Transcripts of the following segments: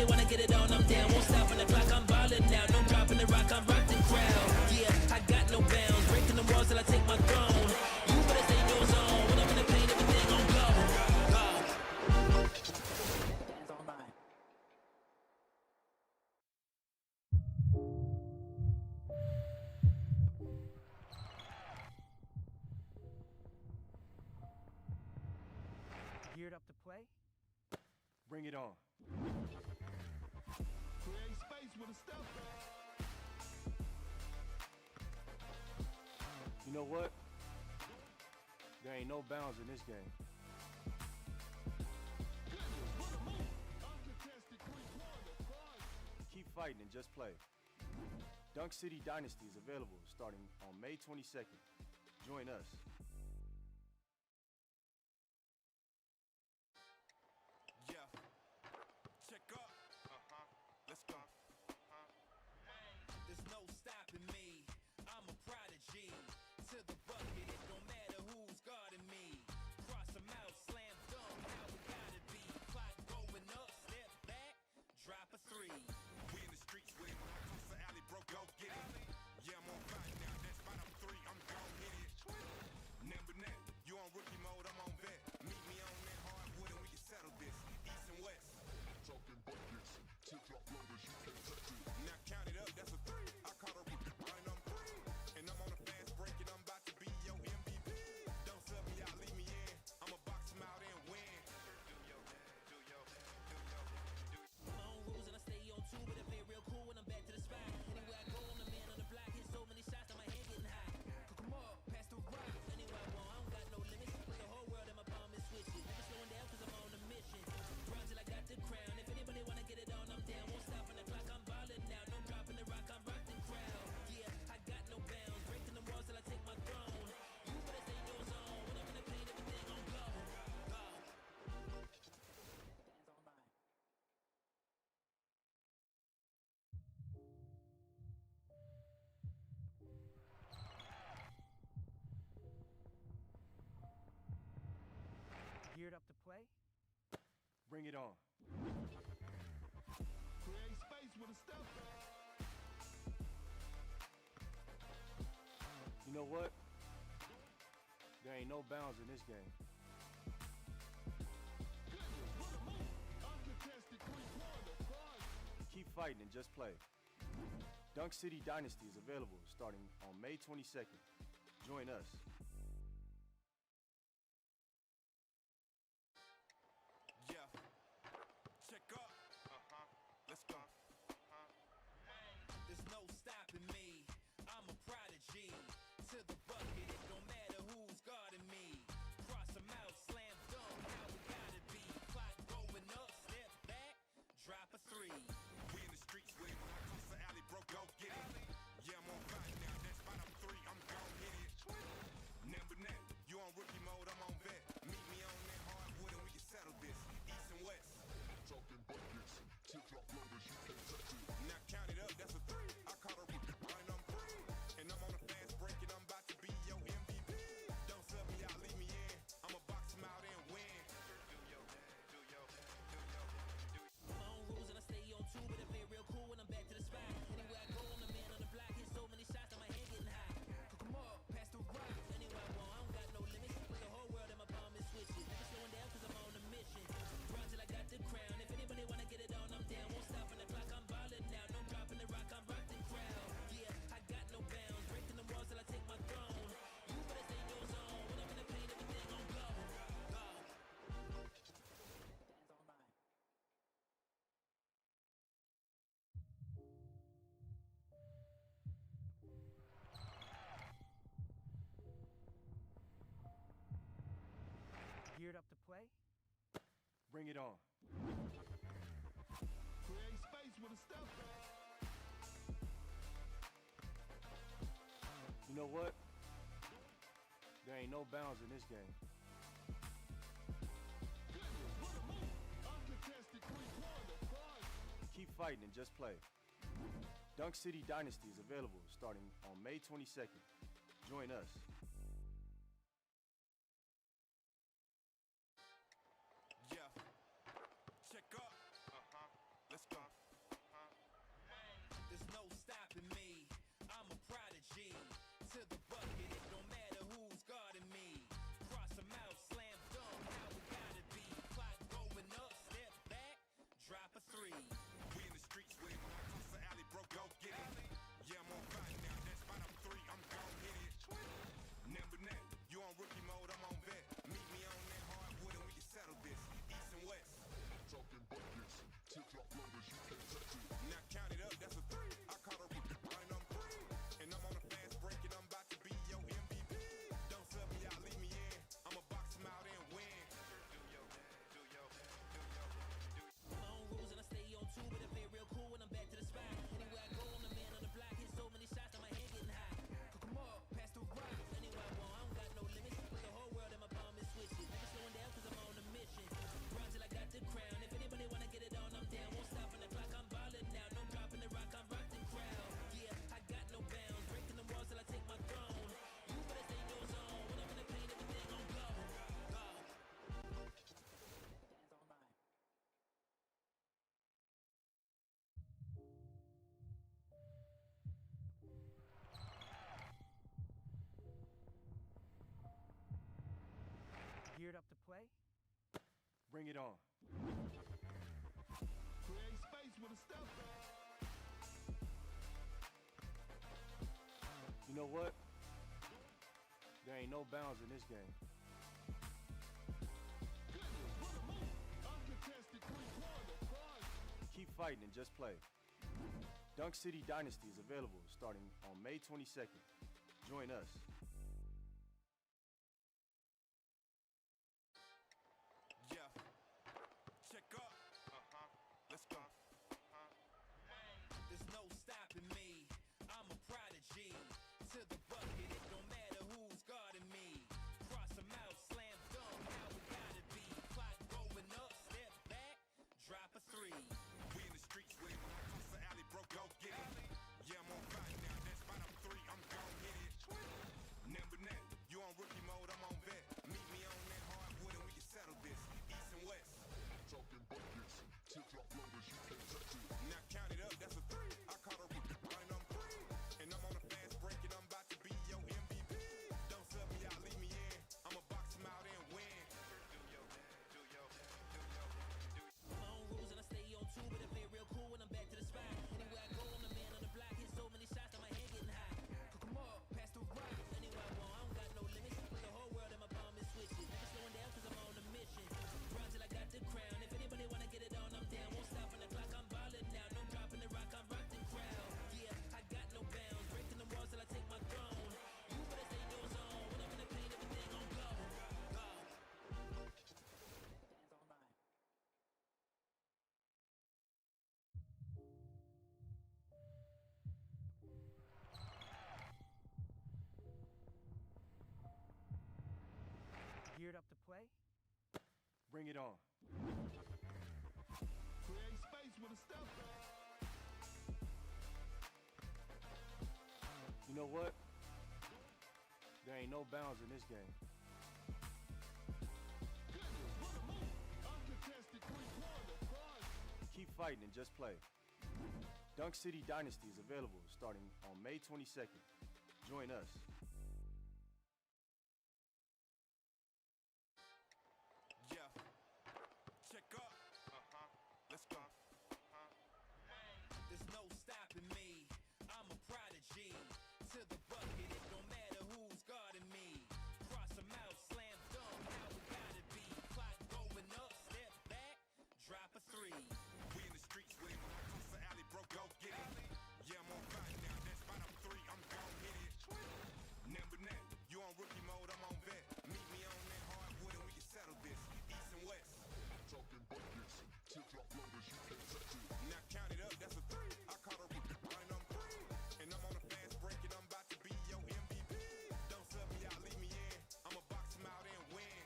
They wanna get it on, I'm down. Won't stop on the clock, I'm ballin' now. No dropping the rock, I'm rock the crowd. Yeah, I got no bounds. Breaking the walls till I take my throne. You better stay in your zone. When I'm in the paint, everything gon' go. Go. Dance all night. Geared up to play? Bring it on. Create space with a step. You know what? There ain't no bounds in this game. Keep fighting and just play. Dunk City Dynasty is available starting on May 22nd. Join us. Yeah. Check up. Let's go. There's no stopping me. I'm a prodigy. To the bucket, it don't matter who's guarding me. Cross them out, slam dunk, how we gotta be. Clock going up, step back, drop a three. We in the streets with it. When I cross the alley, bro, go get it. Yeah, I'm on fire now. That's spot up three, I'm gon' hit it. Number net, you on rookie mode, I'm on vet. Meet me on that hardwood and we can settle this. East and west. Talking buckets, tip-top loaders, you can't touch it. Now count it up, that's a three. I caught a rookie, and I'm free. And I'm on a fast break and I'm about to be your MVP. Don't sub me out, leave me in. I'ma box him out and win. My own rules and I stay on two, but I play real cool when I'm back to the spot. Anywhere I go, I'm the man on the block. Hit so many shots that my head getting hot. Cook 'em up, pass the rock. Anywhere I want, I don't got no limits. Put the whole world in my palm and switch it. Never slowing down 'cause I'm on a mission. Run till I got the crown. If anybody wanna get it on, I'm down. Won't stop on the clock, I'm ballin' now. No dropping the rock, I'm rock the crowd. Yeah, I got no bounds. Breaking the walls till I take my throne. You better stay in your zone. When I'm in the paint, everything gon' go. Go. Dance all night. Geared up to play? Bring it on. Create space with a step. You know what? There ain't no bounds in this game. Keep fighting and just play. Dunk City Dynasty is available starting on May 22nd. Join us. Yeah. Check up. Let's go. There's no stopping me. I'm a prodigy. To the bucket, it don't matter who's guarding me. Cross them out, slam dunk, how we gotta be. Clock going up, step back, drop a three. We in the streets with it. When I cross the alley, bro, go get it. Yeah, I'm on fire now. That's spot up three, I'm gon' hit it. Number net, you on rookie mode, I'm on vet. Meet me on that hardwood and we can settle this. East and west. Talking buckets, tip-top loaders, you can't touch it. Now count it up, that's a three. I caught a rookie, and I'm free. And I'm on a fast break and I'm about to be your MVP. Don't sub me out, leave me in. I'ma box him out and win. My own rules and I stay on two, but I play real cool when I'm back to the spot. Anywhere I go, I'm the man on the block. Hit so many shots that my head getting hot. Cook 'em up, pass the rock. Anywhere I want, I don't got no limits. Put the whole world in my palm and switch it. Never slowing down 'cause I'm on a mission. Run till I got the crown. If anybody wanna get it on, I'm down. Won't stop on the clock, I'm ballin' now. No dropping the rock, I'm rock the crowd. Yeah, I got no bounds. Breaking the walls till I take my throne. You better stay in your zone. When I'm in the paint, everything gon' go. Go. Dance all night. Geared up to play? Bring it on. Create space with a step. You know what? There ain't no bounds in this game. Keep fighting and just play. Dunk City Dynasty is available starting on May 22nd. Join us. Yeah. Check up. Let's go. Bring it on. Create space with a step. You know what? There ain't no bounds in this game. Goodness, what a move. Uncontested three-pointer. Prize. Keep fighting and just play. Dunk City Dynasty is available starting on May 22nd. Join us. Yeah. Check up. Let's go. There's no stopping me. I'm a prodigy. To the bucket, it don't matter who's guarding me. Cross 'em out, slam dunk, how we gotta be. Clock going up, step back, drop a three. We in the streets with it. Across the alley, bro, go get it. Yeah, I'm on fire now. That's spot up three. I'm gon' hit it. Number net, you on rookie mode, I'm on vet. Meet me on that hardwood and we can settle this. East and west. Talking buckets. Tip-top floaters, you can't touch it. Now count it up, that's a three. I caught a rookie and I'm free. And I'm on a fast break and I'm about to be your MVP. Don't sub me out, leave me in. I'ma box him out and win. My own rules and I stay on two, but I play real cool when I'm back to the spot. Anywhere I go, I'm the man on the block. Hit so many shots that my head getting hot. Cook 'em up, pass the rock. Anywhere I want, I don't got no limits. Put the whole world in my palm and switch it. Never slowing down cause I'm on a mission. Run till I got the crown. If anybody wanna get it on, I'm down. Won't stop on the clock, I'm ballin' now. No dropping the rock, I'm rocking crowd. Yeah, I got no bounds. Breaking the walls till I take my throne. You better stay in your zone. When I'm in the paint, everything on go. Go. Geared up to play? Bring it on. Create space with a step. You know what? There ain't no bounds in this game. Goodness, what a move. Uncontested three-pointer. Prize. Keep fighting and just play. Dunk City Dynasty is available starting on May 22nd. Join us. Yeah. Check up. Let's go. There's no stopping me. I'm a prodigy. To the bucket, it don't matter who's guarding me. Cross 'em out, slam dunk, how we gotta be. Clock going up, step back, drop a three. We in the streets with it. Across the alley, bro, go get it. Yeah, I'm on fire now. That's spot up three. I'm gon' hit it. Number net, you on rookie mode, I'm on vet. Meet me on that hardwood and we can settle this. East and west. Talking buckets. Tip-top floaters, you can't touch it. Now count it up, that's a three. I caught a rookie and I'm free. And I'm on a fast break and I'm about to be your MVP. Don't sub me out, leave me in. I'ma box him out and win.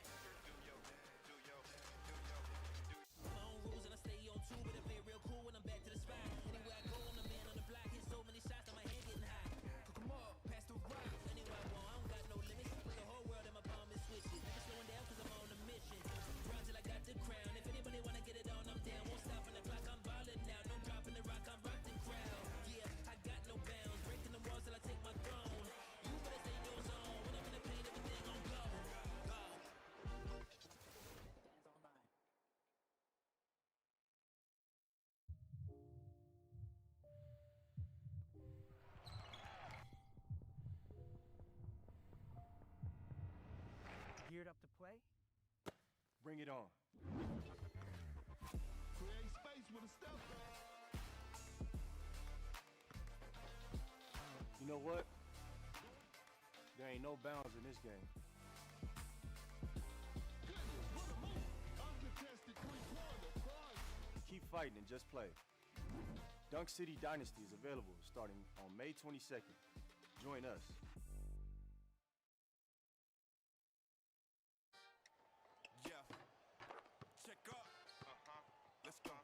My own rules and I stay on two, but I play real cool when I'm back to the spot. Anywhere I go, I'm the man on the block. Hit so many shots that my head getting hot. Cook 'em up, pass the rock. Anywhere I want, I don't got no limits. Put the whole world in my palm and switch it. Never slowing down cause I'm on a mission. Run till I got the crown. If anybody wanna get it on, I'm down. Won't stop on the clock, I'm ballin' now. No dropping the rock, I'm rocking crowd. Yeah, I got no bounds. Breaking the walls till I take my throne. You better stay in your zone. When I'm in the paint, everything on go. Go. Geared up to play? Bring it on. Create space with a step. You know what? There ain't no bounds in this game. Goodness, what a move. Uncontested three-pointer. Prize. Keep fighting and just play. Dunk City Dynasty is available starting on May 22nd. Join us. Yeah. Check up. Let's go.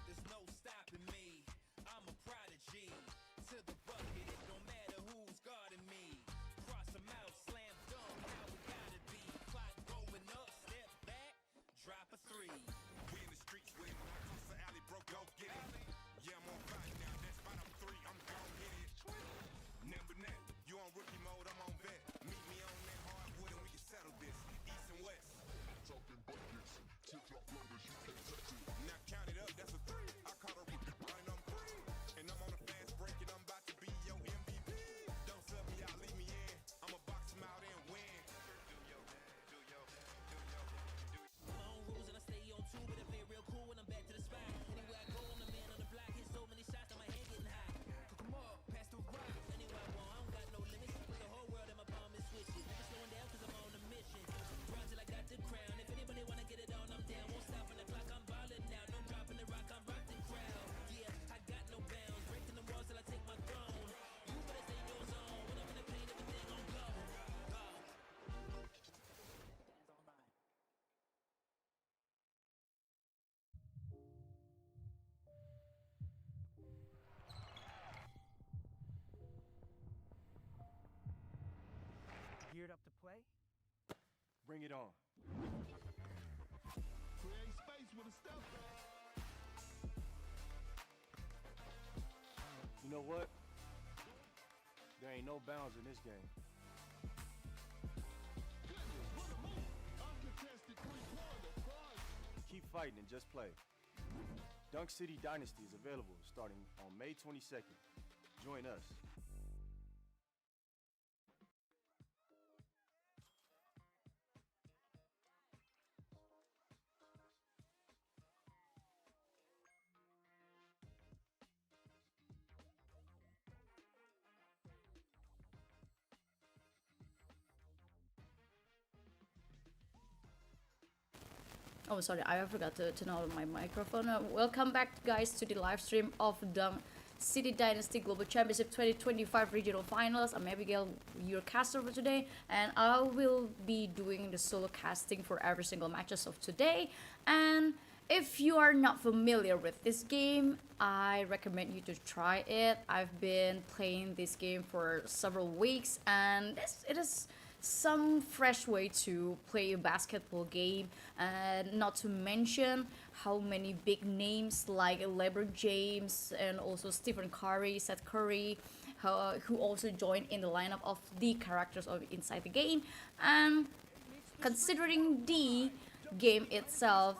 There's no stopping me. I'm a prodigy. To the bucket, it don't matter who's guarding me. Cross 'em out, slam dunk, how we gotta be. Clock going up, step back, drop a three. We in the streets with it. Across the alley, bro, go get it. Yeah, I'm on fire now. That's spot up three. I'm gon' hit it. Bring it on. Create space with a step back. You know what? There ain't no bounds in this game. Goodness, what a move. Uncontested three-pointer. Prize. Keep fighting and just play. Dunk City Dynasty is available starting on May 22nd. Join us. Oh, sorry, I forgot to turn on my microphone. Welcome back, guys, to the live stream of the City Dynasty Global Championship 2025 Regional Finals. I'm Abigail, your caster for today, and I will be doing the solo casting for every single matches of today. And if you are not familiar with this game, I recommend you to try it. I've been playing this game for several weeks, and it is some fresh way to play a basketball game, and not to mention how many big names like LeBron James and also Stephen Curry, Seth Curry, who also joined in the lineup of the characters of inside the game. And considering the game itself,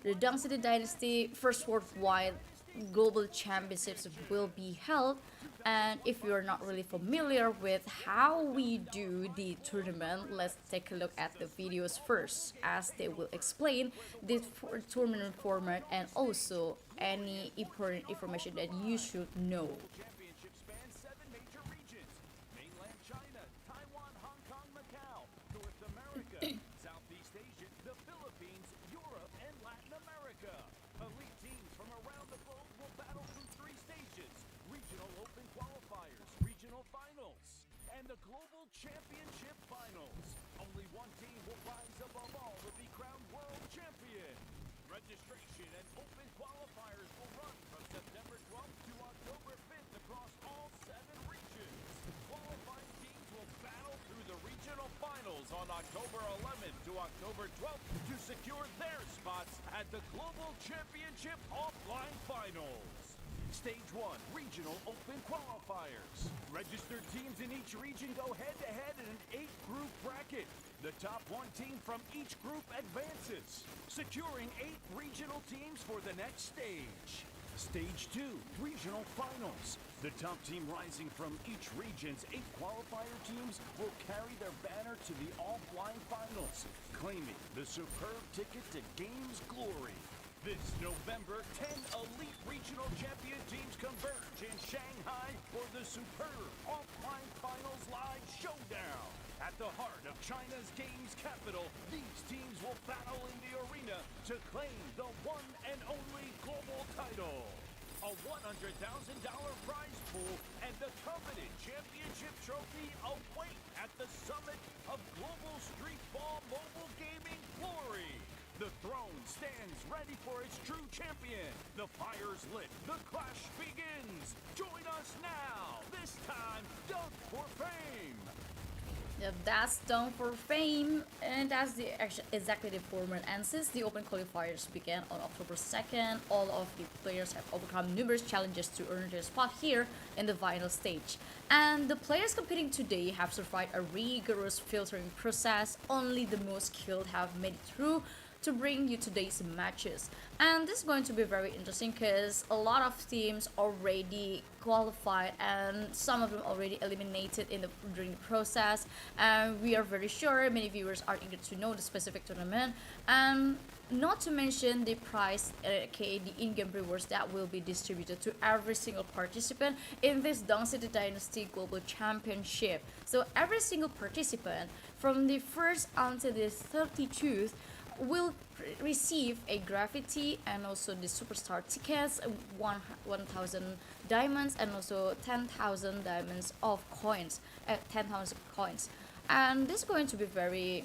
the Dunk City Dynasty first worldwide global championships will be held. And if you're not really familiar with how we do the tournament, let's take a look at the videos first, as they will explain the tournament format and also any important information that you should know. Championship spans 7 major regions: mainland China, Taiwan, Hong Kong, Macau, North America, Southeast Asia, the Philippines, Europe, and Latin America. Elite teams from around the globe will battle through 3 stages: regional open qualifiers, regional finals, and the global championship finals. Only one team will rise above all to be crowned world champion. Registration and open qualifiers will run from September 12th to October 5th across all 7 regions. Qualifying teams will battle through the regional finals on October 11th to October 12th to secure their spots at the Global Championship Offline Finals. Stage 1, Regional Open Qualifiers. Registered teams in each region go head-to-head in an 8-group bracket. The top 1 team from each group advances, securing 8 regional teams for the next stage. Stage 2, Regional Finals. The top team rising from each region's 8 qualifier teams will carry their banner to the offline finals, claiming the superb ticket to game's glory. This November, 10 elite regional champion teams converge in Shanghai for the superb offline finals live showdown. At the heart of China's games capital, these teams will battle in the arena to claim the one and only global title. A $100,000 prize pool and the coveted championship trophy await at the summit of global street ball mobile gaming glory. The throne stands ready for its true champion. The fire's lit. The clash begins. Join us now. This time, Dunk for Fame. Yep, that's Dunk for Fame, and that's the exactly the format. And since the open qualifiers began on October 2nd, all of the players have overcome numerous challenges to earn their spot here in the final stage. And the players competing today have survived a rigorous filtering process. Only the most skilled have made it through to bring you today's matches. And this is going to be very interesting because a lot of teams already qualified and some of them already eliminated during the process, and we are very sure many viewers are eager to know the specific tournament, and not to mention the prize, aka the in-game rewards that will be distributed to every single participant in this Dunk City Dynasty Global Championship. So every single participant from the first until the 32th will receive a graffiti and also the superstar tickets, 1,000 diamonds, and also 10,000 diamonds of coins, 10,000 coins. And this is going to be very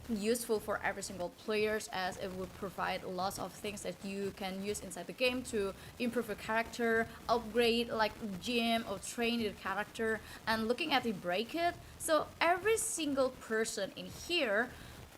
useful for every single players, as it would provide lots of things that you can use inside the game to improve your character, upgrade like gym or train your character. And looking at the bracket, so every single person in here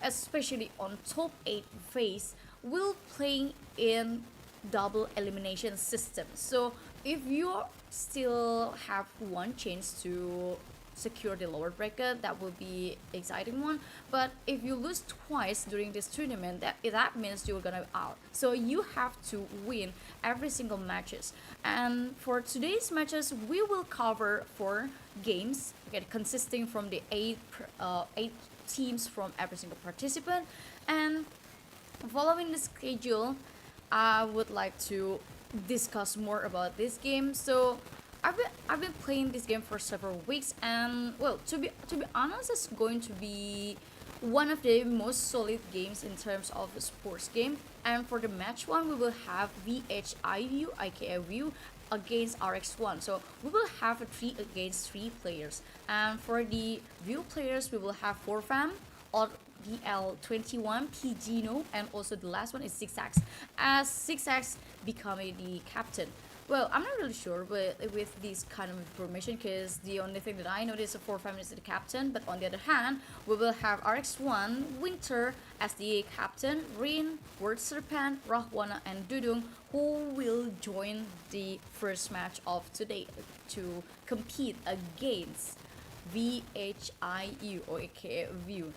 especially on top 8 phase, will play in double elimination system. So if you still have one chance to secure the lower bracket, that will be exciting one. But if you lose twice during this tournament, that means you're gonna out. So you have to win every single matches. And for today's matches, we will cover 4 games, okay, consisting from the 8 teams from every single participant. And following the schedule, I would like to discuss more about this game. So I've been playing this game for several weeks, and well, to be honest, it's going to be one of the most solid games in terms of a sports game. And for the match one, we will have VHIU, aka View, against RX1. So we will have a 3 against 3 players. And for the View players, we will have Forfam or DL21, Pigino, and also the last one is 6X, as 6X becoming the captain. Well, I'm not really sure with this kind of information, because the only thing that I know is the 4 family is the captain. But on the other hand, we will have RX1 Winter as the captain, Rin, Word Serpent, Rahwana, and Dudung, who will join the first match of today to compete against VHIU, or aka View.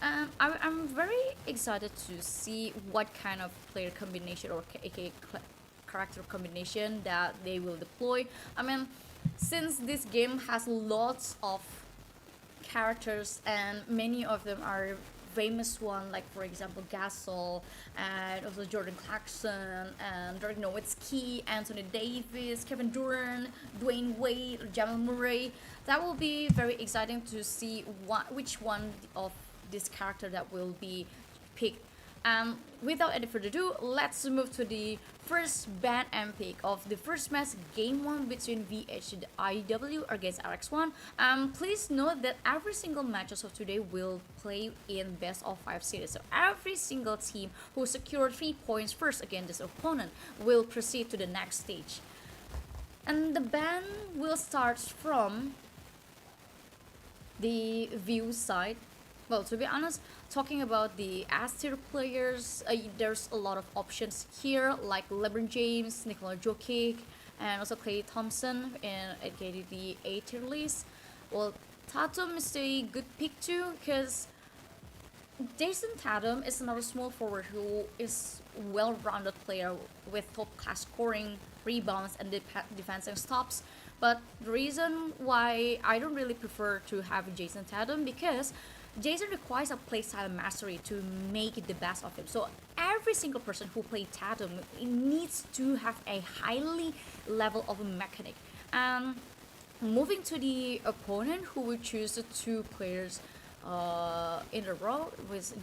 I'm very excited to see what kind of player combination, or aka character combination, that they will deploy. I mean, since this game has lots of characters and many of them are famous one, like for example Gasol, and also Jordan Clarkson, and Dirk Nowitzki, Anthony Davis, Kevin Durant, Dwayne Wade, Jamal Murray. That will be very exciting to see which one of this character that will be picked. Without any further ado, let's move to the first ban and pick of the first match, game 1 between VHIW against RX1. Please note that every single matches of today will play in best of 5 series. So every single team who secured 3 points first against this opponent will proceed to the next stage. And the ban will start from the View side. Well, to be honest, talking about the S tier players, there's a lot of options here, like LeBron James, Nikola Jokic, and also Klay Thompson in the A tier list. Well, Tatum is a good pick too, because Jason Tatum is another small forward who is well-rounded player with top-class scoring, rebounds, and defensive stops. But the reason why I don't really prefer to have Jason Tatum, because Jason requires a playstyle mastery to make the best of him. So every single person who plays Tatum needs to have a highly level of mechanic. Moving to the opponent, who will choose the 2 players in a row with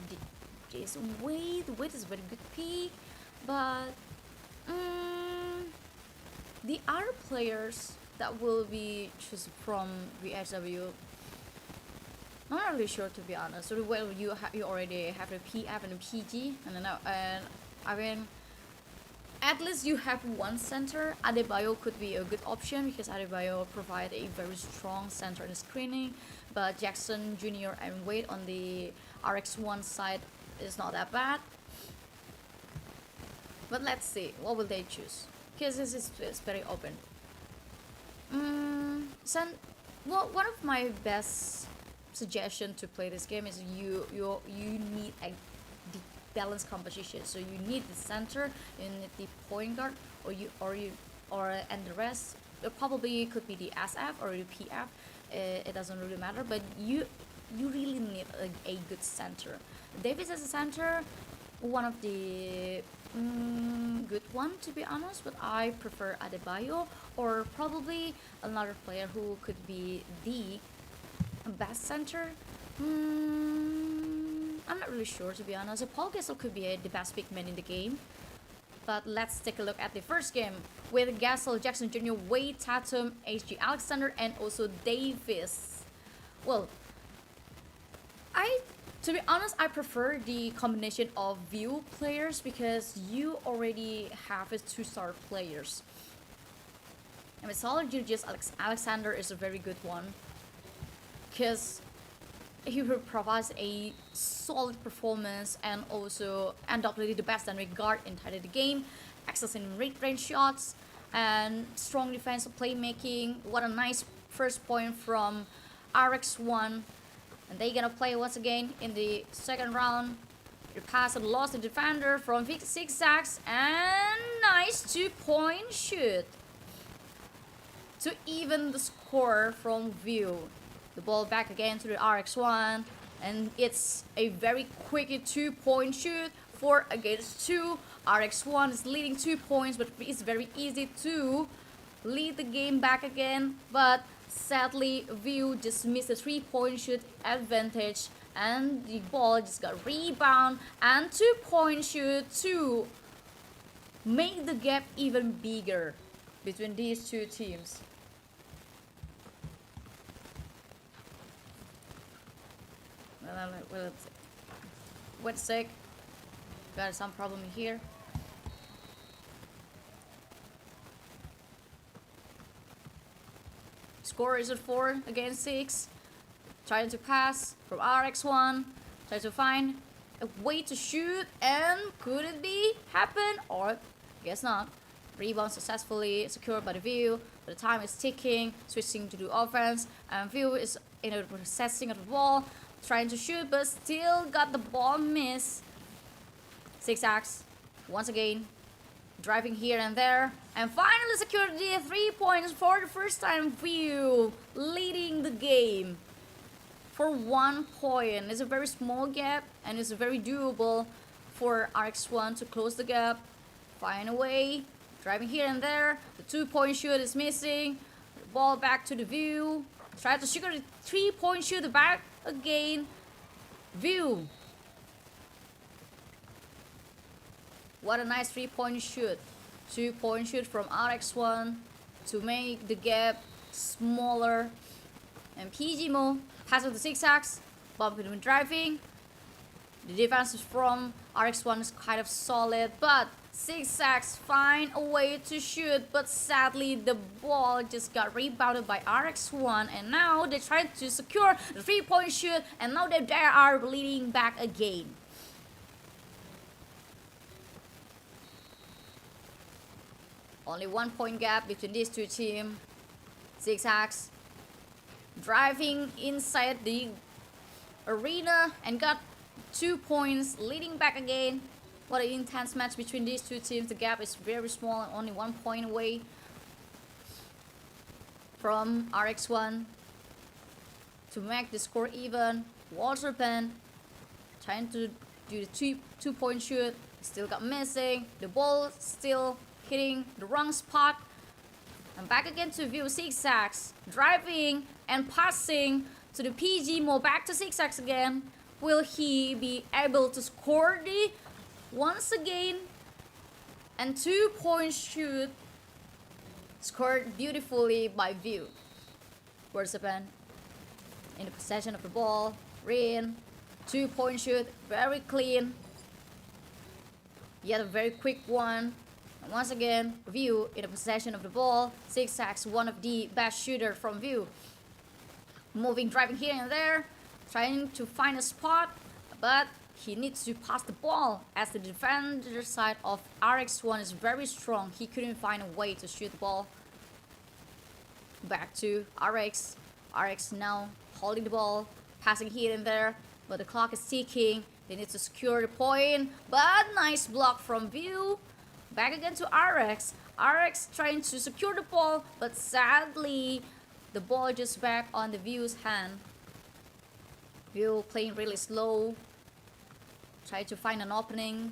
Jason Wade. Wade is a very good pick, but the other players that will be chosen from VHW, I'm not really sure, to be honest. So well, you already have a PF and a PG, and I mean, at least you have one center. Adebayo could be a good option, because Adebayo provides a very strong center in screening. But Jackson Jr. and Wade on the RX1 side is not that bad. But let's see, what will they choose? Because this is very open. One of my best suggestion to play this game is you need a balanced composition. So you need the center, you need the point guard, and the rest probably could be the SF or the PF. It doesn't really matter, but you really need a good center. Davis as a center, one of the good one, to be honest, but I prefer Adebayo, or probably another player who could be the best center. I'm not really sure, to be honest. Paul Gasol could be the best big man in the game. But let's take a look at the first game with Gasol, Jackson Jr., Wade, Tatum, HG Alexander, and also Davis. Well, to be honest, I prefer the combination of View players, because you already have 2-star players. I mean, Solid Gilgeous Alexander is a very good one, because he provides a solid performance and also undoubtedly the best dynamic guard entirely the game, access in mid-range shots and strong defensive playmaking. What a nice first point from RX1, and they're gonna play once again in the second round. The pass and lost the defender from zigzags and nice 2-point shoot to even the score from View. The ball back again to the RX1, and it's a very quick 2-point shoot, 4 against 2. RX1 is leading 2 points, but it's very easy to lead the game back again. But sadly, View just missed a 3-point shoot advantage, and the ball just got rebound and 2-point shoot to make the gap even bigger between these two teams. Wait a sec. Got some problem here. Score is at 4 against 6. Trying to pass from RX1. Try to find a way to shoot, and could it be happen? Or guess not. Rebound successfully secured by the View. But the time is ticking. Switching to the offense, and View is in a processing of the ball, trying to shoot, but still got the ball miss. Zigzags once again, driving here and there, and finally secured the 3 points for the first time. View leading the game for 1 point. It's a very small gap, and it's very doable for RX1 to close the gap. Find a way, driving here and there. The 2-point shoot is missing. The ball back to the View. Try to secure the 3-point shoot back again. View. What a nice 3-point shoot. 2-point shoot from RX1 to make the gap smaller. And PGMO passes the zigzags, bump between driving. The defense from RX1 is kind of solid, but zigzags find a way to shoot, but sadly the ball just got rebounded by RX1, and now they try to secure the 3-point shoot, and now they are leading back again. Only 1-point gap between these two teams. Zigzags driving inside the arena and got 2 points, leading back again. What an intense match between these two teams. The gap is very small and only 1 point away from RX1 to make the score even. Waterpen trying to do the 2-point shoot, still got missing. The ball still hitting the wrong spot. And back again to View. Zigzags driving and passing to the PGMO. Back to Zigzags again. Will he be able to score the once again? And 2-point shoot scored beautifully by View. Waterpen in the possession of the ball. Rin, 2-point shoot, very clean. Yet a very quick one. And once again, View in the possession of the ball. Zigzags, one of the best shooters from View. Moving, driving here and there, trying to find a spot, but he needs to pass the ball as the defender side of RX1 is very strong. He couldn't find a way to shoot the ball. Back to RX. RX now holding the ball, passing here and there, but the clock is ticking. They need to secure the point, but nice block from View. Back again to RX. RX trying to secure the ball, but sadly the ball just back on the View's hand. View playing really slow. Try to find an opening.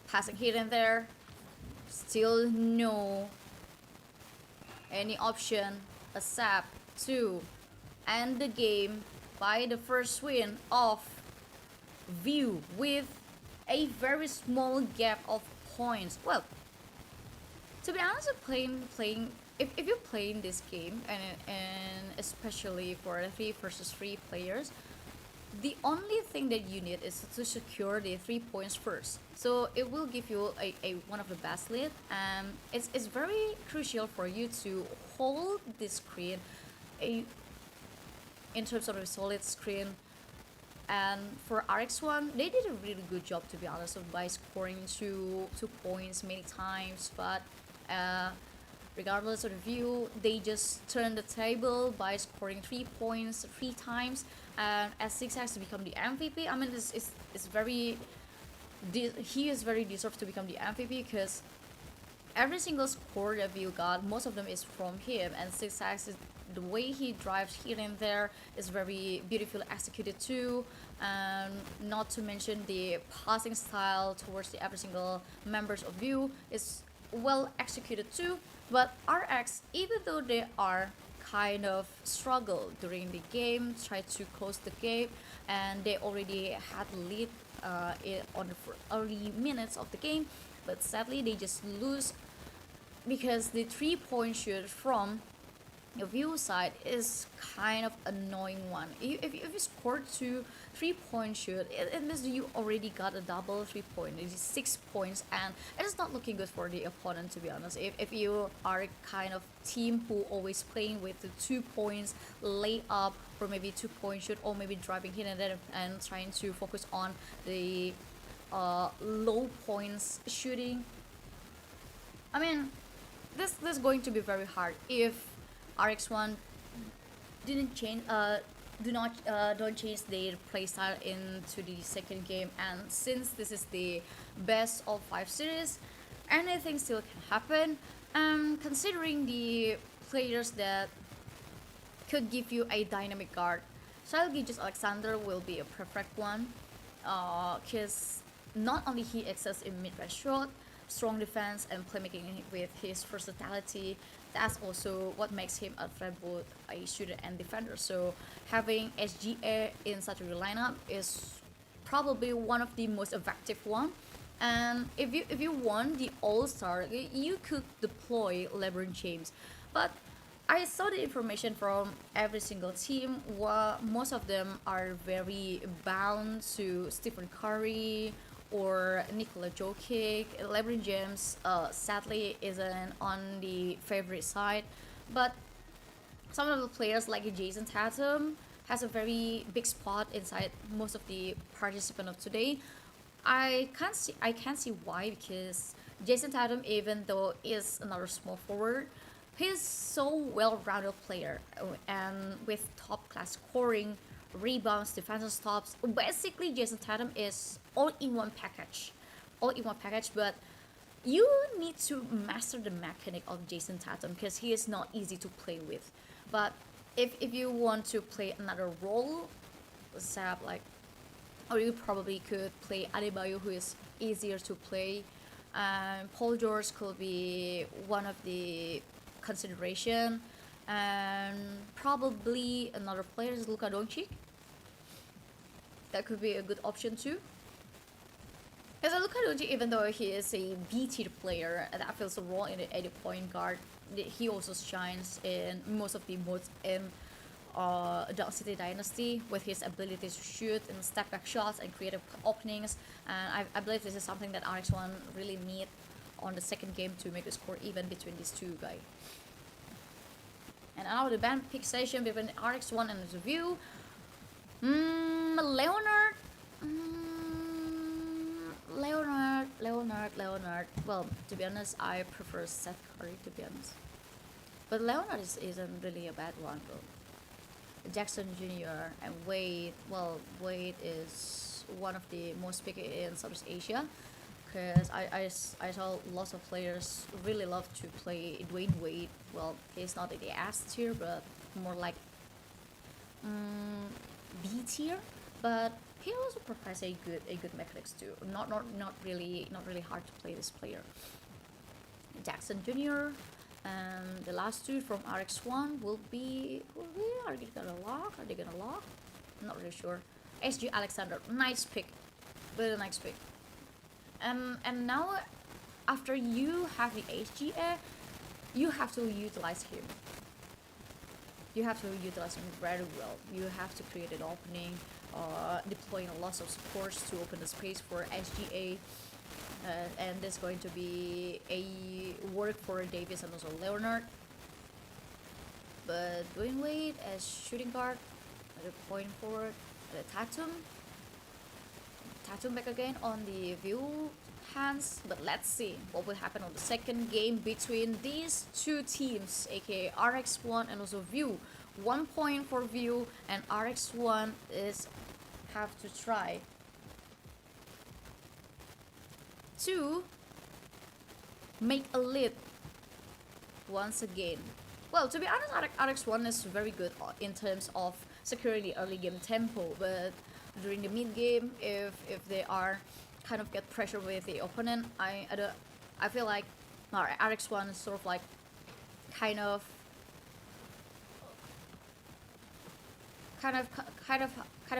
Passing here and there. Still no any option except to end the game by the first win of View with a very small gap of points. Well, to be honest, if you're playing this game and especially for 3 versus 3 players, the only thing that you need is to secure the 3 points first. So it will give you a one of the best lead. It's very crucial for you to hold the screen in terms of a solid screen. And for RX1, they did a really good job, to be honest, by scoring two points many times. But regardless of the view, they just turned the table by scoring 3 points 3 times. And S6 has to become the MVP. I mean, it's very, he is very deserved to become the MVP, because every single score that you got, most of them is from him. And 6x is, the way he drives here and there is very beautifully executed too, and not to mention the passing style towards the every single members of view is well executed too. But RX, even though they are kind of struggle during the game, try to close the game, and they already had lead on the early minutes of the game, but sadly they just lose because the 3-point shoot from your view side is kind of annoying one. If you scored 2 3-point shoot, it means you already got a double 3-point. It is 6 points, and it is not looking good for the opponent, to be honest. If you are a kind of team who always playing with the 2 points layup, or maybe 2-point shoot, or maybe driving here and there and trying to focus on the low points shooting, I mean, this is going to be very hard if RX1 didn't change don't change their playstyle into the second game. And since this is the best of 5 series, anything still can happen. Considering the players that could give you a dynamic guard, Gijus Alexander will be a perfect one, because not only he excels in mid-range shot, strong defense, and playmaking with his versatility, that's also what makes him a threat both a shooter and defender. So having SGA in such a lineup is probably one of the most effective one. And if you want the all-star, you could deploy LeBron James. But I saw the information from every single team. Most of them are very bound to Stephen Curry or Nikola Jokic. LeBron James sadly isn't on the favorite side, but some of the players like Jason Tatum has a very big spot inside most of the participants of today. I can't see why, because Jason Tatum, even though is another small forward, he's so well-rounded player, and with top class scoring, rebounds, defensive stops. Basically, Jason Tatum is all-in-one package, but you need to master the mechanic of Jason Tatum, because he is not easy to play with. But if you want to play another role, Zap, like, or you probably could play Adebayo, who is easier to play. Paul George could be one of the consideration, and probably another player is Luka Doncic. That could be a good option too. Because Luka Doncic, even though he is a B-tier player that fills a role in the 80-point guard, he also shines in most of the modes in Dark City Dynasty with his ability to shoot and step back shots and creative openings. And I believe this is something that RX1 really need on the second game to make the score even between these two guys. And now the band pick session between RX1 and the View. Leonard. Well, to be honest, I prefer Seth Curry, to be honest. But Leonard isn't really a bad one, though. Jackson Jr. and Wade. Well, Wade is one of the most picked in Southeast Asia, because I saw lots of players really love to play Dwayne Wade. Well, he's not in the S tier, but more like B tier. But he also provides a good mechanics too. Not really hard to play this player. Jackson Jr. And the last two from RX1 will be, are they gonna lock? I'm not really sure. SG Alexander, nice pick, very nice pick. And now, after you have the HGA, you have to utilize him. You have to utilize him very well. You have to create an opening, deploying lots of supports to open the space for SGA. And there's going to be a work for Davis and also Leonard. But Dwayne Wade as shooting guard, The point forward, the Tatum back again on the view hands. But let's see what will happen on the second game between these two teams, aka RX1 and also View. 1 point for View, and RX1 is have to try to make a lead once again. Well, to be honest, RX1 is very good in terms of securing the early game tempo, but during the mid game, if they are kind of get pressure with the opponent, I feel like RX1 is sort of like kind of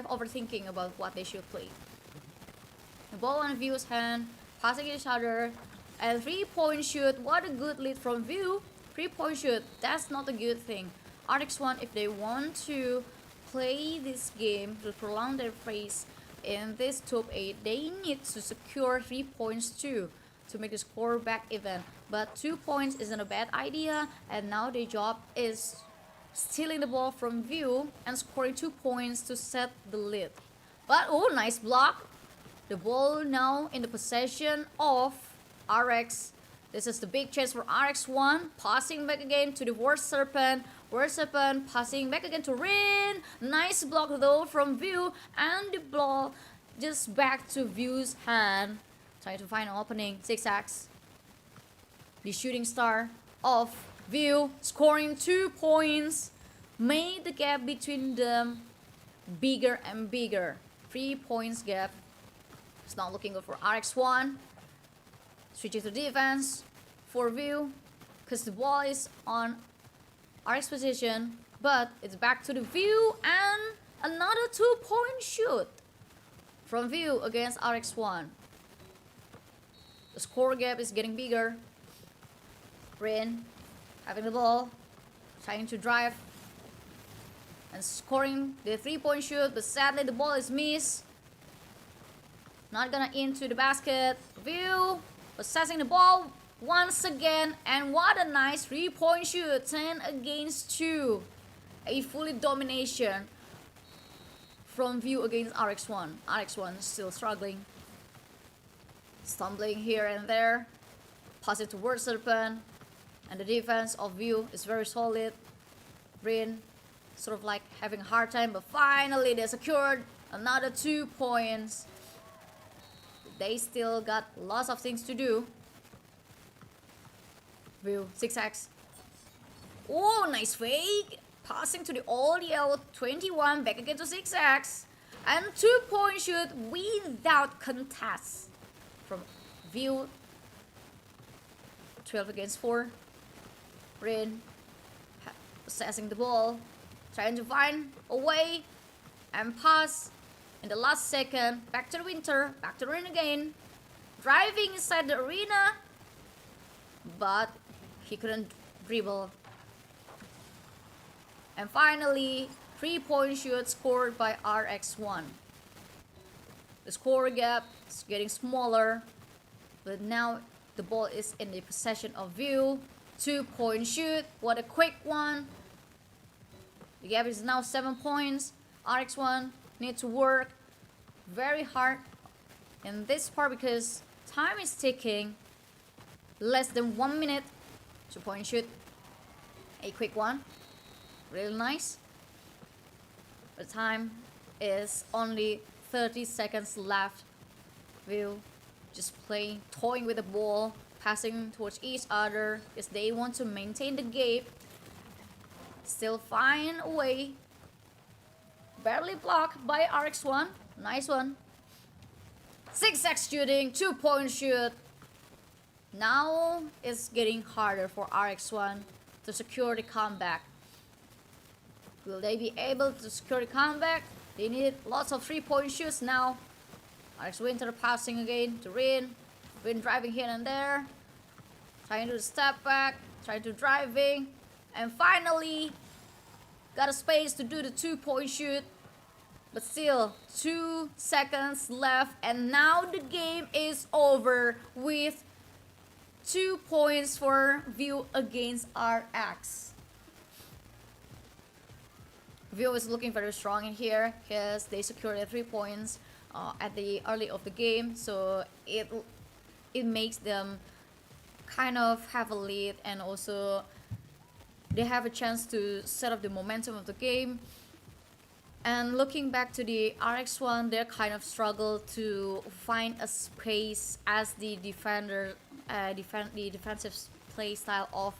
overthinking about what they should play. The ball on View's hand, passing each other, and 3-point shoot. What a good lead from View. 3-point shoot, that's not a good thing. RX1, if they want to play this game to prolong their phase in this top 8, they need to secure 3 points too to make the score back even. But 2 points isn't a bad idea, and now their job is stealing the ball from View and scoring 2 points to set the lead. But oh, nice block. The ball now in the possession of RX. This is the big chance for RX1. Passing back again to the War Serpent. War Serpent passing back again to Rin. Nice block though from View. And the ball just back to View's hand. Trying to find an opening. Zigzags. The shooting star of View. Scoring 2 points. Made the gap between them bigger and bigger. 3 points gap. It's not looking good for RX1. Switching to defense for View, because the ball is on RX position, but it's back to the View, and another 2-point shoot from View against RX1. The score gap is getting bigger. Rin having the ball, trying to drive and scoring the 3-point shoot, but sadly the ball is missed. Not gonna into the basket. View possessing the ball once again, and what a nice 3-point shoot. 10 against 2. A fully domination from View against RX1. RX1 is still struggling, stumbling here and there. Pass it towards Serpent, and the defense of View is very solid. Rin sort of like having a hard time, but finally they secured another 2 points. They still got lots of things to do. View, zigzags. Oh, nice fake. Passing to the old yellow 21, back again to zigzags. And 2-point shoot without contest from View. 12 against 4. Rin possessing the ball, trying to find a way and pass. In the last second, back to the Winter, back to Rin again. Driving inside the arena, but he couldn't dribble. And finally, 3-point shoot scored by RX1. The score gap is getting smaller, but now the ball is in the possession of View. 2-point shoot, what a quick one. The gap is now 7 points. RX1 need to work very hard in this part because time is ticking. Less than 1 minute. 2-point shoot. A quick one. Really nice. The time is only 30 seconds left. View just playing, toying with the ball, passing towards each other because they want to maintain the gap. Still find a way. Barely blocked by RX1. Nice one. Zigzag shooting, 2-point shoot. Now it's getting harder for RX1 to secure the comeback. Will they be able to secure the comeback? They need lots of 3-point shoots now. RX Winter passing again to Rin. Rin driving here and there. Trying to step back. Trying to driving. And finally got a space to do the 2-point shoot. But still, 2 seconds left. And now the game is over with 2 points for View against RX. View is looking very strong in here because they secured the 3 points at the early of the game, so it makes them kind of have a lead, and also they have a chance to set up the momentum of the game. And looking back to the RX1, they kind of struggle to find a space as the defender, the defensive play style of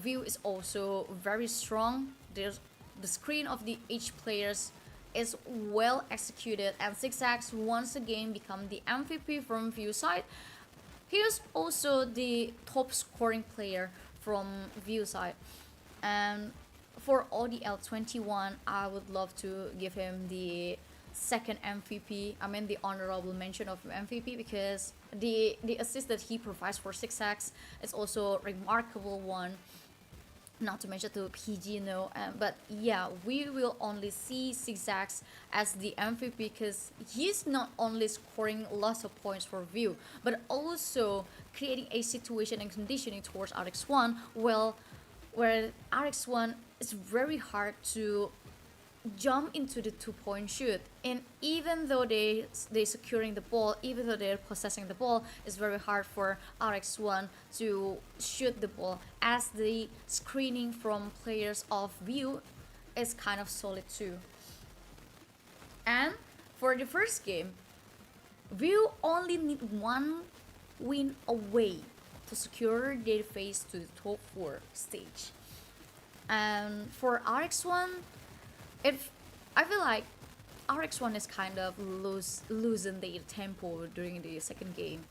View is also very strong. There's the screen of the each players is well executed, and Zigzags once again become the MVP from View side. He is also the top scoring player from View side. And for ODL21, I would love to give him the second MVP. I mean the honorable mention of MVP, because the assist that he provides for Zigzags is also a remarkable one. Not to mention to PG, no, but yeah, we will only see Zigzags as the MVP because he's not only scoring lots of points for View, but also creating a situation and conditioning towards RX1, where RX1 is very hard to jump into the 2-point shoot, and even though they securing the ball, even though they're possessing the ball, it's very hard for RX1 to shoot the ball, as the screening from players of View is kind of solid too. And for the first game, View only need 1 win away to secure their face to the top 4 stage. And for RX1, I feel like RX1 is kind of losing their tempo during the second game.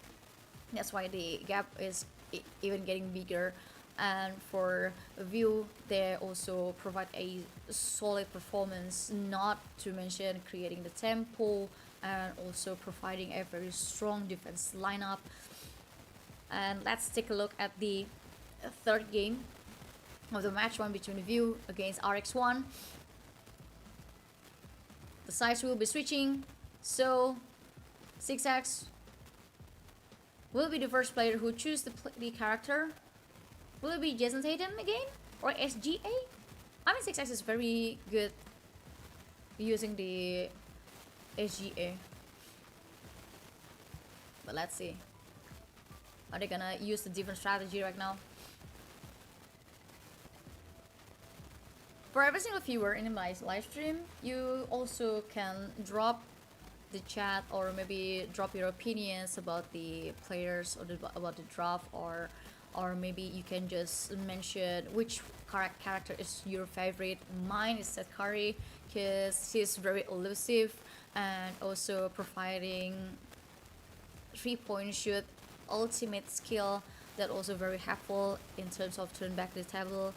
That's why the gap is even getting bigger. And for View, they also provide a solid performance, not to mention creating the tempo and also providing a very strong defense lineup. And let's take a look at the third game of the match one between View against RX1. The sides will be switching, so Zigzags will be the first player who choose the character. Will it be Jason Tatum again or SGA? I mean, Zigzags is very good using the SGA, but let's see. Are they gonna use the different strategy right now? For every single viewer in my live stream, you also can drop the chat or maybe drop your opinions about the players or about the draft, or maybe you can just mention which character is your favorite. Mine is Seth Curry because he's very elusive and also providing 3-point shoot ultimate skill that also very helpful in terms of turn back the table.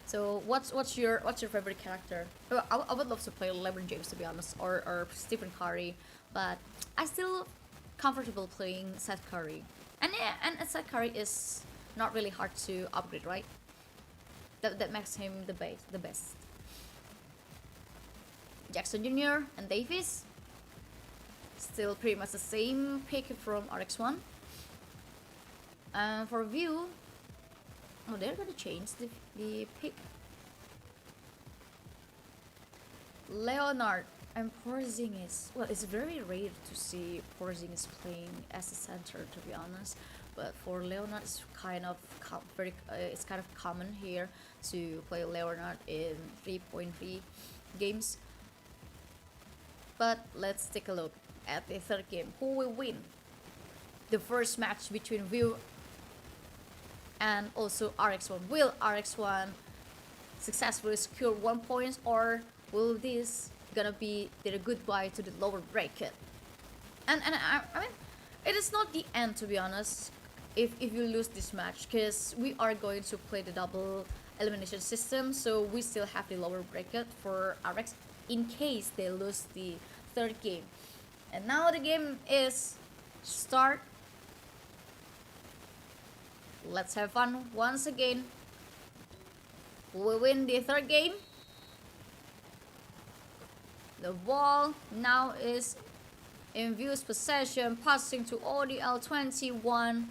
So what's your favorite character? I would love to play LeBron James, to be honest, or Stephen Curry, but I still comfortable playing Seth Curry. And yeah, and Seth Curry is not really hard to upgrade, right? That makes him the best. Jackson Jr. and Davis, still pretty much the same pick from RX1. For View, oh, they're gonna change the pick. Leonard and Porzingis. Well, it's very rare to see Porzingis playing as a center, to be honest. But for Leonard, it's kind of it's kind of common here to play Leonard in 3.3 games. But let's take a look at the third game. Who will win the first match between View and also RX1? Will RX1 successfully secure 1 point, or will this gonna be their goodbye to the lower bracket? And I mean, it is not the end, to be honest, if you lose this match, because we are going to play the double elimination system, so we still have the lower bracket for RX in case they lose the third game. And now the game is start. Let's have fun once again. Who will win the third game? The ball now is in View's possession, passing to ODL21.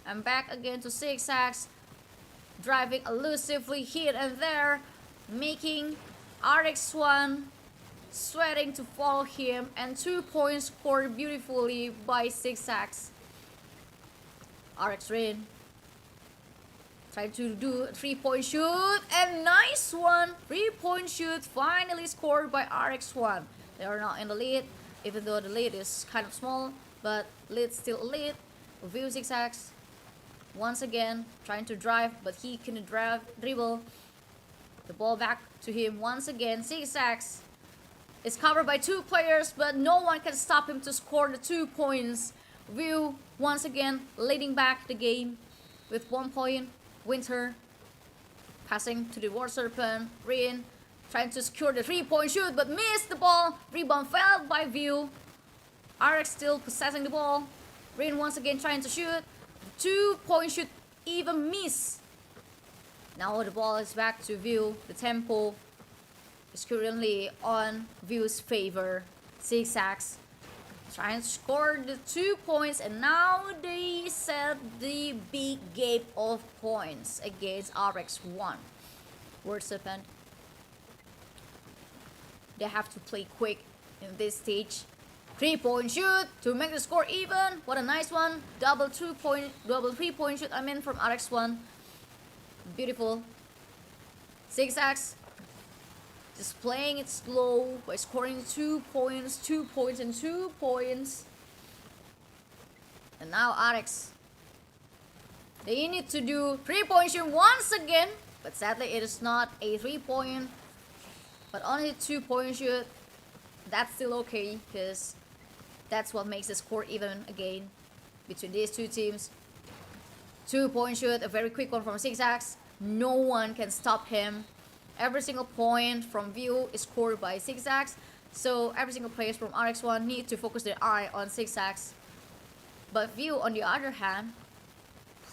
And back again to Zigzags, driving elusively here and there. making RX1 sweating to follow him, and 2 points scored beautifully by Zigzags. RX Rain trying to do a 3-point shoot, and nice one! 3-point shoot finally scored by RX1. They are not in the lead, even though the lead is kind of small, but lead still a lead. View Zigzags once again trying to drive, but he can dribble the ball back to him once again. Zigzags is covered by 2 players, but no one can stop him to score the 2 points. View once again leading back the game with 1 point. Winter passing to the War Serpent. Rin trying to secure the 3-point shoot, but missed the ball. Rebound fell by View. RX still possessing the ball. Rin once again trying to shoot. 2-point shoot even miss. Now the ball is back to View. The tempo is currently on View's favor. Zigzags trying to score the 2 points, and now they set the big gap of points against RX1. War Serpent, they have to play quick in this stage. 3-point shoot to make the score even. What a nice one. Double 3-point shoot, I mean, from RX1. Beautiful. Zigzags just playing it slow by scoring 2 points, 2 points, and 2 points. And now RX, they need to do 3-point shoot once again, but sadly it is not a 3-point, but only 2-point shoot. That's still okay, because that's what makes the score even again between these two teams. 2-point shoot, a very quick one from Zigzags. No one can stop him. Every single point from View is scored by Zigzags, so every single player from RX1 need to focus their eye on Zigzags. But View, on the other hand,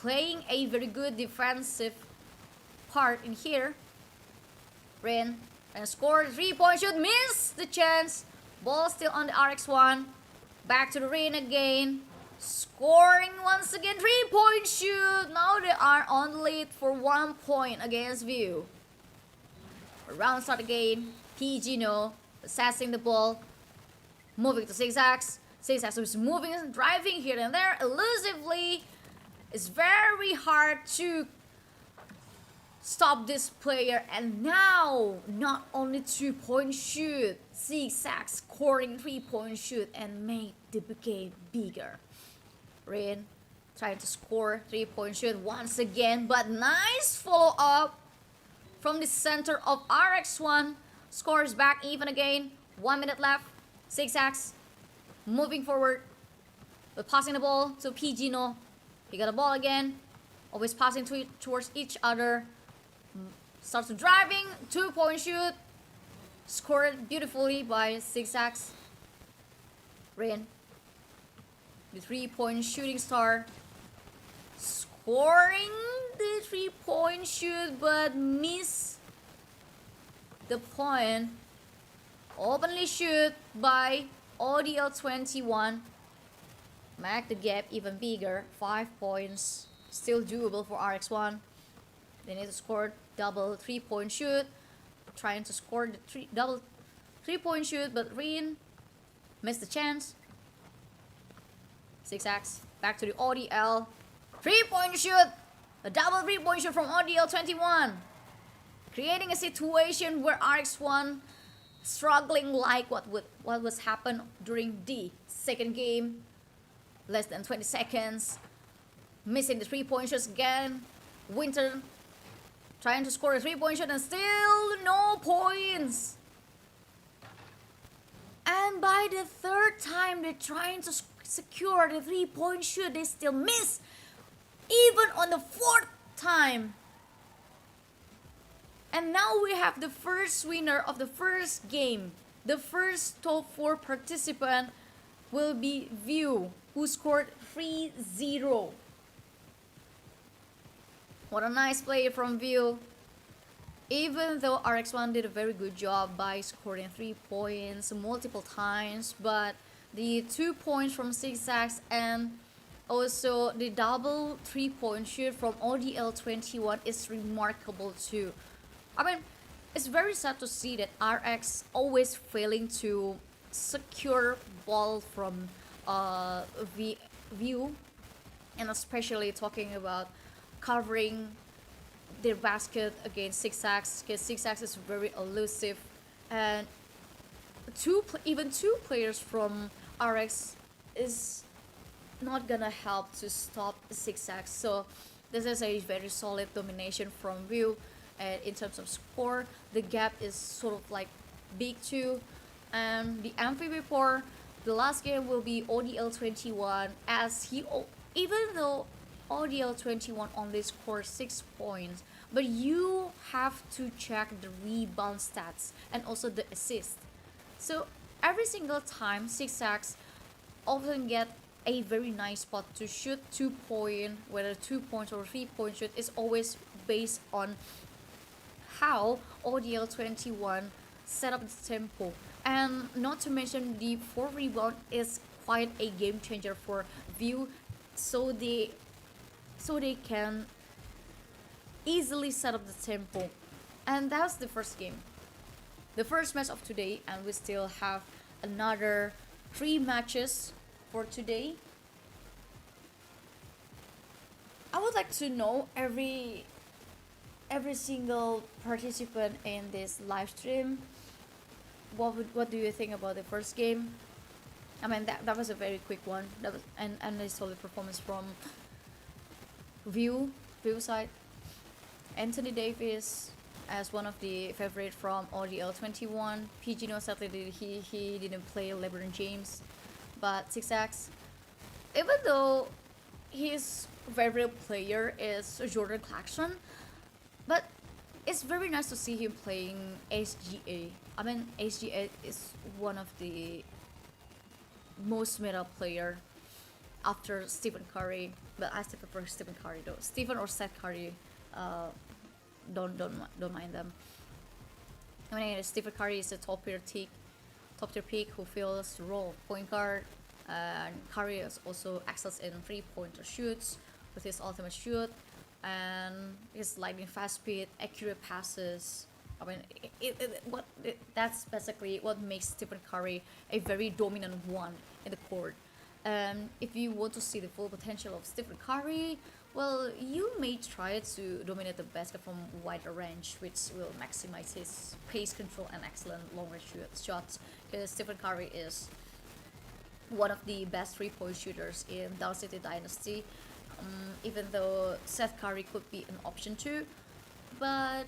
playing a very good defensive part in here. Rin and scored 3-point shoot, missed the chance. Ball still on the RX1. Back to the Rin again. Scoring once again, 3-point shoot. Now they are on the lead for 1 point against View. Round start again. Gino assessing the ball, moving to Zigzags. Zigzags is moving and driving here and there elusively. It's very hard to stop this player, and now not only 2-point shoot, Zigzags scoring 3-point shoot and make the game bigger. Rin trying to score 3-point shoot once again, but nice follow up from the center of RX1. Scores back even again. 1 minute left. Zigzags moving forward, but passing the ball to Gino. He got the ball again. Always passing towards each other. Starts driving. 2-point shoot. Scored beautifully by Zigzags. Rin, the 3-point shooting star, scoring the 3-point shoot, but miss the point. Openly shoot by ODL21. Make the gap even bigger. 5 points. Still doable for RX1. They need to score double 3-point shoot. Trying to score the double 3-point shoot, but Rin missed the chance. Zigzags back to the ODL. 3-point shoot. A double 3-point shoot from ODL21. Creating a situation where RX1 struggling like what was happened during the second game. Less than 20 seconds. Missing the 3-point shots again. Winter trying to score a 3-point shot and still no points. And by the third time they're trying to secure the 3-point shoot, they still miss. Even on the fourth time. And now we have the first winner of the first game. The first top 4 participant will be View, who scored 3-0. What a nice play from View. Even though RX1 did a very good job by scoring 3 points multiple times, but the 2 points from Zigzags and also the double 3-point shoot from ODL21 is remarkable too. I mean, it's very sad to see that RX always failing to secure ball from uh, view, and especially talking about covering their basket against Six-Ax, because Six-Ax is very elusive, and even two players from RX is not gonna help to stop Six-Ax. So this is a very solid domination from View, and in terms of score, the gap is sort of like big too. And the MVP for the last game will be ODL 21, as even though ODL 21 only scored 6 points, but you have to check the rebound stats and also the assist. So every single time Six-Ax often get a very nice spot to shoot 2 point, whether 2 points or 3 point shoot, is always based on how ODL 21 set up the tempo. And not to mention the 4 rebound is quite a game changer for View, so they can easily set up the tempo. And that's the first game, the first match of today, and we still have another 3 matches for today. I would like to know every single participant in this live stream, what do you think about the first game? I mean, that was a very quick one. That was and a solid performance from View side. Anthony Davis as one of the favorite from ODL 21. PG sadly he didn't play LeBron James, but Six-Ax, even though his favorite player is Jordan Clarkson, but it's very nice to see him playing SGA. I mean, SGA is one of the most meta player after Stephen Curry, but I still prefer Stephen Curry though. Stephen or Seth Curry, don't mind them. I mean, Stephen Curry is a top tier pick who fills the role of point guard, and Curry is also excels in 3-pointer shoots with his ultimate shoot, and his lightning fast speed, accurate passes. I mean, that's basically what makes Stephen Curry a very dominant one in the court. And if you want to see the full potential of Stephen Curry, well, you may try to dominate the basket from wider range, which will maximize his pace control and excellent long-range shots. Because Stephen Curry is one of the best 3-point shooters in Dark City Dynasty. Even though Seth Curry could be an option too, but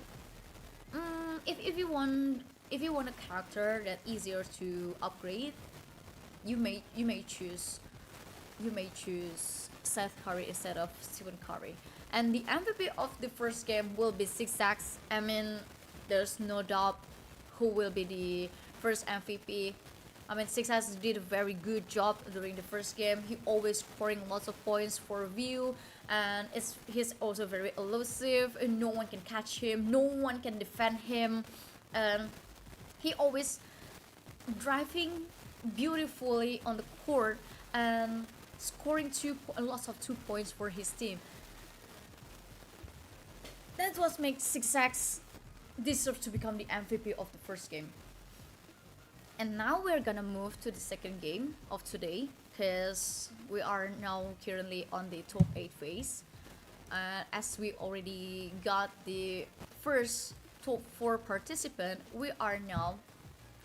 if you want a character that easier to upgrade, you may choose Seth Curry instead of Stephen Curry. And the MVP of the first game will be Six-Ax. I mean, there's no doubt who will be the first MVP. I mean, Six-Ax did a very good job during the first game. He always scoring lots of points for View, and he's also very elusive. And no one can catch him. No one can defend him. And he always driving beautifully on the court and scoring lots of 2 points for his team. That's what makes Six-Ax deserve to become the MVP of the first game. And now we're gonna move to the second game of today, because we are now currently on the top 8 phase. As we already got the first top 4 participant, we are now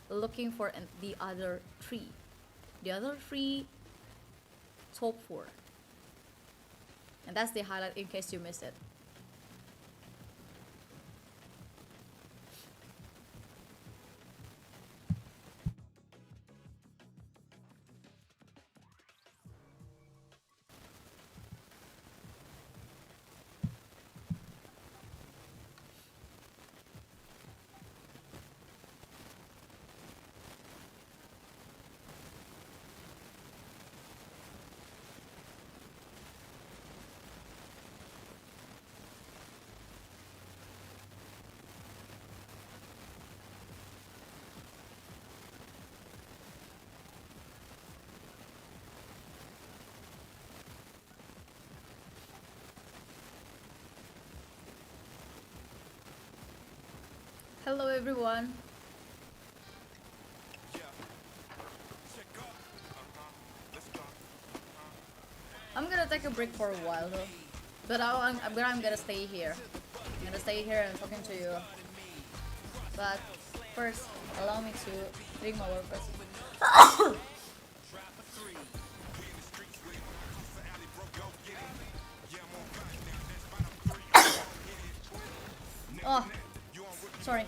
looking for the other 3. The other 3 top 4. And that's the highlight in case you missed it. Hello everyone. I'm gonna take a break for a while though, but I'm gonna stay here. I'm gonna stay here and talking to you. But first, allow me to drink my water first. Oh, sorry.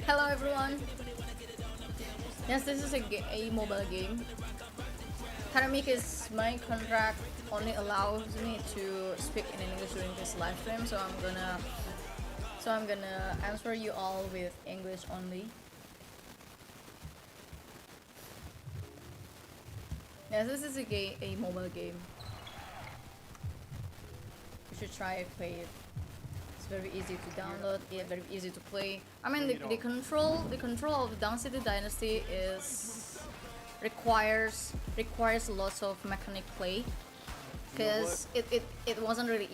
Hello everyone. Yes, this is a mobile game. Is my contract only allows me to speak in English during this live stream, so I'm gonna answer you all with English only. Yes, this is a mobile game. You should try it, play it. It's very easy to download, yeah, very easy to play. I mean, the control of Down City Dynasty is requires lots of mechanic play, because it isn't really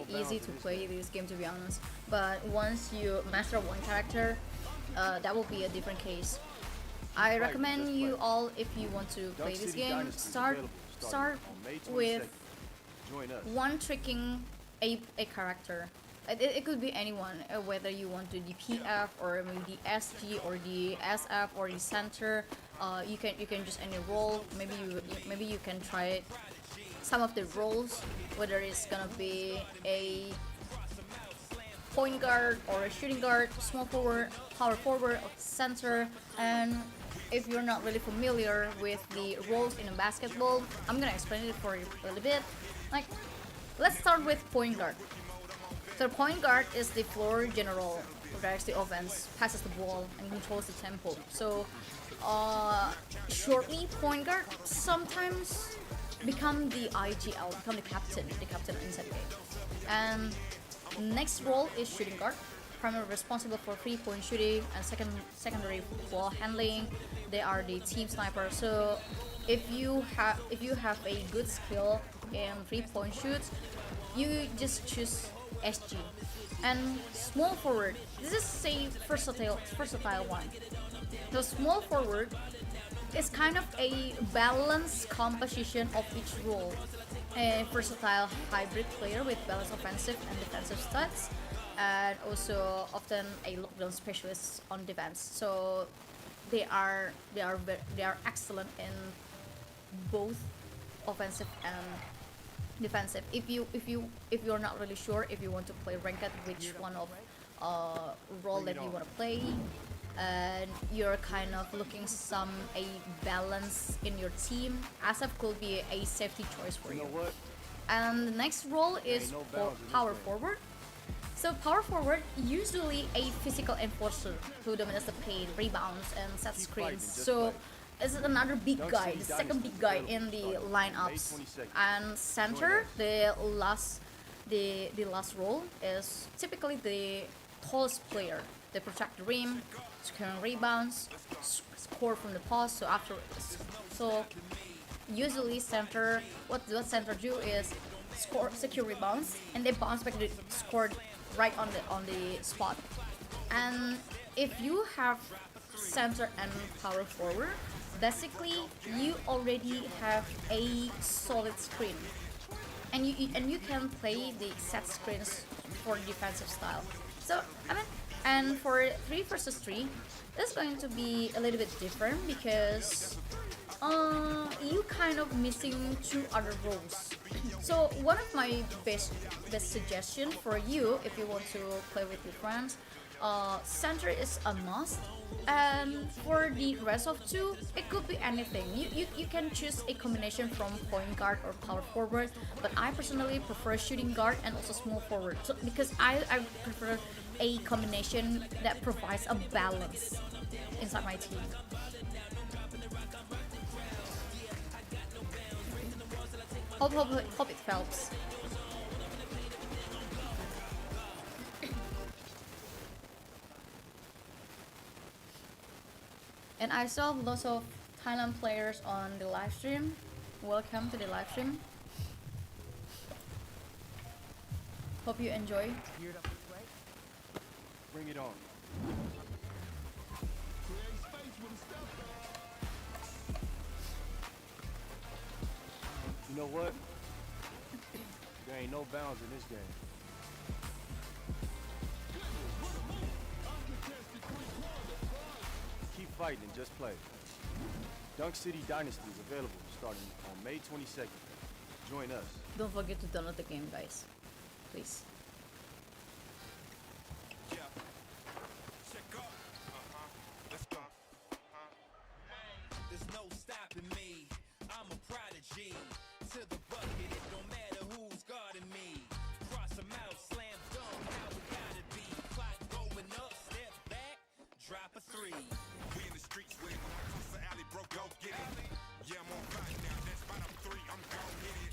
easy to play this game, to be honest. But once you master one character, that will be a different case. I recommend you all, if you want to play this game, start with one tricking a character. It could be anyone, whether you want to DPF or maybe the SG or the SF or the center. You can just any role. Maybe you can try some of the roles, whether it's gonna be a point guard or a shooting guard, small forward, power forward, or center. And if you're not really familiar with the roles in a basketball, I'm gonna explain it for you a little bit. Like, let's start with point guard. So point guard is the floor general who directs the offense, passes the ball, and controls the tempo. So, shortly, point guard sometimes become the IGL, become the captain inside the game. And next role is shooting guard, primarily responsible for 3-point shooting and secondary ball handling. They are the team sniper. So, if you have a good skill in 3-point shoots, you just choose SG. And small forward, this is a versatile one. So small forward is kind of a balanced composition of each role. A versatile hybrid player with balanced offensive and defensive stats, and also often a lockdown specialist on defense. So they are excellent in both offensive and defensive. If you're not really sure if you want to play ranked, which one of role that you want to play, and you're kind of looking a balance in your team, SF could be a safety choice for you. And the next role is power forward. So power forward, usually a physical enforcer who dominates the paint, rebounds, and sets screens. So is another big guy, the second big guy in the lineups. And center, the last role is typically the tallest player. They protect the rim, securing rebounds, score from the post. So usually center, what center do is secure rebounds, and they bounce back to score right on the spot. And if you have center and power forward, basically you already have a solid screen, and you can play the set screens for defensive style. So I mean, and for 3 versus 3, it's going to be a little bit different, because you kind of missing 2 other roles. So one of my best suggestion for you, if you want to play with your friends, center is a must. And for the rest of two, it could be anything. You can choose a combination from point guard or power forward, but I personally prefer shooting guard and also small forward. So because I prefer a combination that provides a balance inside my team. Hope it helps. And I saw lots of Thailand players on the live stream. Welcome to the live stream. Hope you enjoy. Geared up to play? Bring it on. Create space with a step back. You know what? There ain't no bounds in this game. Uncontested three-pointer. Keep fighting and just play. Dunk City Dynasty is available starting on May 22nd. Join us. Don't forget to download the game, guys. Please. Yeah. Check up. Let's go. There's no stopping me. I'm a prodigy. To the bucket, it don't matter who's guarding me. Cross 'em out, slam dunk, how we gotta be. Clock going up, step back, drop a three. We in the streets with it. Cross the alley, bro, go get it. Yeah, I'm on fire now. That's spot up three, I'm gon' hit it.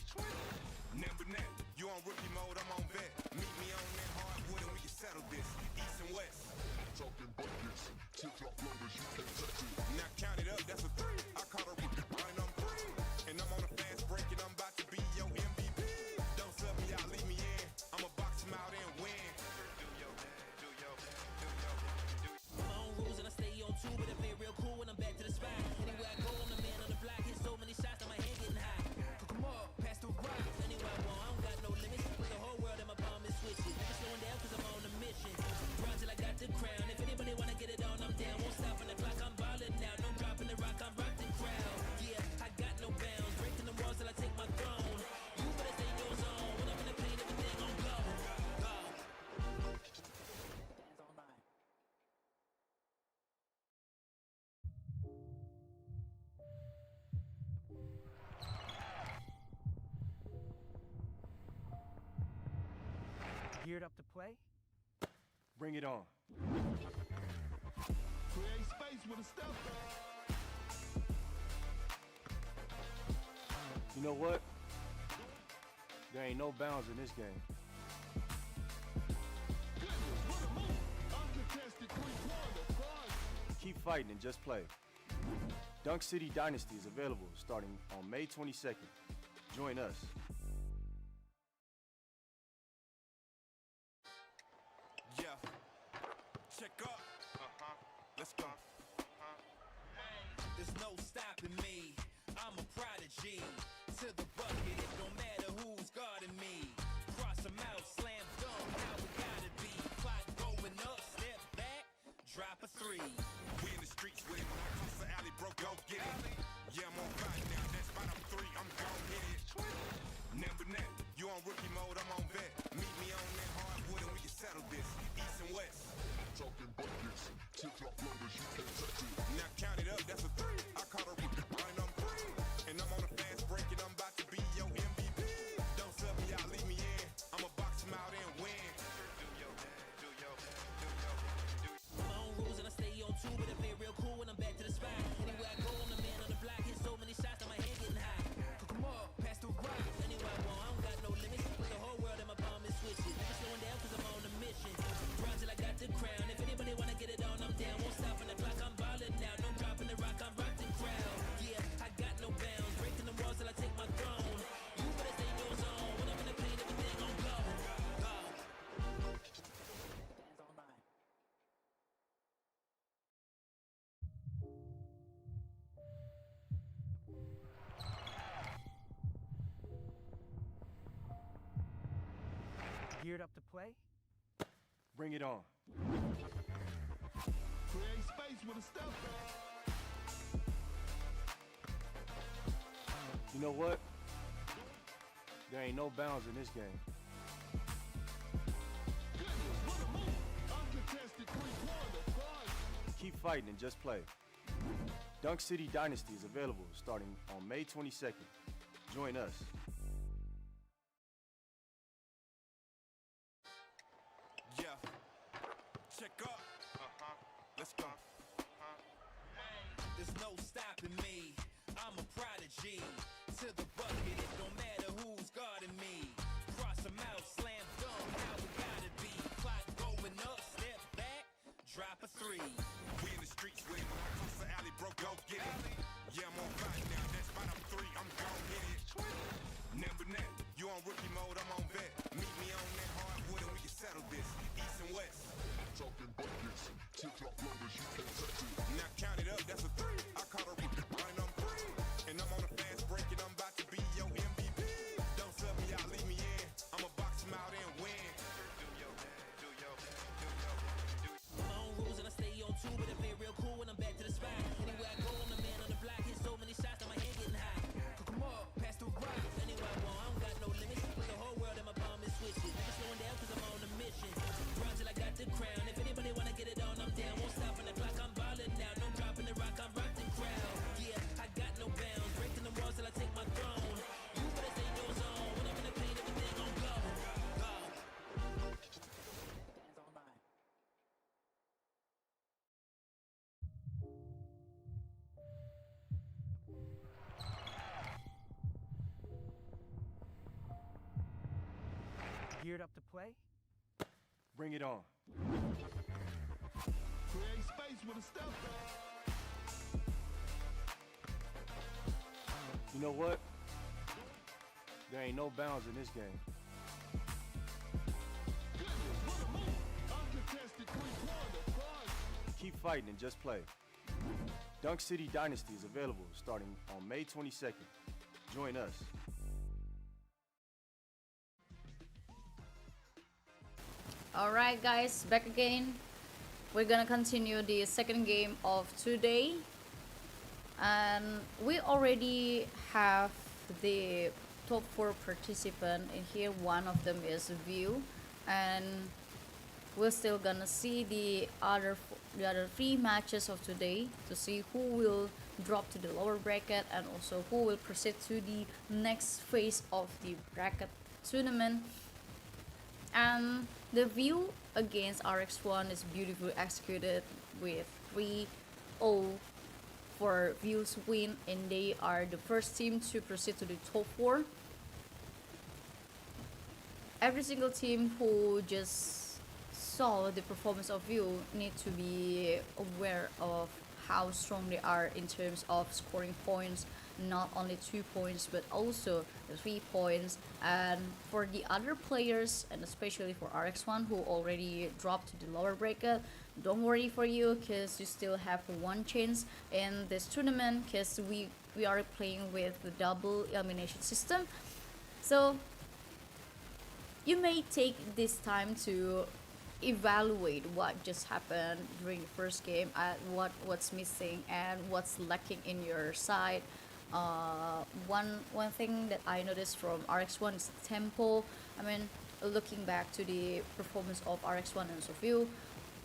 Never net, you on rookie mode, I'm on vet. Meet me on that hardwood and we can settle this. East and west. Talking buckets. Tip-top numbers, you can't touch it. Now count it up, that's a three. I caught a rookie running on three. And I'm on a fast break and I'm about to be your MVP. Don't sub me out, leave me in. I'ma box him out and win. Do your dance, do your dance, do your dance, do your my own rules and I stay on two, but I play real cool when I'm back to the spot. Anywhere I go, I'm the man on the block. Hit so many shots that my head getting hot. Cook 'em up, pass the rock. Anywhere I want, I don't got no limits. Put the whole world in my palm and switch it. Never slowing down cause I'm on a mission. Run till I got the crown. If anybody wanna get it on, I'm down. Won't stop on the clock, I'm ballin' now. No dropping the rock, I'm rocking crowd. Yeah, I got no bounds. Breaking the walls till I take my throne. You better stay in your zone. When I'm in the paint, everything gon' go. Go. Dance all night. Geared up to play? Bring it on. Create space with a step back. You know what? There ain't no bounds in this game. Uncontested three-pointer. Keep fighting and just play. Dunk City Dynasty is available starting on May 22nd. Join us. Yeah. Check up. Let's go. There's no stopping me. I'm a prodigy. To the bucket, it don't matter who's guarding me. Cross 'em out, slam dunk, how we gotta be. Clock going up, step back, drop a three. We in the streets with it. Cross the alley, bro, go get it. Yeah, I'm on fire now. That's spot up three, I'm gon' hit it. Never net, you on rookie mode, I'm on vet. Meet me on that hardwood and we can settle this. East and west. Talking buckets. Tip-top numbers, you can't touch it. Now count it up, that's a three. I caught a rookie running on three. And I'm on a fast break and I'm about to be your MVP. Don't sub me out, leave me in. I'ma box him out and win. Do your dance, do your dance, do your dance, do your my own rules and I stay on two, but I play real cool when I'm back to the spot. Anywhere I go, I'm the man on the block. Hit so many shots that my head getting hot. Cook 'em up, pass the rock. Anywhere I want, I don't got no limits. Put the whole world in my palm and switch it. Never slowing down cause I'm on a mission. Run till I got the crown. If anybody wanna get it on, I'm down. Won't stop on the clock, I'm ballin' now. No dropping the rock, I'm rocking crowd. Yeah, I got no bounds. Breaking the walls till I take my throne. You better stay in your zone. When I'm in the paint, everything gon' go. Go. Dance all night. Geared up to play? Bring it on. Create space with a step back. You know what? There ain't no bounds in this game. Uncontested Keep fighting and just play. Dunk City Dynasty is available starting on May 22nd. Join us. Yeah. Check up. Let's go. There's no stopping me. I'm a prodigy. To the bucket, it don't matter who's guarding me. Cross them out, slam dunk, how we gotta be. Clock going up, step back, drop a three. We in the streets with it. When I cross the alley, bro, go get it. Yeah, I'm on fire now. That's spot up three. I'm gon' hit it. Never net. You on rookie mode, I'm on vet. Meet me on that hardwood and we can settle this. East and west. Talking buckets, tip-top numbers, you can't touch it. Now count it up, that's a three. I caught a rookie running on three. And I'm on a fast break and I'm about to be your MVP. Don't sub me out, leave me in. I'ma box him out and win. Do your dance, do your dance, do your dance, do your My own rules and I stay on two, but I play real cool when I'm back to the spot. Anywhere I go, I'm the man on the block. Hit so many shots that my head getting hot. Cook 'em up, pass the rock. Anywhere I want, I don't got no limits. Put the whole world in my palm and switches. Never slowing down cause I'm on a mission. Run till I got the crown. If anybody wanna get it on, I'm down. Won't stop on the clock, I'm ballin' now. No dropping the rock, I'm rocking crowd. Yeah, I got no bounds. Breaking the walls till I take my throne. You better stay in your zone. When I'm in the paint, everything gon' go. Go. Geared up to play? Bring it on. Create space with a step back. You know what? There ain't no bounds in this game. Goodness, what a move. Uncontested three-pointer, fun. Keep fighting and just play. Dunk City Dynasty is available starting on May 22nd. Join us. Alright guys, back again. We're gonna continue the second game of today. And we already have the top 4 participant in here. One of them is View, and we're still gonna see the other 3 matches of today to see who will drop to the lower bracket and also who will proceed to the next phase of the bracket tournament. And the View against RX1 is beautifully executed with 3-0 for View's win, and they are the first team to proceed to the top 4. Every single team who just saw the performance of View need to be aware of how strong they are in terms of scoring points, not only 2 points but also 3 points. And for the other players, and especially for RX1 who already dropped to the lower bracket, don't worry for you, because you still have 1 chance in this tournament, because we are playing with the double elimination system. So you may take this time to evaluate what just happened during the first game, at what's missing and what's lacking in your side. One thing that I noticed from RX1 is tempo. I mean, looking back to the performance of RX1 and also View,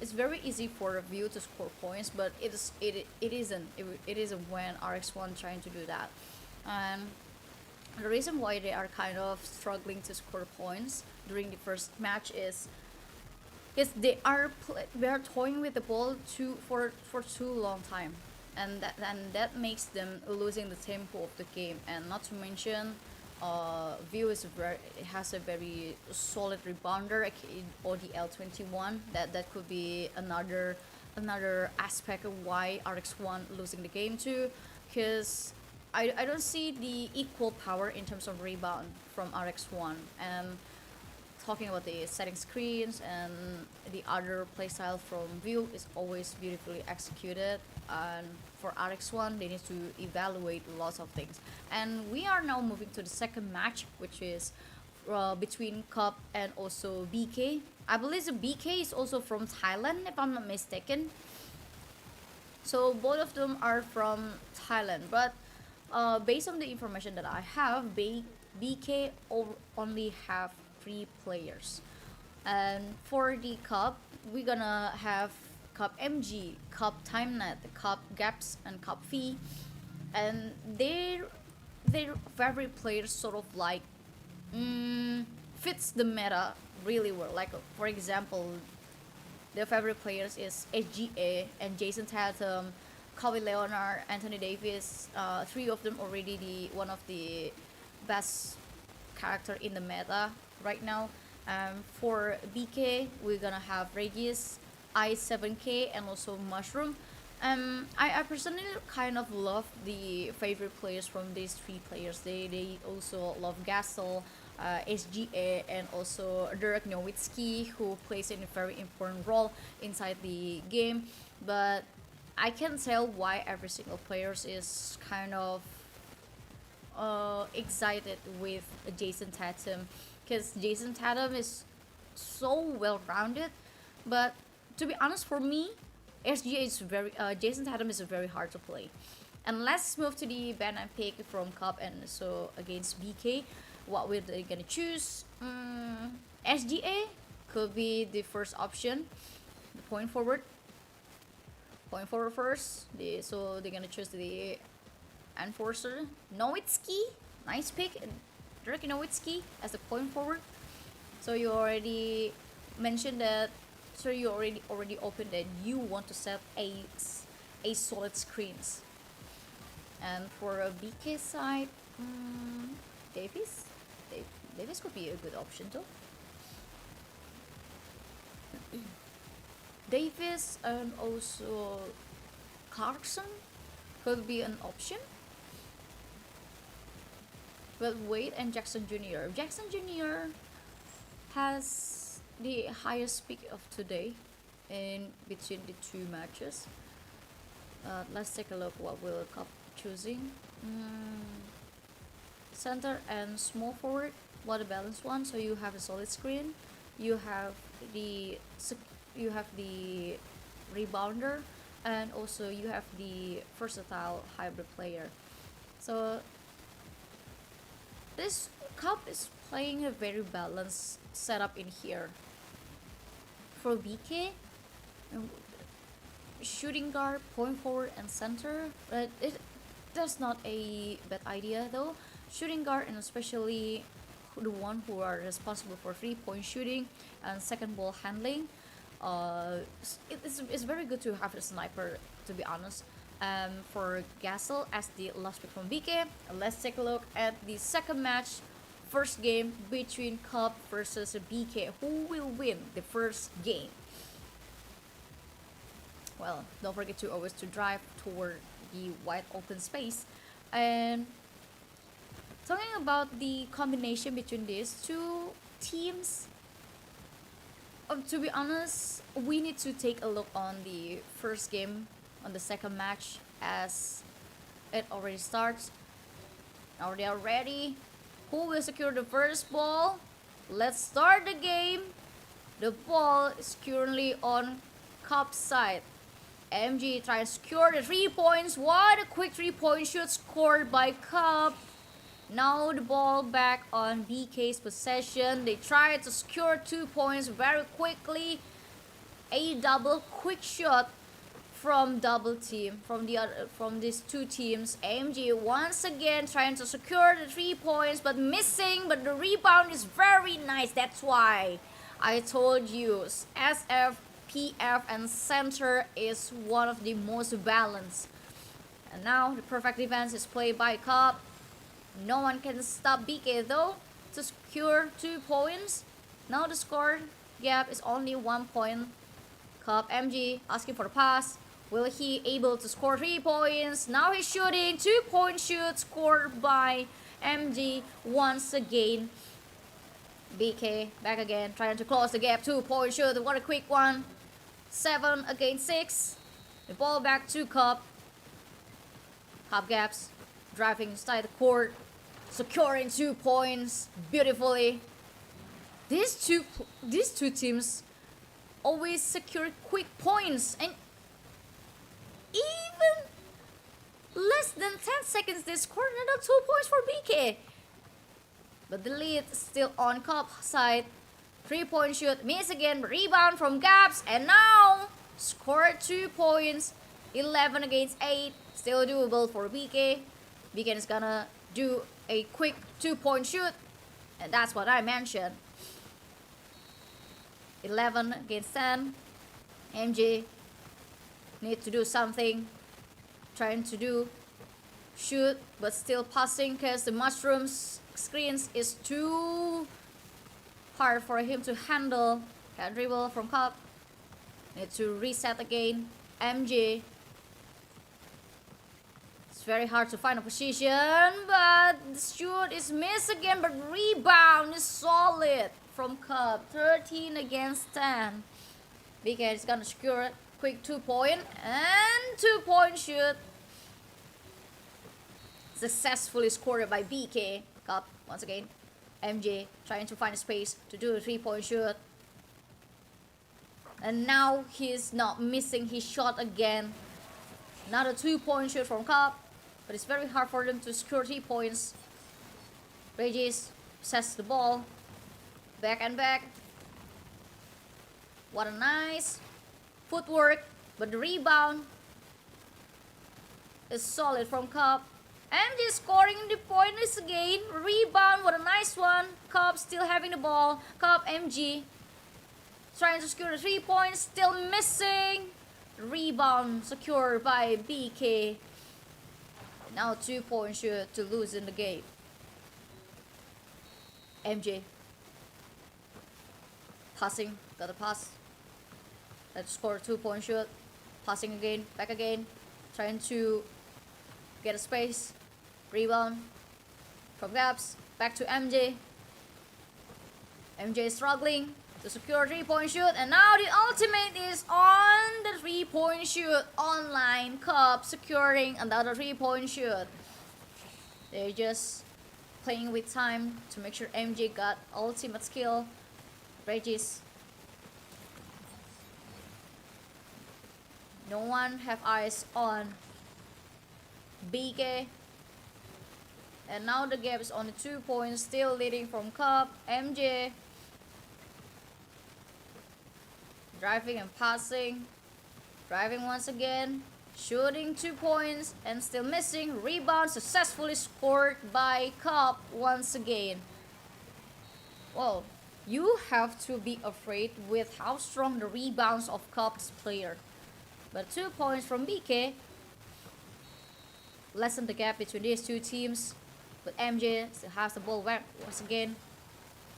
it's very easy for View to score points, but it isn't when RX1 trying to do that. And the reason why they are kind of struggling to score points during the first match is they are toying with the ball for too long time, and that makes them losing the tempo of the game. And not to mention, View has a very solid rebounder, aka ODL21. That could be another aspect of why RX1 losing the game too, because I don't see the equal power in terms of rebound from RX1. And talking about the setting screens and the other playstyle from View is always beautifully executed. And for RX1, they need to evaluate lots of things. And we are now moving to the second match, which is between Cup and also BK. I believe the BK is also from Thailand, if I'm not mistaken. So both of them are from Thailand, but based on the information that I have, BK only have 3 players. And for the cup, we're gonna have cup MG, cup timenet, cup gaps, and cup fee. And their favorite players sort of like fits the meta really well. Like for example, their favorite players is SGA and Jason Tatum, Kawhi Leonard, Anthony Davis. Three of them already one of the best character in the meta right now. For BK, we're gonna have Regis, I7K, and also Mushroom. I personally kind of love the favorite players from these three players. They also love Gasol, SGA, and also Dirk Nowitzki, who plays a very important role inside the game. But I can tell why every single player is kind of excited with Jason Tatum, because Jason Tatum is so well rounded. But to be honest, for me, SGA is very Jason Tatum is very hard to play. And let's move to the ban and pick from Cup, and so against BK. What we're gonna choose? SGA could be the first option. The point forward. Point forward first. So they're gonna choose the enforcer. Nowitzki, nice pick. Dirk Nowitzki as the point forward. So you already mentioned that. So you already opened that you want to set a solid screens. And for a BK side, Davis. Davis could be a good option too. Davis and also Clarkson could be an option. But Wade and Jackson Jr. Jackson Jr. has the highest pick of today in between the two matches. Let's take a look what will Cup choosing. Center and small forward. What a balanced one. So you have a solid screen. You have the rebounder, and also you have the versatile hybrid player. So this Cup is playing a very balanced setup in here. For BK, shooting guard, point forward, and center, that's not a bad idea though. Shooting guard, and especially the one who are responsible for 3-point shooting and second ball handling. It's very good to have a sniper, to be honest. For Gasol as the last pick from BK, let's take a look at the second match. First game between Cup versus BK. Who will win the first game? Well, don't forget to always to drive toward the wide open space. And talking about the combination between these two teams, to be honest, we need to take a look on the first game, on the second match, as it already starts. Are they ready? Who will secure the first ball? Let's start the game. The ball is currently on Cup side. MG tries to secure the 3 points. What a quick 3-point shoot scored by Cup. Now the ball back on BK's possession. They try to secure 2 points very quickly. A double quick shot from double team from these two teams. AMG once again trying to secure the 3 points but missing, but the rebound is very nice. That's why I told you SF, PF, and center is one of the most balanced. And now the perfect defense is played by Cup. No one can stop BK though to secure 2 points. Now the score gap is only 1 point. Cup MG asking for the pass. Will he able to score 3 points? Now he's shooting 2-point shoot scored by MG once again. BK back again trying to close the gap. 2-point shoot. What a quick one. 7 against 6. The ball back to Cup. Cup gaps. Driving inside the court. Securing 2 points beautifully. These two teams always secure quick points, and even less than 10 seconds they scored another 2 points for BK. But the lead still on Cup side. 3-point shoot, miss again, rebound from Gaps, and now score 2 points. 11 against 8, still doable for BK. BK is gonna do a quick 2-point shoot, and that's what I mentioned. 11 against 10. MJ need to do something, trying to do shoot, but still passing because the mushrooms screens is too hard for him to handle. Can dribble from cup, need to reset again. MJ, it's very hard to find a position, but the shoot is missed again, but rebound is solid from cup. 13 against 10. BK is gonna secure it. Quick 2-point and 2-point shoot. Successfully scored by BK. Cup once again. MJ trying to find a space to do a 3-point shoot. And now he's not missing his shot again. Another 2-point shoot from Cup. But it's very hard for them to score 3 points. Regis possesses the ball. Back and back. What a nice footwork. But the rebound is solid from Cup. MJ scoring the points again. Rebound, what a nice one. Cup still having the ball. Cup, MG trying to secure the 3 points. Still missing. Rebound secured by BK. Now 2-point shoot to lose in the game. MJ passing, got a pass. Let's score a 2-point shoot. Passing again, back again. Trying to get a space. Rebound from Gaps. Back to MJ. MJ is struggling to secure 3-point shoot. And now the ultimate is on the 3-point shoot. Online Cup securing another 3-point shoot. They're just playing with time to make sure MJ got ultimate skill. Regis. No one have eyes on BK. And now the gap is only 2 points, still leading from Cup. MJ driving and passing. Driving once again. Shooting 2 points and still missing. Rebound successfully scored by Cup once again. Well, you have to be afraid with how strong the rebounds of Cup's player. But 2 points from BK lessen the gap between these two teams. But MJ still has the ball back once again.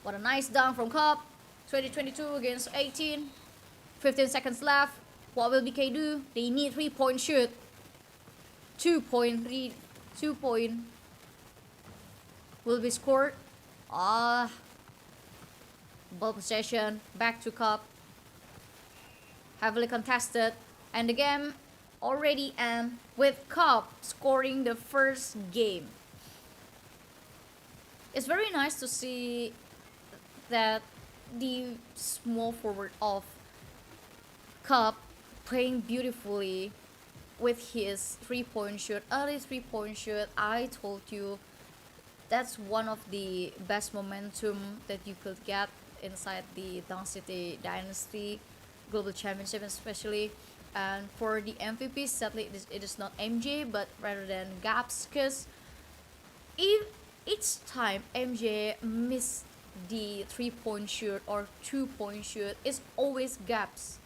What a nice dunk from Cup. 2022 against 18. 15 seconds left. What will BK do? They need 3-point shoot. 2-point will be scored. Ball possession. Back to Cup. Heavily contested. And the game already ends with Cup scoring the first game. It's very nice to see that the small forward of Cup playing beautifully with his 3-point shoot, early 3-point shoot. I told you that's one of the best momentum that you could get inside the Dunk City Dynasty Global Championship especially. And for the MVP, sadly it is not MJ but rather than Gaps, because each time MJ missed the 3-point shoot or 2-point shoot, it's always Gaps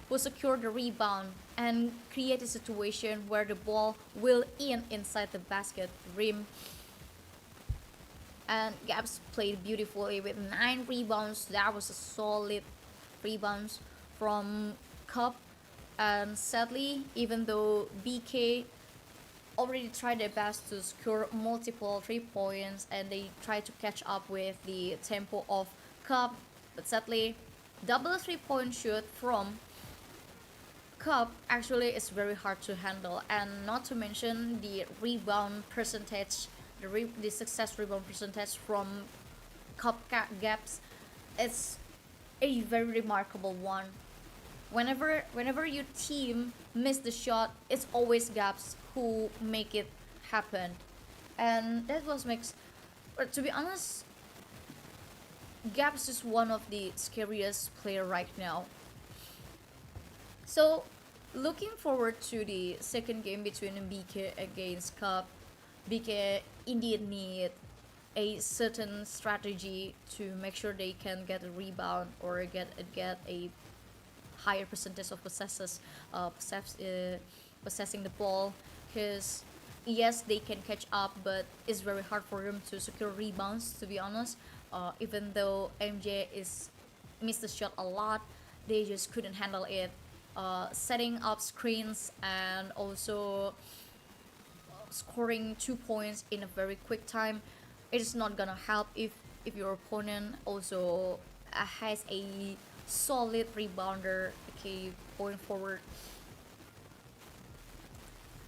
who secure the rebound and create a situation where the ball will inside the basket rim. And Gaps played beautifully with 9 rebounds. That was a solid rebounds from Cup. And sadly, even though BK already tried their best to score multiple 3 points and they tried to catch up with the tempo of Cup, but sadly, double 3-point shoot from Cup actually is very hard to handle. And not to mention the rebound percentage, the success rebound percentage from Cup Gaps. It's a very remarkable one. Whenever your team miss the shot, it's always Gaps who make it happen. And that was makes, but to be honest, Gaps is one of the scariest player right now. So, looking forward to the second game between BK against Cup. BK indeed need a certain strategy to make sure they can get a rebound or get a higher percentage of possessing the ball, because yes, they can catch up, but it's very hard for them to secure rebounds, to be honest. Even though MJ is missed the shot a lot, they just couldn't handle it. Setting up screens and also scoring 2 points in a very quick time, it is not gonna help if your opponent also has a solid rebounder, okay, going forward.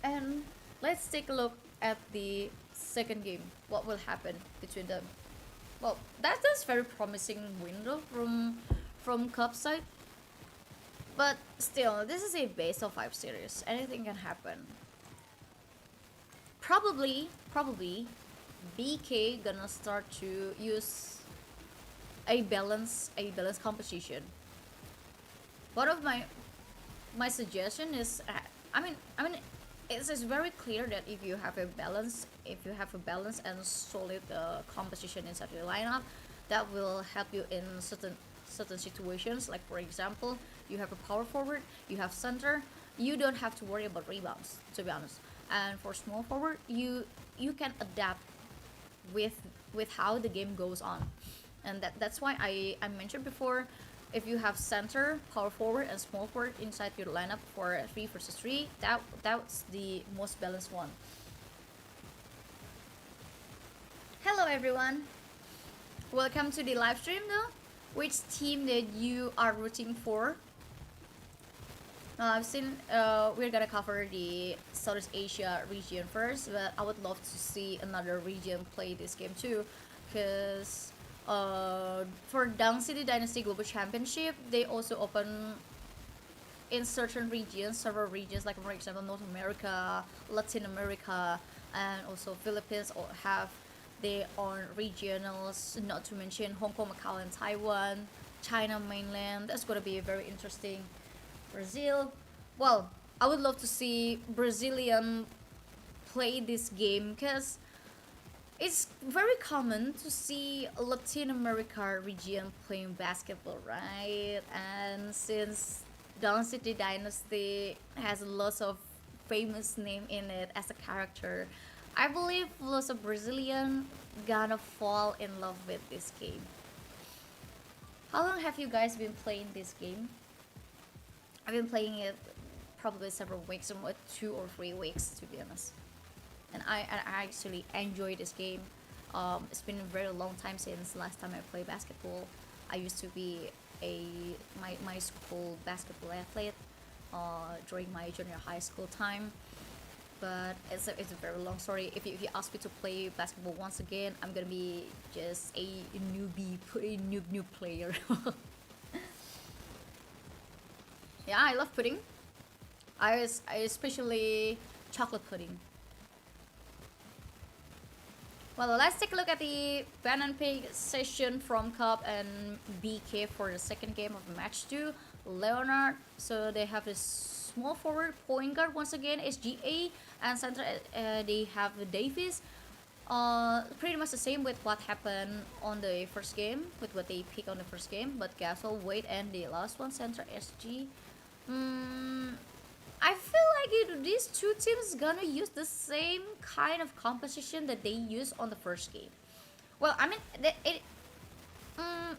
And let's take a look at the second game. What will happen between them? Well, that's very promising window from Cup side. But still, this is a best of 5 series. Anything can happen. Probably BK gonna start to use a balance composition. One of my suggestion is, I mean it's very clear that if you have a balance and solid composition inside your lineup, that will help you in certain situations. Like for example, you have a power forward, you have center, you don't have to worry about rebounds, to be honest. And for small forward, you can adapt with how the game goes on. And that's why I mentioned before, if you have center, power forward, and small forward inside your lineup for 3 versus 3, that's the most balanced one. Hello everyone, welcome to the live stream though. Which team that you are rooting for? I've seen we're gonna cover the Southeast Asia region first, but I would love to see another region play this game too, because for Dang City Dynasty Global Championship, they also open in certain regions, several regions, like for example North America, Latin America, and also Philippines have their own regionals, not to mention Hong Kong, Macau, and Taiwan, China mainland. That's gonna be very interesting. Brazil, well, I would love to see Brazilian play this game, because it's very common to see Latin America region playing basketball, right? And since Dawn City Dynasty has lots of famous name in it as a character, I believe lots of Brazilian gonna fall in love with this game. How long have you guys been playing this game? I've been playing it probably several weeks, somewhat 2 or 3 weeks, to be honest. And I actually enjoy this game. It's been a very long time since last time I played basketball. I used to be my school basketball athlete during my junior high school time. But it's a very long story. If you ask me to play basketball once again, I'm gonna be just a noob player. Yeah, I love pudding. I especially chocolate pudding. Well, let's take a look at the Ban and Pig session from Cup and BK for the second game of match 2. Leonard, so they have this small forward, point guard once again, SGA, and center they have Davis. Pretty much the same with what happened on the first game, with what they picked on the first game, but Gasol, Wade, and the last one, center SG. I feel like these two teams gonna use the same kind of composition that they used on the first game. Well, I mean,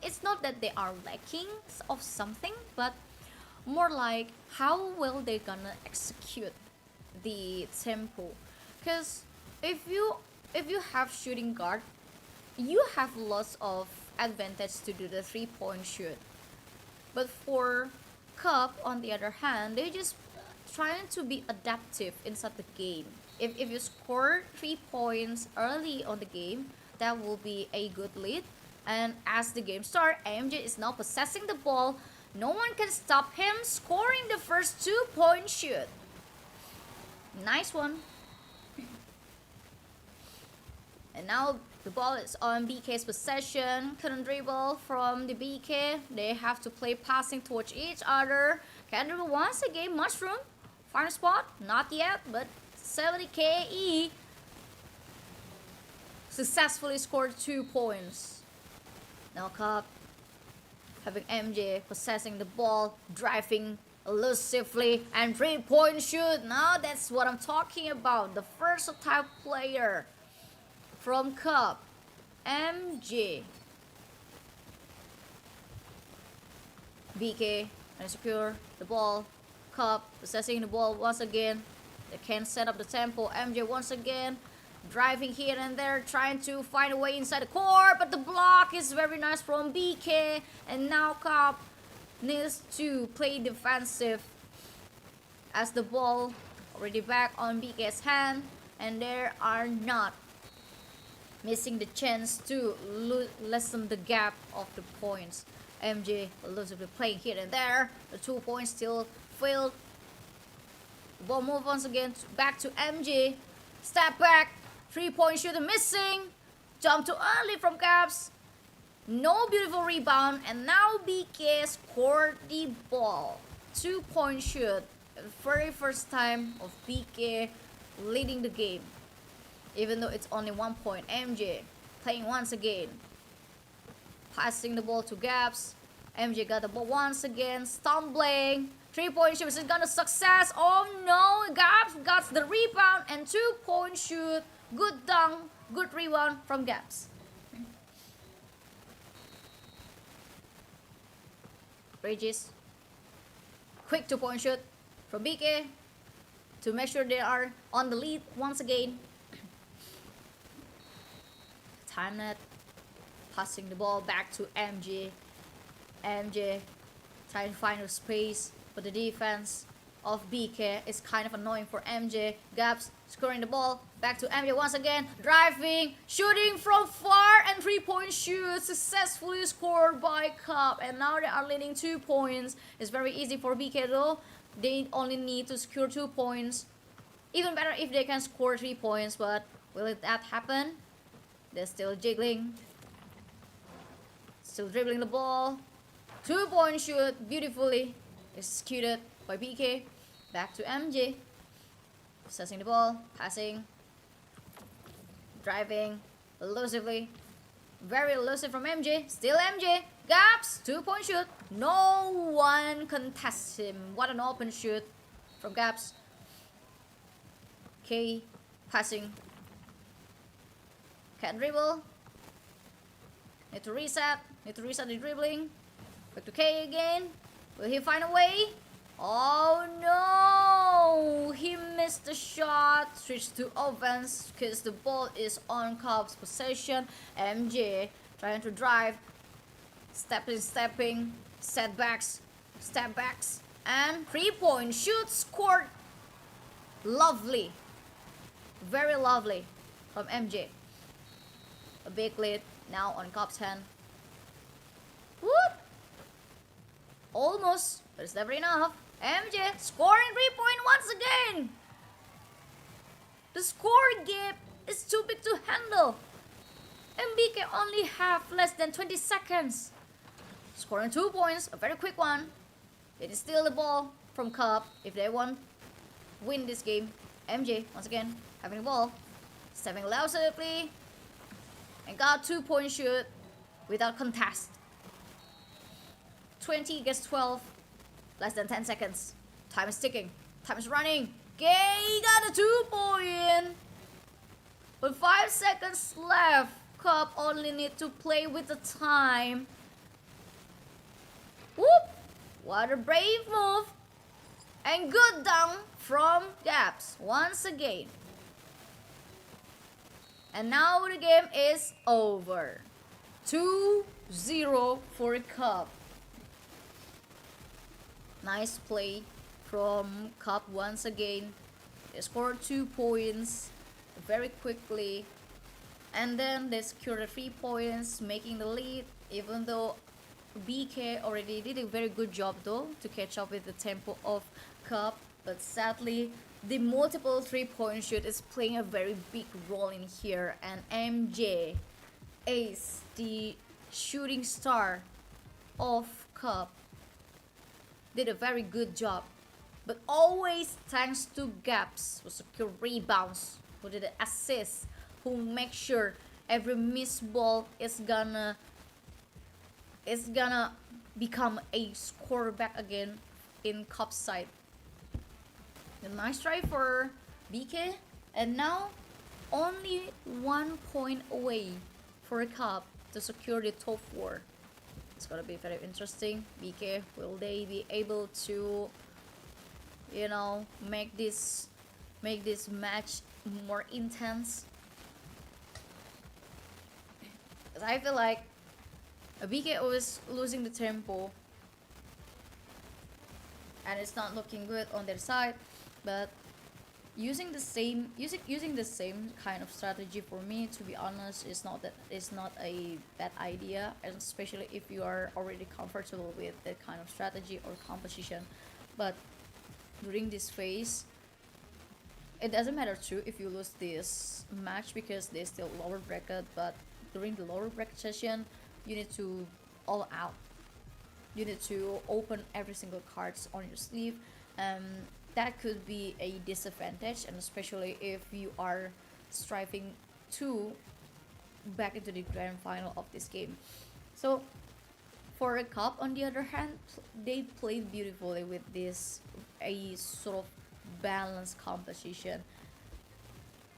it's not that they are lacking of something, but more like how well they gonna execute the tempo. Because if you have shooting guard, you have lots of advantage to do the 3-point shoot. But for Cup, on the other hand, they just trying to be adaptive inside the game. If you score 3 points early on the game, that will be a good lead. And as the game starts, AMJ is now possessing the ball. No one can stop him scoring the first 2-point shoot. Nice one. And now The ball is on BK's possession. Couldn't dribble from the BK. They have to play passing towards each other. Can dribble once again. Mushroom. Final spot. Not yet, but 70 KE successfully scored 2 points. Now Cup having MJ possessing the ball, driving elusively, and 3-point shoot. Now that's what I'm talking about. The versatile player from Cup, MJ. BK and secure the ball. Cup possessing the ball once again. They can set up the tempo. MJ once again driving here and there, trying to find a way inside the court, but the block is very nice from BK. And now Cup needs to play defensive as the ball already back on BK's hand, and they are not missing the chance to lessen the gap of the points. MJ elusively playing here and there. The 2 points still failed. The ball move once again back to MJ. Step back. 3-point shooter missing. Jump too early from Caps. No beautiful rebound. And now BK scored the ball. 2-point shoot. The very first time of BK leading the game. Even though it's only 1 point. MJ playing once again. Passing the ball to Gaps. MJ got the ball once again. Stumbling. 3-point shoot. Is it gonna success? Oh no. Gaps got the rebound and 2-point shoot. Good dunk. Good rebound from Gaps. Bridges. Quick 2-point shoot from BK to make sure they are on the lead once again. Time net. Passing the ball back to MJ. MJ trying to find a space, but the defense of BK is kind of annoying for MJ. Gaps scoring the ball back to MJ once again. Driving, shooting from far, and 3-point shoot successfully scored by Cup. And now they are leading 2 points. It's very easy for BK though. They only need to secure 2 points. Even better if they can score 3 points, but will that happen? They're still jiggling. Still dribbling the ball. 2-point shoot beautifully executed by BK. Back to MJ. Possessing the ball. Passing. Driving. Elusively. Very elusive from MJ. Still MJ. Gaps. 2-point shoot. No one contests him. What an open shoot from Gaps. K. Passing. Can't dribble. Need to reset. Need to reset the dribbling. Back to K again. Will he find a way? Oh no! He missed the shot. Switch to offense because the ball is on Cubs' possession. MJ trying to drive. Stepping. Setbacks. Step backs. And 3-point shoot scored. Lovely. Very lovely from MJ. A big lead now on Cubs' hand. Whoop! Almost, but it's never enough. MJ scoring 3-point once again. The score gap is too big to handle. MBK only have less than 20 seconds. Scoring 2 points, a very quick one. It is still the ball from Cup if they want win this game. MJ once again having the ball, stepping elusively, and got 2-point shoot without contest. 20 against 12. Less than 10 seconds. Time is ticking. Time is running. Gay got a 2-point. With 5 seconds left. Cup only need to play with the time. Whoop! What a brave move. And good dunk from Gaps once again. And now the game is over. 2-0 for Cup. Nice play from Cup once again. They scored 2 points very quickly. And then they secured the 3 points, making the lead. Even though BK already did a very good job though to catch up with the tempo of Cup. But sadly, the multiple 3-point shoot is playing a very big role in here. And MJ Ace, the shooting star of Cup, did a very good job, but always thanks to Gaps, who secure rebounds, who did the assist, who make sure every missed ball is gonna become a score back again in Cup's side. A nice try for BK, and now only 1 point away for a Cup to secure the top 4. It's gonna be very interesting. BK, will they be able to, make this match more intense? 'Cause I feel like BK always losing the tempo, and it's not looking good on their side. But using the same kind of strategy, for me, to be honest, is not a bad idea, and especially if you are already comfortable with that kind of strategy or composition. But during this phase, it doesn't matter too if you lose this match, because they're still lower bracket. But during the lower bracket session, you need to all out. You need to open every single cards on your sleeve. That could be a disadvantage, and especially if you are striving to back into the grand final of this game. So for a Cup, on the other hand, they played beautifully with this a sort of balanced composition.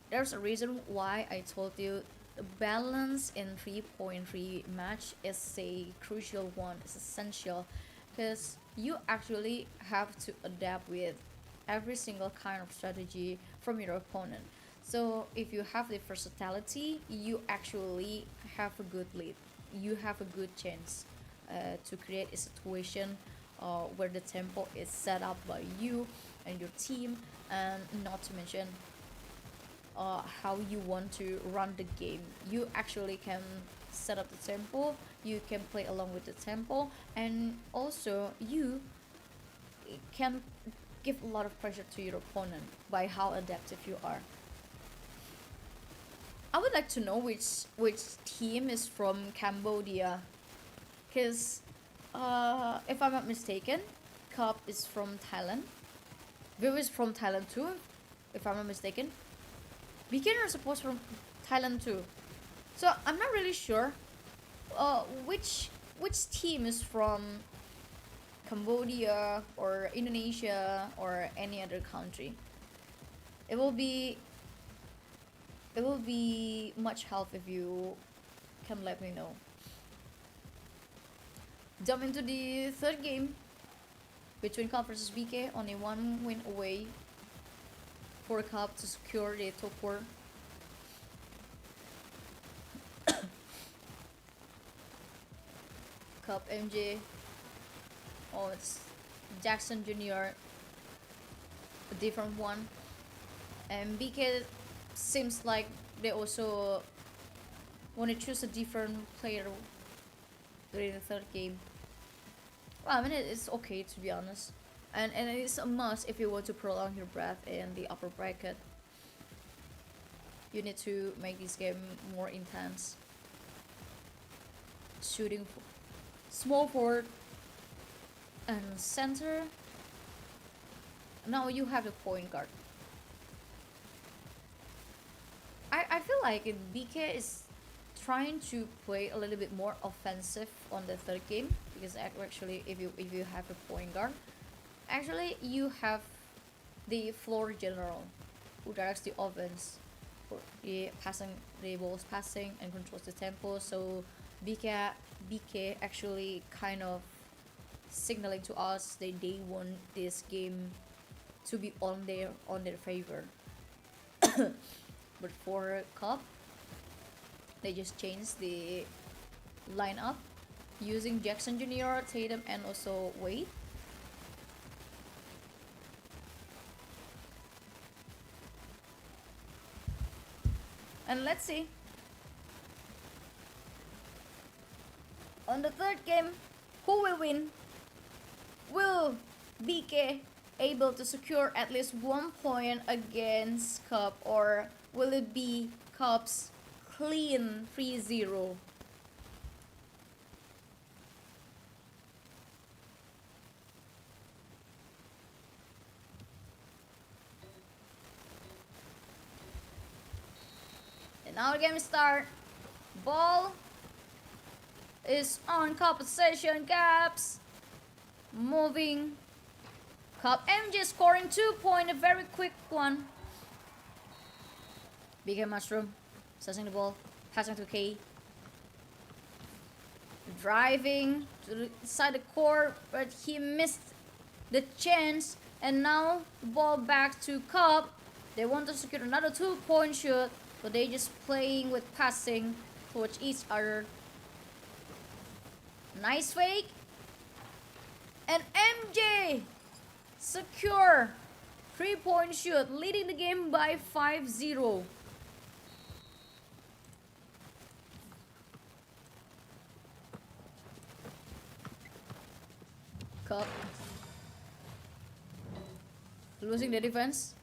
There's a reason why I told you the balance in 3.3 match is a crucial one, it's essential, because you actually have to adapt with every single kind of strategy from your opponent. So if you have the versatility, you actually have a good lead. You have a good chance to create a situation where the tempo is set up by you and your team, and not to mention how you want to run the game. You actually can set up the tempo, you can play along with the tempo, and also you can give a lot of pressure to your opponent by how adaptive you are. I would like to know which team is from Cambodia, because if I'm not mistaken, Cup is from Thailand. Viv is from Thailand too, if I'm not mistaken. Beacon are supposed from Thailand too. So I'm not really sure which team is from Cambodia or Indonesia or any other country. It will be much help if you can let me know. Jump into the third game between Cup versus BK, only 1 win away for Cup to secure the top 4. Cup MJ. Oh, it's Jackson Jr., a different one. And BK seems like they also want to choose a different player during the third game. Well, I mean, it's okay, to be honest. And it's a must if you want to prolong your breath in the upper bracket. You need to make this game more intense. Shooting small forward and center. Now you have the point guard. I feel like BK is trying to play a little bit more offensive on the third game, because actually if you have a point guard, actually you have the floor general who directs the offense, for the balls passing and controls the tempo. So BK actually kind of signaling to us that they want this game to be on their favor. But for Cup, they just changed the lineup using Jackson Jr., Tatum, and also Wade. And let's see. On the third game, who will win? Will BK able to secure at least 1 point against Cup, or will it be Cup's clean 3-0. And now the game start. Ball is on cup possession. Gaps moving. Cup MJ scoring 2 points, a very quick one. Bigger mushroom, assessing the ball, passing to K. Driving to the side of the court, but he missed the chance. And now the ball back to Cup. They want to secure another 2-point shoot, but they just playing with passing towards each other. Nice fake. And MJ secure 3-point shoot, leading the game by 5-0. Cup losing the defense.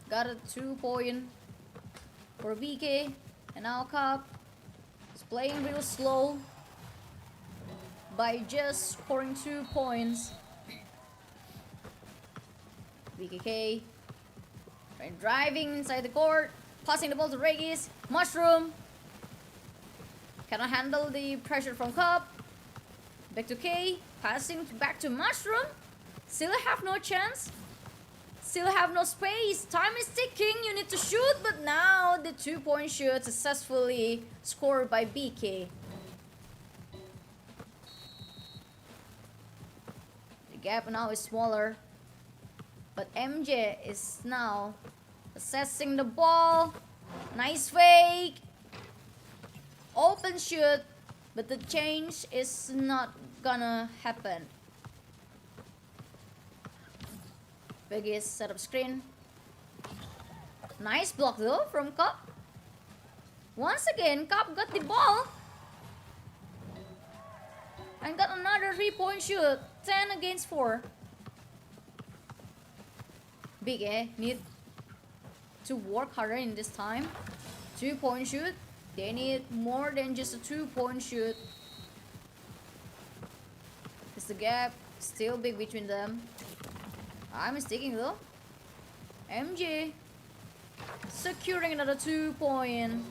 Got a 2-point for BK, and now Cup is playing real slow by just scoring 2 points. BKK driving inside the court, passing the ball to Regis. Mushroom cannot handle the pressure from Cup. Back to K, passing back to Mushroom. Still have no chance. Still have no space. Time is ticking. You need to shoot, but now the 2-point shoot successfully scored by BK. The gap now is smaller, but MJ is now assessing the ball. Nice fake. Open shoot, but the change is not gonna happen. Vegas set up screen. Nice block though from Cup. Once again, Cup got the ball and got another 3-point shoot. 10 against 4. Big A need to work harder in this time. 2-point shoot. They need more than just a 2-point shoot. Is the gap still big between them? I'm mistaken though. MJ securing another 2-point.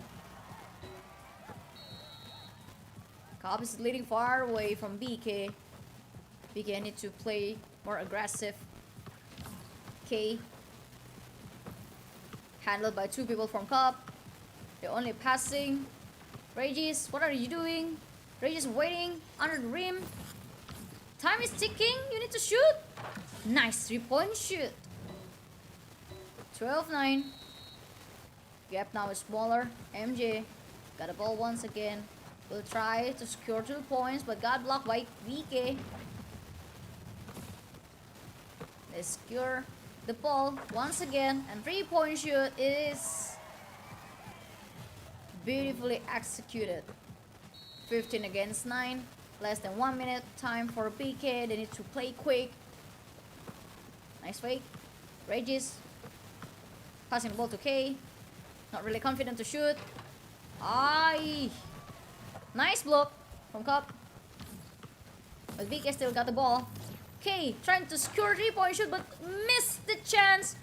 Cobb is leading far away from BK. BK need to play more aggressive. K handled by 2 people from Cobb. They're only passing. Regis, what are you doing? Regis waiting under the rim. Time is ticking. You need to shoot. Nice 3-point shoot. 12-9. Gap now is smaller. MJ got the ball once again. Will try to secure 2 points, but got blocked by VK. They secure the ball once again, and 3-point shoot is beautifully executed. 15 against 9. Less than 1 minute time for BK. They need to play quick. Nice fake. Regis passing the ball to K. Not really confident to shoot. Aye. Nice block from Cup. But BK still got the ball. K trying to secure 3-point shoot, but missed the chance.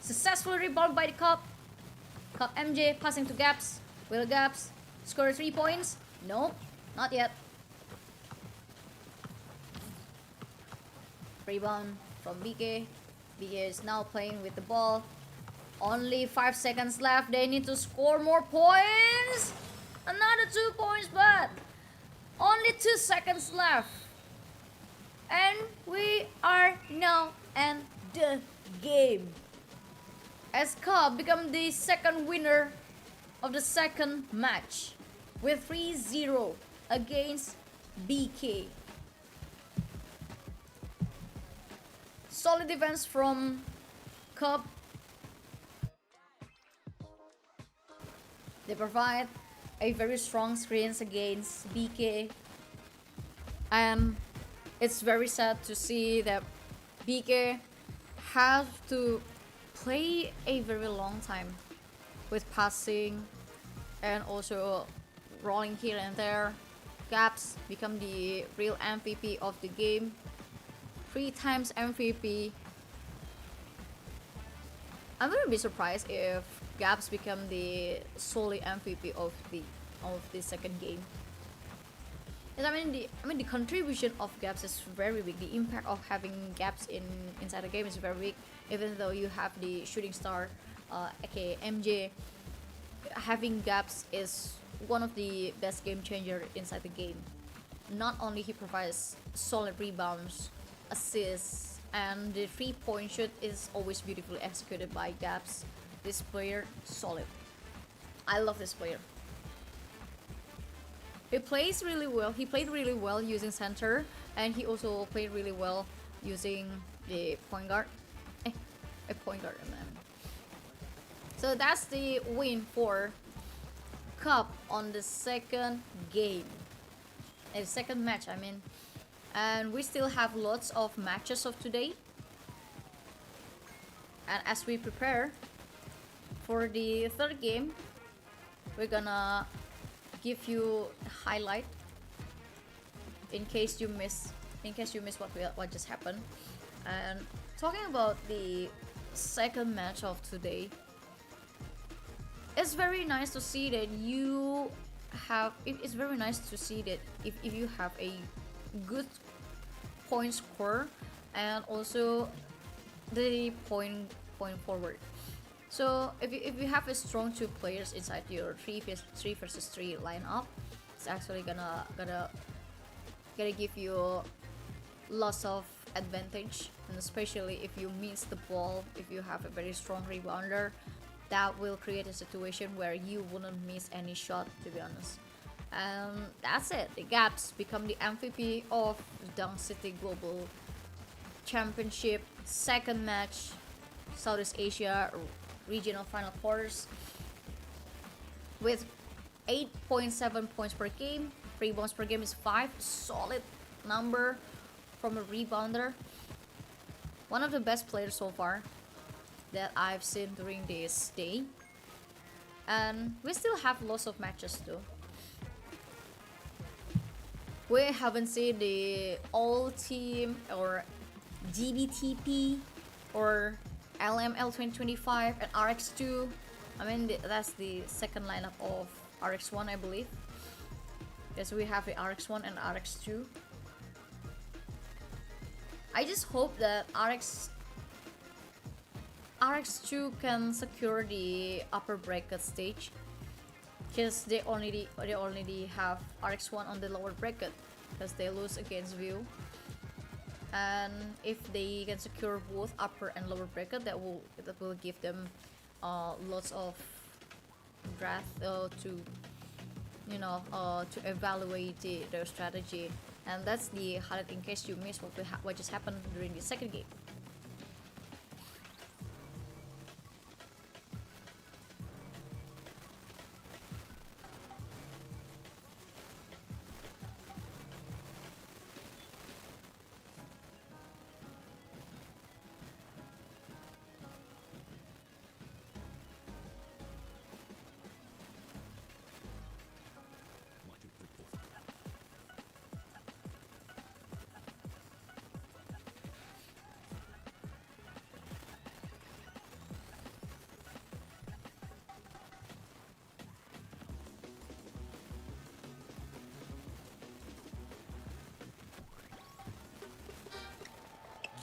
Successfully rebounded by the Cup. Cup MJ passing to Gaps. Will Gaps score 3 points? No, not yet. Rebound from BK. BK is now playing with the ball. Only 5 seconds left. They need to score more points. Another 2 points, but only 2 seconds left. And we are now in the game. As Cobb become the second winner of the second match with 3-0 against BK. Solid defense from Cobb. They provide a very strong screens against BK, and it's very sad to see that BK have to play a very long time with passing and also rolling here and there. Gaps become the real MVP of the game. 3 times MVP. I'm gonna be surprised if Gaps become the solely MVP of the second game. Yes, I mean the contribution of Gaps is very big. The impact of having Gaps inside the game is very big. Even though you have the shooting star, aka MJ, having Gaps is one of the best game changer inside the game. Not only he provides solid rebounds, assists, and the 3-point shoot is always beautifully executed by Gaps. This player, solid. I love this player. He plays really well. He played really well using center, and he also played really well using the point guard. A point guard, man. So that's the win for Cup on the second game. A second match, I mean. And we still have lots of matches of today. And as we prepare for the third game, we're gonna give you a highlight in case you miss what just happened. And talking about the second match of today, it's very nice to see that it's very nice to see that if you have a good point score and also the point forward. So if you have a strong 2 players inside your 3 versus 3 lineup, it's actually gonna give you lots of advantage, and especially if you miss the ball, if you have a very strong rebounder, that will create a situation where you wouldn't miss any shot, to be honest. And that's it. The Gaps become the MVP of Dunk City Global Championship second match, Southeast Asia regional final quarters, with 8.7 points per game. Rebounds per game is 5. Solid number from a rebounder. One of the best players so far that I've seen during this day. And we still have lots of matches too. We haven't seen the all team or GBTP or LML 2025 and RX2. I mean that's the second lineup of RX1, I believe. Yes, we have the RX1 and RX2. I just hope that RX2 can secure the upper bracket stage, because they already have RX1 on the lower bracket because they lose against View. And if they can secure both upper and lower bracket, that will give them lots of draft to evaluate their strategy. And that's the highlight in case you missed what just happened during the second game.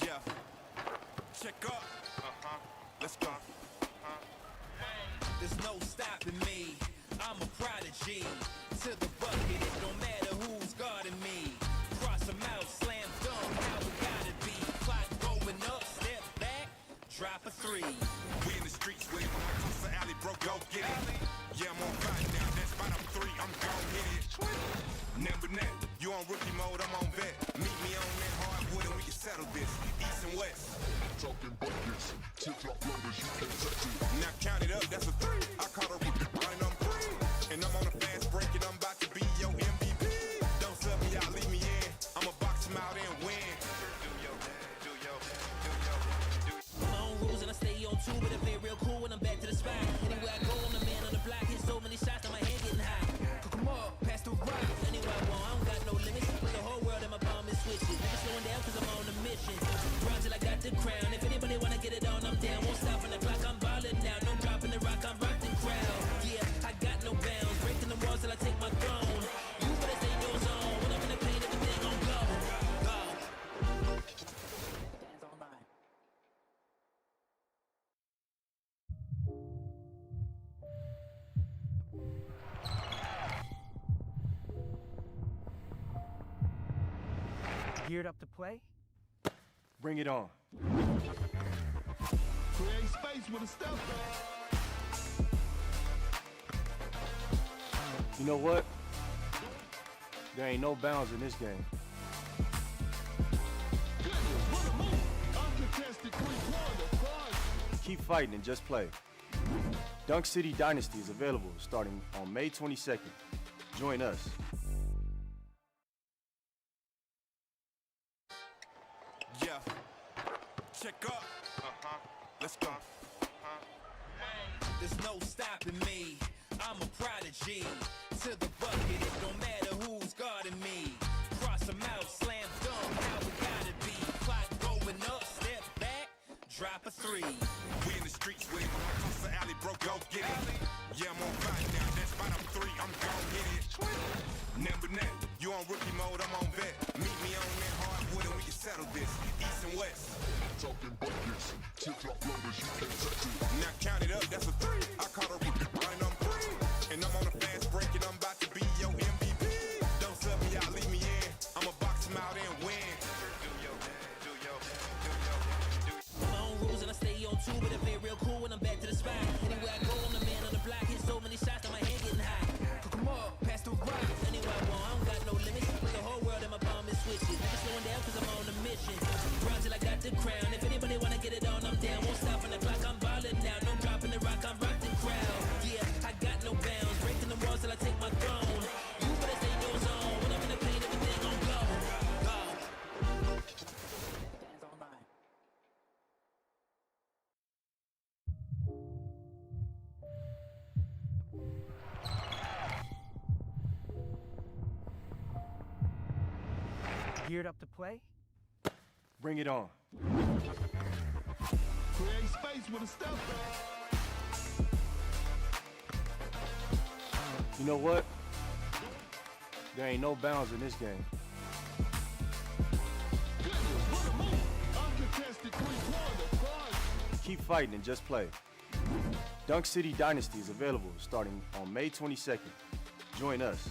Yeah. Check up. Let's go. There's no stopping me. I'm a prodigy. To the bucket, it don't matter who's guarding me. Cross them out, slam dunk, how we gotta be. Clock going up, step back, drop a 3. We in the streets with it. When I cross the alley, bro, go get it. Yeah, I'm on fire now. That's spot up 3. I'm gon' hit it. Never net. You on rookie mode, I'm on vet. Meet me on that hardwood and we can settle this. East and west. Talking buckets, tip-top loaders, you can't touch it. Now count it up, that's a 3. I caught a rookie running on 3. And I'm on a fast break and I'm about to be your MVP. Don't sub me out, leave me in. I'ma box him out and win. My own rules and I stay on 2, but I play real cool when I'm back to the spot. Anywhere I go, I'm the Geared up to play? Bring it on. Create space with a step. You know what? There ain't no bounds in this game. What a move. Uncontested three-pointer. Fun. Keep fighting and just play. Dunk City Dynasty is available starting on May 22nd. Join us. Yeah. Check up. Let's go. There's no stopping me. I'm a prodigy. To the bucket, it don't matter who's guarding me. Cross them out, slam dunk, how we gotta be. Clock going up, step back, drop a three. We in the streets with it. Across the alley, bro, go get it. Yeah, I'm on fire now. That spot I'm three, I'm gon' hit it. Number 9, you on rookie mode, I'm on vet. Meet me on that hardwood and we can settle this. East and west. Talking buckets. Tip-top loaders, you can't touch it. Now count it up, that's a 3. I caught a rookie and I'm free. And I'm on a fast break and I'm about to be your MVP. Don't sub me out, leave me in. I'ma box him out and win. My own rules and I stay on two, but I play real cool when I'm back to the spot. Anywhere I go, I'm the man on the block. Hit so many shots that my hand getting hot. Come on, pass the rock. Anywhere I want, I don't got no limits. Put the whole world in my palm and switch it. Never slowing down cause I'm on a mission. Run till I got the crown. If anybody wanna get it on, I'm down. Won't stop on the clock, I'm ballin' now. No dropping the rock, I'm rock the crowd. Yeah, I got no bounds. Breaking the walls till I take my throne. You better stay in your zone. When I'm in the paint, everything gon' go. Go. Dance all night. Geared up to play? Bring it on. Create space with a step. You know what? There ain't no bounds in this game. What a move. Uncontested three-pointer. Fun. Keep fighting and just play. Dunk City Dynasty is available starting on May 22nd. Join us.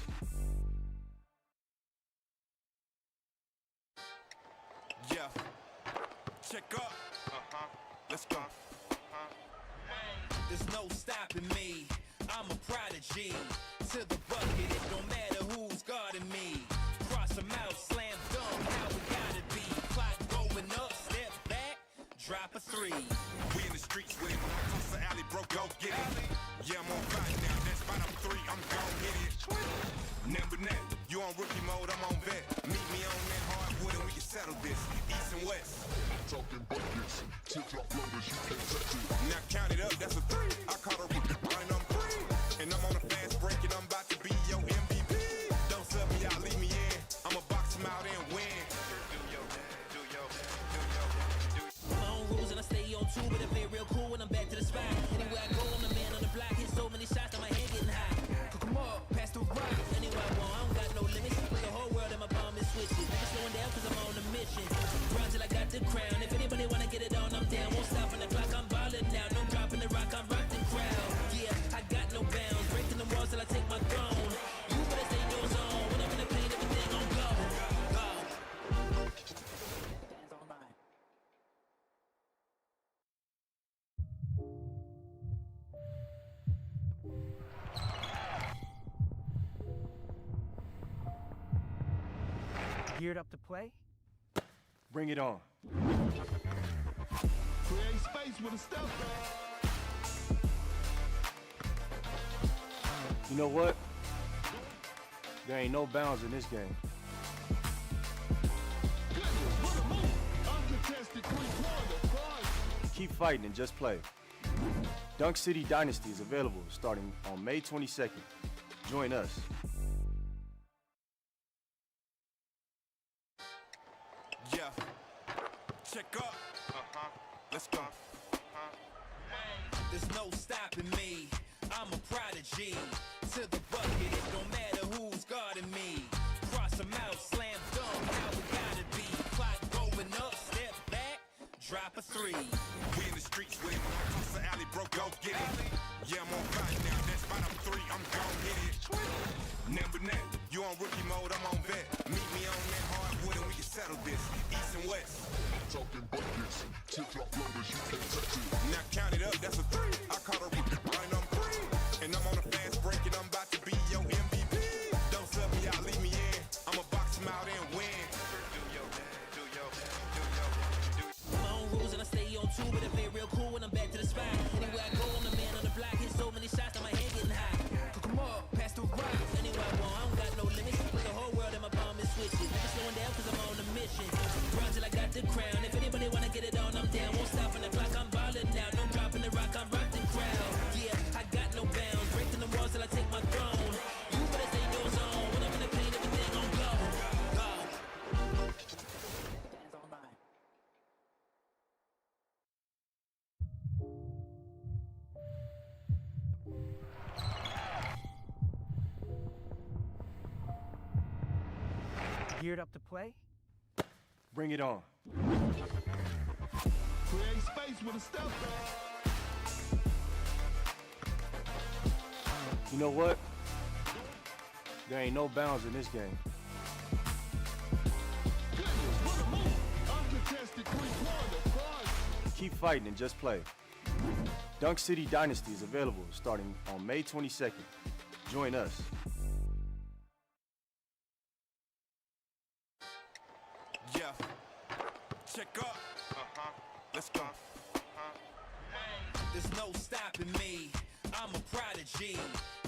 Yeah. Check up. Let's go. There's no stopping me. I'm a prodigy. To the bucket, it don't matter who's guarding me. Cross them out, slam dunk, how we gotta be. Clock going up, step back, drop a 3. We in the streets with it. Across the alley, bro, go get it. Yeah, I'm on fire now. That spot I'm 3, I'm gon' hit it. Number 9, you on rookie mode, I'm on vet. Meet me on that hardwood and we can settle this. East and west. Talking buckets. Tip-top loaders, you can't touch it. Now count it up, that's a 3. I caught a rookie and I'm free. And I'm on a fast break and I'm about to be your MVP. Don't sub me out, leave me in. I'ma box him out and win. My own rules and I stay on two, but I play real cool when I'm back to the spot. Anywhere I go, I'm the man on the block. Hit so many shots that my hand getting hot. Come on, pass the rock. Anywhere I want, I don't got no limits. Put the whole world in my palm and switch it. Never slowing down cause I'm on a mission. Run till I got the crown. If anybody wanna get it on, I'm down. Won't stop on the clock, I'm ballin' now. No dropping the rock, I'm rock the crowd. Yeah, I got no bounds. Breaking the walls till I take my throne. You better stay in your zone. When I'm in the paint, everything gon' go. Go. Dance all night. Geared up to play? Bring it on. Create space with a step. You know what? There ain't no bounds in this game. What a move. Uncontested three-pointer. Fun. Keep fighting and just play. Dunk City Dynasty is available starting on May 22nd. Join us. Yeah. Check up. Let's go. There's no stopping me. I'm a prodigy. To the bucket, it don't matter who's guarding me. Cross them out, slam dunk, how we gotta be. Clock going up, step back, drop a 3. We in the streets with it. Across the alley, bro, go get it. Yeah, I'm on fire now. That spot I'm 3, I'm gon' hit it. Number 9, you on rookie mode, I'm on vet. Meet me on that hardwood and we can settle this. Geared up to play? Bring it on. Create space with a step back. You know what? There ain't no bounds in this game. Goodness, what a move. Uncontested three-pointer. Fun. Keep fighting and just play. Dunk City Dynasty is available starting on May 22nd. Join us. Yeah. Check up. Let's go. There's no stopping me. I'm a prodigy.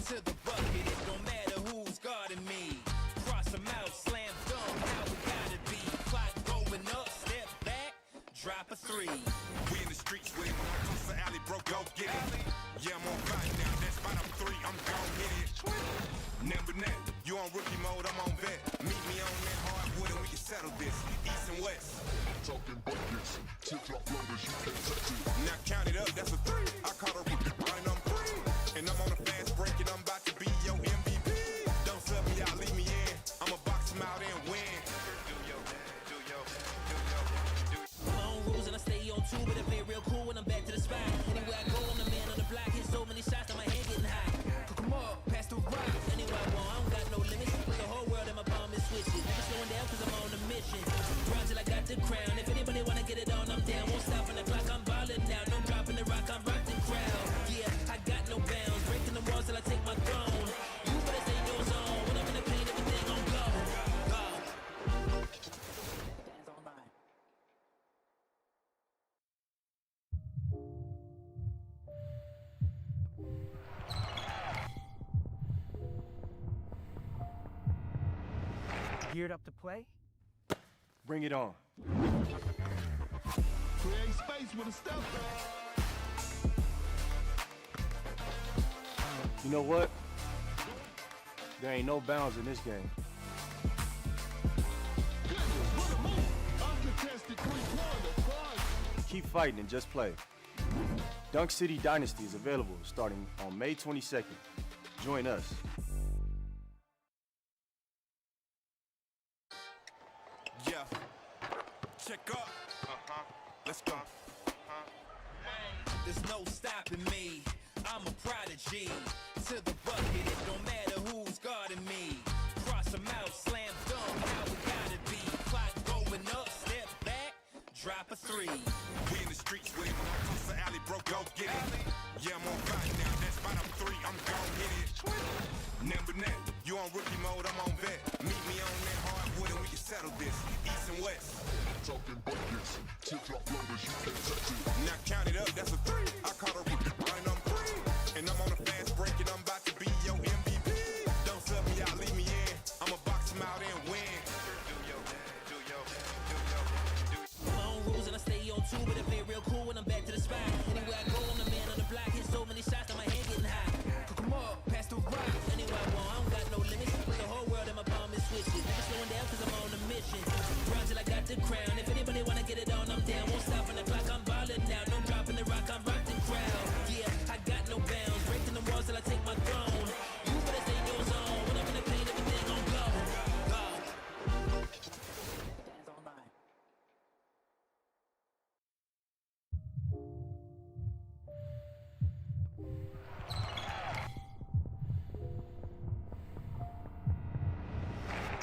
To the bucket, it don't matter who's guarding me. Cross them out, slam dunk, how we gotta be. Clock going up, step back, drop a three. We in the streets with it. Across the alley, bro, go get it. Yeah, I'm on fire now. That's spot up three, I'm gon' hit it. Never net, you on rookie mode, I'm on vet. Meet me on that hardwood and we can settle this. East and west. Talking buckets. Tip-top loaders, you can't touch it. Now count it up, that's a three. I caught a rookie, and I'm free. And I'm on a fast break and I'm about to be your MVP. Don't sub me out, leave me in. I'ma box him out and win. My own rules and I stay on two, but I play real cool when I'm back to the spot. Anywhere I go, I'm the man on the block. Hit so many shots that my head getting high. Cook 'em up, pass the rock. Anywhere I want, I don't got no limits. Put the whole world in my palm and switches. Never slowing down cause I'm on a mission. Grind till I got the crown. If anybody wanna get it on, I'm down. Won't stop on the clock, I'm ballin' now. No dropping the rock, I'm rocking crowd. Yeah, I got no bounds. Breaking the walls till I take my throne. You better stay in your zone. When I'm in the paint, everything on go. Go. Geared up to play? Bring it on. Create space with a step back. You know what? There ain't no bounds in this game. Goodness, what a move. Uncontested three-pointer. Fun. Keep fighting and just play. Dunk City Dynasty is available starting on May 22nd. Join us. Yeah. Check up. Let's go. There's no stopping me. I'm a prodigy. To the bucket, it don't matter who's guarding me. Cross them out, slam dunk, how we gotta be. Clock going up, step back, drop a three. We in the streets with it. Across the alley, bro, go get it. Yeah, I'm on fire now. That's spot up three, I'm gon' hit it. Never net, you on rookie mode, I'm on vet. Meet me on that hardwood and we can settle this. East and west. Talking buckets. Tip-top loaders, you can't touch it. Now count it up, that's a three. I caught a rookie, and I'm free. And I'm on a fast break and I'm about to be your MVP. Don't sub me out, leave me in. I'ma box him out and win. My own rules and I stay on two, but I play real cool when I'm back to the spot. Anywhere I go, I'm the man on the block. Hit so many shots that my head getting high. Cook 'em up, pass the rock. Anywhere I want, I don't got no limits. Put the whole world in my palm and switches. Never slowing down cause I'm on a mission. Grind till I got the crown. If anybody wanna get it on, I'm down. Won't stop on the clock, I'm ballin' now. No dropping the rock, I'm rocking crowd. Yeah, I got no bounds. Breaking the walls till I take my throne. You better stay in your zone. When I'm in the paint, everything on go. Go.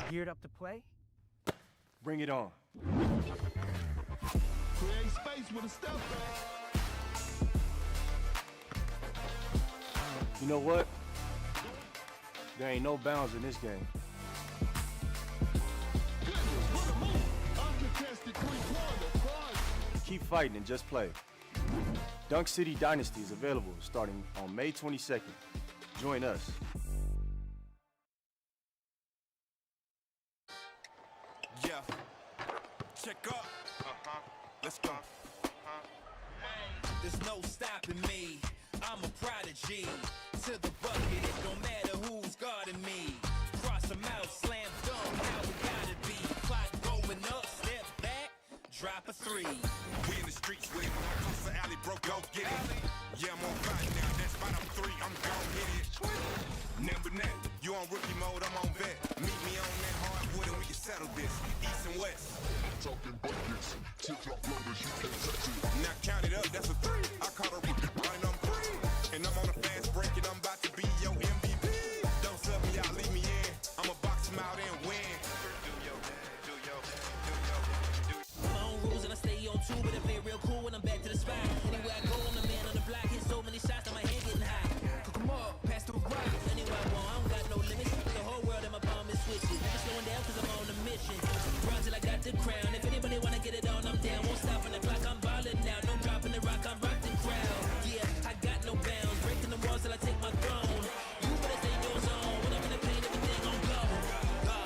Geared up to play? Bring it on. Create space with a step back. You know what? There ain't no bounds in this game. Goodness, what a move. Uncontested three-pointer. Fun. Keep fighting and just play. Dunk City Dynasty is available starting on May 22nd. Join us. Yeah. Check up. Let's go. There's no stopping me. I'm a prodigy. To the bucket, it don't matter who's guarding me. Cross them out, slam dunk, how we gotta be. Clock going up, step back, drop a three. We in the streets with it. Across the alley, bro, go get it. Yeah, I'm on fire now. That's spot up three, I'm gon' hit it. Never net, you on rookie mode, I'm on vet. Meet me on that hardwood and we can settle this, east and west. Talking buckets, tip-top blowers, you can't touch it. Now count it up, that's a 3. I caught a right on 3. And I'm on a fast break and I'm about to be your MVP. Don't sub me out, leave me in. I'ma box him out and win. My own rules and I stay on 2, but I play real cool when I'm back to the spot. Anywhere I go, I'm the man on the block. Hit so many shots that my head getting high. Cook 'em up, pass the rock. Anywhere I want, I don't got no limits. The whole world in my palm is switching. Never slowing down cause I'm on a mission. Run till I got the crown. If anybody wanna get it on, I'm down. Won't stop on the clock, I'm ballin' now. No dropping the rock, I'm rocking crowd. Yeah, I got no bounds. Breaking the walls till I take my throne. You better stay in your zone. When I'm in the pain, everything on go. Go.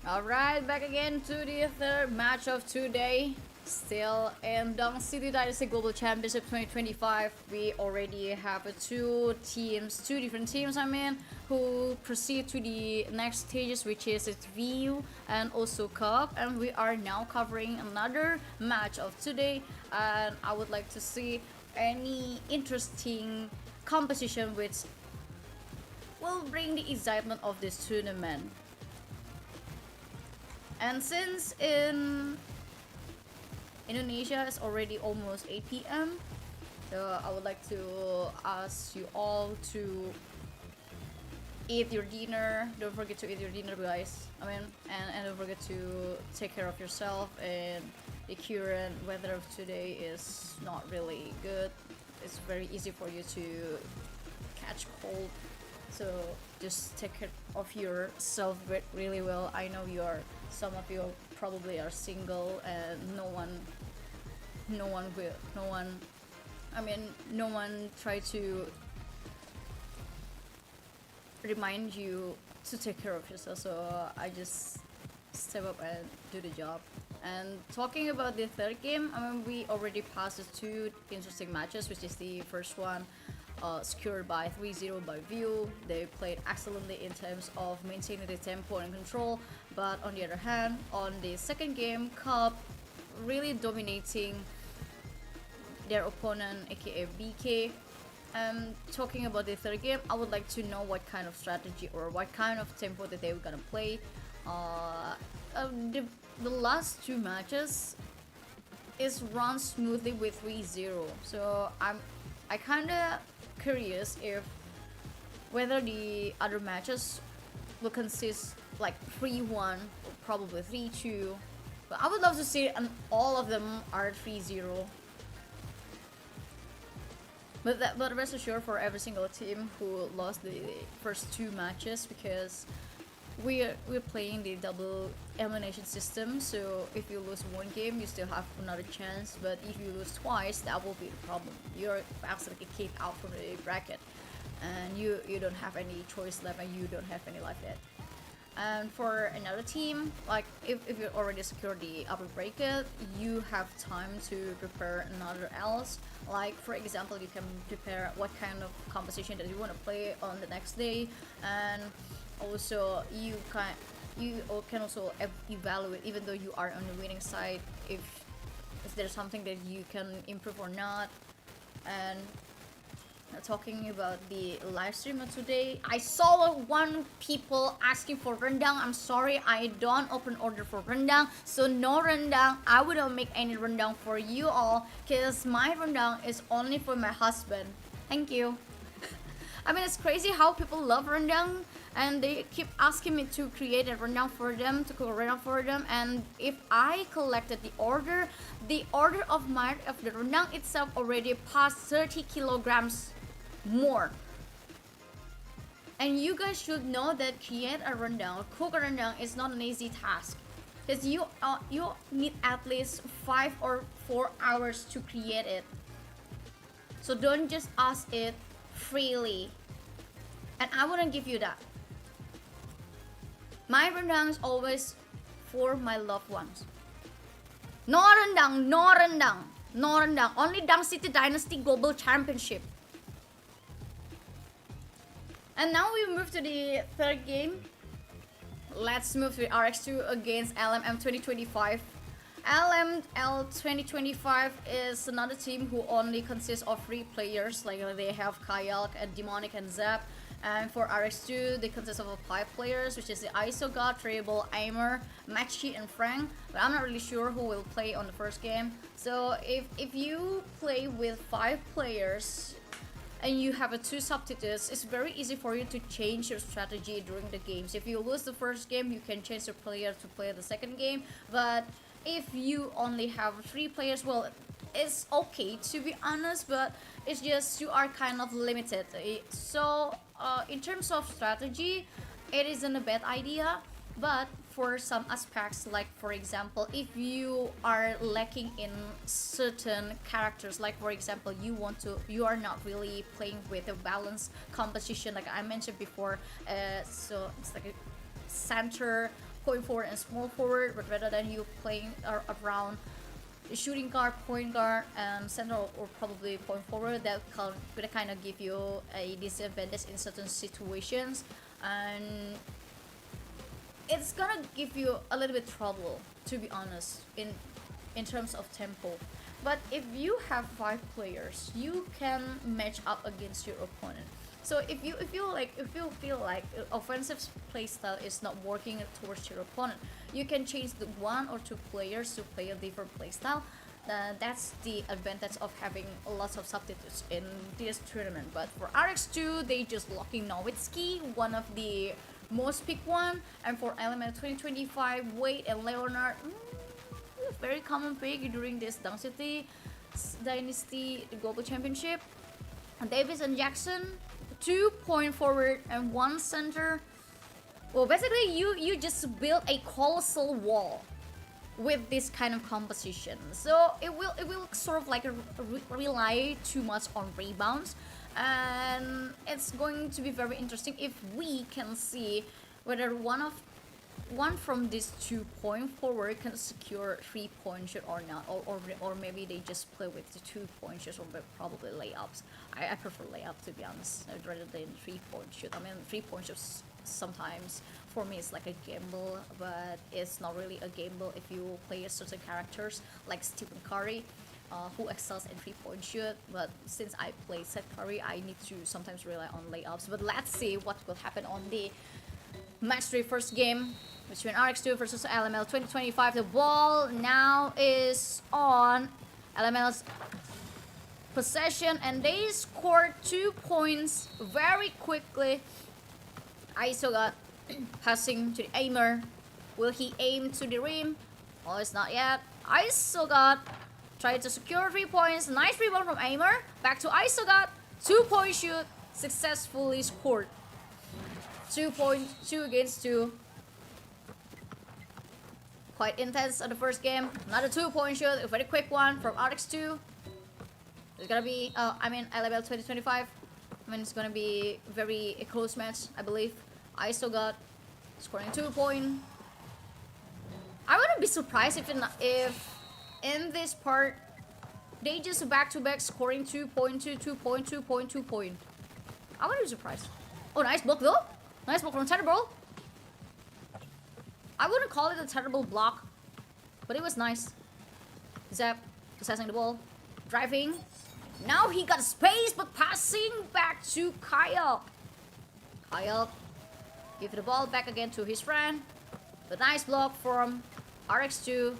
Alright, back again to the third match of today. Still in Dunk City Dynasty Global Championship 2025. We already have two different teams, who proceed to the next stages, which is VU and also Cup. And we are now covering another match of today. And I would like to see any interesting competition which will bring the excitement of this tournament. And since in Indonesia it's already almost 8 p.m. so I would like to ask you all to eat your dinner. Don't forget to eat your dinner, guys. And don't forget to take care of yourself. And the current weather of today is not really good. It's very easy for you to catch cold. So just take care of yourself really well. I know some of you probably are single and no one try to remind you to take care of yourself. So I just step up and do the job. And talking about the third game, we already passed the 2 interesting matches, which is the first one secured by 3-0 by VU. They played excellently in terms of maintaining the tempo and control, but on the other hand, on the second game, Cup really dominating their opponent, aka BK. Talking about the third game, I would like to know what kind of strategy or what kind of tempo that they were gonna play. The last 2 matches is run smoothly with 3-0, so I kinda curious if whether the other matches will consist like 3-1 or probably 3-2, but I would love to see all of them are 3-0. But rest assured for every single team who lost the first 2 matches, because we're playing the double elimination system, so if you lose 1 game you still have another chance, but if you lose twice, that will be the problem. You're absolutely kicked out from the bracket and you don't have any choice left and you don't have any life yet. And for another team, like if you already secured the upper bracket, you have time to prepare another else. Like for example, you can prepare what kind of composition that you want to play on the next day, and also you can also evaluate, even though you are on the winning side, if there's something that you can improve or not. And talking about the live stream of today, I saw 1 people asking for rendang. I'm sorry, I don't open order for rendang, so no rendang. I wouldn't make any rendang for you all, because my rendang is only for my husband. Thank you. It's crazy how people love rendang and they keep asking me to create a rendang for them, to cook a rendang for them. And if I collected the order of the rendang itself already passed 30 kilograms more. And you guys should know that create a rendang, cook a rendang is not an easy task, because you need at least 5 or 4 hours to create it. So don't just ask it freely, and I wouldn't give you that. My rendang is always for my loved ones. No rendang, no rendang, no rendang. Only Dunk City Dynasty Global Championship. And now we move to the third game. Let's move to RX2 against LMM 2025. LML 2025 is another team who only consists of 3 players. Like they have Kayak and Demonic and Zap. And for RX2, they consist of 5 players, which is the ISOGod, Tribal, Aimer, Machi, and Frank. But I'm not really sure who will play on the first game. So if you play with 5 players and you have 2 substitutes, it's very easy for you to change your strategy during the games. If you lose the first game, you can change the player to play the second game. But if you only have 3 players, well, it's okay to be honest, but it's just you are kind of limited. So in terms of strategy, it isn't a bad idea, but for some aspects, like for example, if you are lacking in certain characters, like for example you are not really playing with a balanced composition like I mentioned before, so it's like a center, point forward and small forward, but rather than you playing around shooting guard, point guard, center, or probably point forward, that could kind of give you a disadvantage in certain situations, and it's gonna give you a little bit trouble, to be honest, in terms of tempo. But if you have 5 players, you can match up against your opponent. So if you feel like offensive playstyle is not working towards your opponent, you can change the 1 or 2 players to play a different playstyle. That's the advantage of having lots of substitutes in this tournament. But for RX2, they just locking Nowitzki, one of the most picked one, and for LML 2025, Wade and Leonard, very common pick during this Dynasty Global Championship. Davis and Jackson, 2 point forward and 1 center. Well, basically you just build a colossal wall with this kind of composition, so it will sort of like rely too much on rebounds, and it's going to be very interesting if we can see whether one from these 2 point forward can secure 3-point shot or not, or maybe they just play with the 2-point shots, or probably layups. I prefer layup, to be honest, rather than 3-point shoot. I mean, 3-point shots sometimes for me it's like a gamble, but it's not really a gamble if you play a certain characters like Stephen Curry, who excels in 3-point shoot. But since I play Seth Curry, I need to sometimes rely on layups. But let's see what will happen on the match 3 first game between RX2 versus LML 2025. The ball now is on LML's possession, and they scored 2 points very quickly. ISOGod passing to the aimer. Will he aim to the rim? Oh, it's not yet. ISOGod tried to secure 3 points. Nice rebound from aimer. Back to ISOGod. 2-point shoot successfully scored. 2 points, 2 against 2. Quite intense at the first game. Another 2-point shoot, a very quick one from RX2. It's gonna be, LML 2025. It's gonna be a close match, I believe. ISOGod scoring 2 points. I wouldn't be surprised if in this part they just back-to-back scoring 2 point, 2 point, 2 point, 2 point. I wouldn't be surprised. Oh, nice block though. Nice block from Terrible. I wouldn't call it a terrible block, but it was nice. Zap possessing the ball, driving. Now he got space, but passing back to Kyle. Kyle give the ball back again to his friend. The nice block from RX2.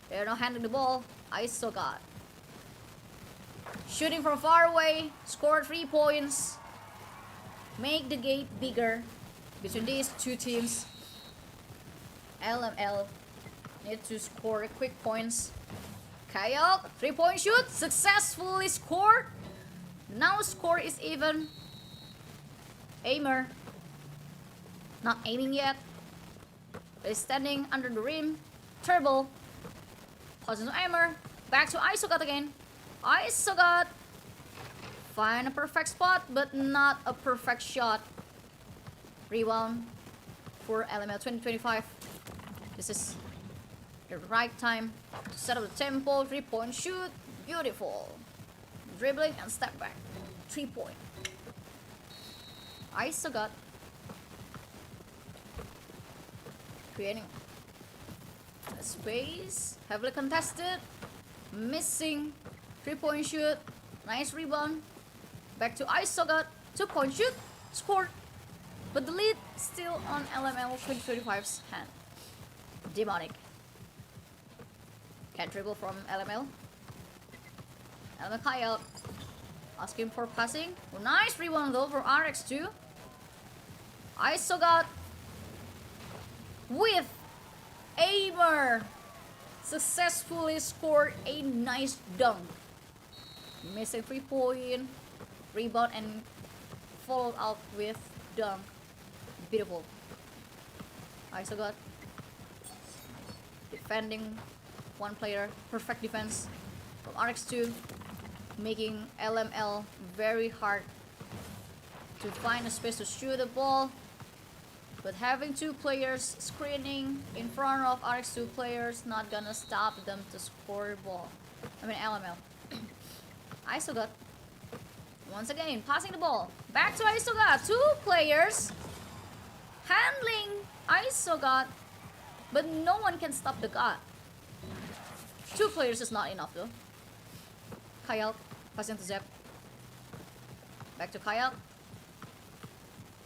They're now handling the ball. ISOGod shooting from far away. Scored 3 points. Make the gate bigger between these 2 teams. LML need to score quick points. Kyle, 3-point shoot, successfully scored. Now score is even. Aimer, not aiming yet. He's standing under the rim. Turbo, passes to Aimer. Back to ISOGod again. ISOGod find a perfect spot, but not a perfect shot. Rebound for LML 2025. This is the right time to set up the tempo. 3-point shoot. Beautiful. Dribbling and step back. 3-point. ISOGod creating Space, heavily contested, missing 3-point shoot, nice rebound. Back to Isogot, 2-point shoot, scored. But the lead still on LML 2025's hand. Demonic. Can't dribble from LML. LML Kyle asking for passing. Oh, nice rebound though for RX2. Isogot with Aimer successfully scored a nice dunk. Missing 3-point, rebound and followed up with dunk. Beautiful. Isogot defending one player. Perfect defense from RX2, making LML very hard to find a space to shoot the ball. But having 2 players screening in front of RX2 players not gonna stop them to score the ball. I mean LML. Isogot once again passing the ball. Back to Isogot. 2 players handling Isogot, but no one can stop the god. 2 players is not enough though. Kyle passing to Zep. Back to Kyle.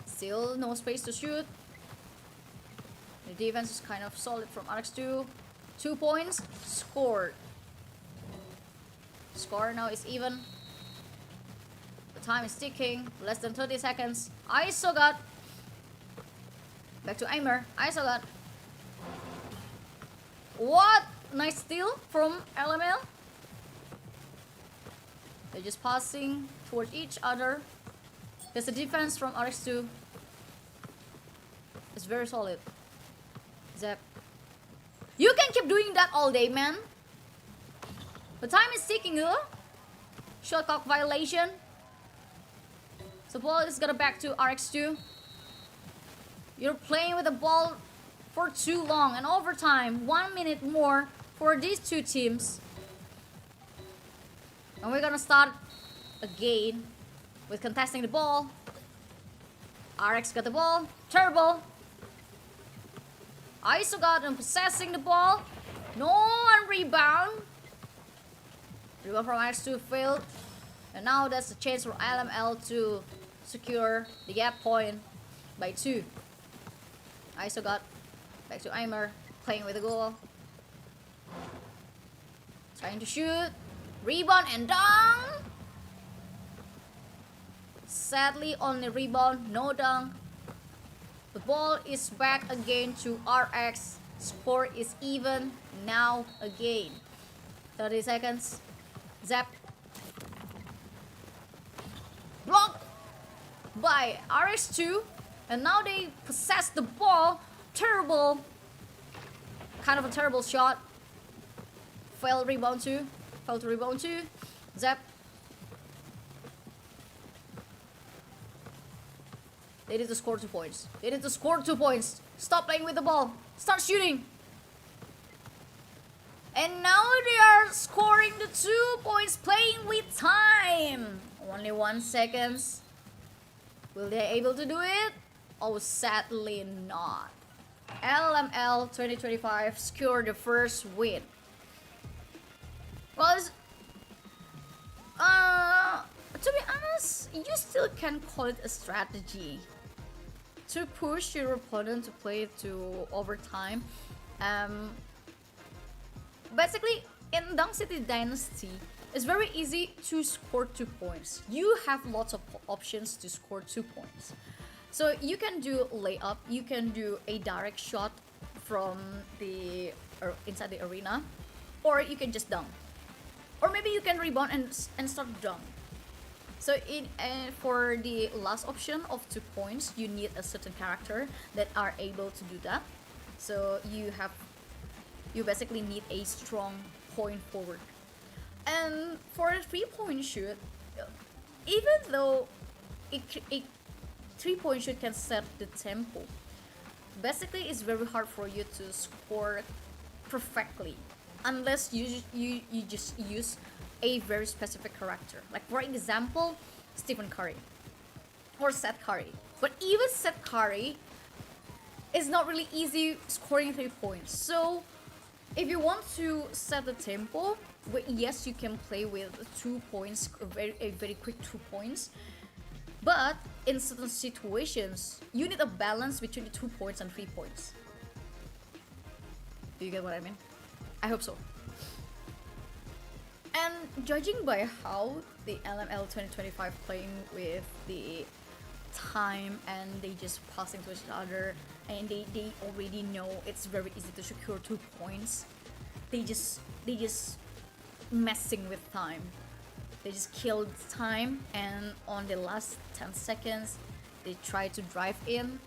Still no space to shoot. The defense is kind of solid from RX2. 2 points scored. Score now is even. The time is ticking. Less than 30 seconds. Isogot. Back to Aimer. Isogot. What? Nice steal from LML. They're just passing towards each other. There's a defense from RX2. It's very solid. Zep. You can keep doing that all day, man. The time is ticking though. Shot clock violation. So ball is gonna back to RX2. You're playing with the ball for too long. And overtime, 1 minute more for these 2 teams. And we're gonna start again with contesting the ball. RX got the ball. Turbo. Isogot and possessing the ball. No one rebound. Rebound from RX2 failed. And now that's a chance for LML to secure the gap point by 2. Isogot back to Aimer, playing with the goal. Trying to shoot. Rebound and dunk. Sadly, only rebound, no dunk. The ball is back again to RX. Score is even now again. 30 seconds. Zap. Blocked by RX2. And now they possess the ball. Terrible. Kind of a terrible shot. Failed rebound 2. Failed to rebound 2. Zap. They need to score 2 points. They need to score 2 points. Stop playing with the ball. Start shooting. And now they are scoring the 2 points, playing with time. Only 1 second. Will they able to do it? Oh, sadly not. LML 2025 scored the first win. Well, to be honest, you still can call it a strategy to push your opponent to play to overtime. Basically, in Dunk City Dynasty, it's very easy to score 2 points. You have lots of options to score 2 points. So you can do layup, you can do a direct shot from the inside the arena, or you can just dunk. Or maybe you can rebound and start dunk. So for the last option of 2 points, you need a certain character that are able to do that. So you basically need a strong point forward. And for a 3-point shoot, even though a 3-point shoot can set the tempo, basically it's very hard for you to score perfectly unless you just use a very specific character. Like for example, Stephen Curry or Seth Curry. But even Seth Curry is not really easy scoring 3 points. So if you want to set the tempo, yes, you can play with 2 points, a very quick 2 points. But in certain situations, you need a balance between the 2 points and 3 points. Do you get what I mean? I hope so. And judging by how the LML 2025 playing with the time and they just passing to each other and they already know it's very easy to secure 2 points. They just messing with time. They just killed time, and on the last 10 seconds they try to drive in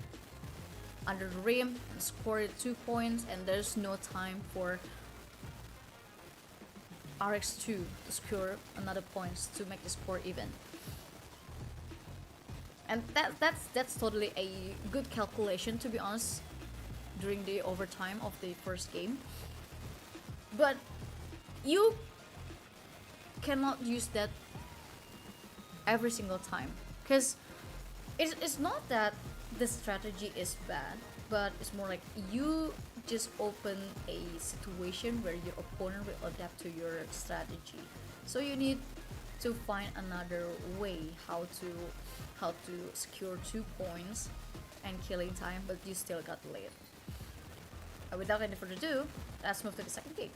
under the rim and score 2 points, and there's no time for RX2 to score another points to make the score even. And that's totally a good calculation, to be honest, during the overtime of the first game. But you cannot use that every single time, because it's not that the strategy is bad, but it's more like you just open a situation where your opponent will adapt to your strategy. So you need to find another way how to secure 2 points and killing time, but you still got the lead. Without any further ado, let's move to the second game.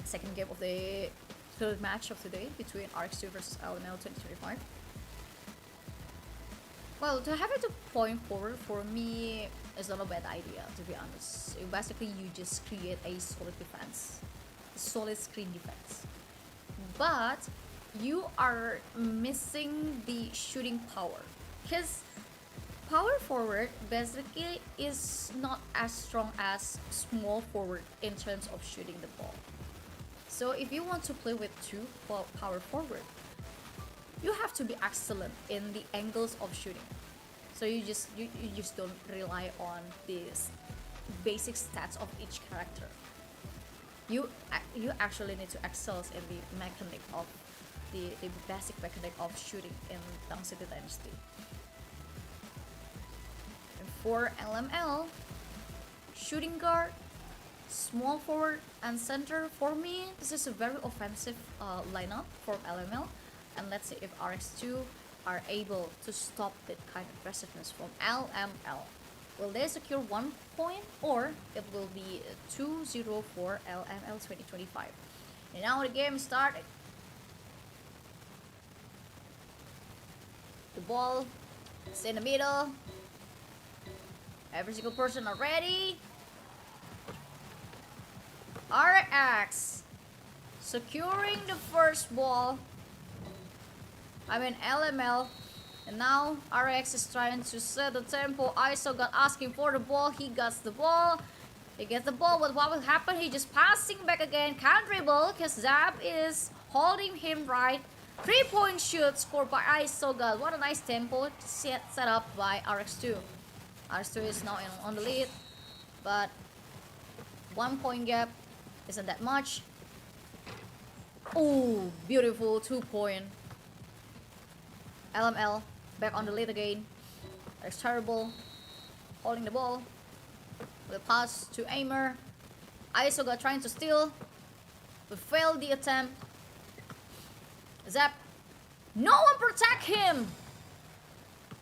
Second game of the third match of today between RX2 versus LML 2025. Well, to have it to point forward for me is not a bad idea, to be honest. Basically, you just create a solid defense, a solid screen defense. But you are missing the shooting power, because power forward basically is not as strong as small forward in terms of shooting the ball. So if you want to play with 2 power forward, you have to be excellent in the angles of shooting. So you just don't rely on these basic stats of each character. You actually need to excel in the mechanic of the basic mechanic of shooting in Town City Dynasty. And for LML, shooting guard, small forward and center, for me this is a very offensive lineup for LML, and let's see if RX2 are able to stop that kind of aggressiveness from LML. Will they secure 1 point, or it will be 2-0 for LML 2025? And now the game started. The ball is in the middle. Every single person are ready. RX securing the first ball. I mean LML. And now RX is trying to set the tempo. ISO got asking for the ball. He gets the ball. He gets the ball, but what will happen? He just passing back again. Can't dribble because Zap is holding him right. 3-point shoot scored by ISO God. What a nice tempo set up by RX2. RX2 is now on the lead, but 1 point gap isn't that much. Oh, beautiful 2-point. LML back on the lead again. That's terrible. Holding the ball. The pass to Aimer. ISO got trying to steal, but failed the attempt. Zap. No one protect him.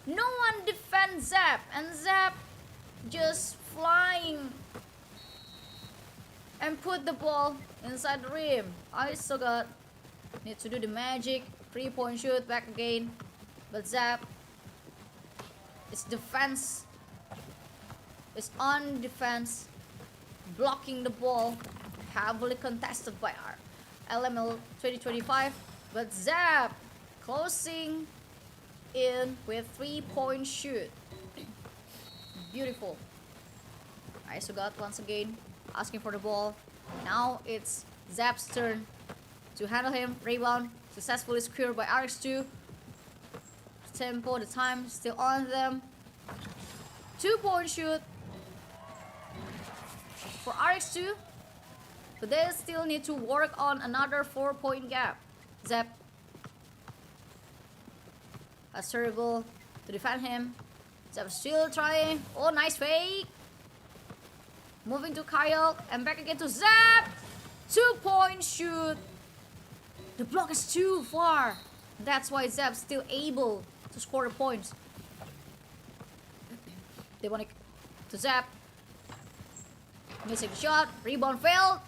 No one defend Zap, and Zap just flying and put the ball inside the rim. ISO got need to do the magic. 3-point shoot back again. But Zap is defense. Is on defense. Blocking the ball. Heavily contested by our LML 2025. But Zap closing in with 3-point shoot. Beautiful. ISO got once again asking for the ball. Now it's Zap's turn to handle him. Rebound successfully secured by RX2. Tempo, the time still on them. 2-point shoot for RX2, but they still need to work on another 4-point gap. Zap has terrible to defend him. Zap still trying. Oh, nice fake. Moving to Kyle and back again to Zap. 2-point shoot. The block is too far. That's why Zap's still able to score the points. Demonic to Zap. Missing the shot. Rebound failed.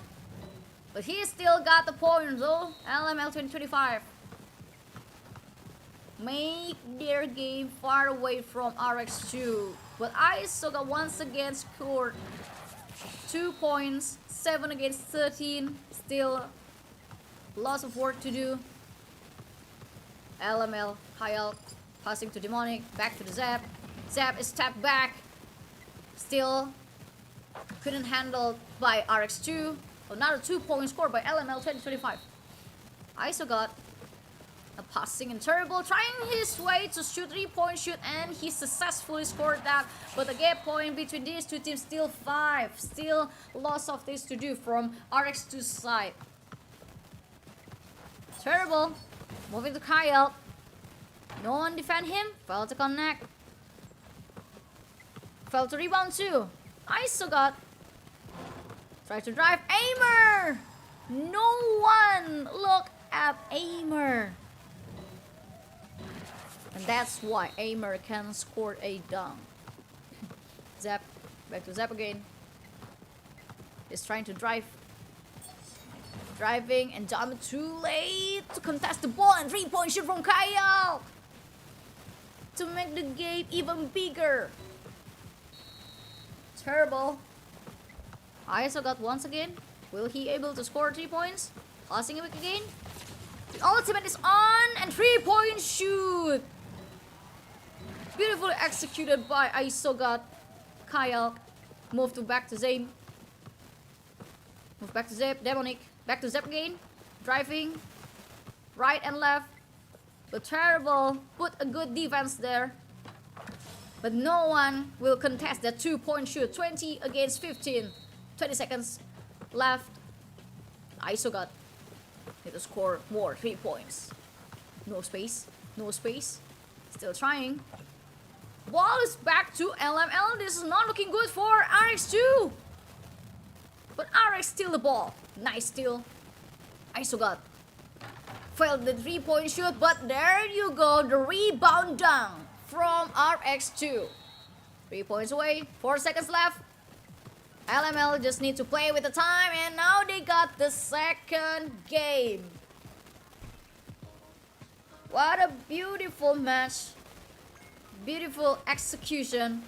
But he still got the points though. LML 2025. Make their game far away from RX2. But Isoga once again scored 2 points. 7 against 13. Still lots of work to do. LML, Kyle passing to Demonic. Back to the Zap. Zap is tapped back. Still couldn't handle by RX2. Another 2-point score by LML 2025. ISO got a passing and terrible, trying his way to shoot 3-point shoot, and he successfully scored that. But the gap point between these two teams still 5. Still lots of things to do from RX2's side. Terrible. Moving to Kyle. No one defend him. Failed to connect. Failed to rebound too. ISO got. Try to drive. Aimer! No one look at Aimer. And that's why Aimer can score a dunk. Zap. Back to Zap again. He's trying to drive. Driving and jump too late to contest the ball, and 3-point shoot from Kyle to make the game even bigger. Terrible. ISO got once again. Will he able to score 3 points? Passing it again. The ultimate is on, and 3-point shoot. Beautifully executed by Isogat. Kyle. Move to back to Zane. Move back to Zep. Demonic. Back to Zep again. Driving. Right and left. But terrible. Put a good defense there. But no one will contest that 2-point shoot. 20 against 15. 20 seconds left. Isogat need to score more 3 points. No space. No space. Still trying. Ball is back to LML. This is not looking good for RX2. But RX steal the ball. Nice steal. Isogat failed the 3-point shoot, but there you go. The rebound dunk from RX2. 3 points away. 4 seconds left. LML just need to play with the time, and now they got the second game. What a beautiful match. Beautiful execution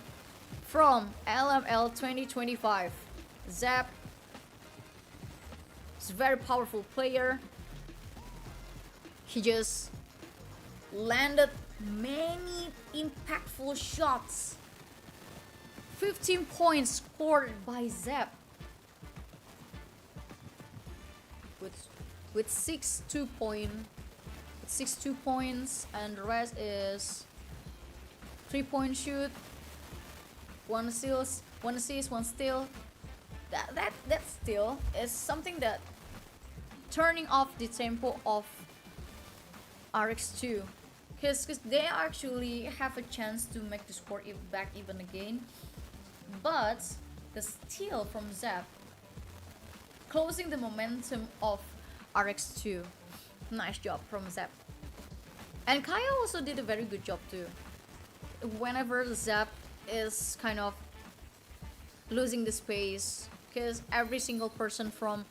from LML 2025. Zap is a very powerful player. He just landed many impactful shots. 15 points scored by Zap. With 6 2 points, and the rest is 3-point shoot, 1 assist, 1 steal. That still is something that turning off the tempo of RX2, because they actually have a chance to make the score back even again. But the steal from Zap closing the momentum of RX2. Nice job from Zap. And Kaya also did a very good job too. Whenever Zap is kind of losing the space, because every single person from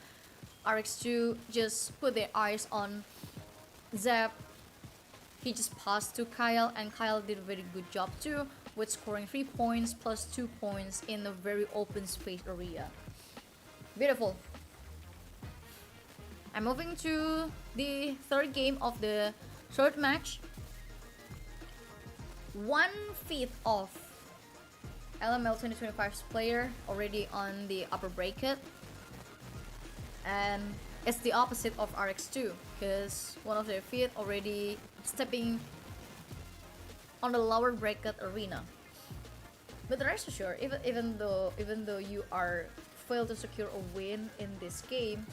RX2 just put their eyes on Zap, he just passed to Kyle, and Kyle did a very good job too, with scoring 3 points plus 2 points in a very open space area. Beautiful. I'm moving to the third game of the third match. 1/5 of LML 2025's player already on the upper bracket, and it's the opposite of RX2, because one of their feet already stepping on the lower bracket arena. But rest assured, even though you are failed to secure a win in this game,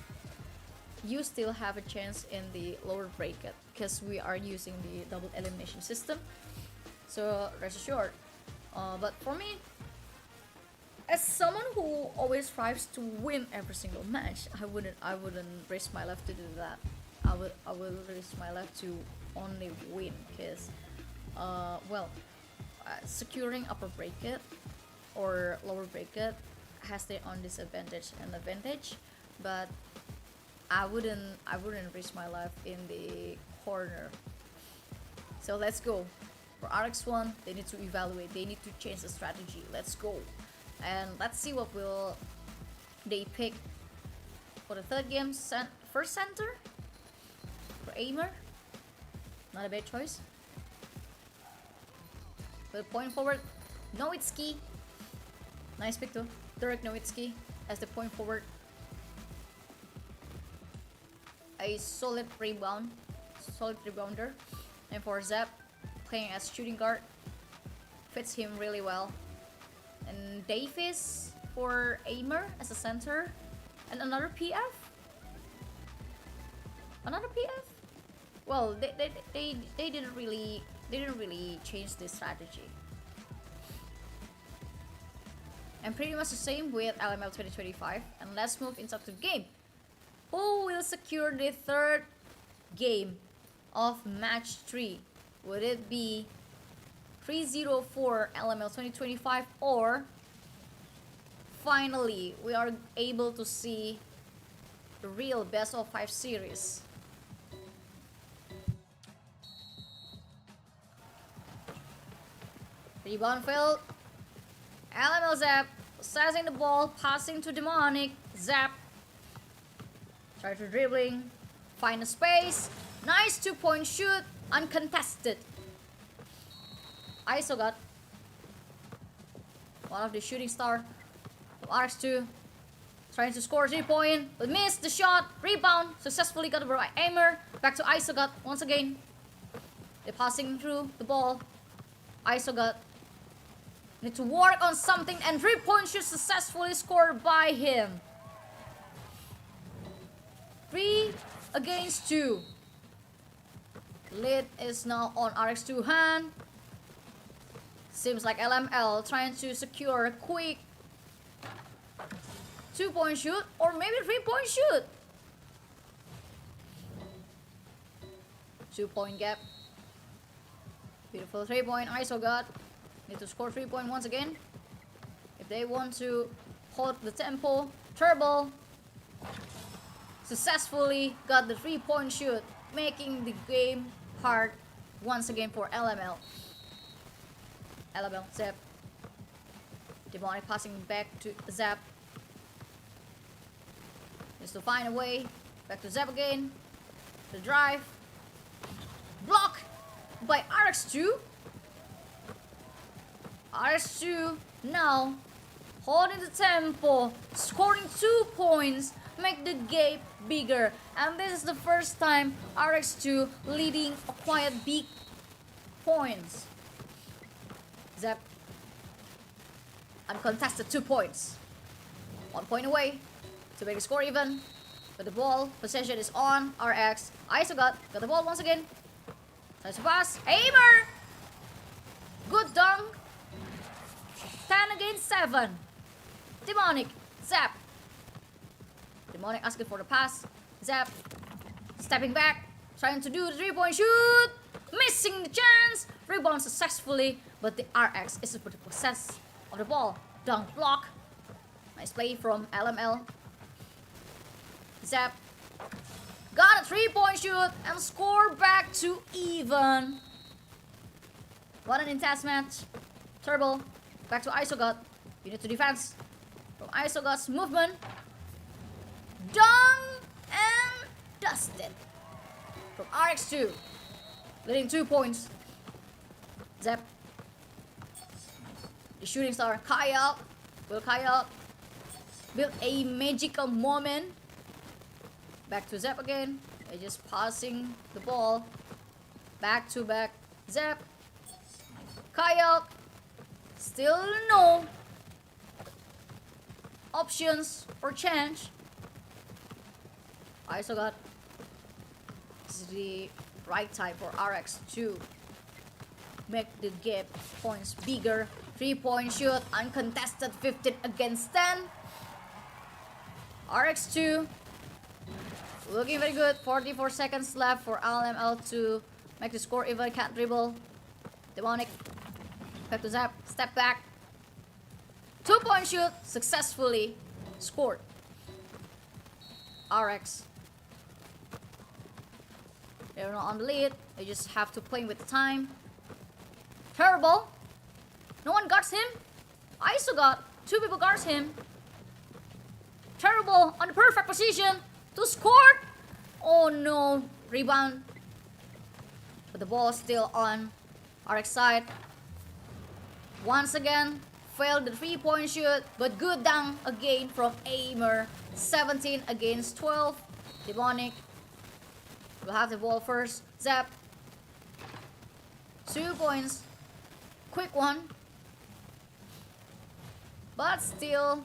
you still have a chance in the lower bracket, because we are using the double elimination system. So rest assured. But for me, As someone who always strives to win every single match, I wouldn't risk my life to do that. I will risk my life to only win, because securing upper bracket or lower bracket has their own disadvantage and advantage, but I wouldn't risk my life in the corner. So let's go. For RX1, they need to evaluate, they need to change the strategy. Let's go. And let's see what will they pick for the third game. First center for aimer, not a bad choice. For the point forward, Nowitzki, nice pick too. Dirk Nowitzki as the point forward. A solid rebounder. And for Zap, playing as shooting guard, fits him really well. And Davis for aimer as a center, and another PF. Well, they didn't really change the strategy. And pretty much the same with LML 2025. And let's move into the game. Who will secure the third game of match 3? Would it be 304 LML 2025, or finally we are able to see the real best of 5 series? Rebound failed. LML Zap seizing the ball, passing to Demonic. Zap try to dribbling, find a space, nice 2-point shoot, uncontested. ISO got one of the shooting star of RX2, trying to score 3-point, but missed the shot. Rebound successfully got over by Aimer. Back to ISO got once again. They're passing through the ball. ISO got need to work on something, and 3-point shoot successfully scored by him. 3 against 2. Lead is now on RX2 hand. Seems like LML trying to secure a quick 2-point shoot, or maybe 3-point shoot. 2-point gap. Beautiful 3-point ISO got. Need to score 3-point once again if they want to hold the tempo. Turbo successfully got the 3-point shoot, making the game hard once again for LML. LML, Zap. Demonic passing back to Zap. Needs to find a way. Back to Zap again. The drive. Block by RX2. RX2 now holding the tempo, scoring 2 points, make the gap bigger. And this is the first time RX2 leading a quite big points. Zap uncontested 2 points. 1 point away to make the score even. But the ball possession is on RX. ISO got the ball once again. Tries to pass. Aimer! Good dunk. 10 against 7. Demonic. Zap. Demonic asking for the pass. Zap stepping back, trying to do the 3-point shoot. Missing the chance. Rebound successfully, but the RX is able to possess of the ball. Dunk block. Nice play from LML. Zap got a 3-point shoot and score back to even. What an intense match. Turbo back to ISOGOT. You need to defense from ISOGOT's movement. Dunk and dusted from RX2, leading 2 points. Zap, the shooting star Kyle. Will Kyle build a magical moment? Back to Zap again. They're just passing the ball back to back. Zap, Kyle, still no options for change. ISOGOT, this is the right time for RX2 make the gap points bigger. 3-point shoot, uncontested, 15 against 10. RX2 looking very good. 44 seconds left for LML to make the score even. Can't dribble. Demonic back to Zap, step back. 2-point shoot, successfully scored. RX, they're not on the lead. They just have to play with the time. Terrible. No one guards him. ISO got 2 people guards him. Terrible on the perfect position to score. Oh no, rebound. But the ball is still on RX side. Once again, failed the 3-point shoot, but good dunk again from Aimer. 17 against 12. Demonic will have the ball first. Zap. 2 points. Quick one. But still,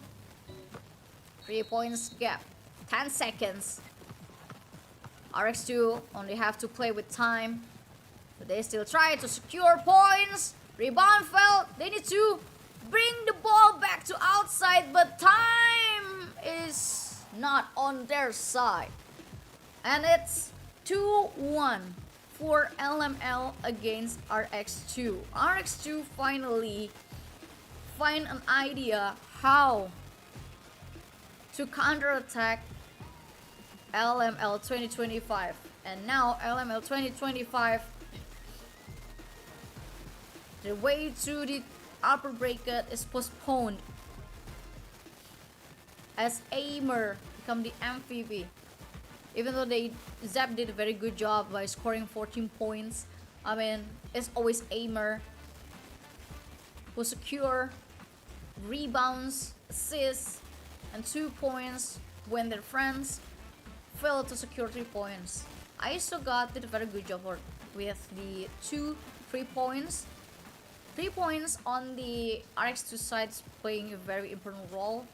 3 points gap. 10 seconds. RX2 only have to play with time. But they still try to secure points. Rebound fell. They need to bring the ball back to outside, but time is not on their side. And it's 2-1 for LML against RX2. RX2 finally find an idea how to counterattack LML 2025. And now LML 2025, the way to the upper bracket is postponed as Aimer become the MVP. Even though Zap did a very good job by scoring 14 points, I mean, it's always Aimer who secure rebounds, assists, and 2 points when their friends failed to secure 3 points. ISO God did a very good job with the 2 3 points. 3 points on the RX2 side is playing a very important role.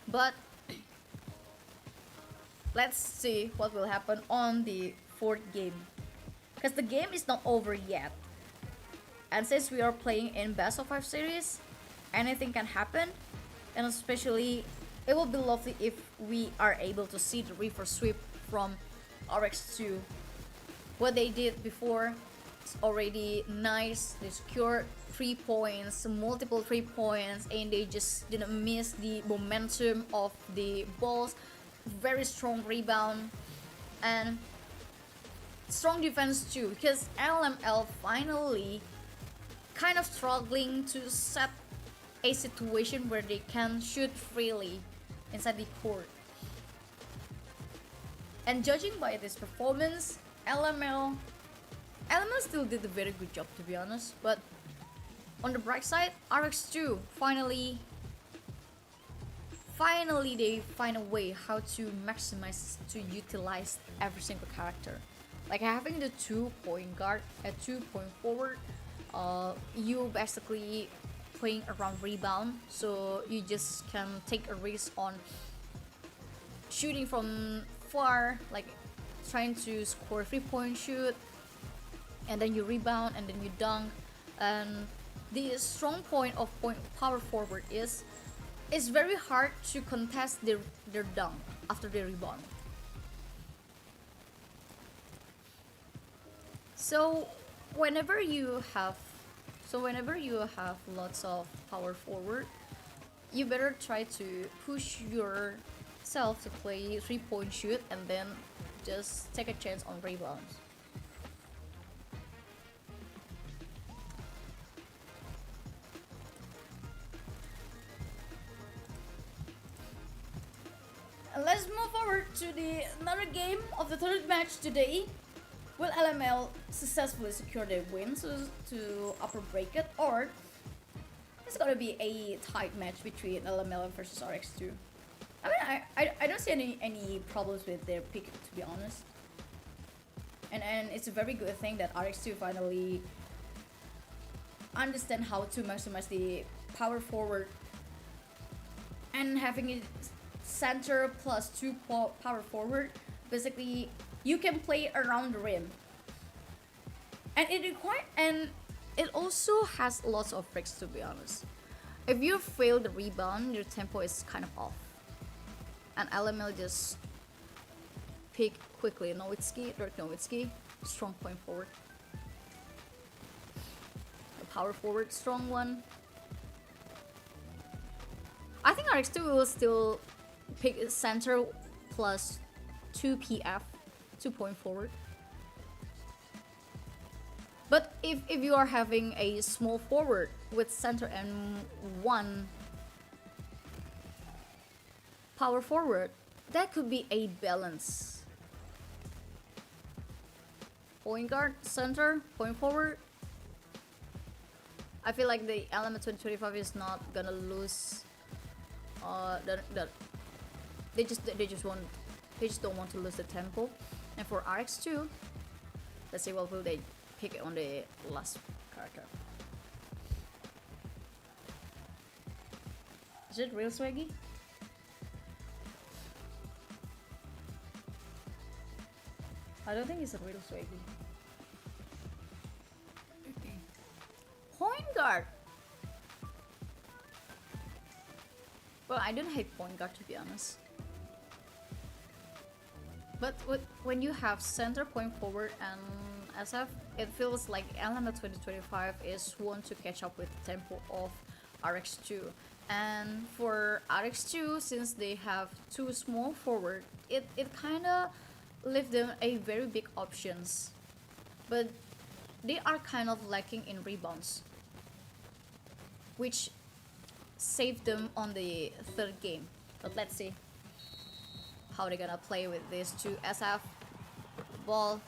But let's see what will happen on the 4th game. Because the game is not over yet. And since we are playing in best of 5 series, anything can happen. And especially, it will be lovely if we are able to see the reverse sweep from RX2. What they did before is already nice. They secured 3 points, multiple 3 points, and they just didn't miss the momentum of the balls. Very strong rebound and strong defense too, because LML finally kind of struggling to set a situation where they can shoot freely inside the court. And judging by this performance, LML still did a very good job, to be honest. But on the bright side, RX2 finally they find a way how to maximize, to utilize every single character. Like having the 2-point guard at 2-point forward, you basically playing around rebound, so you just can take a risk on shooting from far, like trying to score a 3-point shoot, and then you rebound and then you dunk. And the strong point of power forward is it's very hard to contest their dunk after they rebound. So whenever you have lots of power forward, you better try to push yourself to play 3-point shoot and then just take a chance on rebounds. Let's move forward to another game of the 3rd match today. Will LML successfully secure their win to upper bracket, or it's gonna be a tight match between LML versus RX2? I mean, I don't see any problems with their pick, to be honest. And it's a very good thing that RX2 finally understand how to maximize the power forward, and having it center plus 2 power forward, basically you can play around the rim, and it also has lots of tricks, to be honest. If you fail the rebound, your tempo is kind of off. And LML just pick quickly. Nowitzki, Dirk Nowitzki, strong point forward. A power forward, strong one. I think RX2 will still pick center plus 2 PF, 2 point forward. But if you are having a small forward with center and 1 power forward, that could be a balance. Point guard, center, point forward. I feel like the Element 2025 is not gonna lose. They just don't want to lose the tempo. And for RX2, let's see what will they pick on the last character. Is it real swaggy? I don't think it's a real swaggy. Point guard. Well, I don't hate point guard, to be honest. But when you have center, point forward, and SF, it feels like LML 2025 is one to catch up with the tempo of RX2. And for RX2, since they have 2 small forward, it kind of leave them a very big options. But they are kind of lacking in rebounds, which saved them on the 3rd game. But let's see how they're gonna play with these 2 SF. Ball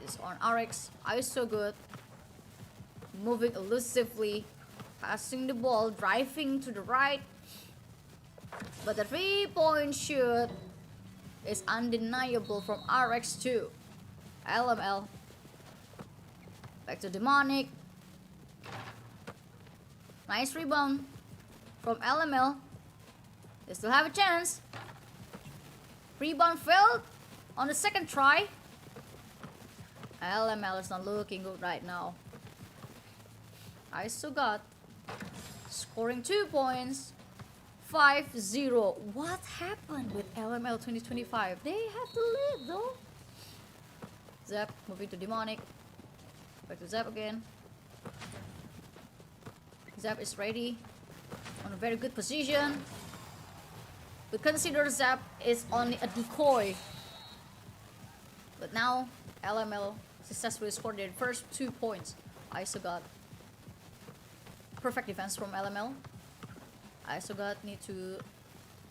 is on RX. I so good. Moving elusively, passing the ball, driving to the right. But the 3-point shoot is undeniable from RX2. LML. Back to Demonic. Nice rebound from LML. They still have a chance. Rebound failed on the 2nd try. LML is not looking good right now. I still got scoring 2 points. 5-0. What happened with LML 2025? They have to lead though. Zap moving to Demonic. Back to Zap again. Zap is ready. On a very good position. But consider Zap is only a decoy. But now LML successfully scored their first 2 points. I still got perfect defense from LML. I still got need to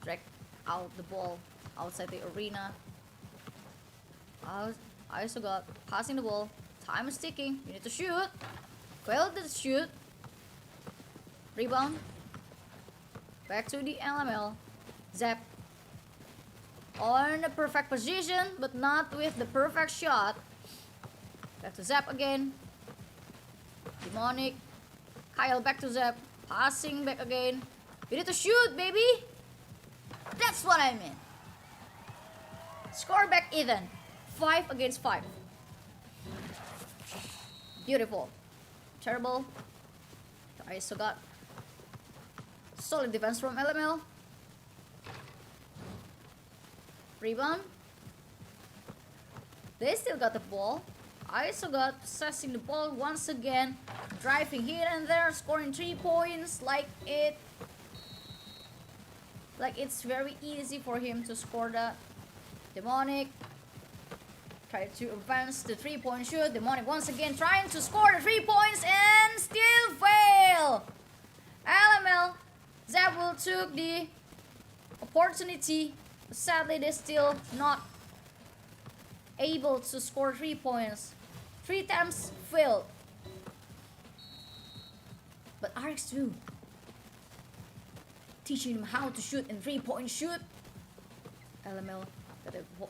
drag out the ball outside the arena. I still got passing the ball. Time is ticking. You need to shoot. Failed to shoot. Rebound. Back to the LML. Zap. On the perfect position, but not with the perfect shot. Back to Zap again. Demonic. Kyle back to Zap. Passing back again. You need to shoot, baby. That's what I mean. Score back even. 5 against 5. Beautiful. Terrible. I still got solid defense from LML. Rebound. They still got the ball. I still got possessing the ball once again. Driving here and there, scoring 3 points like it's very easy for him to score that. Demonic try to advance the 3-point shoot. Demonic once again trying to score the 3 points and still fail. LML, Zap will took the opportunity. Sadly, they're still not able to score 3 points. 3 times failed. But RX2 teaching him how to shoot in 3-point shoot. LML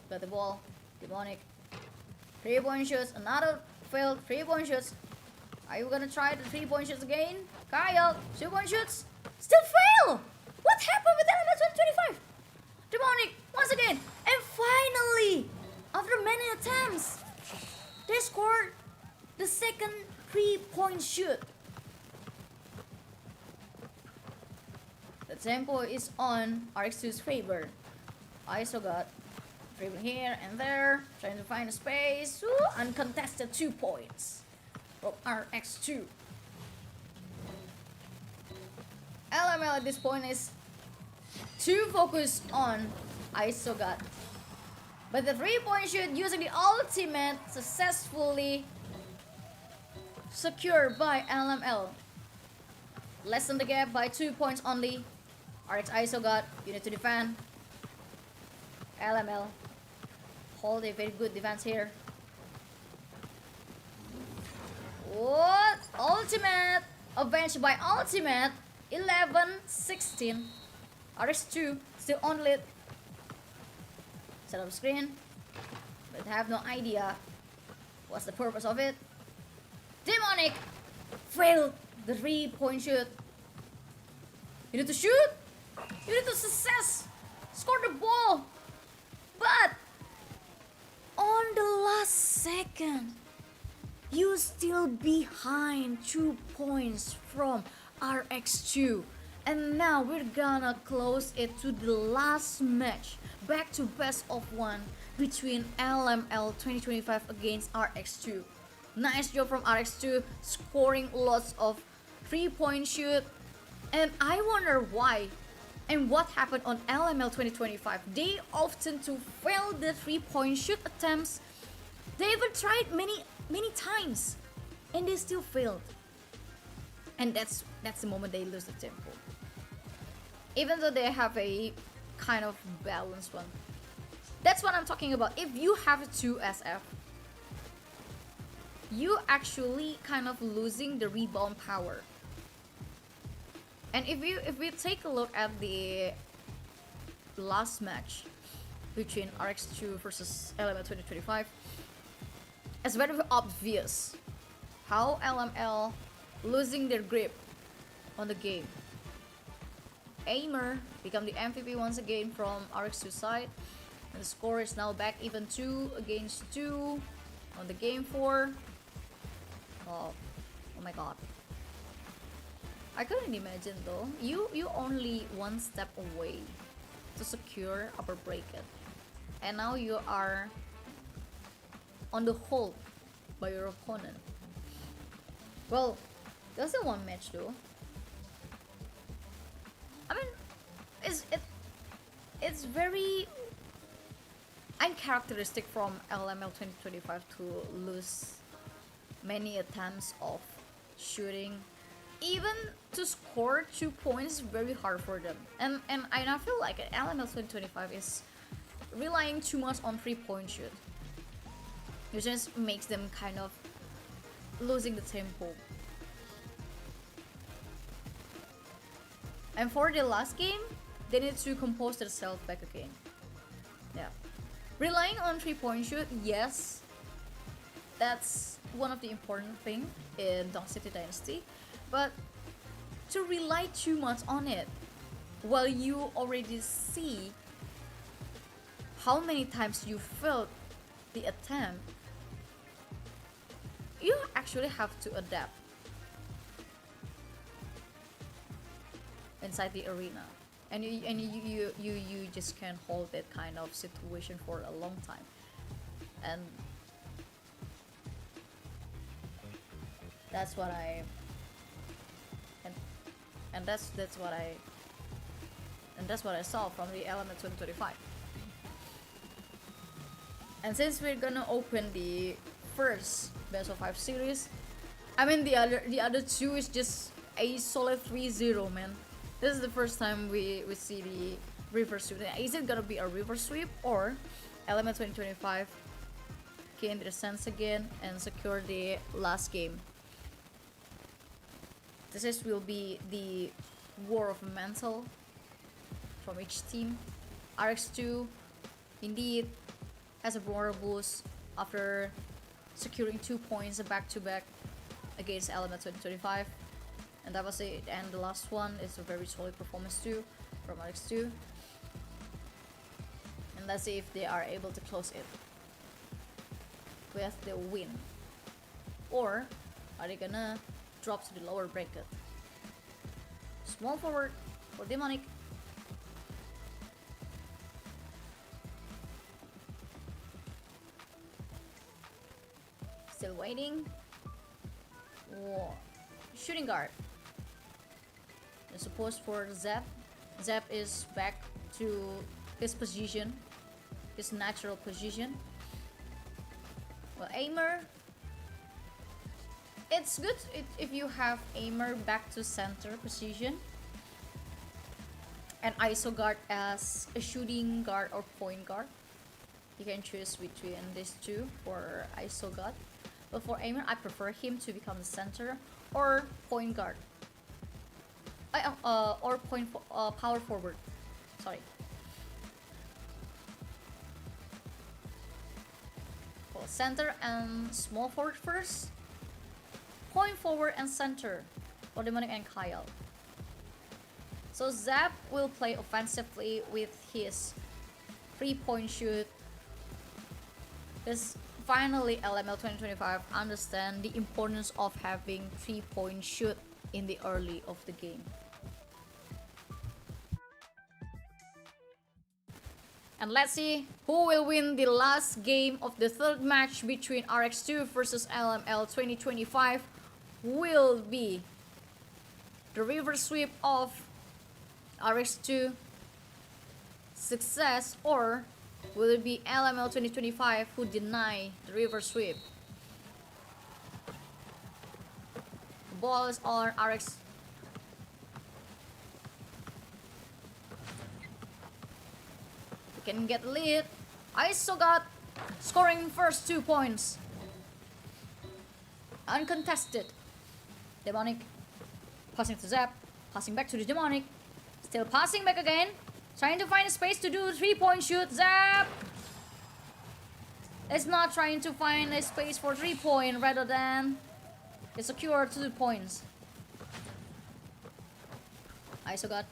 got the ball. Demonic 3-point shoots. Another failed 3-point shoots. Are you gonna try the 3-point shoots again? Kyle, 2-point shoots. Still fail. What happened with LML 2025? Demonic once again. And finally, after many attempts, they scored the second 3-point shoot. The tempo is on RX2's favor. ISO got dribbling here and there, trying to find a space. Ooh, uncontested 2 points from RX2. LML at this point is too focused on ISO got. But the 3-point shoot using the ultimate successfully secured by LML. Lessen the gap by 2 points only. RX ISO got, you need to defend. LML hold a very good defense here. What? Ultimate! Avenged by ultimate. 11-16. RX2 still on lead. Set up screen. But have no idea what's the purpose of it. Demonic failed the 3-point shoot. You need to shoot. You need to success. Score the ball. But on the last second, you still behind 2 points from RX2. And now we're gonna close it to the last match. Back to best of 1 between LML 2025 against RX2. Nice job from RX2 scoring lots of 3-point shoot. And I wonder why and what happened on LML 2025. They often to fail the 3-point shoot attempts. They even tried many times and they still failed. And that's the moment they lose the tempo. Even though they have a kind of balanced one. That's what I'm talking about. If you have 2 SF, you actually kind of losing the rebound power. And if we take a look at the last match between RX2 versus LML 2025, it's very obvious how LML losing their grip on the game. Aimer become the MVP once again from RX2 side, and the score is now back even 2 against 2 on the game 4. Oh my god. I couldn't imagine though. You only 1 step away to secure upper bracket, and now you are on the hold by your opponent. Well, there's still 1 match though. I mean, it's very uncharacteristic from LML 2025 to lose many attempts of shooting. Even to score 2 points is very hard for them. And I feel like LML 2025 is relying too much on 3-point shoot. It just makes them kind of losing the tempo. And for the last game, they need to compose themselves back again. Yeah. Relying on 3-point shoot, yes. That's one of the important things in Dong City Dynasty. But to rely too much on it, while you already see how many times you failed the attempt, you actually have to adapt inside the arena, and you just can't hold that kind of situation for a long time. And that's what I and that's what I saw from the LML 2025. And since we're gonna open the first best of 5 series, I mean the other 2 is just a solid 3-0, man. This is the first time we see the reverse sweep. Is it gonna be a reverse sweep, or LML 2025 gain their sense again and secure the last game? This will be the war of mental from each team. RX2 indeed has a broader boost after securing 2 points back-to-back against LML 2025. And that was it. And the last one is a very solid performance too from RX2. And let's see if they are able to close it with the win, or Are they gonna drop to the lower bracket? Small forward for Demonic. Still waiting. Whoa. Shooting guard. I suppose for Zap. Zap is back to his position. His natural position. Well, aimer. It's good if you have aimer back to center position. And ISO guard as a shooting guard or point guard. You can choose between these two for ISO guard. But for aimer, I prefer him to become the center or point guard. Or power forward. Sorry. For center and small forward first. Point forward and center for Demonic and Kyle. So Zap will play offensively with his 3-point shoot. Because finally LML 2025 understand the importance of having 3-point shoot in the early of the game. And let's see who will win the last game of the third match between RX2 versus LML 2025. Will be the reverse sweep of RX2 success, or will it be LML 2025 who deny the reverse sweep? The ball is on RX. We can get the lead. ISO got scoring first 2 points. Uncontested. Demonic passing to Zap, passing back to the Demonic, still passing back again, trying to find a space to do a 3-point shoot. Zap is not trying to find a space for 3-point rather than to secure 2 points. ISO got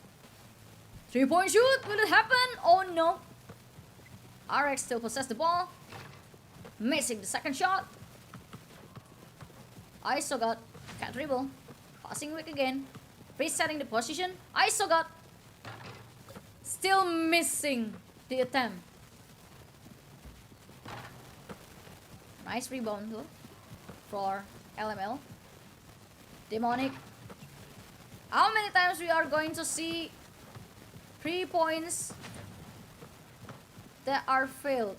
3-point shoot. Will it happen? Oh no. RX still possess the ball, missing the second shot. ISO got can't dribble, passing back again, resetting the position. ISO got still missing the attempt. Nice rebound though for LML. Demonic. How many times we are going to see 3 points that are failed?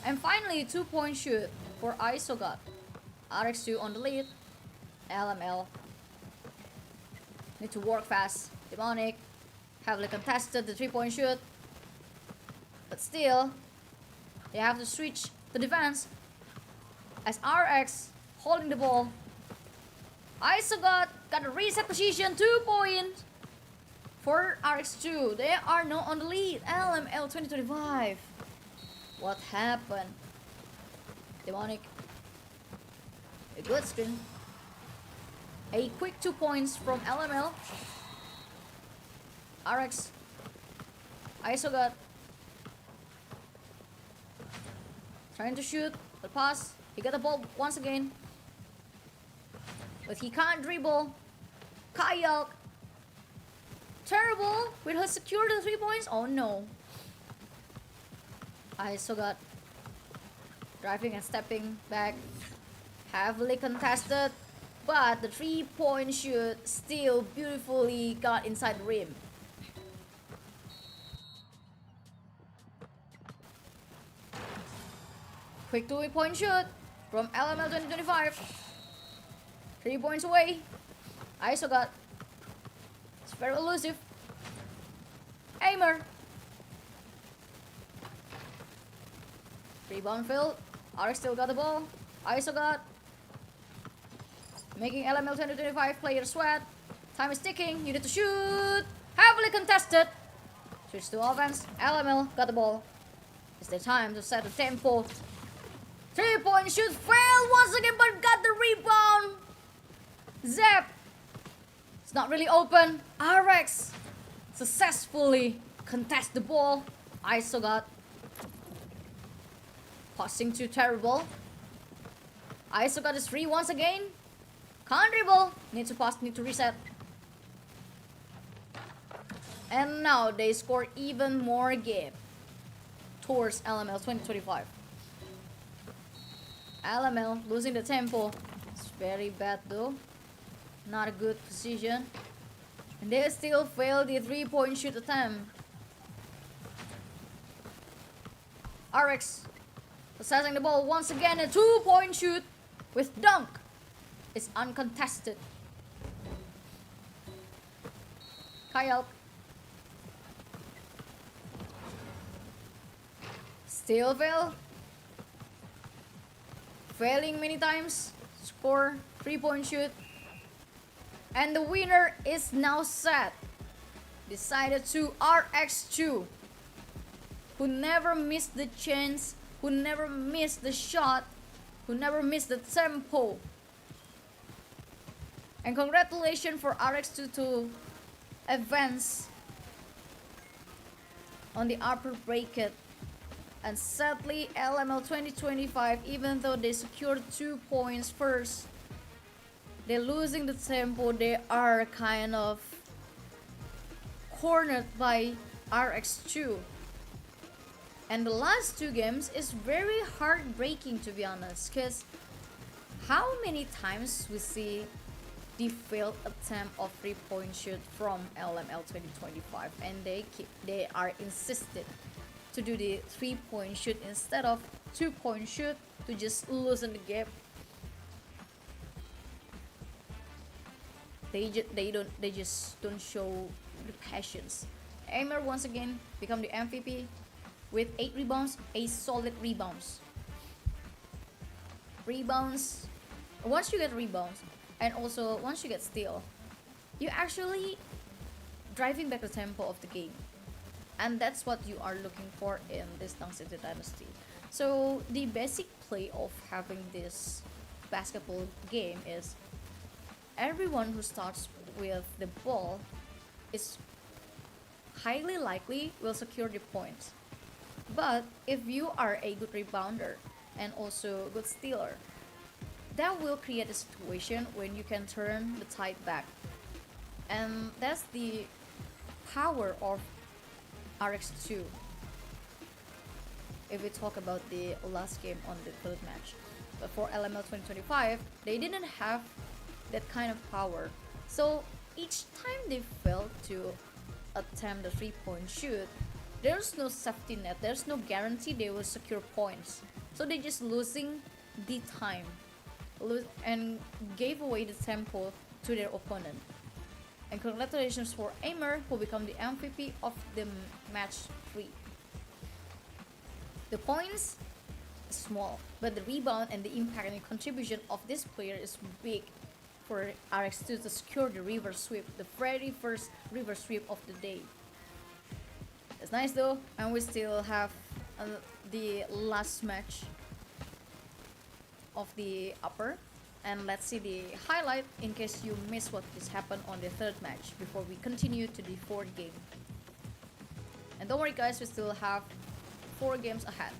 And finally 2-point shoot for ISO got. RX2 on the lead. LML need to work fast. Demonic heavily contested the 3-point shoot, but still they have to switch the defense as RX holding the ball. ISO got a reset position. 2 points for RX2. They are now on the lead. LML 2025. What happened? Demonic. A good screen. A quick 2 points from LML. RX. ISO got trying to shoot, but pass. He got the ball once again, but he can't dribble. Kyle. Terrible. Will he secure the 3 points? Oh no. ISO got driving and stepping back. Heavily contested, but the 3-point shoot still beautifully got inside the rim. Quick 2-point shoot from LML 2025. 3 points away. ISO got. It's very elusive. Aimer. Rebound failed. RX still got the ball. ISO got. Making LML 2025 player sweat. Time is ticking. You need to shoot. Heavily contested. Switch to offense. LML got the ball. It's their time to set the tempo. 3-point shoot failed once again, but got the rebound. Zap. It's not really open. RX successfully contest the ball. ISO got passing to terrible. ISO got his free once again. Can't dribble. Need to pass, need to reset. And now they score even more game towards LML 2025. LML losing the tempo. It's very bad though. Not a good position. And they still fail the 3-point shoot attempt. RX possessing the ball once again. A 2-point shoot with dunk. It's uncontested. Kyle still fail. Failing many times. Score 3-point shoot. And the winner is now set. Decided to RX2, who never missed the chance, who never missed the shot, who never missed the tempo. And congratulations for RX2 to advance on the upper bracket. And sadly, LML 2025, even though they secured 2 points first, they're losing the tempo. They are kind of cornered by RX2. And the last 2 games is very heartbreaking, to be honest, because how many times we see the failed attempt of 3-point shoot from LML 2025, and they are insisted to do the 3-point shoot instead of 2-point shoot to just loosen the gap. They just don't show the passions. Aimer once again become the MVP with 8 rebounds, 8 solid rebounds. Once you get rebounds, and also once you get steal, you actually driving back the tempo of the game. And that's what you are looking for in this Dunk City Dynasty. So the basic play of having this basketball game is everyone who starts with the ball is highly likely will secure the points. But if you are a good rebounder and also good stealer, that will create a situation when you can turn the tide back. And that's the power of RX2. If we talk about the last game on the 3rd match. But for LML 2025, they didn't have that kind of power. So each time they failed to attempt the 3-point shoot, there's no safety net, there's no guarantee they will secure points. So they just losing the time and gave away the tempo to their opponent. And congratulations for Aimer, who become the MVP of the match 3. The points is small, but the rebound and the impact and the contribution of this player is big for RX2 to secure the reverse sweep, the very first reverse sweep of the day. It's nice though, and we still have the last match of the upper. And let's see the highlight in case you missed what just happened on the 3rd match before we continue to the 4th game. And don't worry guys, we still have 4 games ahead.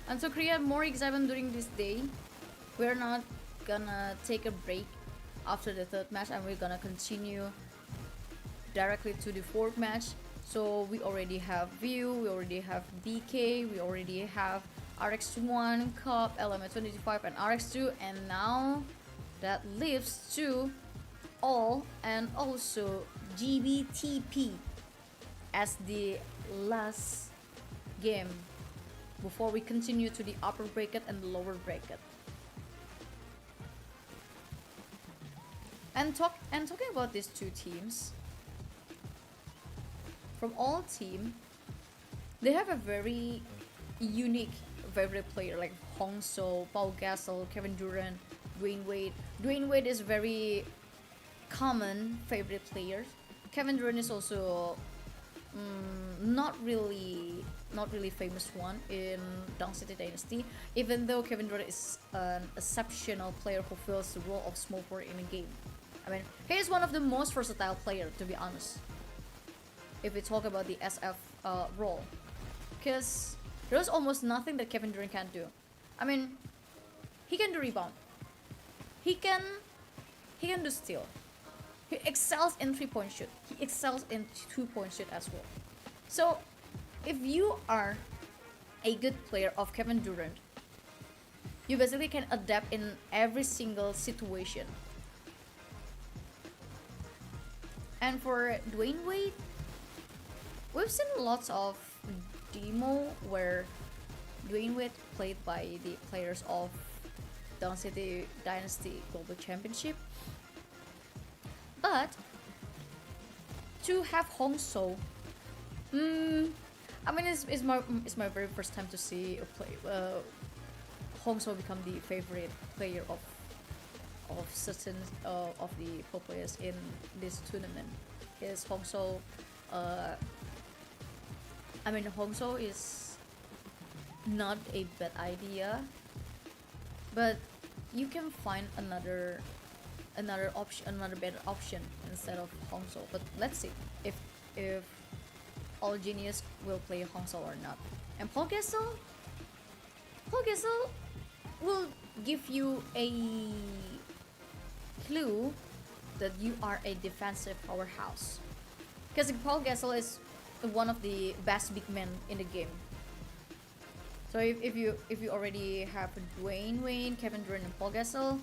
And to create more excitement during this day, we're not gonna take a break after the 3rd match, and we're gonna continue directly to the 4th match. So we already have View, we already have BK, we already have RX1 Cup, LMA25, and RX2, and now that leaves to all and also GBTP as the last game before we continue to the upper bracket and the lower bracket. And talking about these two teams, from all team, they have a very unique favorite player like Hong So, Paul Gasol, Kevin Durant, Dwayne Wade. Dwayne Wade is very common favorite player. Kevin Durant is also not really famous one in Dunk City Dynasty, even though Kevin Durant is an exceptional player who fills the role of small forward in a game. I mean, he is one of the most versatile player, to be honest, if we talk about the SF role, because there's almost nothing that Kevin Durant can't do. I mean, he can do rebound, he can do steal, he excels in 3-point shoot, he excels in 2-point shoot as well. So if you are a good player of Kevin Durant, you basically can adapt in every single situation. And for Dwayne Wade, we've seen lots of demo where Dwayne Wade played by the players of Dunk City Dynasty Global Championship. But to have Hong So, I mean, it's my very first time to see a play Hong So become the favorite player of certain of the pro players in this tournament. Is Hong So, I mean, Hong So is not a bad idea, but you can find another option, another better option instead of Hong So. But let's see if All Genius will play Hong So or not. And Paul Gasol will give you a clue that you are a defensive powerhouse, because Paul Gasol is one of the best big men in the game. So if you already have Dwayne Wade, Kevin Durant, and Paul Gasol,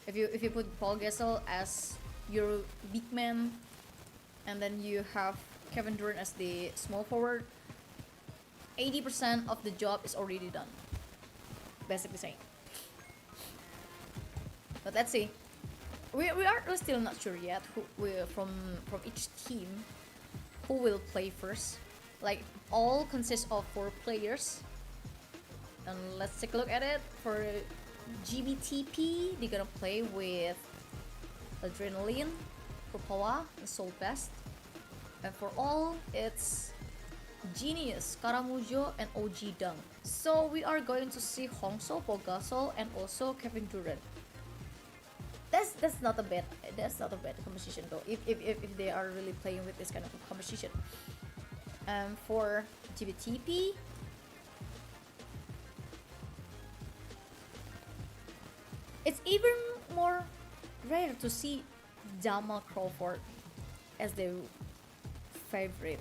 if you put Paul Gasol as your big man, and then you have Kevin Durant as the small forward, 80% of the job is already done, basically saying. But let's see. We're still not sure yet who will from each team who will play first. Like, all consists of 4 players. And let's take a look at it. For GBTP, they're gonna play with Adrenaline, Propoa, and Soul Best. And for all, it's Genius, Karamujo, and OG Dunk. So we are going to see Hong So, Paul Gasol, and also Kevin Durant. That's not a bad composition though, if they are really playing with this kind of composition. For GBTP, it's even more rare to see Jamal Crawford as their favorite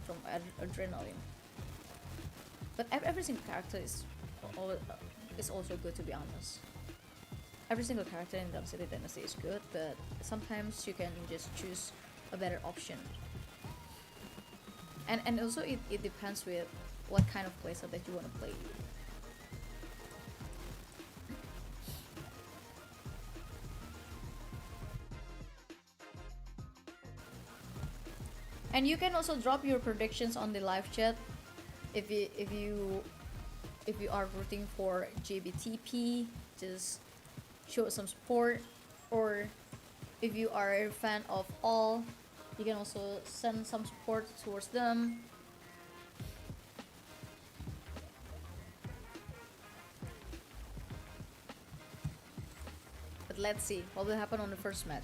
from Adrenaline. But every single character is also good, to be honest. Every single character in Dunk City Dynasty is good, but sometimes you can just choose a better option. And also it depends with what kind of playstyle that you want to play. And you can also drop your predictions on the live chat if you are rooting for JBTP. Just show some support, or if you are a fan of all, you can also send some support towards them. But let's see what will happen on the first match.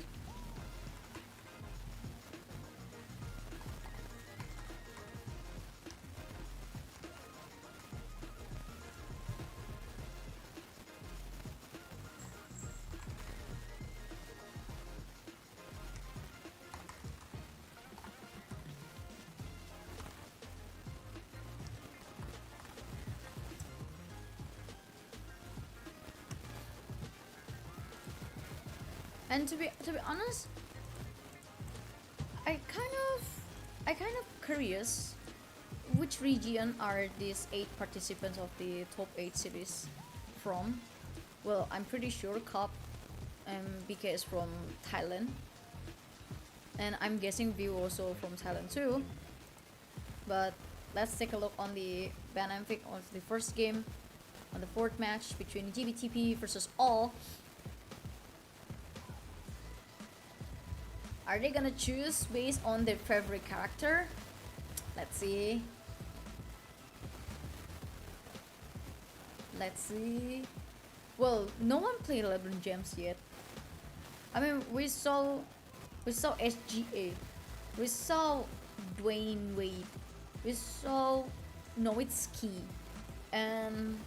And to be honest, I kind of curious which region are these 8 participants of the top 8 series from. Well, I'm pretty sure Cup and BK is from Thailand, and I'm guessing View also from Thailand too. But let's take a look on the dynamic of the first game, on the 4th match between GBTP versus All. Are they gonna choose based on their favorite character? Let's see. Let's see. Well, no one played LeBron James yet. I mean, we saw SGA, we saw Dwayne Wade, we saw Nowitzki, and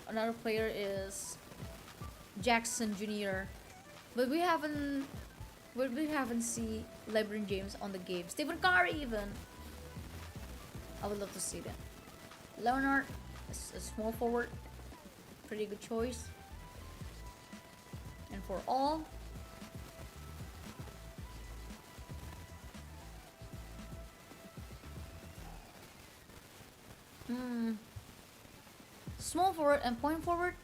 another player is Jackson Jr. But we haven't seen LeBron James on the game. Stephen Curry even. I would love to see that. Leonard, a small forward, pretty good choice. And for All, small forward and point forward,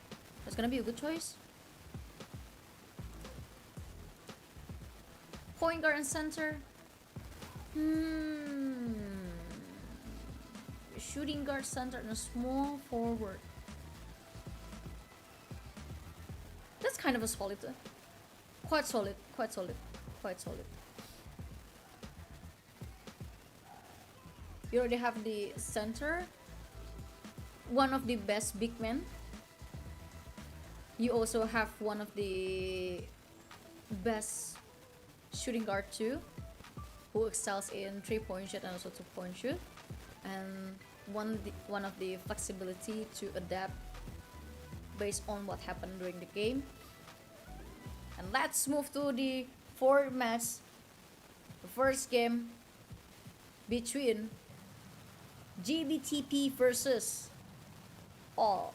that's gonna be a good choice. Point guard and center. Shooting guard, center, and a small forward. That's kind of a solid. Quite solid. You already have the center, one of the best big men. You also have one of the best shooting guard too, who excels in 3-point shoot and also 2-point shoot, and one of the flexibility to adapt based on what happened during the game. And let's move to the 4th match, the first game between GBTP versus All.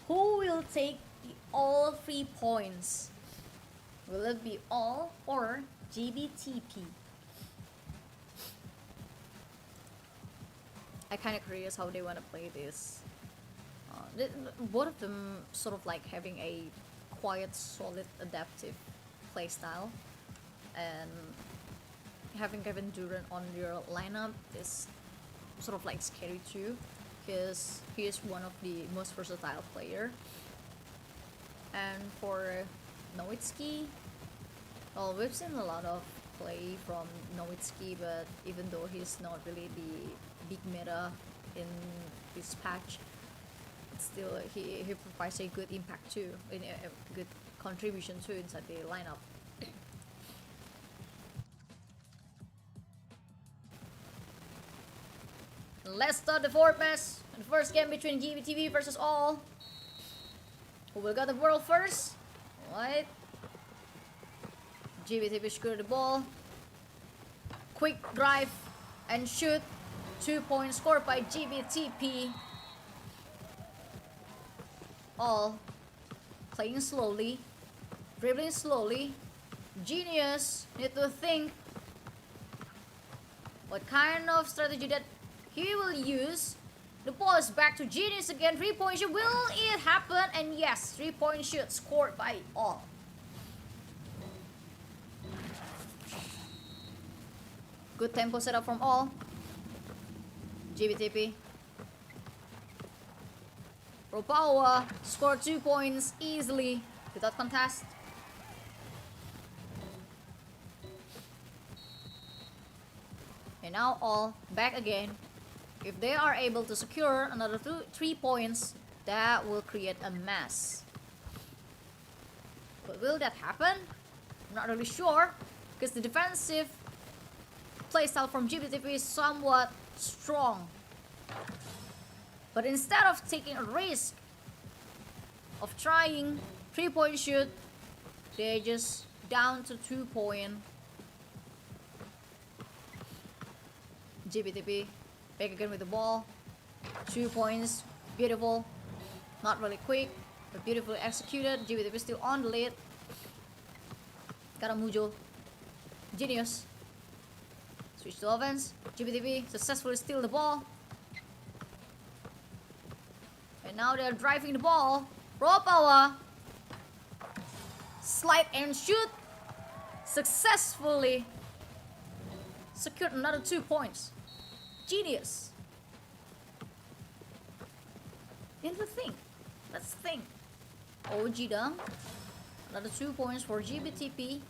Who will take the all 3 points? Will it be All or GBTP? I kind of curious how they want to play this. Both of them sort of like having a quiet, solid, adaptive playstyle, and having Kevin Durant on your lineup is sort of like scary too, because he is one of the most versatile player. And for Nowitzki, well, we've seen a lot of play from Nowitzki, but even though he's not really the big meta in this patch, still he provides a good impact too, in a good contribution too inside the lineup. Let's start the 4th match, the first game between GBTV versus All. Who will get the world first? Right. GBTV secured the ball. Quick drive and shoot. 2 points scored by GBTP. All playing slowly, dribbling slowly. Genius need to think what kind of strategy that he will use. The ball is back to Genius again. 3-point shoot. Will it happen? And yes, 3-point shoot scored by All. Good tempo setup from All. GBTP. Ropawa scored 2 points easily without contest. And now All back again. If they are able to secure another 3 points, that will create a mess. But will that happen? I'm not really sure, because the defensive playstyle from GBTP is somewhat strong. But instead of taking a risk of trying 3-point shoot, they're just down to 2-point. GBTP back again with the ball. 2 points, beautiful. Not really quick, But beautifully executed. GBTP still on the lead. Caramujo. Genius. Switch to offense. GBTP successfully steal the ball. And now they're driving the ball. Raw power. Slide and shoot. Successfully secured another 2 points. Genius. And let's think. OG dunk. Another 2 points for GBTP.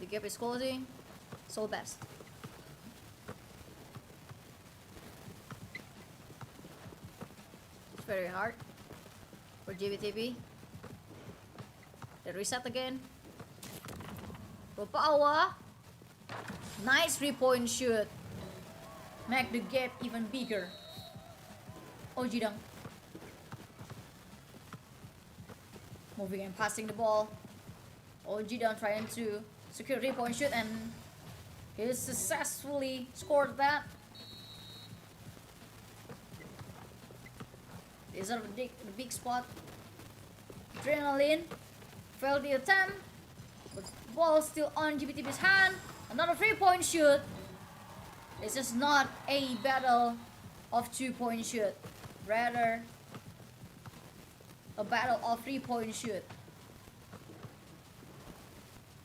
The gap is closing. So best. It's very hard for GBTP. They reset again. For power. Nice 3-point shoot. Make the gap even bigger. OG dunk. Moving and passing the ball. OG dunk trying to secure 3-point shoot, and he successfully scored that. These are the big spot. Adrenaline. Failed the attempt. But ball still on GBTP's hand. Another 3-point shoot. This is not a battle of 2-point shoot. Rather, a battle of 3-point shoot.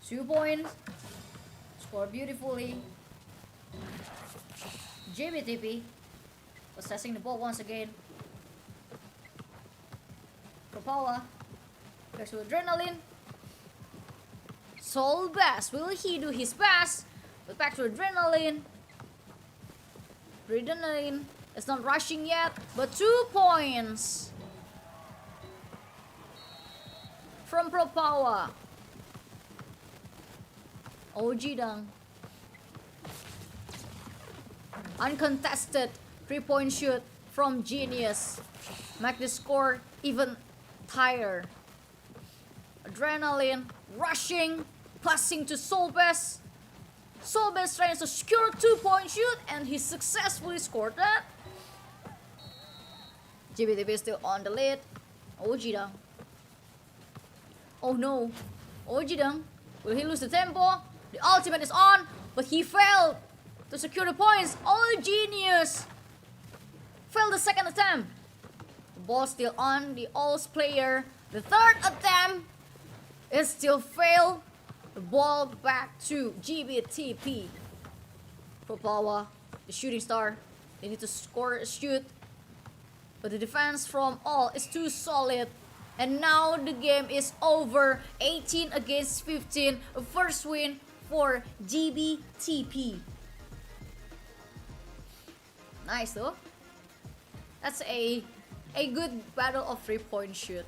2 points. Score beautifully. GBTP possessing the ball once again. Propala. Back to Adrenaline. Soul best. Will he do his best? But back to Adrenaline. Adrenaline is not rushing yet, but 2 points from Pro Power. OG dunk. Uncontested 3-point shoot from Genius. Make the score even higher. Adrenaline rushing, passing to Solbest. Solbest trying to secure 2-point shoot, and he successfully scored that. GBTP is still on the lead. OG dunk. Oh no. OG dunk. Will he lose the tempo? The ultimate is on, but he failed to secure the points. Oh, Genius! Failed the second attempt. The ball still on the Alls player. The third attempt is still failed. The ball back to GBTP. Pro Power, the shooting star. They need to score a shoot. But the defense from All is too solid. And now the game is over. 18 against 15. A first win for GBTP. Nice though. That's a good battle of 3-point shoot.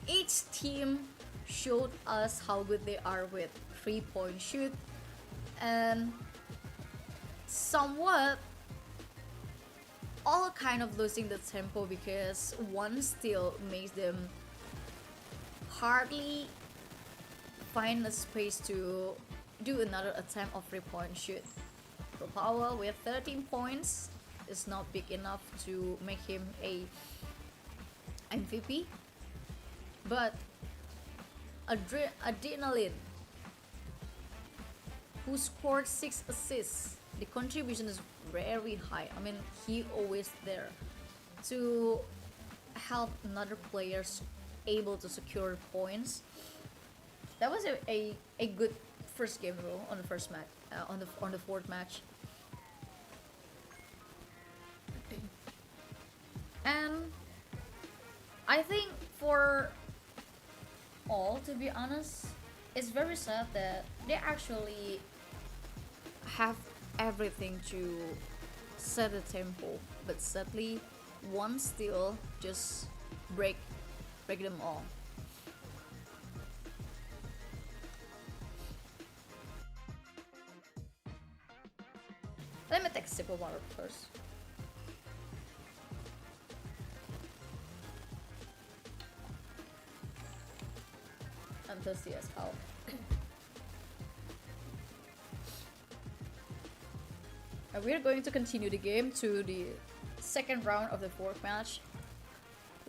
Each team showed us how good they are with 3-point shoot, and somewhat all kind of losing the tempo because one still makes them hardly find a space to do another attempt of 3-point shoot. Pro Power with 13 points is not big enough to make him a MVP, but Adrenaline, who scored 6 assists, the contribution is very high. I mean, he always there to help another players able to secure points. That was a good first game though on the first match, on the fourth match. And I think for All, to be honest, it's very sad that they actually have everything to set the tempo, but sadly one still just break them all. Let me take a sip of water first. I'm thirsty as hell. And we're going to continue the game to the second round of the fourth match,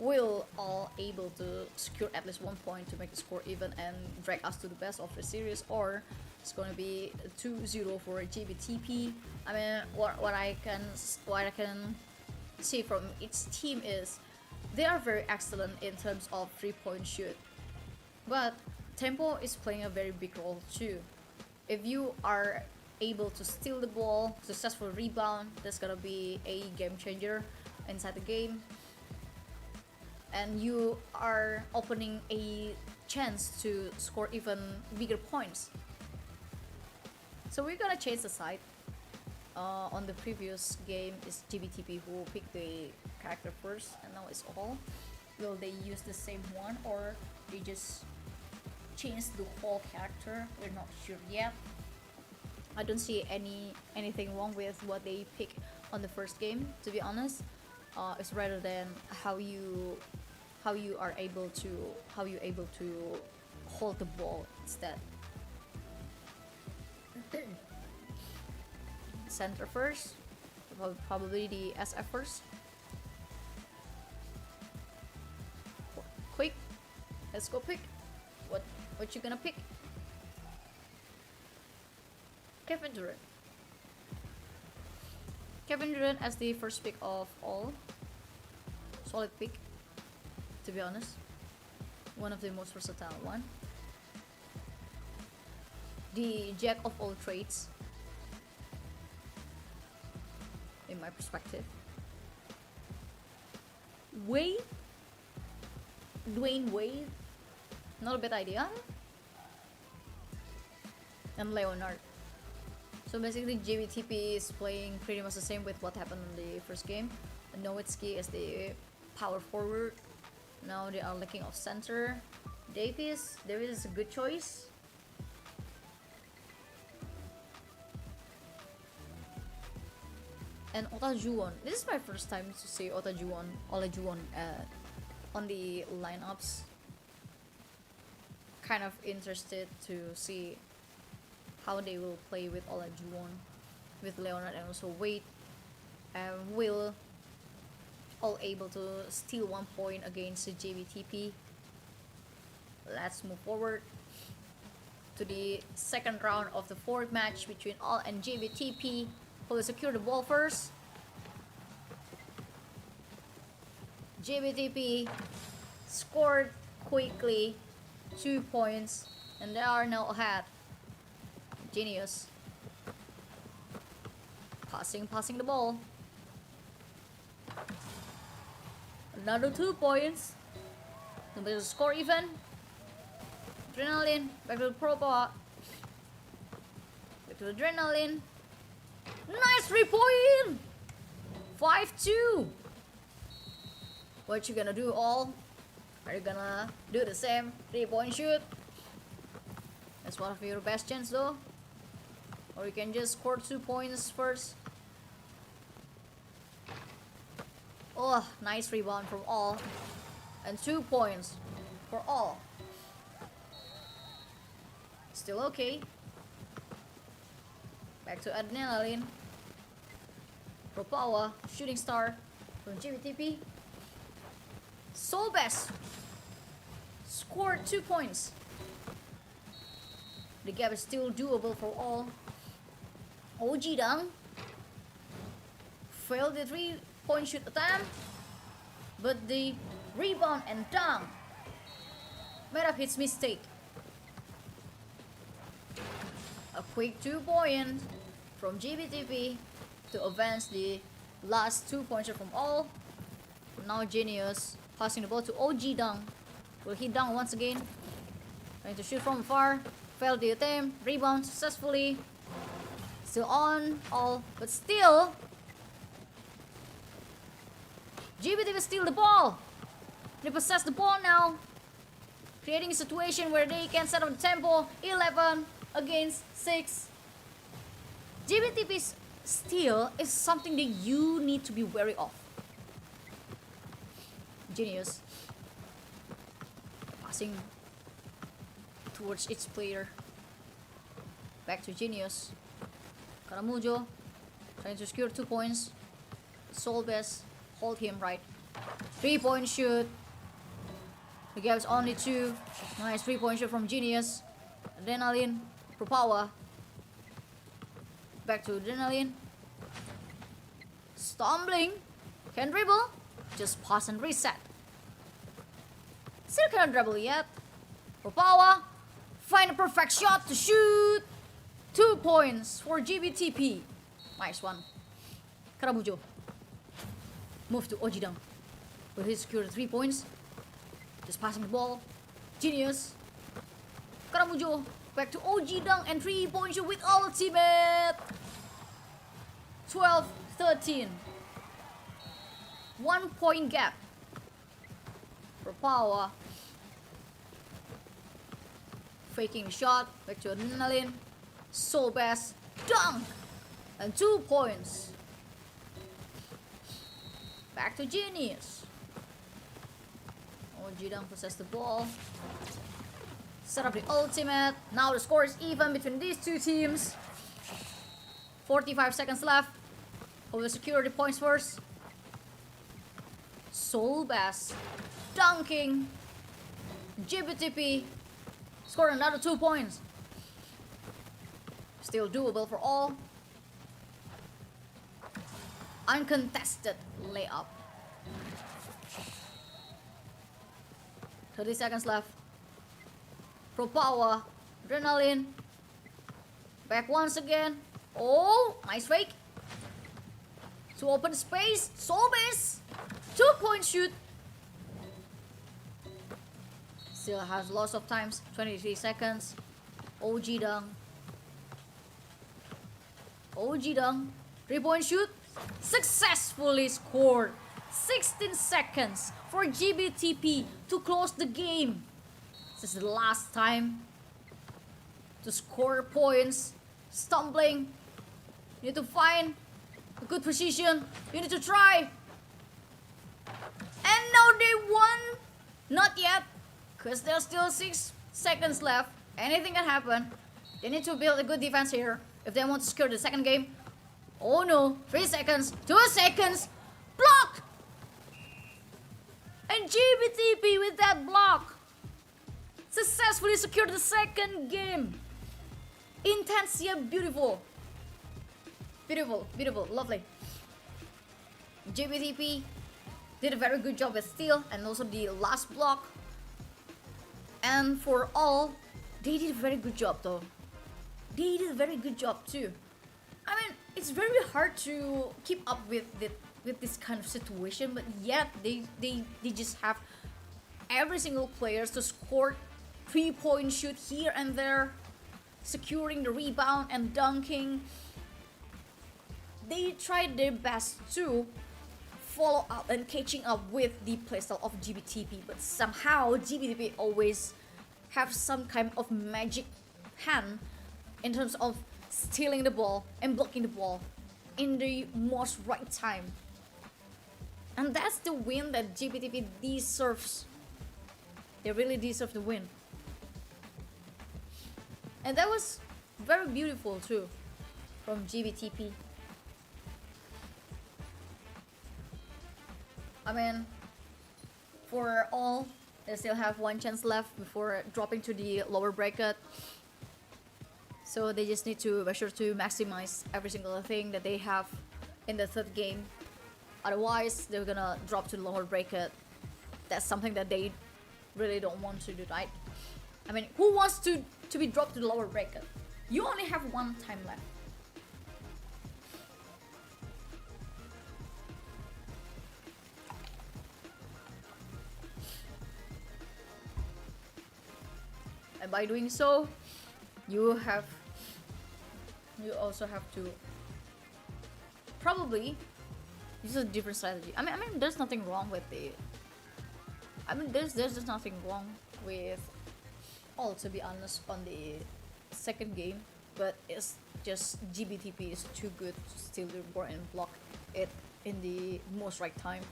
will all able to secure at least 1 point to make the score even and drag us to the best of the series, or it's going to be 2-0 for GBTP. I mean, what I can see from each team is they are very excellent in terms of 3-point shoot, but tempo is playing a very big role too. If you are able to steal the ball, successful rebound, that's gonna be a game changer inside the game, and you are opening a chance to score even bigger points. So we're gonna change the side. On the previous game is GBTP who picked the character first, and now it's all. Will they use the same one, or they just change the whole character? We're not sure yet. I don't see anything wrong with what they pick on the first game, to be honest. It's rather than how you are able to hold the ball instead. Center first, probably the SF first. Quick, let's go pick. What you gonna pick? Kevin Durant. Kevin Durant as the first pick of all. Solid pick, to be honest. One of the most versatile one. The jack of all trades, in my perspective. Dwayne Wade, not a bad idea. And Leonard. So basically JBTP is playing pretty much the same with what happened in the first game. Nowitzki is the power forward. Now they are lacking of center. Davis is a good choice. And Olajuwon. This is my first time to see Olajuwon on the lineups. Kind of interested to see how they will play with Olajuwon, with Leonard, and also Wade. Will all able to steal 1 point against the JBTP. Let's move forward to the second round of the fourth match between All and JBTP. Who will secure the ball first? JBTP scored quickly 2 points, and they are now ahead. Genius. Passing the ball. Another 2 points. The score even. Adrenaline. Back to the pro power. Back to the adrenaline. Nice 3-point. 5-2. What you gonna do, all? Are you gonna do the same 3-point shoot? That's one of your best chances though. Or you can just score 2 points first. Oh, nice rebound from all. And 2 points for all. Still okay. Back to adrenaline. Pro power, shooting star from GBTP. Solbest scored 2 points. The gap is still doable for all. OG Dang failed the 3-point shoot attempt, but the rebound and dunk made up his mistake. A quick 2-point from GBTP to advance the last 2-pointer from all. Now Genius passing the ball to OG Dang. Will he dunk once again? Trying to shoot from far. Failed the attempt. Rebound successfully. Still on all, but still GBTP steal the ball. They possess the ball now, creating a situation where they can set up the tempo. 11 against 6. GBTP's steal is something that you need to be wary of. Genius passing towards each player. Back to Genius. Karamujo trying to secure 2 points. Solbest hold him right. 3-point shoot. The gap is only 2. Nice 3-point shoot from Genius. Adrenaline for power. Back to Adrenaline. Stumbling. Can dribble. Just pass and reset. Still cannot dribble yet. For power. Find a perfect shot to shoot. 2 points for GBTP. Nice one. Karabujo. Move to Ojidang. Will he secure 3 points? Just passing the ball. Genius. Karamujo. Back to Ojidang and 3-point shoot with ultimate. 12-13. 1 point gap. For power. Faking shot. Back to Adrenaline. Soul Bass. Dunk. And 2 points. Back to Genius. Ojidang possess the ball. Set up the ultimate. Now the score is even between these two teams. 45 seconds left. Who will secure the points first? Soul Bass. Dunking. GBTP. Score another 2 points. Still doable for all. Uncontested layup. 30 seconds left. Pro power. Adrenaline. Back once again. Oh, nice fake. To open space. Soul Bass. 2-point shoot. Still has lots of times. 23 seconds. Ojidang. Ojidang. 3-point shoot. Successfully scored. 16 seconds for GBTP to close the game. This is the last time to score points. Stumbling. You need to find a good position. You need to try. And now they won. Not yet. Because there's still 6 seconds left. Anything can happen. They need to build a good defense here if they want to secure the second game. Oh no. 3 seconds. 2 seconds. Block. And GBTP with that block successfully secured the second game. Intense yet beautiful. Beautiful, beautiful, lovely. GBTP did a very good job with steal and also the last block. And for all, they did a very good job though. They did a very good job too. I mean, it's very hard to keep up with this kind of situation, but yet they just have every single players to score 3-point shoot here and there, securing the rebound and dunking. They tried their best to follow up and catching up with the playstyle of GBTP, but somehow GBTP always have some kind of magic hand in terms of stealing the ball and blocking the ball in the most right time. And that's the win that GBTP deserves. They really deserve the win. And that was very beautiful too from GBTP. I mean, for all, they still have 1 chance left before dropping to the lower bracket. So they just need to make sure to maximize every single thing that they have in the third game. Otherwise, they're gonna drop to the lower bracket. That's something that they really don't want to do, right? I mean, who wants to be dropped to the lower bracket? You only have 1 time left. And by doing so, you also have to probably use a different strategy. I mean, there's nothing wrong with it. I mean, there's just nothing wrong with all, to be honest, on the second game, but it's just GBTP is too good to steal the board and block it in the most right time.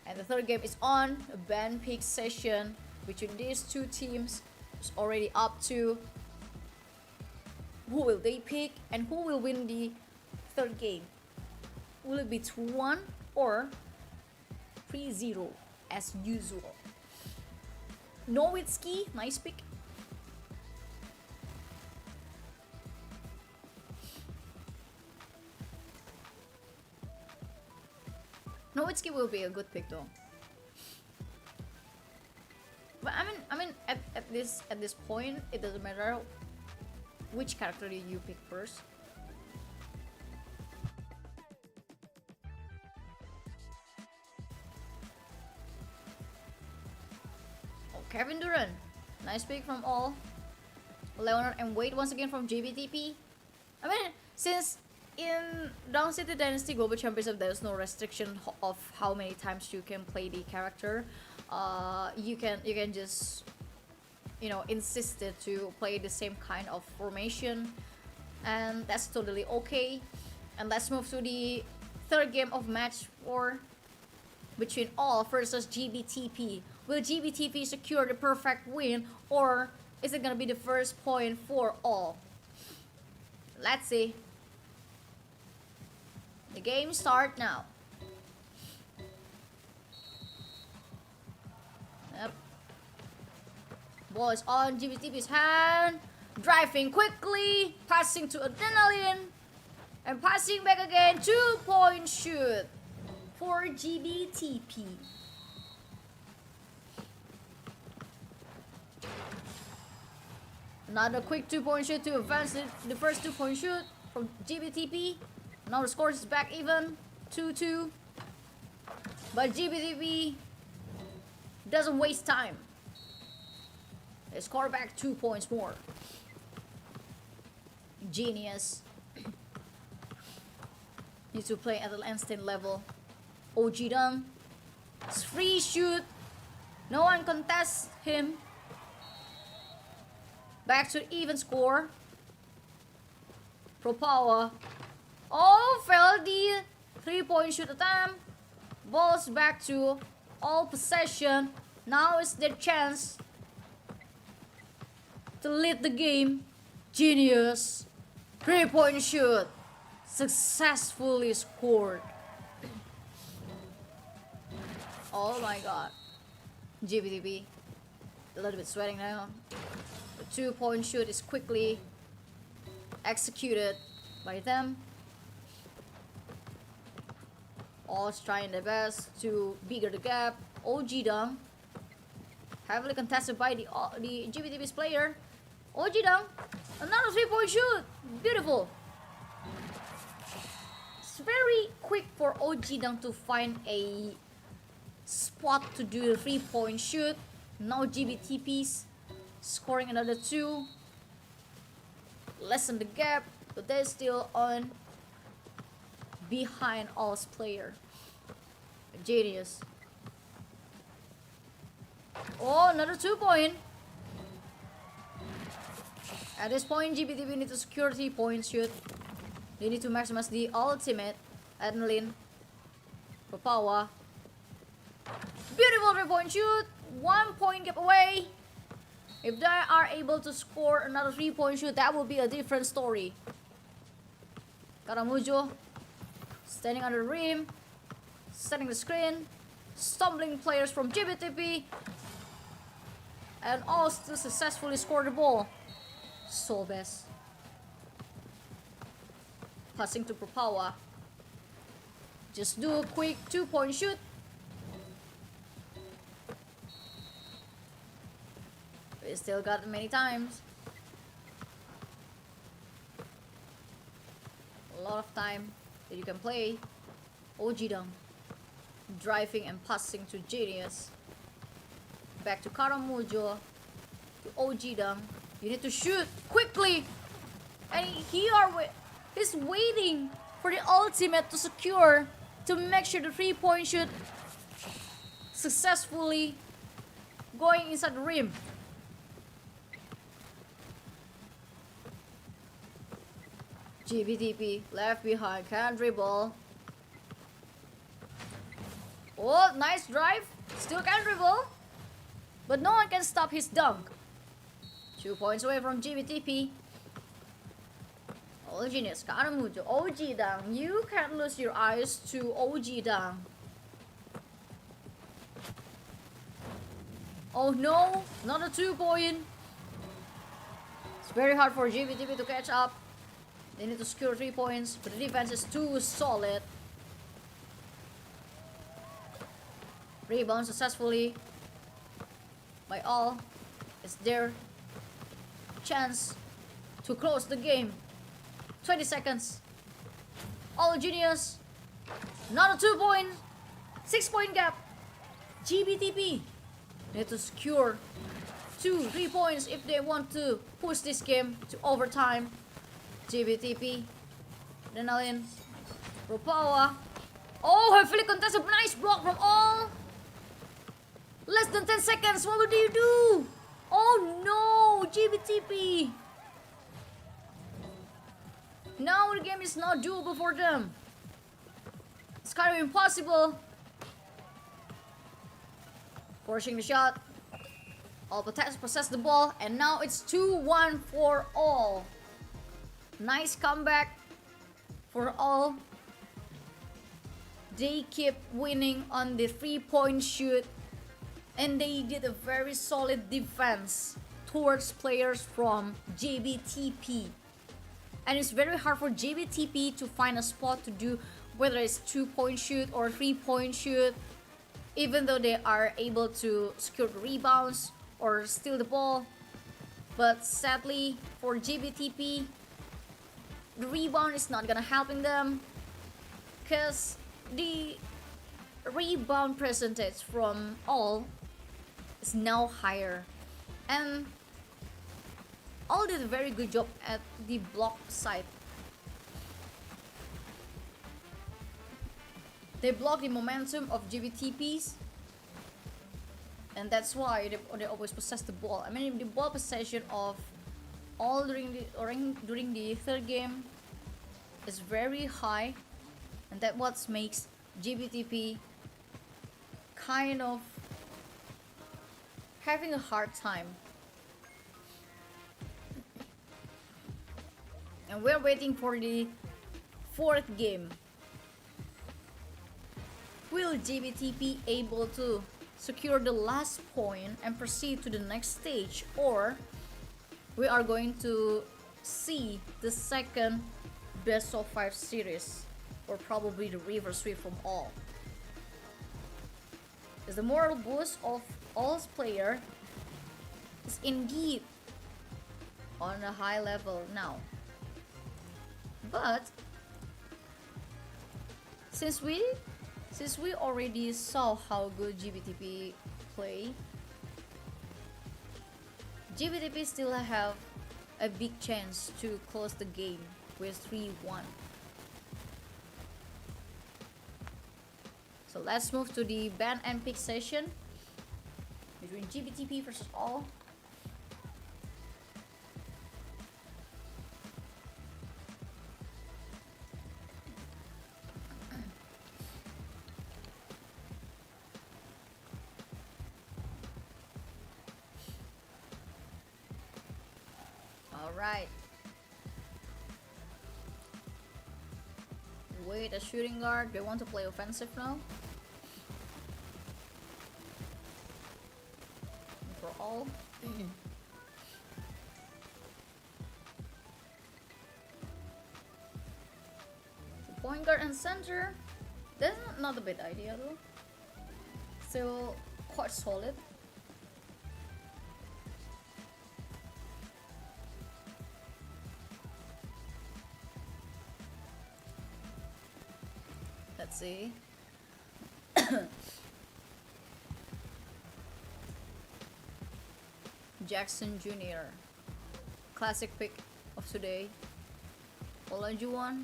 And the third game is on a ban pick session between these two teams. It's already up to who will they pick and who will win the third game. Will it be 2-1 or 3-0 as usual. Nowitzki, nice pick. Nowitzki will be a good pick though. But I mean, at this point, it doesn't matter which character you pick first. Oh, Kevin Durant, nice pick from all. Leonard and Wade once again from JBTP. I mean, since in Down City Dynasty Global Championship there's no restriction of how many times you can play the character, you can just, you know, insist it to play the same kind of formation, and that's totally okay. And let's move to the third game of match 4 between All versus GBTP. Will GBTP secure the perfect win, or is it gonna be the first point for All? Let's see. The game start now. Yep. Ball is on GBTP's hand. Driving quickly, passing to Adrenaline, and passing back again. 2-point shoot for GBTP. Another quick 2-point shoot to advance the first 2-point shoot from GBTP. Now the score is back even, 2-2. But GBTP doesn't waste time. They score back 2 points more. Genius. Needs to play at the Einstein level. OG Dunk. Free shoot. No one contests him. Back to even score. Pro Power. Oh, failed the 3-point shoot attempt. Ball's back to All possession. Now is their chance to lead the game. Genius. 3-point shoot. Successfully scored. Oh my god. GBTP a little bit sweating now. The 2-point shoot is quickly executed by them. All's trying their best to bigger the gap. OG Dunk heavily contested by the GBTP's player. OG Dunk, another 3-point shoot. Beautiful. It's very quick for OG Dunk to find a spot to do the 3-point shoot. Now GBTP's scoring another 2. Lessen the gap, but they're still on behind All's player. Genius. Oh, another 2-point. At this point, GBTP need to secure 3-point shoot. They need to maximize the ultimate. Adrenaline. For power. Beautiful 3-point shoot. 1-point gap away. If they are able to score another 3-point shoot, that will be a different story. Karamujo standing under the rim, setting the screen, stumbling players from GBTP, and all still successfully score the ball. So best. Passing to Propawa. Just do a quick 2-point shoot. We still got it many times. A lot of time that you can play. OG Dunk. Driving and passing to Genius. Back to Karamujo. To OG Dunk. You need to shoot quickly. And he's waiting for the ultimate to secure. To make sure the 3-point shoot successfully going inside the rim. GBTP left behind, can't dribble. Oh, nice drive. Still can't dribble. But no one can stop his dunk. 2 points away from GBTP. Oh, genius. Karamujo. OG Dunk. You can't lose your eyes to OG Dunk. Oh no, not a 2-point. It's very hard for GBTP to catch up. They need to secure 3 points, but the defense is too solid. Rebound successfully by all. It's their chance to close the game. 20 seconds. All genius. Not a 2-point. 6-point gap. GBTP need to secure 2-3 points if they want to push this game to overtime. GBTP. Adrenaline. Ropawa. Oh, heavily contested. Nice block from all. Less than 10 seconds. What do you do? Oh no, GBTP. Now the game is not doable for them. It's kind of impossible. Forcing the shot. All possess the ball, and now it's 2-1 for all. Nice comeback for all. They keep winning on the 3-point shoot, and they did a very solid defense towards players from JBTP. And it's very hard for JBTP to find a spot to do, whether it's 2-point shoot or 3-point shoot, even though they are able to secure the rebounds or steal the ball. But sadly for JBTP, the rebound is not gonna helping them, because the rebound percentage from all is now higher, and all did a very good job at the block side. They block the momentum of GBTPs, and that's why they always possess the ball. I mean, the ball possession of all during the third game is very high, and that what makes GBTP kind of having a hard time. And we're waiting for the fourth game. Will GBTP able to secure the last point and proceed to the next stage, or we are going to see the second best of 5 series, or probably the reverse sweep from all? Is the moral boost of all's player is indeed on a high level now. But since we already saw how good GBTP play, GBTP still have a big chance to close the game with 3-1. So let's move to the ban and pick session between GBTP versus all. Alright. Wait, a shooting guard. They want to play offensive now. For all. Point guard and center. That's not a bad idea though. Still quite solid. Let's see. Jackson Jr. Classic pick of today. Olajuwon.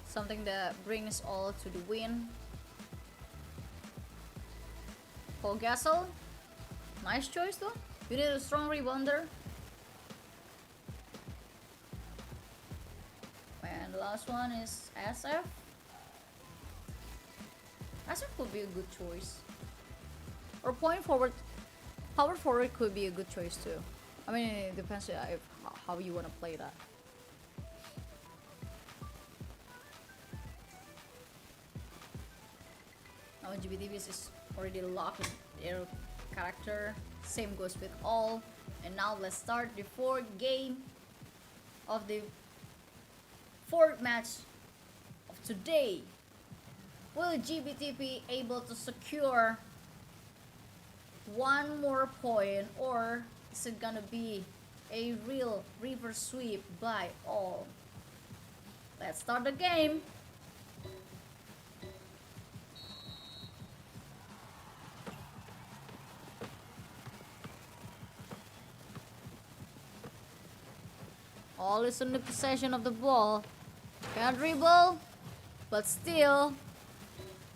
Something that brings all to the win. Paul Gasol. Nice choice though. You need a strong rebounder. And the last one is SF. SF could be a good choice. Or point forward. Power forward could be a good choice too. I mean, it depends if how you want to play that. Now GBTV is already locked in their character Same goes with all. And now let's start the fourth game of the fourth match of today. Will GBTP able to secure one more point, or is it gonna be a real reverse sweep by all? Let's start the game. All is in the possession of the ball. Can dribble, but still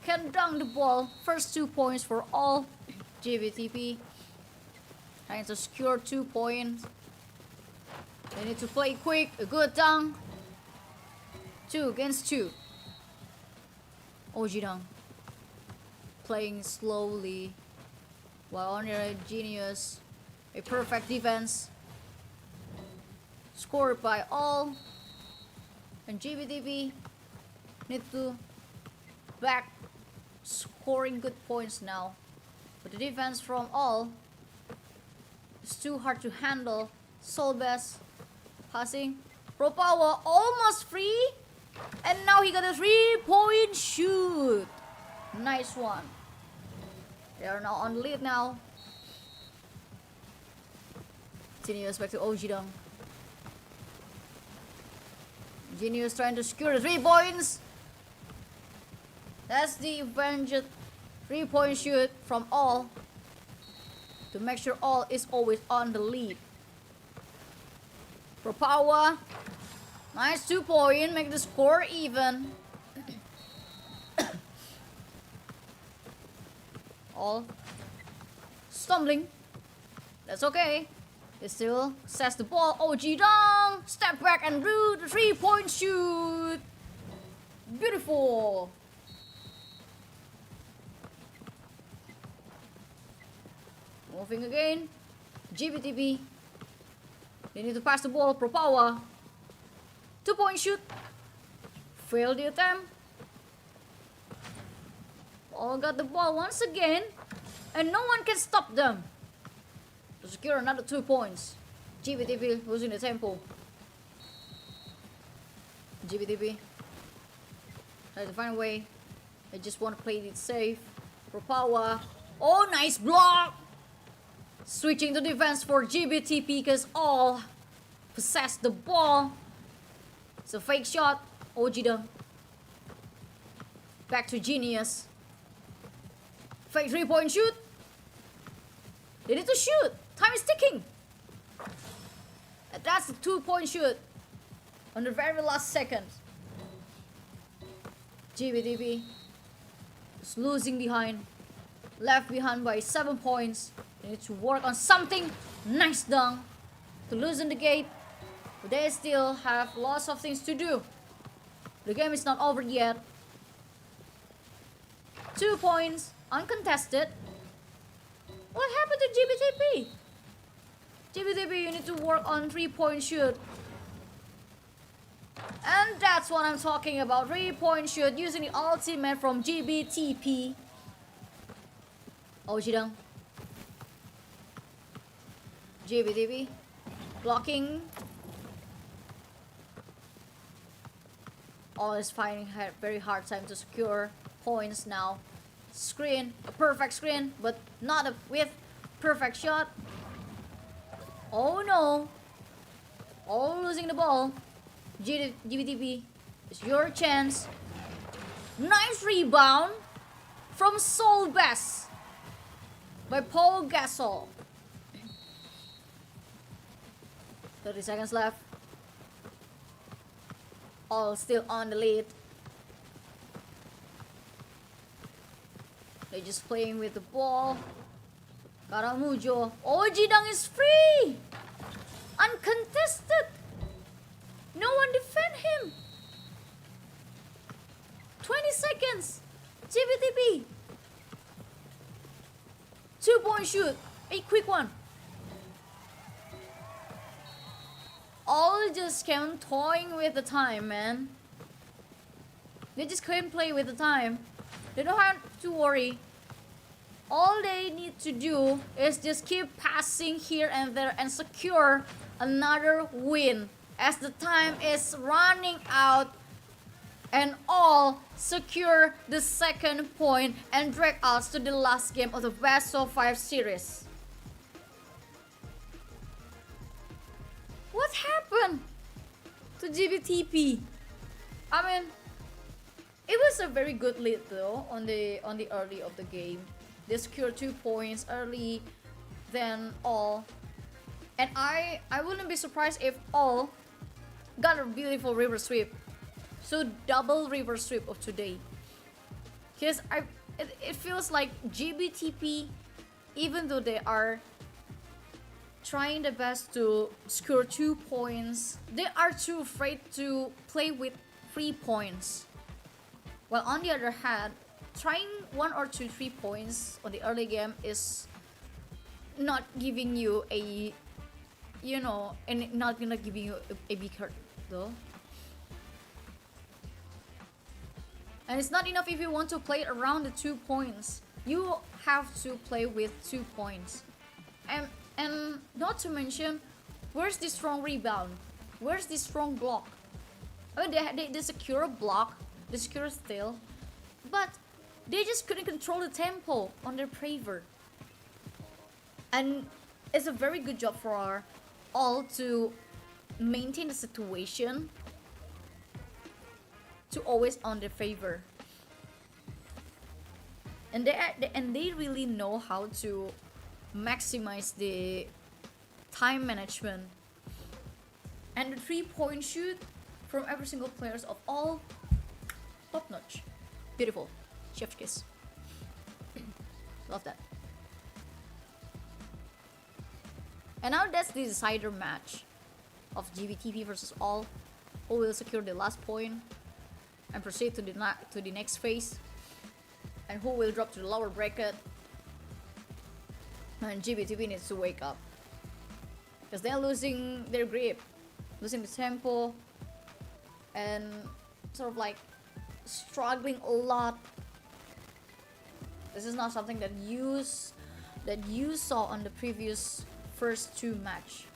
can dunk the ball. First 2 points for all. GBTP trying to secure 2 points. They need to play quick. A good dunk. 2 against 2. OG dunk. Playing slowly while on your genius. A perfect defense. Scored by all. And GBTP need to back scoring good points now. But the defense from all is too hard to handle. Solbes passing. Pro Power almost free. And now he got a 3-point shoot. Nice one. They are now on the lead now. Genius back to OG Dong. Genius trying to secure 3 points. That's the avenged 3-point shoot from all to make sure all is always on the lead. Pro Power. Nice 2-point, make the score even. All stumbling. That's okay. He still sets the ball. OG Dong. Step back and do the 3-point shoot. Beautiful. Moving again. GBTP. They need to pass the ball. Pro Power. 2-point shoot. Failed the attempt. All got the ball once again. And no one can stop them. To secure another 2 points. GBTP losing the tempo. GBTP try to find a way. They just want to play it safe. Pro Power. Oh, nice block. Switching to defense for GBTP because all possess the ball. It's a fake shot. Ojida. Back to Genius. Fake 3-point shoot. They need to shoot. Time is ticking. And that's a 2-point shoot. On the very last second. GBTP is losing behind. Left behind by 7 points. They need to work on something. Nice dunk. To loosen the gate. But they still have lots of things to do. The game is not over yet. 2 points. Uncontested. What happened to GBTP? GBTP, you need to work on 3-point shoot. And that's what I'm talking about. 3-point shoot using the ultimate from GBTP. Ojidang. GBTP. Blocking. All is finding a very hard time to secure points now. Screen, a perfect screen, but not a with perfect shot. Oh no. All losing the ball. GBTP, it's your chance. Nice rebound from Soul Best by Paul Gasol. 30 seconds left. All still on the lead. They're just playing with the ball. Caramujo. Ojidang is free. Uncontested. No one defend him. 20 seconds. GBTP. 2-point shoot. A quick one. All just came toying with the time, man. They just couldn't play with the time. They don't have to worry. All they need to do is just keep passing here and there and secure another win as the time is running out, and all secure the second point and drag us to the last game of the best of 5 series. What happened to GBTP? I mean, it was a very good lead though on the early of the game. They secured 2 points early, then all, and I wouldn't be surprised if all got a beautiful river sweep. So double river sweep of today. Because it feels like GBTP, even though they are trying their best to score 2 points, they are too afraid to play with 3 points. While on the other hand, trying 1 or 2 3 points on the early game is not giving you a, you know, and not gonna giving you a big hurt though. And it's not enough if you want to play around the 2 points. You have to play with 2 points. And not to mention, where's the strong rebound? Where's the strong block? I mean, they secure a block, they secure a steal, but they just couldn't control the tempo on their favor. And it's a very good job for all to maintain the situation to always on their favor. And they really know how to maximize the time management. And the 3-point shoot from every single players of all, top notch. Beautiful. Chef's kiss. Love that. And now that's the decider match of GBTP versus all, who will secure the last point and proceed to the next phase, and who will drop to the lower bracket. And GBTP needs to wake up, because they're losing their grip, losing the tempo, and sort of like struggling a lot. This is not something that you saw on the previous first 2 match.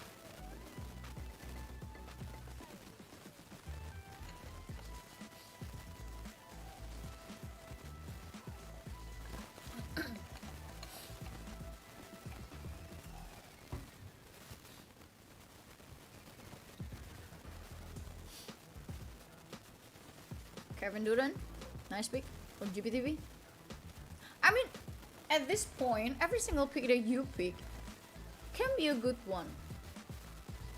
Kevin Durant, nice pick from GPTV. I mean, at this point, every single pick that you pick can be a good one.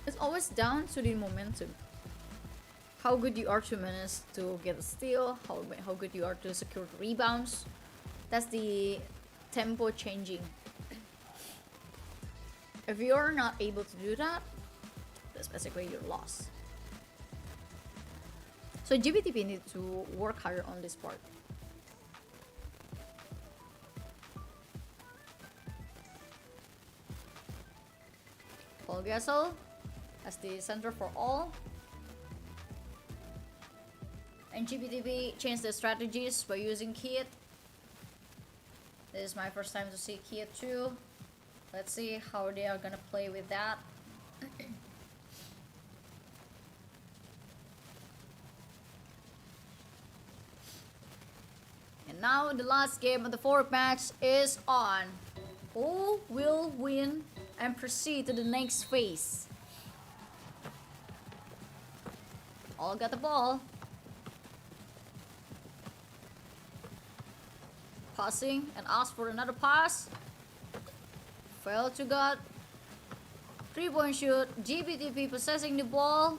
It's always down to the momentum. How good you are to manage to get a steal, how good you are to secure rebounds. That's the tempo changing. If you're not able to do that, that's basically your loss. So GBTP needs to work harder on this part. Paul Gasol as the center for all. And GBTP changed their strategies by using Kit. This is my first time to see Kit too. Let's see how they are gonna play with that. And now the last game of the 4th match is on. Who will win and proceed to the next phase? All got the ball. Passing and ask for another pass. Failed to got. 3-point shoot. GBTP possessing the ball.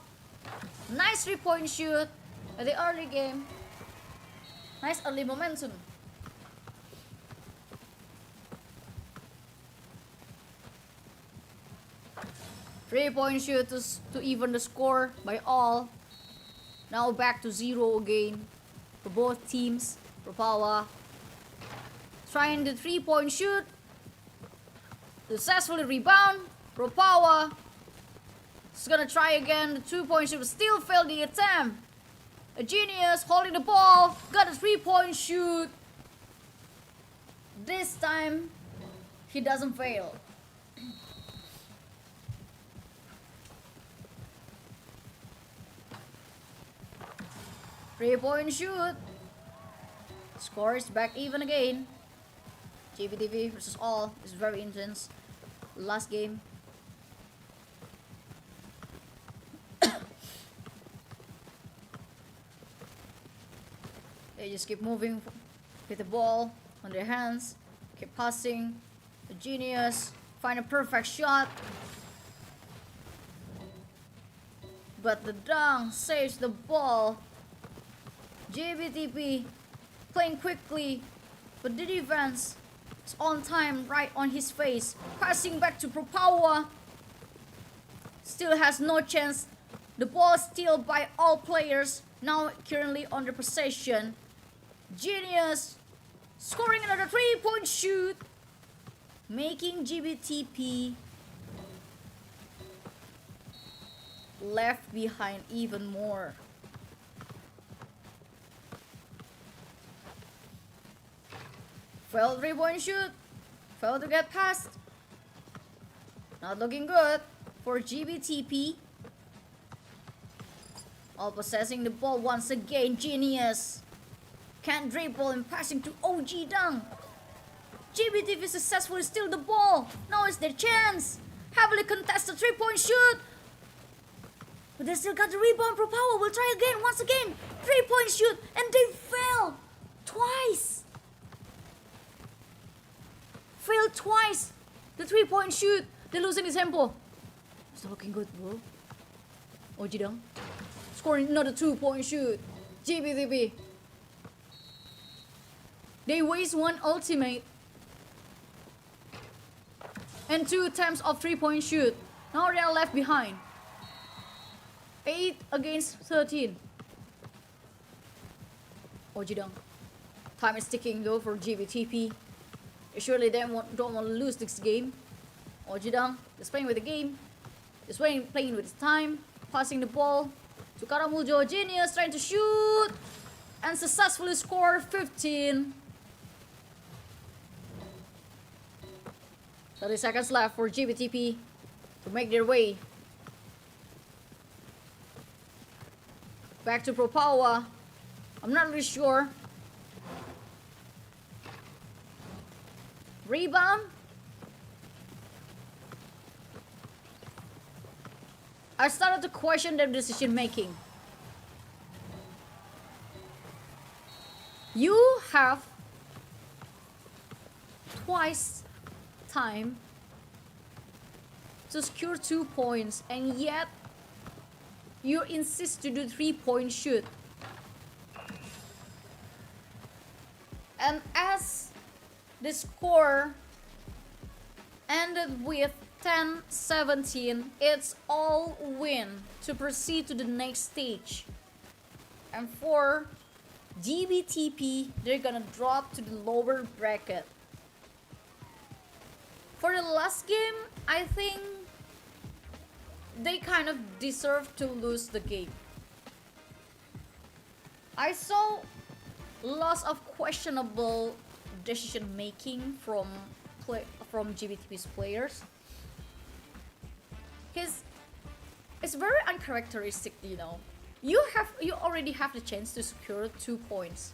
Nice 3-point shoot at the early game. Nice early momentum. Three-point shoot to even the score by all. Now back to 0 again for both teams. Propawa trying the 3-point shoot. Successfully rebound. Propawa is gonna try again. The 2-point shoot, but still failed the attempt. A genius holding the ball. Got a 3-point shoot. this time he doesn't fail. Three-point shoot. Score is back even again. GBTV versus all is very intense. Last game. They just keep moving with the ball on their hands. Keep passing. A genius. Find a perfect shot. But the dunk saves the ball. JBTP playing quickly, but the defense is on time, right on his face. Passing back to Propawa. Still has no chance. The ball is still by all players. Now currently under possession. Genius scoring another 3-point shoot, making GBTP left behind even more. Failed 3-point shoot. Failed to get past. Not looking good for GBTP. All possessing the ball once again. Genius. Can't dribble and passing to OG Dunk. GBTP successfully steal the ball. Now it's their chance. Heavily contested 3-point shoot. But they still got the rebound. Propawa will try again. Once again. 3-point shoot. And they fail. Twice. Failed twice. The 3-point shoot. They're losing the tempo. It's not looking good, bro. OG Dunk scoring another 2-point shoot. GBTP. They waste one ultimate and 2 attempts of 3-point shoot. Now they are left behind. 8 against 13. OG Dunk. Time is ticking though for GBTP. Surely they don't want to lose this game. OG Dunk is playing with the game. Is playing with his time. Passing the ball to Karamuljo. Genius trying to shoot. And successfully score 15. 30 seconds left for GBTP to make their way back to Propawa. I'm not really sure. Rebound. I started to question their decision making. You have twice time to secure 2 points, and yet you insist to do 3-point shoot. And as the score ended with 10-17, it's all win to proceed to the next stage. And for GBTP, they're gonna drop to the lower bracket. For the last game, I think they kind of deserve to lose the game. I saw lots of questionable decision making from GBTP's players. It's very uncharacteristic, you know. You already have the chance to secure 2 points.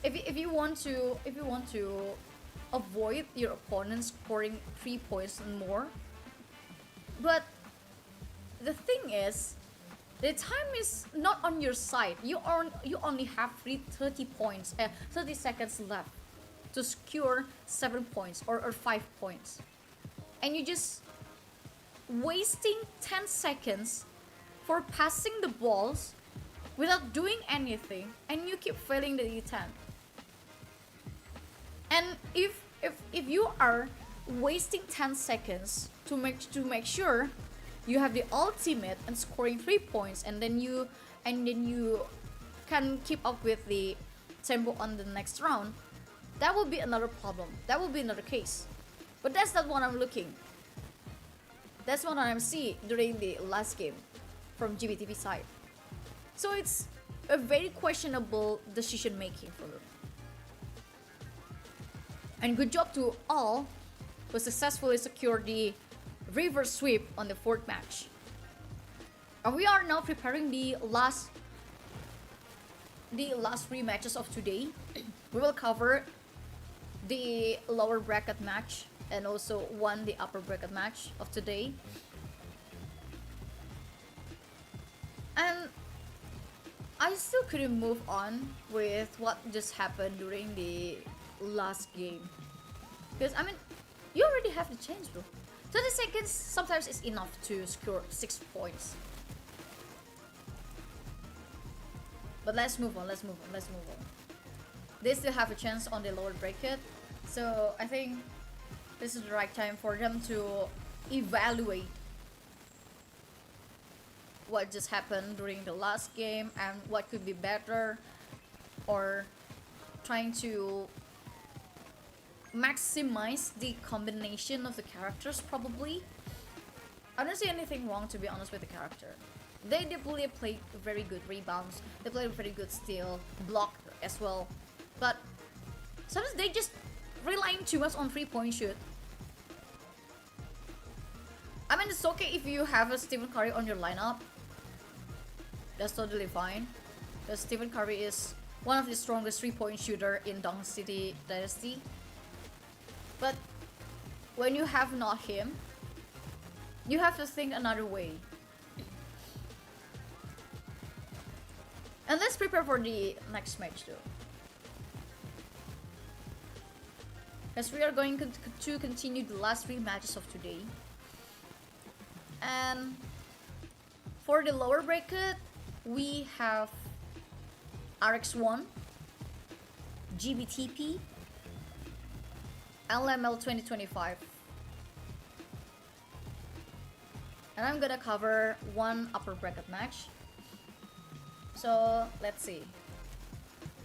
If you want to avoid your opponent scoring 3 points and more. But the thing is, the time is not on your side. You only have 30 seconds left to secure 7 points or 5 points. And you just wasting 10 seconds for passing the balls without doing anything, and you keep failing the attempt. And if you are wasting 10 seconds to make sure you have the ultimate and scoring 3 points, and then you can keep up with the tempo on the next round, that will be another problem. That will be another case. But that's not what I'm looking. That's what I'm seeing during the last game from GBTP side. So it's a very questionable decision making for them. And good job to all who successfully secured the reverse sweep on the 4th match. And we are now preparing the last 3 matches of today. We will cover the lower bracket match and also the upper bracket match of today. And I still couldn't move on with what just happened during the last game. Because, I mean, you already have the chance, bro. 30 seconds sometimes is enough to score 6 points. But let's move on. They still have a chance on the lower bracket. So I think this is the right time for them to evaluate what just happened during the last game and what could be better, or trying to maximize the combination of the characters. Probably I don't see anything wrong, to be honest, with the character. They definitely played very good rebounds, they played very good steal, block as well, but sometimes they just relying too much on 3-point shoot. I mean, it's okay if you have a Stephen Curry on your lineup, that's totally fine, because Stephen Curry is one of the strongest 3-point shooter in Dong City Dynasty. But when you have not him, you have to think another way. And let's prepare for the next match though, because we are going to continue the last 3 matches of today. And for the lower bracket, we have RX1, GBTP, LML 2025. And I'm gonna cover 1 upper bracket match. So let's see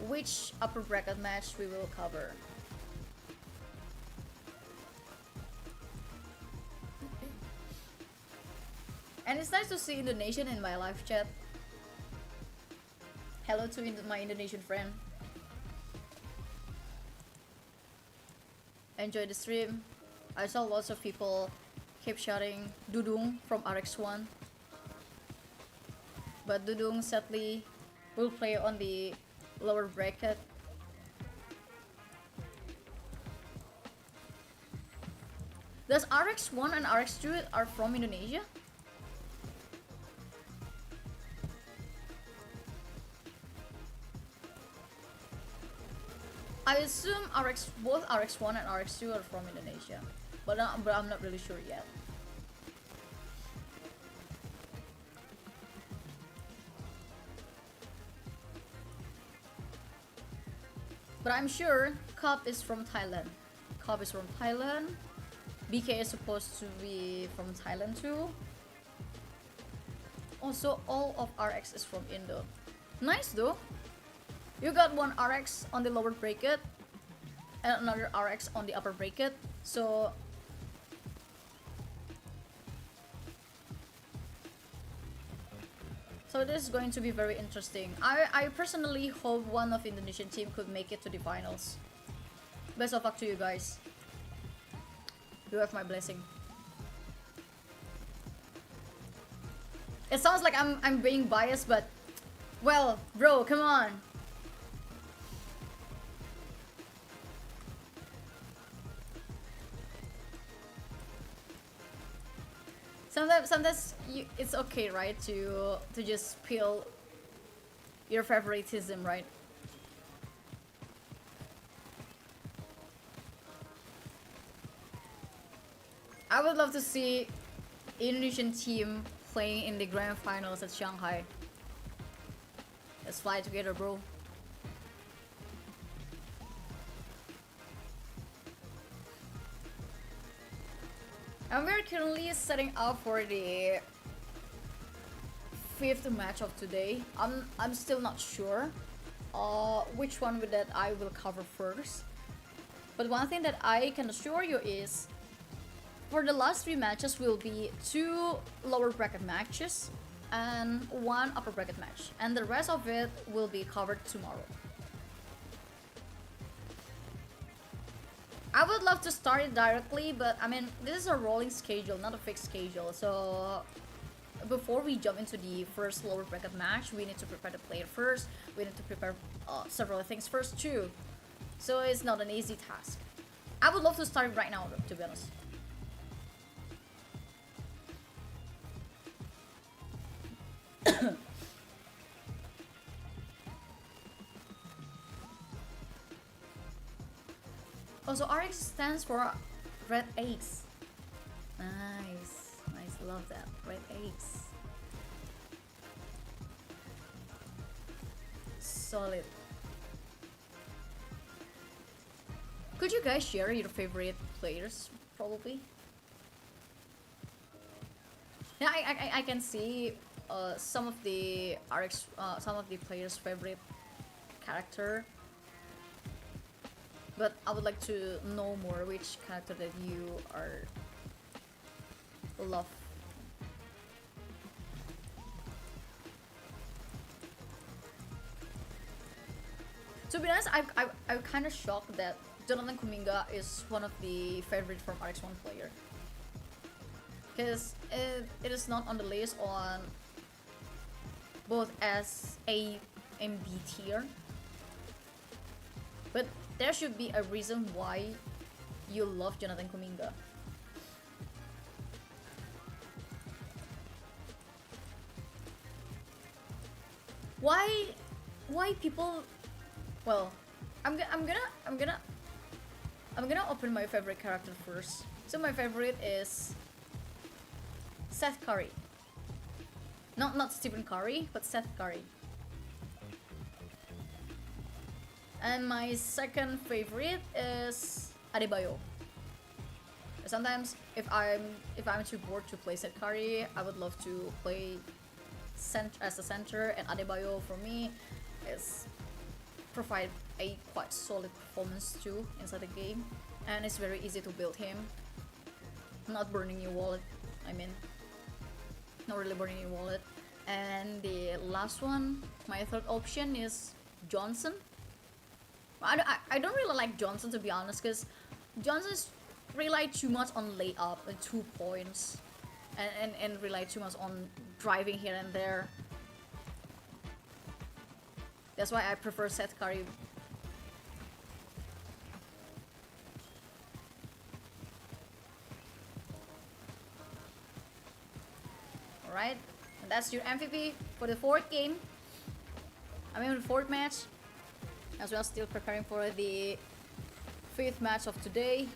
which upper bracket match we will cover. And it's nice to see Indonesian in my live chat. Hello to my Indonesian friend. Enjoy the stream. I saw lots of people keep shouting Dudung from RX1. But Dudung sadly will play on the lower bracket. Does RX1 and RX2 are from Indonesia? I assume both RX1 and RX2 are from Indonesia, but I'm not really sure yet. But I'm sure Cup is from Thailand. BK is supposed to be from Thailand too. Also, all of RX is from Indo. Nice though. You got 1 RX on the lower bracket and another RX on the upper bracket. So this is going to be very interesting. I personally hope one of Indonesian team could make it to the finals. Best of luck to you guys. You have my blessing. It sounds like I'm being biased, but well, bro, come on. Sometimes it's okay, right, to just spill your favoritism, right? I would love to see Indonesian team playing in the grand finals at Shanghai. Let's fly together, bro. And we're currently setting up for the 5th match of today. I'm still not sure which one that I will cover first. But one thing that I can assure you is, for the last 3 matches will be 2 lower bracket matches and 1 upper bracket match, and the rest of it will be covered tomorrow. I would love to start it directly, but I mean, this is a rolling schedule, not a fixed schedule. So before we jump into the first lower bracket match, we need to prepare the player first. We need to prepare several things first too. So it's not an easy task. I would love to start it right now, to be honest. Also, RX stands for Red Eggs. Nice, nice, love that. Red Eggs. Solid. Could you guys share your favorite players, probably? Yeah, I can see some of the RX, some of the players' favorite character, but I would like to know more which character that you are love. To be honest, I'm kind of shocked that Jonathan Kuminga is one of the favorite from RX1 player, because it is not on the list on both S, A, and B tier. But there should be a reason why you love Jonathan Kuminga. Why people? Well, I'm gonna open my favorite character first. So my favorite is Seth Curry. Not Stephen Curry, but Seth Curry. And my second favorite is Adebayo. Sometimes if I'm too bored to play Seth Curry, I would love to play as a center, and Adebayo for me is provide a quite solid performance too inside the game, and it's very easy to build him. Not burning your wallet, I mean, not really burning your wallet. And the last one, my third option is Johnson. I don't really like Johnson, to be honest, because Johnson's rely too much on layup and 2 points, and rely too much on driving here and there. That's why I prefer Seth Curry. Alright, and that's your MVP for the fourth game. I mean, the fourth match. As well, still preparing for the fifth match of today.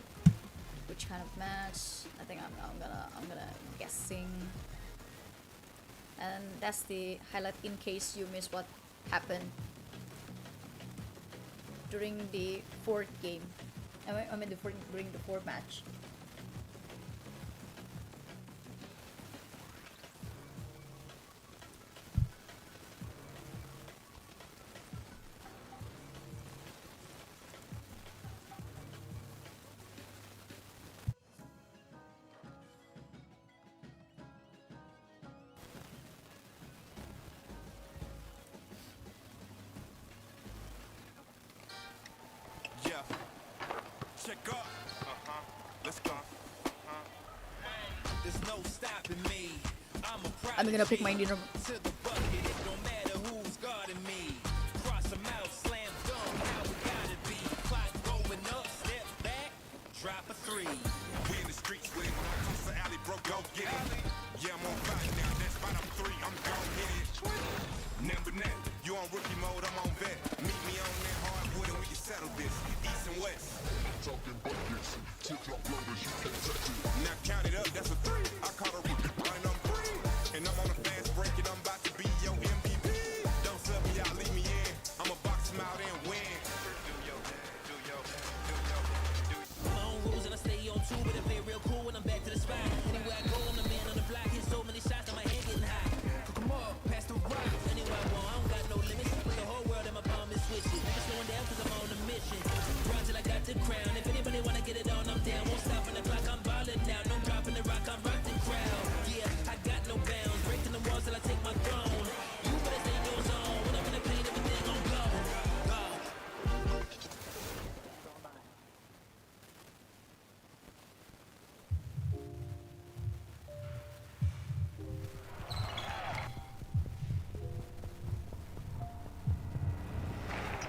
Which kind of match? I think I'm gonna guessing. And that's the highlight in case you missed what happened during the fourth game. I mean during the fourth match. Yeah. Check up. Let's go. There's no stopping me. I'm gonna pick my dinner. To the bucket, it don't matter who's guarding me. Cross them out, slam dunk, how we gotta be. Clock going up, step back, drop a 3. We in the streets with it. Across the alley, bro, go get it. Yeah, I'm on fire now. That's right, I'm 3. I'm gon' hit it. Never net. You on rookie mode, I'm on vet. Meet me on that hardwood and we can settle this. East and west. Talking buckets, tip-top rubbers, you can't touch it. Now count it up, that's a 3. I caught a rookie, and I'm free. And I'm on a fast break and I'm about to be your MVP. Don't sub me out, leave me in. I'ma box him out and win. My own rules and I stay on 2, but I play real cool when I'm back to the spot. Anywhere I go, I'm the man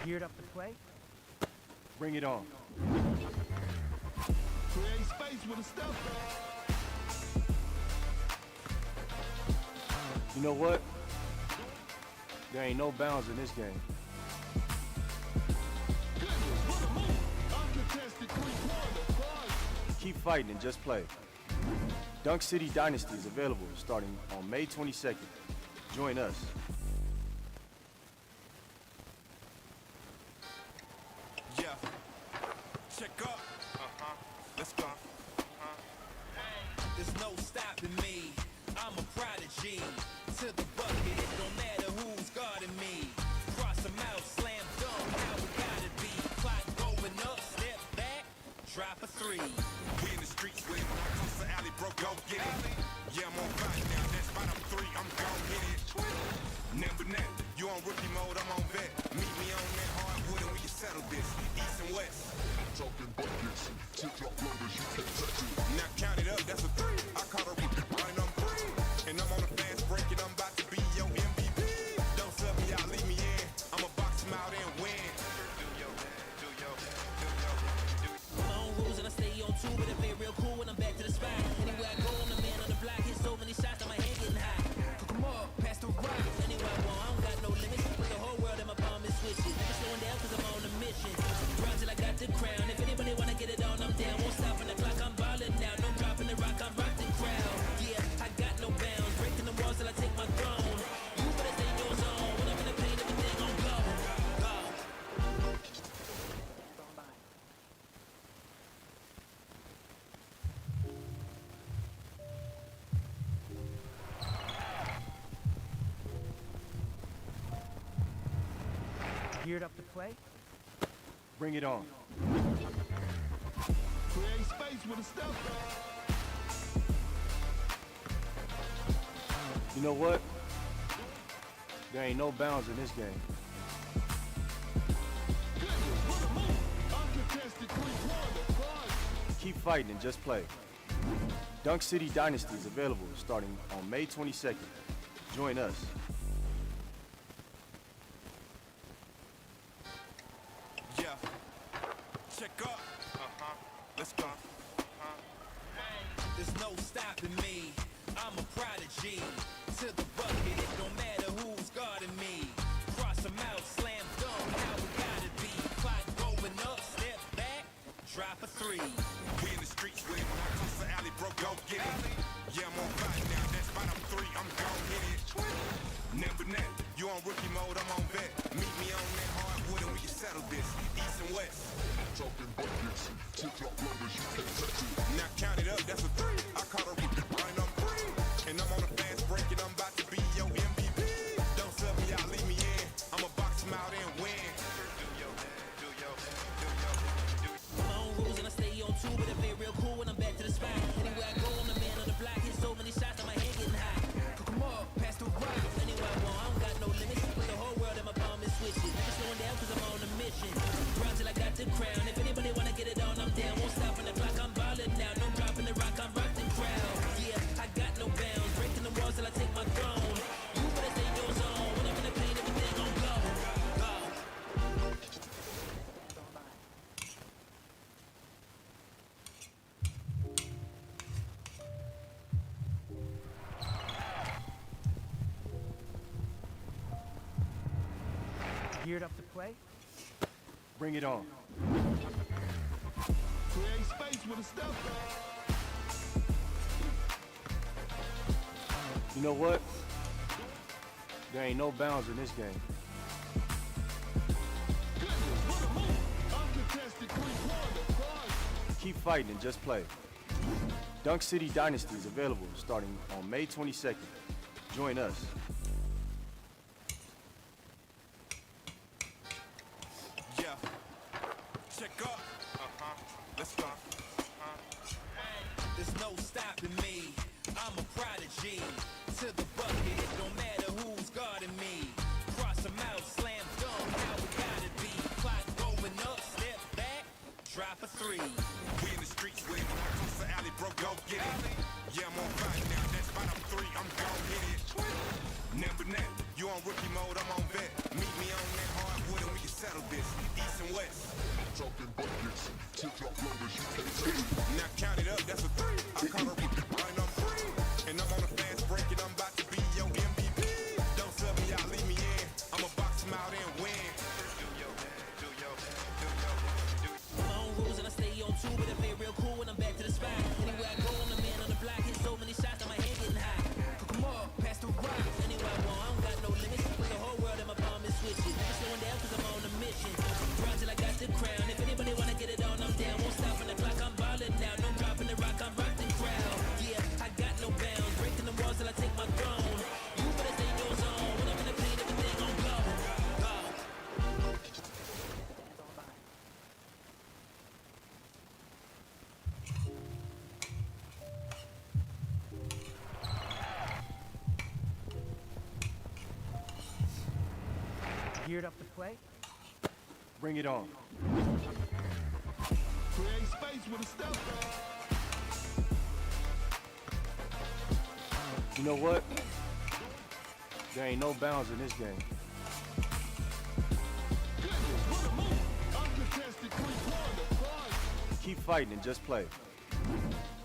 Geared up to play? Bring it on. Create space with a step. You know what? There ain't no bounds in this game. Uncontested three-pointer. Buzz. Keep fighting and just play. Dunk City Dynasty is available starting on May 22nd. Join us. Yeah. Check up. Let's go. There's no stopping me. I'm a prodigy. To the bucket, it don't matter who's guarding me. Cross them out, slam dunk, how we gotta be. Clock going up, step back, drop a three. We in the streets with it. When I come to alley, bro, go get it. Yeah, I'm on fire now. That's spot up three, I'm gon' hit it. Never net, you on rookie mode, I'm on vet. Meet me on that hardwood and we can settle this. East and west. Talking buckets, tip-top numbers, you can't touch it. Now count it up, that's a three. I caught a rookie running on three. And I'm on a fast break and I'm about to be your MVP. Don't sub me out, leave me in. I'ma box him out and win. My own rules and I stay on two, but it play real cool when I'm back to the spot. Anywhere I go, I'm the man on the block. Hit so many shots that my head getting hot. Cook 'em up, pass the rock. Anywhere I want, I don't got no limits. Put the whole world in my palm and switch it. Never slowing down cause I'm on a mission. Run till I got the crown. If anybody wanna get it on, I'm down. Won't stop on the clock, I'm ballin' now. No dropping the rock, I'm rock the crowd. Yeah, I got no bounds. Breaking the walls till I take my throne. You better stay in your zone. When I'm in the pain, everything gon' go. Go. Geared up to play? Bring it on. Create space with a step. You know what? There ain't no bounds in this game. Uncontested three-pointer. Buzz. Keep fighting and just play. Dunk City Dynasty is available starting on May 22nd. Join us. Yeah. Check up. Let's go. There's no stopping me. I'm a prodigy. To the bucket, it don't matter who's guarding me. Cross them out, slam dunk, how we gotta be. Clock going up, step back, drop a three. We in the streets with it. When I come to alley, bro, go get it. Yeah, I'm on fire now. That's spot up three, I'm gon' hit it. Never net, you on rookie mode, I'm on vet. Meet me on that hardwood and we can settle this. East and west. Talking buckets, tip-top numbers, you can't touch it. Now count it up, that's a three. I caught a rookie running on three. And I'm on a fast break and I'm about to be your MVP. Don't sub me out, leave me in. I'ma box him out and win. My own rules and I stay on two, but it play real cool when I'm back to the spot. Anywhere I go, I'm the man on the block. Hit so many shots that my head getting hot. Cook 'em up, pass the rock. Anywhere I want, I don't got no limits. Put the whole world in my palm and switch it. Never slowing down cause I'm on a mission. Run till I got the crown. If anybody wanna get it on, I'm down. Won't stop on the clock, I'm ballin' now. No dropping the rock, I'm rock the crowd. Yeah, I got no bounds. Breaking the walls till I take my throne. You better stay in your zone. When I'm in the pain, everything gon' go. Go. Geared up to play? Bring it on. Create space with a step. You know what? There ain't no bounds in this game. Uncontested three-pointer. Buzz. Keep fighting and just play. Dunk City Dynasty is available starting on May 22nd. Join us. Yeah. Check up. Let's go. There's no stopping me. I'm a prodigy. To the bucket, it don't matter who's guarding me. Cross them out, slam dunk, how we gotta be. Clock going up, step back, drop a three. We in the streets with it. When I come to alley, bro, go get it. Yeah, I'm on fire now. That's spot up three, I'm gon' hit it. Never net, you on rookie mode, I'm on vet. Meet me on that hardwood and we can settle this. Geared up to play? Bring it on. Create space with a step. You know what? There ain't no bounds in this game. Goodness, what a move. Uncontested three-pointer. Fun. Keep fighting and just play.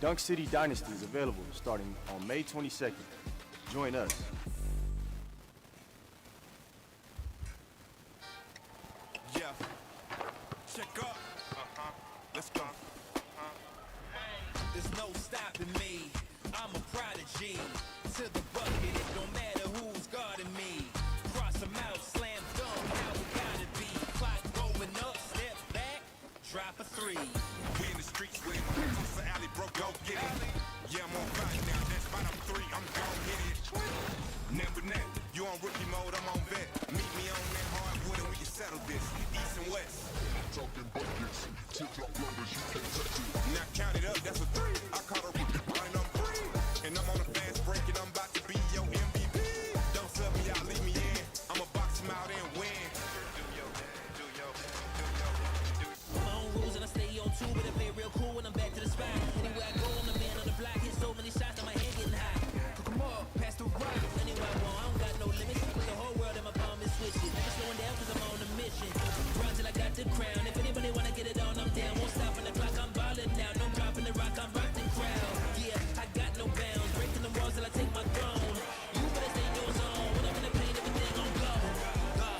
Dunk City Dynasty is available starting on May 22nd. Join us. Yeah. Check up. Let's go. There's no stopping me. I'm a prodigy. To the bucket, it don't matter who's guarding me. Cross them out, slam dunk, how it gotta be. Clock going up, step back, drop a three. We in the streets with the alley, bro, go get it. Yeah, I'm on fire now. That's right, I'm three. I'm gon' hit it. Never net. You on rookie mode, I'm on vet. Meet me on that hardwood and we can settle this. East and west. Talking buckets. Tip-top numbers, you can't touch it. Now count it up, that's a three. I caught a rookie running on three. And I'm on the fast break and I'm about to be your MVP. Don't sub me out, leave me in. I'ma box him out and win. My own rules and I stay on two, but I play real cool when I'm back to the spot. Anywhere I go, I'm the man on the block. Hit so many shots that my head getting high. Cook 'em up, pass the rock. Anywhere I want, I don't got no limits. Put the whole world in my palm and switch it. Never slowing down 'cause I'm on a mission. Run till I got the crown. If anybody wanna get it on, I'm down. Won't stop on the clock, I'm ballin' now. No dropping the rock, I'm rock the crowd. Yeah, I got no bounds. Breaking the walls till I take my throne. You better stay in your zone. When I'm in the pain, everything gon' go. Go.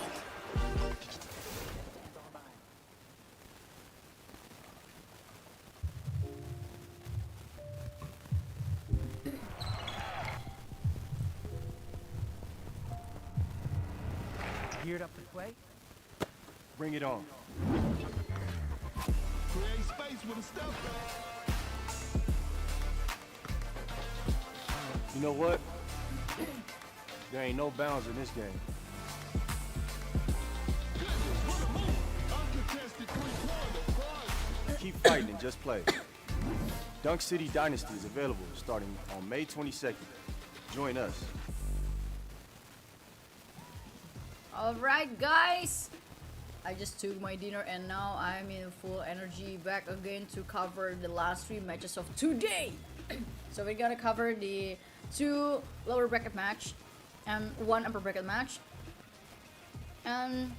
Geared up to play? Bring it on. Create space with a step. You know what? There ain't no bounds in this game. Goodness, what a move. Uncontested three-pointer. Fun. Keep fighting and just play. Dunk City Dynasty is available starting on May 22nd. Join us. Alright guys, I just took my dinner and now I'm in full energy back again to cover the last 3 matches of today. So we're gonna cover the 2 lower bracket match and 1 upper bracket match. And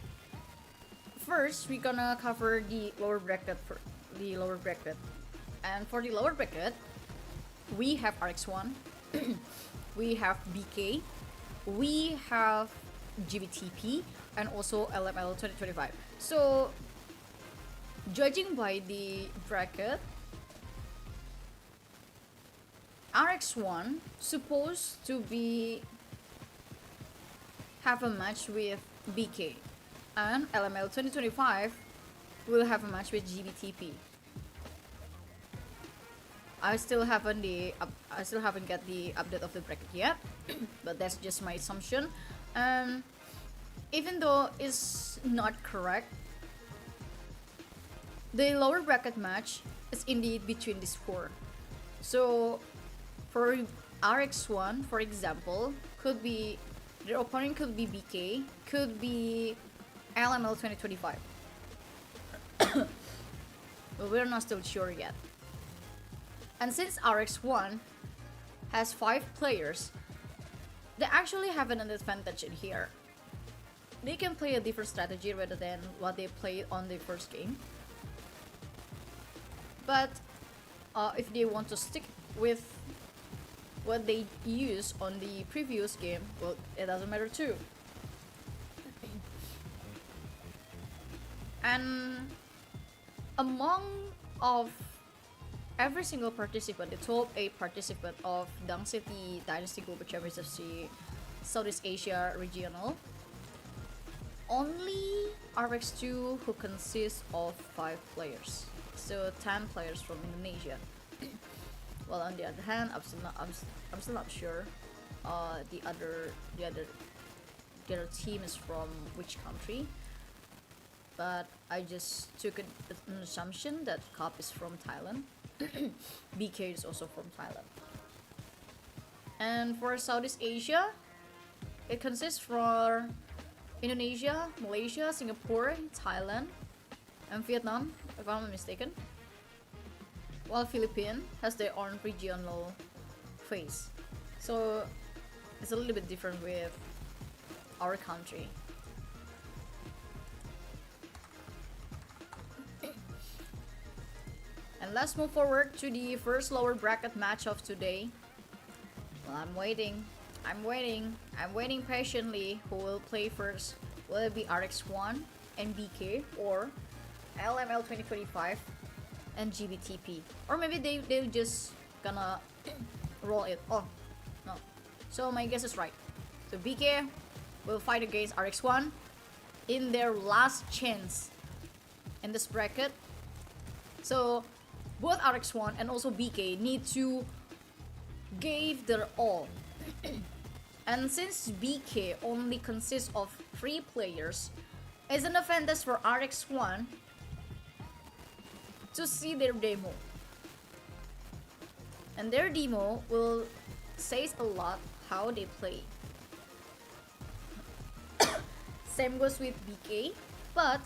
first we're gonna cover the lower bracket And for the lower bracket, we have RX1, we have BK, we have GBTP, and also LML 2025. So judging by the bracket, RX1 supposed to be have a match with BK, and LML 2025 will have a match with GBTP. I still haven't get the update of the bracket yet, but that's just my assumption. And even though it's not correct, the lower bracket match is indeed between these 4. So for RX1, for example, could be their opponent could be BK, could be LML 2025. But we're not still sure yet. And since RX1 has 5 players, they actually have an advantage in here. They can play a different strategy rather than what they played on the first game. But if they want to stick with what they used on the previous game, well, it doesn't matter too. And among of every single participant, the top 8 participant of Dunk City Dynasty Global Championship Southeast Asia Regional, only RX2 who consists of 5 players, so 10 players from Indonesia. Well, on the other hand, I'm still not sure the other team is from which country, but I just took an assumption that Cup is from Thailand. BK is also from Thailand. And for Southeast Asia, it consists for Indonesia, Malaysia, Singapore, Thailand, and Vietnam, if I'm not mistaken. While Philippines has their own regional phase. So it's a little bit different with our country. And let's move forward to the first lower bracket match of today. Well, I'm waiting patiently who will play first. Will it be RX1 and BK, or LML 2025 and GBTP? Or maybe they just gonna roll it. Oh, no. So my guess is right. So BK will fight against RX1 in their last chance in this bracket. So both RX1 and also BK need to give their all. And since BK only consists of 3 players, it's an advantage for RX1 to see their demo. And their demo will say a lot how they play. Same goes with BK, but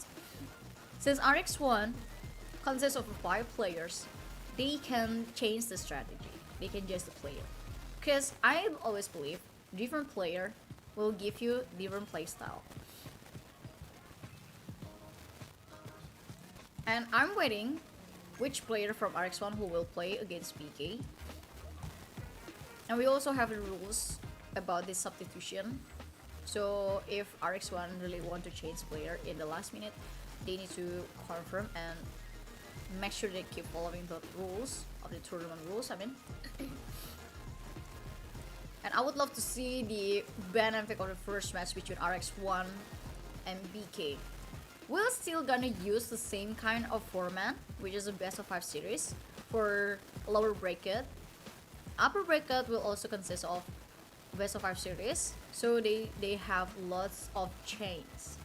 since RX1 consists of 5 players, they can change the strategy. They can change the player. Because I always believe different player will give you different playstyle. And I'm waiting which player from RX1 who will play against BK. And we also have the rules about this substitution. So if RX1 really want to change player in the last minute, they need to confirm and make sure they keep following the rules of the tournament rules, I mean. And I would love to see the benefit of the first match between RX1 and BK. We're still gonna use the same kind of format, which is a best of 5 series for lower bracket. Upper bracket will also consist of best of 5 series, so they have lots of chains.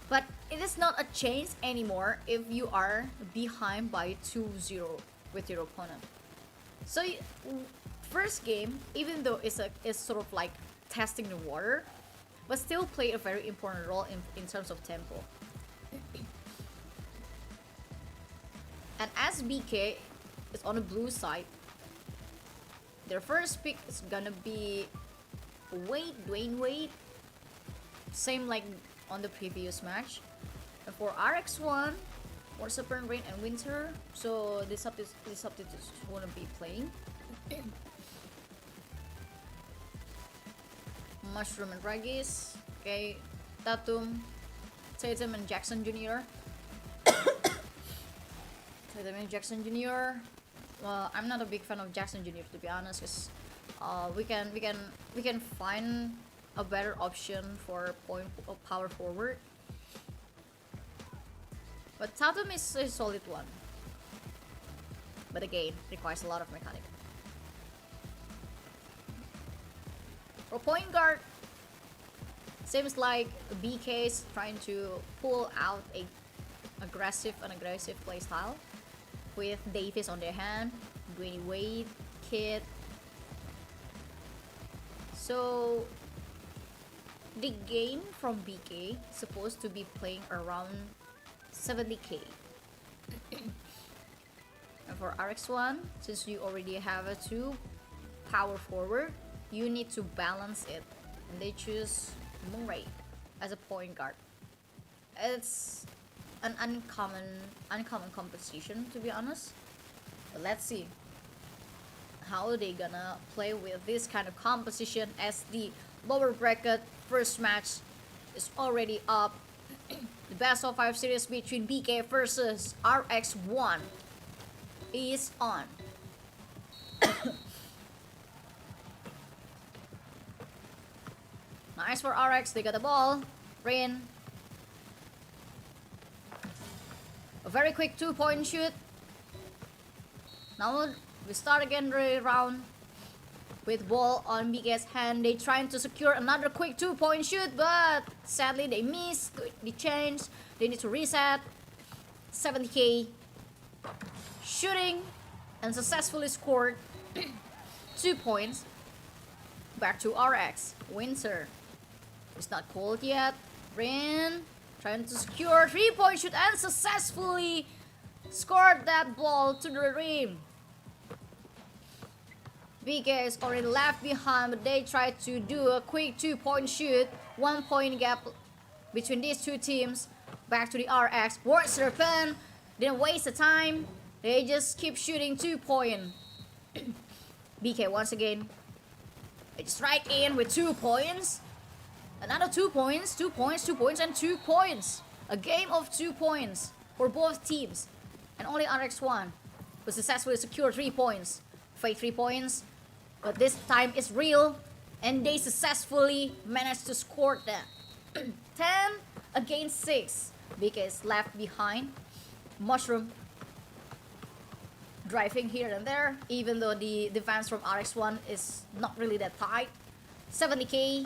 But it is not a change anymore if you are behind by 2-0 with your opponent. So first game, even though it's sort of like testing the water, but still play a very important role in terms of tempo. And as BK is on the blue side, their first pick is gonna be Dwayne Wade, same like on the previous match. And for RX1, more Super Rain and Winter, so the substitutes wouldn't be playing. Mushroom and Regis, okay, Tatum, Tatum and Jackson Jr. Tatum and Jackson Jr. Well, I'm not a big fan of Jackson Jr. to be honest, because we can find a better option for power forward. But Tatum is a solid one, but again requires a lot of mechanic. For point guard, seems like BK is trying to pull out a aggressive playstyle with Davis on their hand, Dwayne Wade, Kid. So the game from BK is supposed to be playing around 70k. And for RX1, since you already have a 2 power forward, you need to balance it, and they choose Murray as a point guard. It's an uncommon composition, to be honest. But let's see how they gonna play with this kind of composition, as the lower bracket first match is already up. The best of 5 series between BK versus RX1 is on. Nice for RX, they got the ball. Rain. A very quick 2-point shoot. Now we start again the round with ball on BK's hand. They trying to secure another quick 2-point shoot, but sadly they missed the change. They need to reset. 70k shooting and successfully scored 2 points. Back to RX. Winter. It's not cold yet. Rin trying to secure 3-point shoot and successfully scored that ball to the rim. BK is already left behind, but they try to do a quick 2-point shoot. 1 point gap between these two teams. Back to the RX. Ward Serpent didn't waste the time. They just keep shooting 2-point. BK once again. It's right in with 2 points. Another 2 points, 2 points, 2 points, and 2 points. A game of 2 points for both teams. And only RX1 will successfully secure 3 points. Fake 3 points. But this time it's real. And they successfully managed to score that. 10 against 6. BK is left behind. Mushroom driving here and there, even though the defense from RX1 is not really that tight. 70k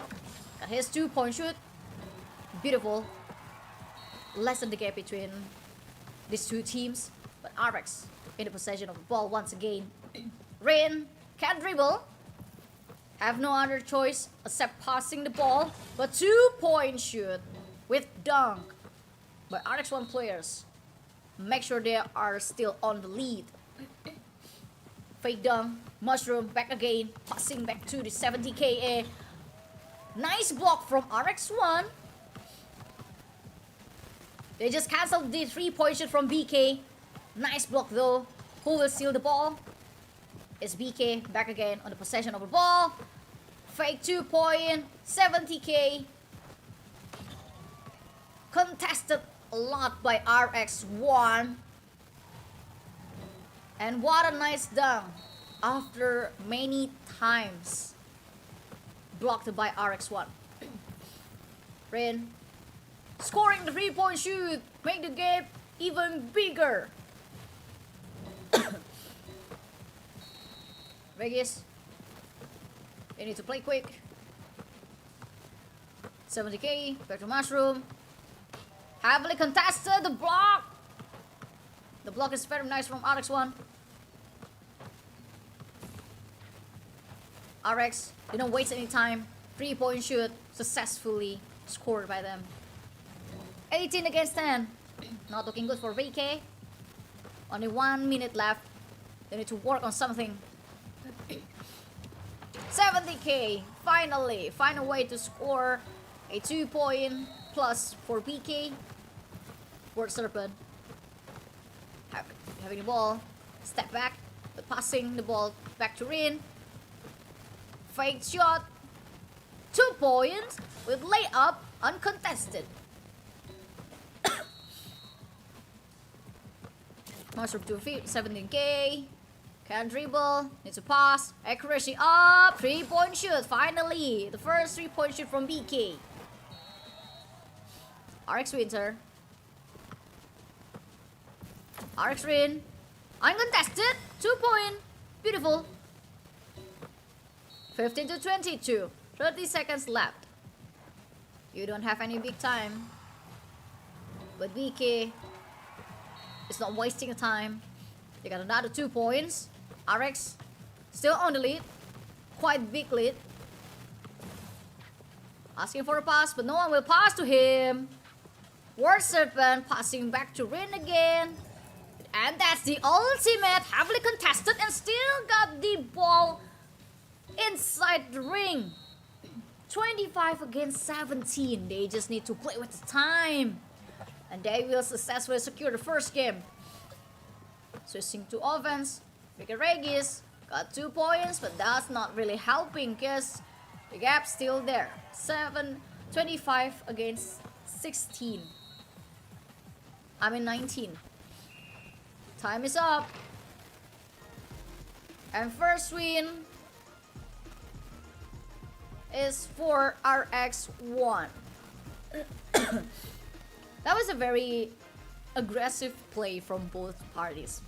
got his 2-point shoot. Beautiful. Lessen the gap between these two teams. But RX in the possession of the ball once again. Rain can dribble. Have no other choice except passing the ball. But 2-point shoot with dunk by RX1 players. Make sure they are still on the lead. Fake dunk. Mushroom back again. Passing back to the 70k. Nice block from RX1. They just cancelled the 3-point shot from BK. Nice block though. Who will steal the ball? It's BK back again on the possession of the ball. Fake 2-point. 70k. Contested a lot by RX1. And what a nice dunk. After many times blocked by RX1. Rain scoring the 3-point shoot. Make the gap even bigger. Vegas, they need to play quick. 70k, back to Mushroom. Heavily contested, the block. The block is very nice from RX1. RX didn't waste any time. 3-point shoot successfully scored by them. 18 against 10. Not looking good for VK. Only 1 minute left. They need to work on something. 70k. Finally. Find a way to score a 2-point plus for BK. Word Serpent. Having the ball. Step back. But passing the ball back to Rin. Fake shot. 2 points with layup uncontested. Mushroom to 17k. Can dribble. Needs to pass. Accuracy up. 3-point shoot. Finally. The first 3-point shoot from BK. RX Winter. RX Rin. Uncontested. 2-point. Beautiful. 15 to 22. 30 seconds left. You don't have any big time. But BK is not wasting time. They got another 2 points. RX still on the lead. Quite big lead. Asking for a pass, but no one will pass to him. Word Serpent passing back to Rin again. And that's the ultimate. Heavily contested and still got the ball inside the ring. 25 against 17. They just need to play with the time. And they will successfully secure the first game. Switching to offense. Ricky Regis got 2 points, but that's not really helping because the gap's still there. 25 against 16. 19. Time is up. And first win is for RX1. That was a very aggressive play from both parties,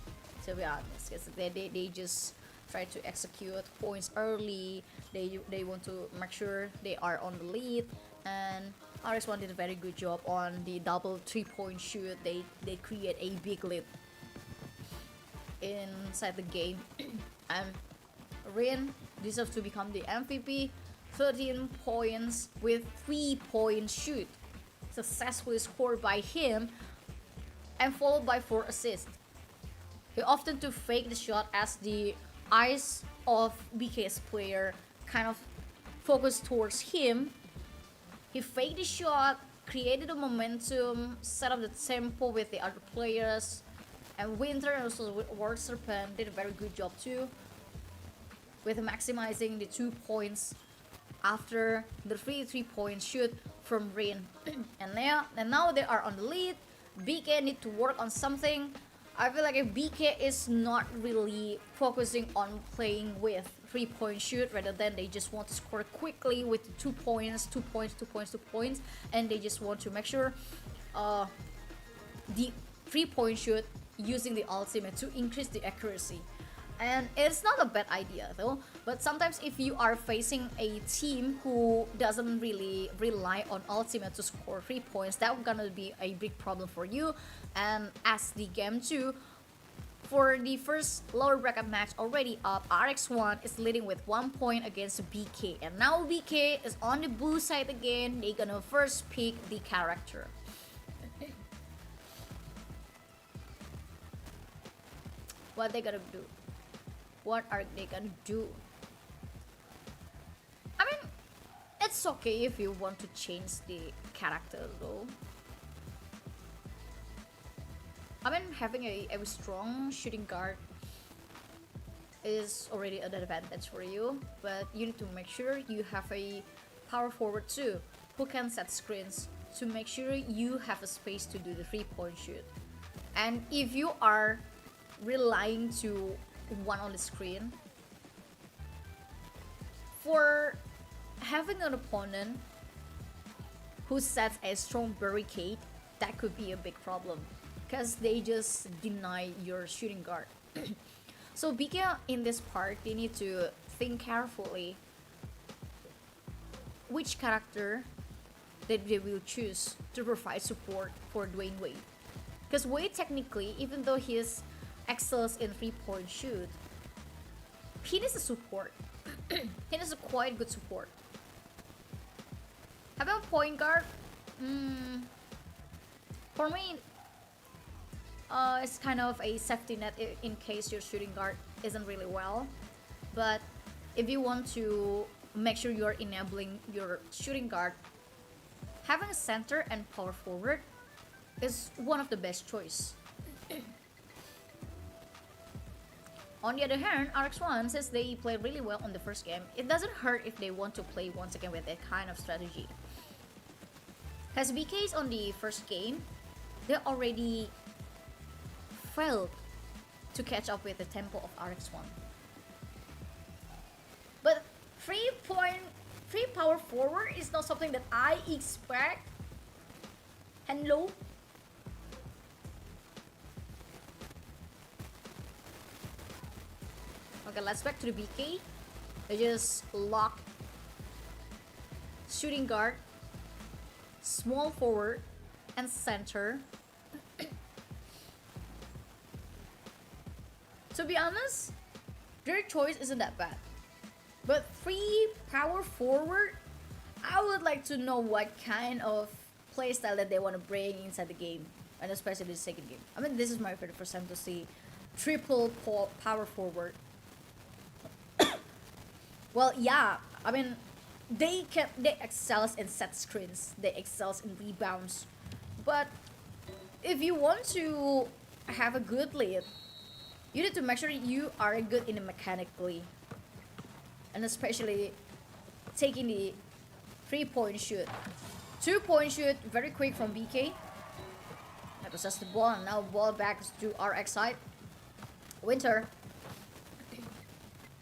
to be honest. Because they just try to execute points early. They want to make sure they are on the lead. And RX1 did a very good job on the double 3-point shoot. They create a big lead inside the game. And Rin deserves to become the MVP. 13 points with 3-point shoot. successfully scored by him and followed by 4 assists. He often to fake the shot as the eyes of BK's player kind of focused towards him. He faked the shot, created a momentum, set up the tempo with the other players, and Winter and also War Serpent did a very good job too with maximizing the 2 points after the 3-point shoot from Rin. and now they are on the lead. BK need to work on something. I feel like if BK is not really focusing on playing with 3-point shoot rather than they just want to score quickly with 2 points, 2 points, 2 points, 2 points, and they just want to make sure the 3-point shoot using the ultimate to increase the accuracy. And it's not a bad idea though, but sometimes if you are facing a team who doesn't really rely on ultimate to score 3 points, that's gonna be a big problem for you. And as the game 2, for the first lower bracket match already up, RX1 is leading with 1 point against BK, and now BK is on the blue side again. They're gonna first pick the character. What they gonna do? What are they gonna do? I mean, it's okay if you want to change the character though. I mean, having a strong shooting guard is already an advantage for you, but you need to make sure you have a power forward too, who can set screens to make sure you have a space to do the 3-point shoot. And if you are relying to one on the screen, for having an opponent who sets a strong barricade, that could be a big problem because they just deny your shooting guard. So BK in this part, they need to think carefully which character that they will choose to provide support for Dwayne Wade. Because Wade technically, even though he excels in 3-point shoot, he needs a support. He needs a quite good support. Having a point guard, for me, it's kind of a safety net in case your shooting guard isn't really well. But if you want to make sure you're enabling your shooting guard, having a center and power forward is one of the best choice. On the other hand, RX1, since they played really well on the first game, it doesn't hurt if they want to play once again with that kind of strategy. As BKs on the first game, they already failed to catch up with the tempo of RX1. But 3 power forward is not something that I expect. Hello? Okay, let's back to the BK. They just lock shooting guard, small forward, and center. To be honest, their choice isn't that bad. But 3 power forward, I would like to know what kind of playstyle that they want to bring inside the game, and especially the second game. I mean, this is my first time to see triple power forward. Well, yeah, I mean, they excel in set screens, they excel in rebounds, but if you want to have a good lead, you need to make sure you are good in the mechanically, and especially taking the 3-point shoot. 2-point shoot very quick from BK. I possess the ball, and now ball back to RX side. Winter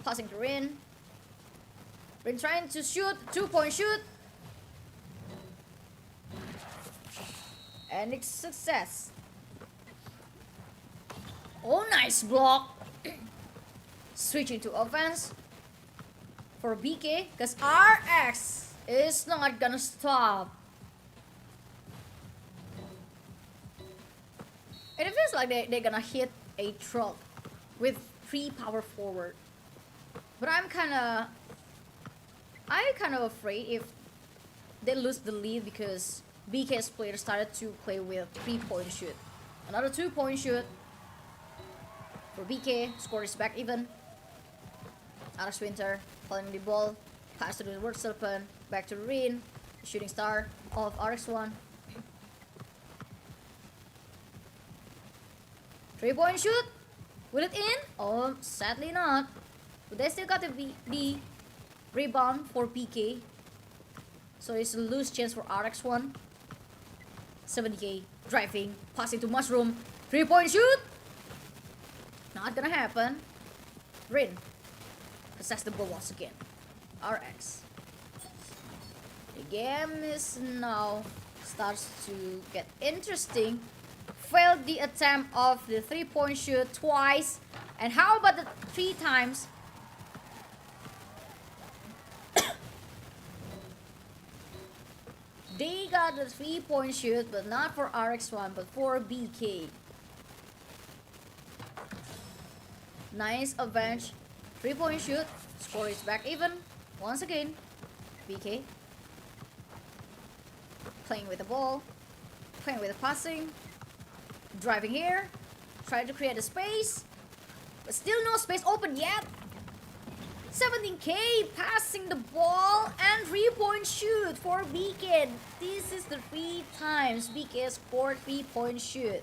passing to Rin. Rin trying to shoot, 2-point shoot, and it's success. Oh, nice block. Switching to offense for BK, because RX is not gonna stop. And it feels like they're gonna hit a drop with 3 power forward. But I'm kind of afraid if they lose the lead, because BK's players started to play with 3-point shoot. Another 2-point shoot for BK. Score is back even. Alex Winter holding the ball. Pass to the Word Serpent. Back to Rin. Shooting star of RX1. 3-point shoot. Will it in? Oh, sadly not. But they still got the rebound for BK. So it's a loose chance for RX1. 70k driving, passing to Mushroom. 3-point shoot. Not gonna happen. Rin possess the ball once again. RX. The game is now starts to get interesting. Failed the attempt of the 3-point shoot twice. And how about the 3 times? They got the 3-point shoot, but not for RX1, but for BK. Nice avenge. 3-point shoot. Score is back even. Once again. BK. Playing with the ball. Playing with the passing. Driving here. Trying to create a space. But still no space open yet. 17k passing the ball and 3-point shoot for BK. This is the 3 times BK scored 3-point shoot.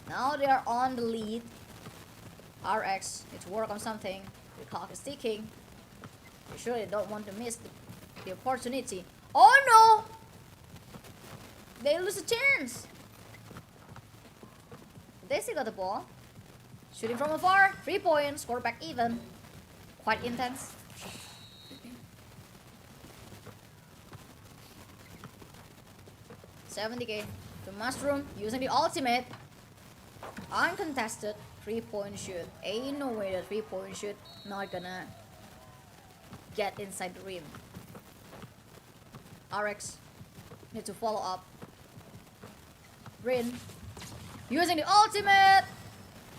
Now they are on the lead. RX need to work on something. The clock is ticking. They surely don't want to miss the opportunity. Oh no! They lose a chance. They still got the ball. Shooting from afar. 3 points. Score back even. Quite intense. $70k to Mushroom using the ultimate. Uncontested 3-point shoot. Ain't no way that 3-point shoot not gonna get inside the rim. RX need to follow up. Rin using the ultimate.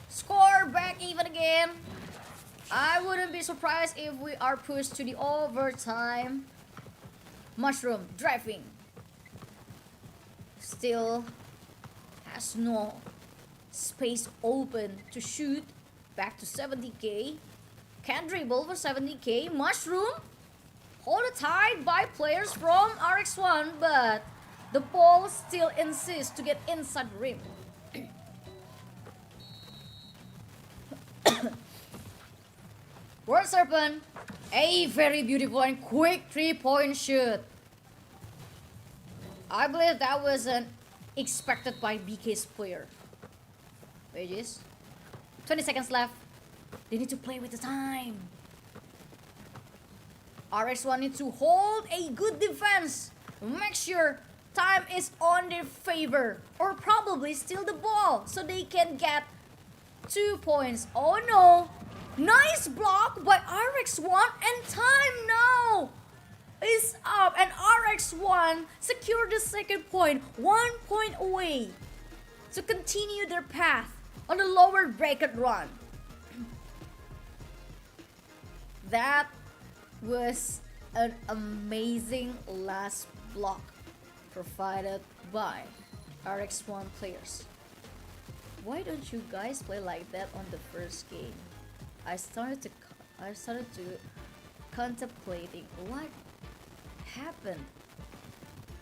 Score back even again. I wouldn't be surprised if we are pushed to the overtime. Mushroom driving. Still has no space open to shoot. Back to 70k. Can't dribble for 70k. Mushroom. Hold it tight by players from RX1, but the ball still insists to get inside the rim. Word Serpent, a very beautiful and quick 3-point shoot. I believe that wasn't expected by BK's player. Wages. 20 seconds left. They need to play with the time. RX1 needs to hold a good defense. Make sure time is on their favor. Or probably steal the ball so they can get 2 points. Oh no! Nice block by RX1 and time now is up and RX1 secured the second point, 1 point away to continue their path on the lower bracket run. That was an amazing last block provided by RX1 players. Why don't you guys play like that on the first game? I started to contemplating what happened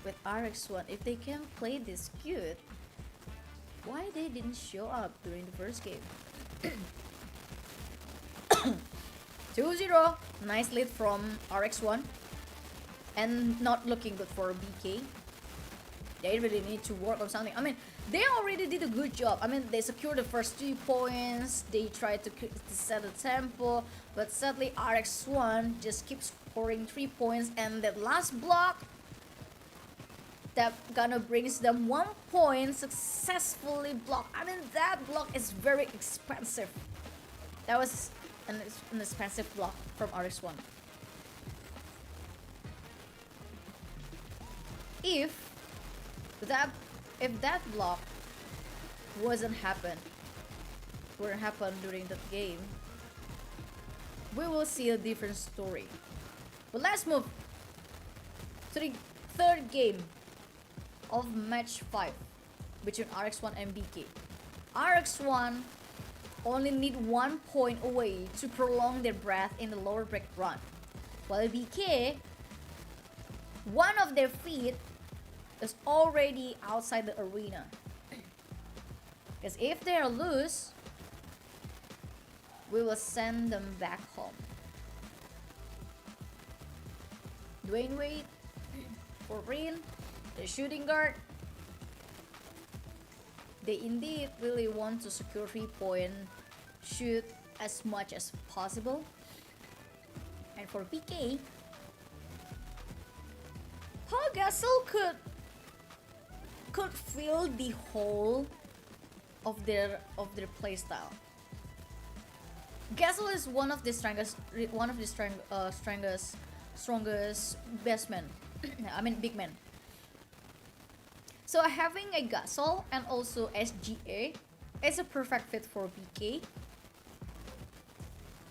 with RX1. If they can play this good, why they didn't show up during the first game? 2-0, nice lead from RX1, and not looking good for BK. They really need to work on something. I mean, they already did a good job. I mean, they secured the first 2 points. They tried to set a tempo, but sadly RX1 just keeps scoring 3 points, and that last block that gonna brings them 1 point successfully blocked. I mean, that block is very expensive. That was an expensive block from RX1. If that block wouldn't happen during that game, we will see a different story. But let's move to the third game of match 5 between RX1 and BK. RX1 only need 1 point away to prolong their breath in the lower break run, while BK, one of their feet is already outside the arena. Because if they are loose, we will send them back home. Dwayne Wade for Rin, the shooting guard. They indeed really want to secure 3-point shoot as much as possible. And for PK, Paul Gasol could fill the hole of their playstyle. Gasol is one of the strongest best men. I mean big men. So having a Gasol and also SGA is a perfect fit for BK.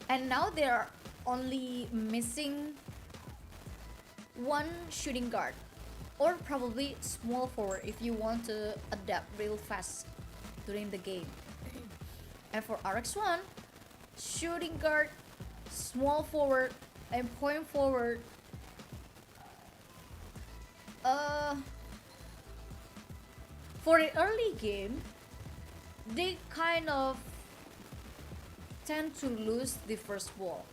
And now they are only missing one shooting guard, or probably small forward if you want to adapt real fast during the game. And for RX1, shooting guard, small forward, and point forward. For the early game, they kind of tend to lose the first ball,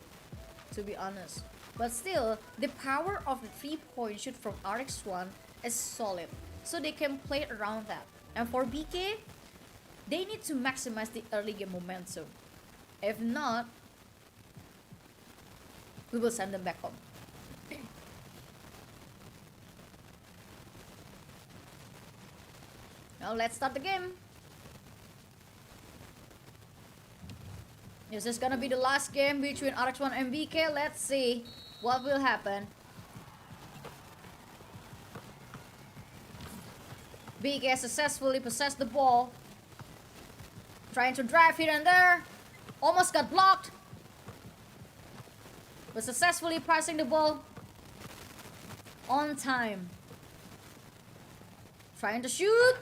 to be honest. But still, the power of the 3-point shoot from RX1 is solid, so they can play around that. And for BK, they need to maximize the early game momentum. If not, we will send them back home. Now let's start the game. Is this gonna be the last game between RX1 and BK? Let's see what will happen. BK successfully possessed the ball, trying to drive here and there, almost got blocked, but successfully passing the ball on time. Trying to shoot,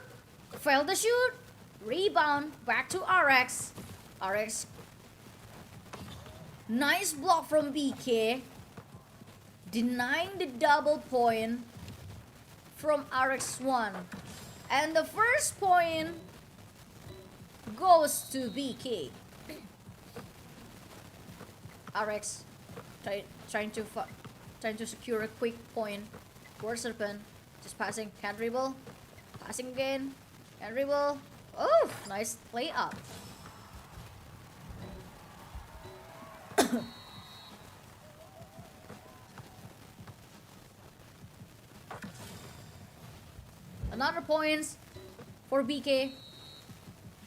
failed the shoot, rebound, back to RX. RX, nice block from BK, denying the double point from RX1. And the first point goes to BK. RX trying to secure a quick point. War Serpent just passing, can dribble, passing again, can dribble. Oh, nice play up. Another points for BK.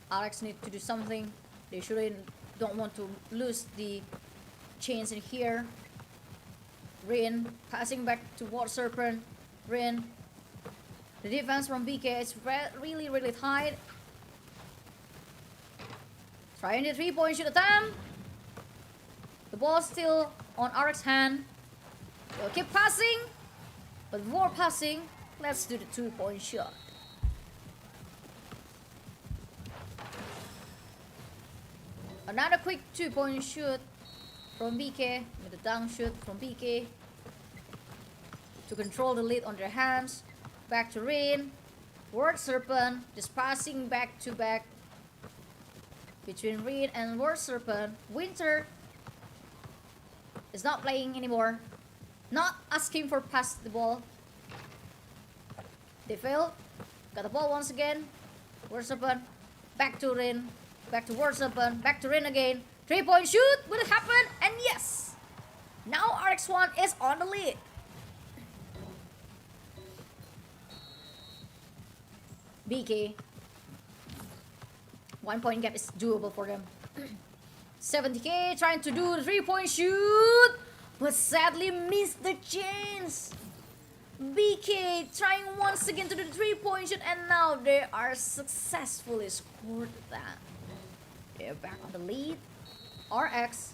RX need to do something. They don't want to lose the chains in here. Rin passing back to War Serpent. Rin. The defense from BK is really tight. Trying the 3-point shoot attempt. The ball's still on RX hand. They'll keep passing, but more passing. Let's do the 2-point shot. Another quick 2-point shoot from BK, with the dunk shoot from BK to control the lead on their hands. Back to Rain, Word Serpent, just passing back to back between Rain and Word Serpent. Winter is not playing anymore, not asking for pass the ball. They failed, got the ball once again. Word Serpent, back to Rain, back to Word Serpent, back to Rain again. 3-point shoot, will it happen? And yes! Now RX1 is on the lead. BK, 1-point gap is doable for them. 70k trying to do the 3-point shoot, but sadly missed the chance. BK trying once again to do the 3-point shoot, and now they are successfully scored that. They're back on the lead. RX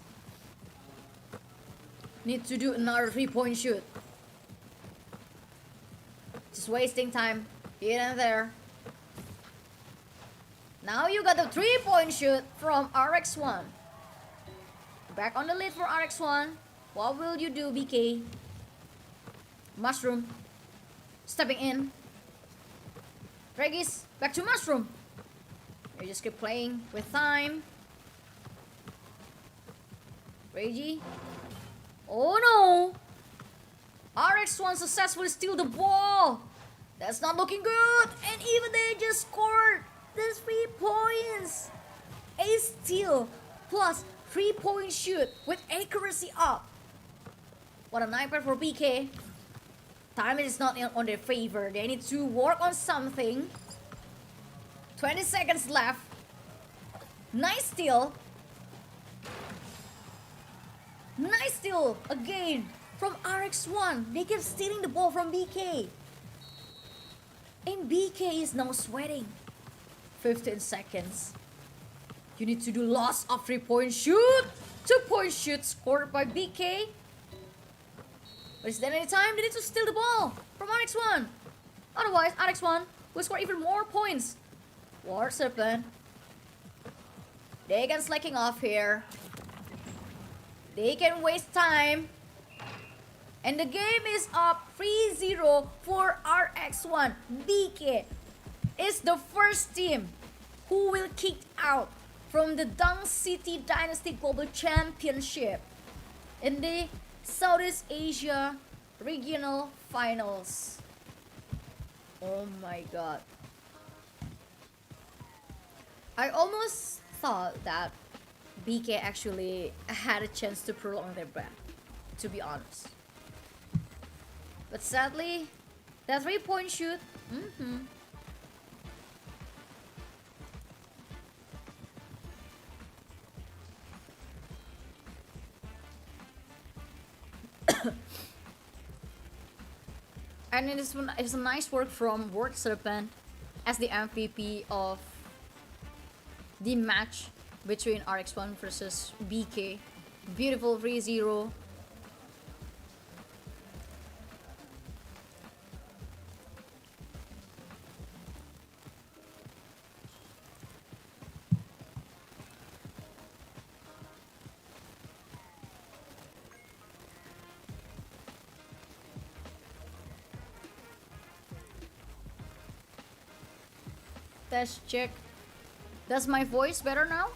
need to do another 3-point shoot. Just wasting time. Here and there. Now you got the 3-point shoot from RX1. Back on the lead for RX1. What will you do, BK? Mushroom. Stepping in. Regis, back to Mushroom. You just keep playing with time. Reggie. Oh no! RX1 successfully steal the ball. That's not looking good. And even they just scored the 3 points. A steal plus 3-point shoot with accuracy up. What a nightmare for BK. Time is not on their favor. They need to work on something. 20 seconds left. Nice steal. Nice steal again from RX1. They kept stealing the ball from BK. And BK is now sweating. 15 seconds. You need to do loss of 3-point shoot. 2-point shoot scored by BK. But is there any time? They need to steal the ball from RX1. Otherwise, RX1 will score even more points. War Serpent. They can slacking off here. They can waste time. And the game is up 3-0 for RX1. BK is the first team who will kick out from the Dunk City Dynasty Global Championship in the Southeast Asia Regional Finals. Oh my god. I almost thought that BK actually had a chance to prolong their ban, to be honest. But sadly, that 3-point shoot, and it is a nice work from War Serpent as the MVP of the match between RX1 versus BK. Beautiful 3-0. Test check. Does my voice better now?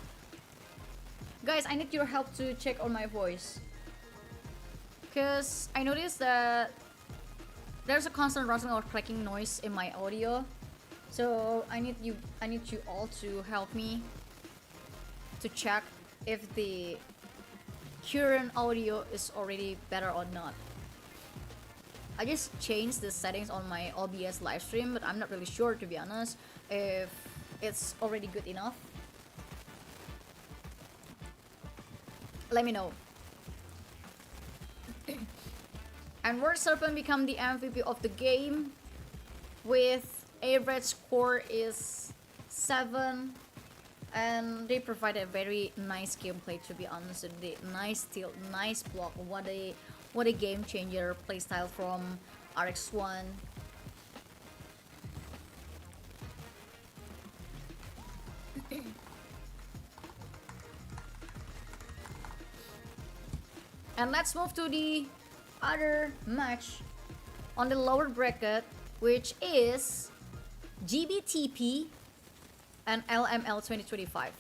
Guys, I need your help to check on my voice. Because I noticed that there's a constant rustling or cracking noise in my audio. So I need you all to help me to check if the current audio is already better or not. I just changed the settings on my OBS live stream, but I'm not really sure, to be honest, if it's already good enough. Let me know. And War Serpent become the MVP of the game with average score is 7, and they provide a very nice gameplay, to be honest. The nice steal, nice block. What a game changer playstyle from RX1. And let's move to the other match on the lower bracket, which is GBTP and LML 2025.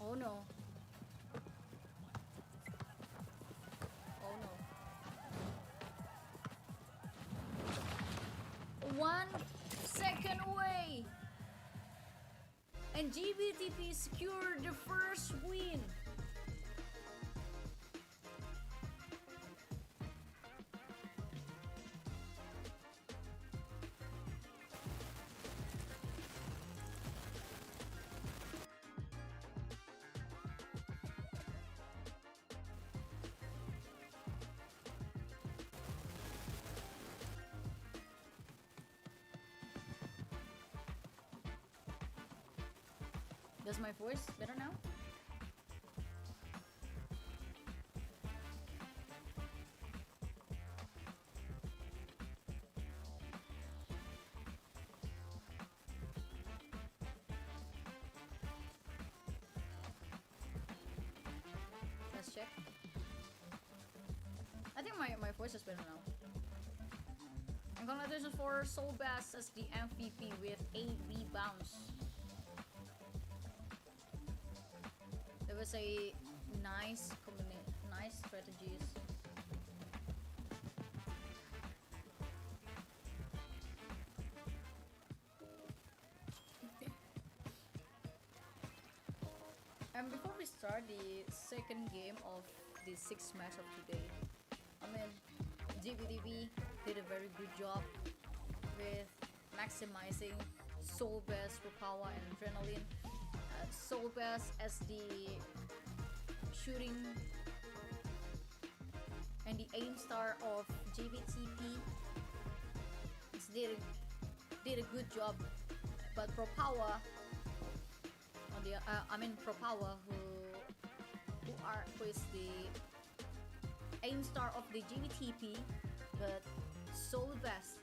Oh no. Oh no. 1 second away. And GBTP secured the first win. Does my voice better now? Let's check. I think my voice is better now. And congratulations for Soul Bass as the MVP with 8 rebounds. There was a nice combination, nice strategies. And before we start the second game of the 6th match of today, I mean, GBTV did a very good job with maximizing Soul Bass for power and adrenaline. Soul Bass as the shooting and the aim star of GBTP did a good job, but Pro Power on the Pro Power who is the aim star of the GBTP, but Soul Bass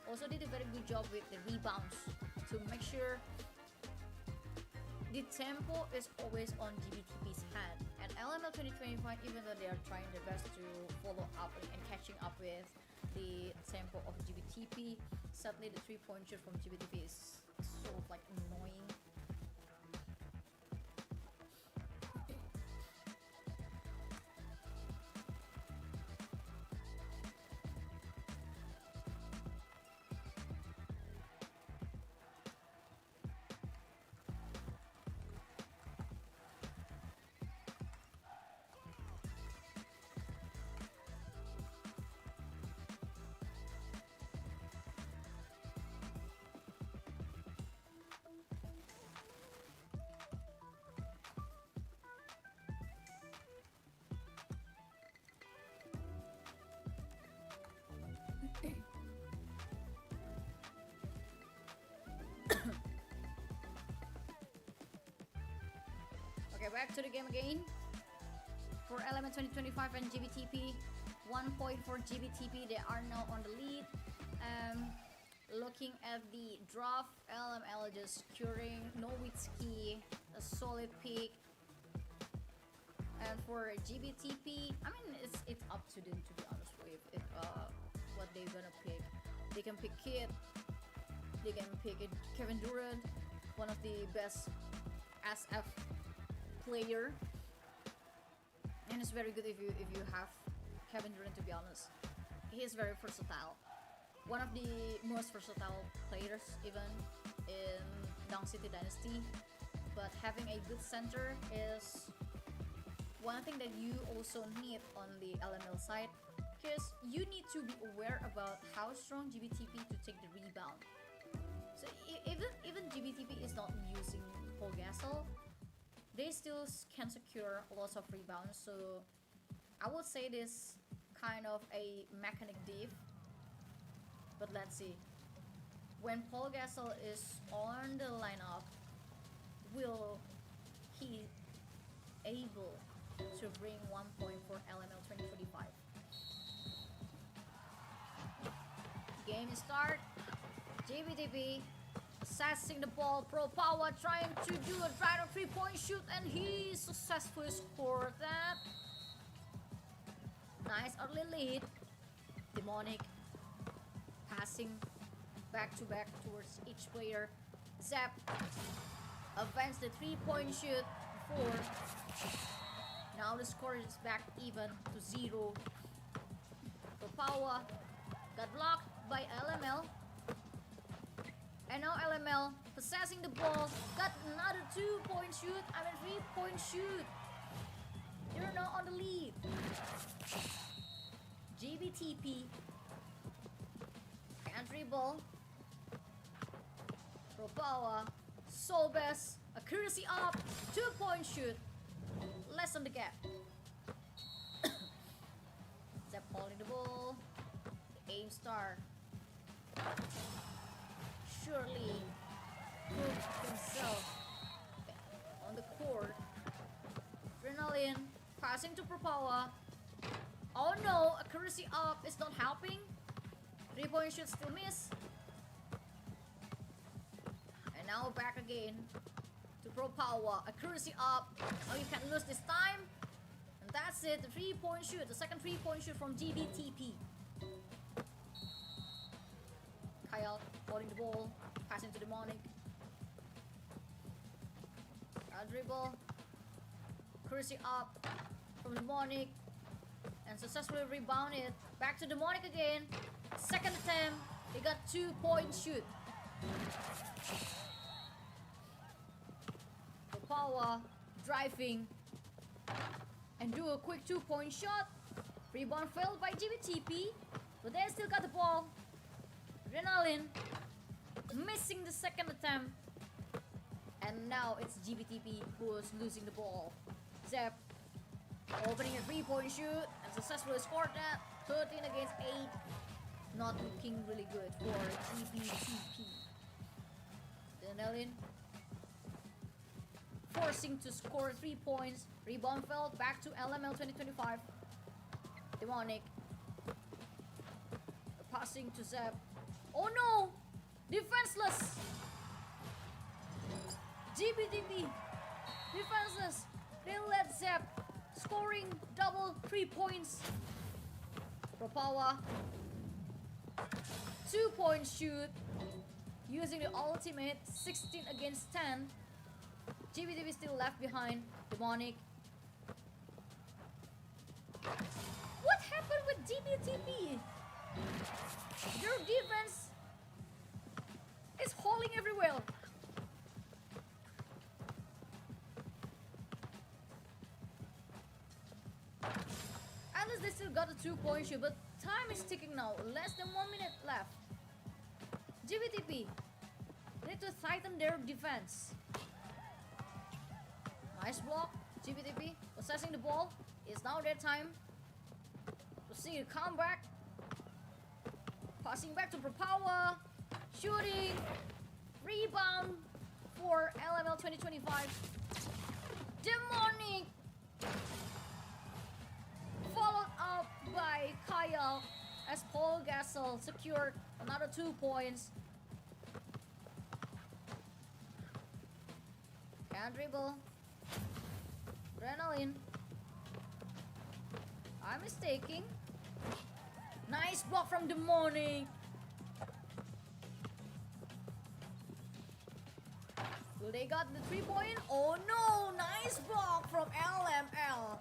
also did a very good job with the rebounds to make sure the tempo is always on GBTP's hand. And LML 2025, even though they are trying their best to follow up and catching up with the tempo of GBTP, sadly the 3-point shoot from GBTP is sort of like annoying. back to the game again. For Element 2025 and GBTP, 1 point for GBTP. They are now on the lead. Looking at the draft, LML just securing Nowitzki, a solid pick. And for GBTP, I mean, it's up to them, to be honest with if what they're gonna pick. They can pick Kid, they can pick Kevin Durant, one of the best SF player, and it's very good if you have Kevin Durant, to be honest. He is very versatile, one of the most versatile players even in Dunk City Dynasty. But having a good center is one thing that you also need on the LML side, because you need to be aware about how strong GBTP to take the rebound. So even GBTP is not using Paul Gasol, they still can secure lots of rebounds. So I would say this kind of a mechanic diff. But let's see, when Paul Gasol is on the lineup, will he able to bring 1 point for LML 2025? Game start. JBTP assessing the ball. Pro Power trying to do a right 3-point shoot, and he successfully scored that. Nice early lead. Demonic passing back to back towards each player. Zap advanced the 3-point shoot for. Now the score is back even to 0. Pro Power got blocked by LML. And now LML possessing the ball. Got another 2-point shoot. I mean 3-point shoot. They're now on the lead. GBTP can dribble. Pro Power. Solbes. Accuracy up. 2-point shoot. Less on the gap. Zap holding the ball. Aim star. Surely put himself on the court. Adrenaline passing to Pro Power. Oh no, accuracy up is not helping. 3-point shoot still miss. And now back again to Pro Power. Accuracy up. Oh, you can't lose this time. And that's it. The 3-point shoot. The second 3-point shoot from GBTP. Kyle holding the ball. Passing to Demonic. Dribble. Accuracy up from Demonic. And successfully rebounded. Back to Demonic again. Second attempt. They got 2-point shoot. Power driving and do a quick 2-point shot. Rebound failed by GBTP, but they still got the ball. Adrenaline missing the second attempt, and now it's GBTP who's losing the ball. Zep opening a 3-point shoot and successfully scored that. 13 against 8. Not looking really good for GBTP. Adrenaline forcing to score 3 points. Rebound fell back to LML 2025. Demonic passing to Zep. Oh no! Defenseless! GBTP defenseless. They let Zep scoring double 3 points. Pro Power 2-point shoot using the ultimate. 16 against 10. GBTP still left behind. Demonic. What happened with GBTP? Their defense is holding everywhere. At least they still got a 2-point shoot, but time is ticking now. Less than 1 minute left. GBTP need to tighten their defense. Nice block. GBTP possessing the ball. It's now their time to see a comeback. Passing back to Pro Power. Shooting. Rebound for LML 2025. Demonic! Followed up by Kyle as Paul Gasol secured another 2 points. Can't dribble. Adrenaline. I'm mistaking. Nice block from Demonic. Will they got the 3-point? Oh no! Nice block from LML.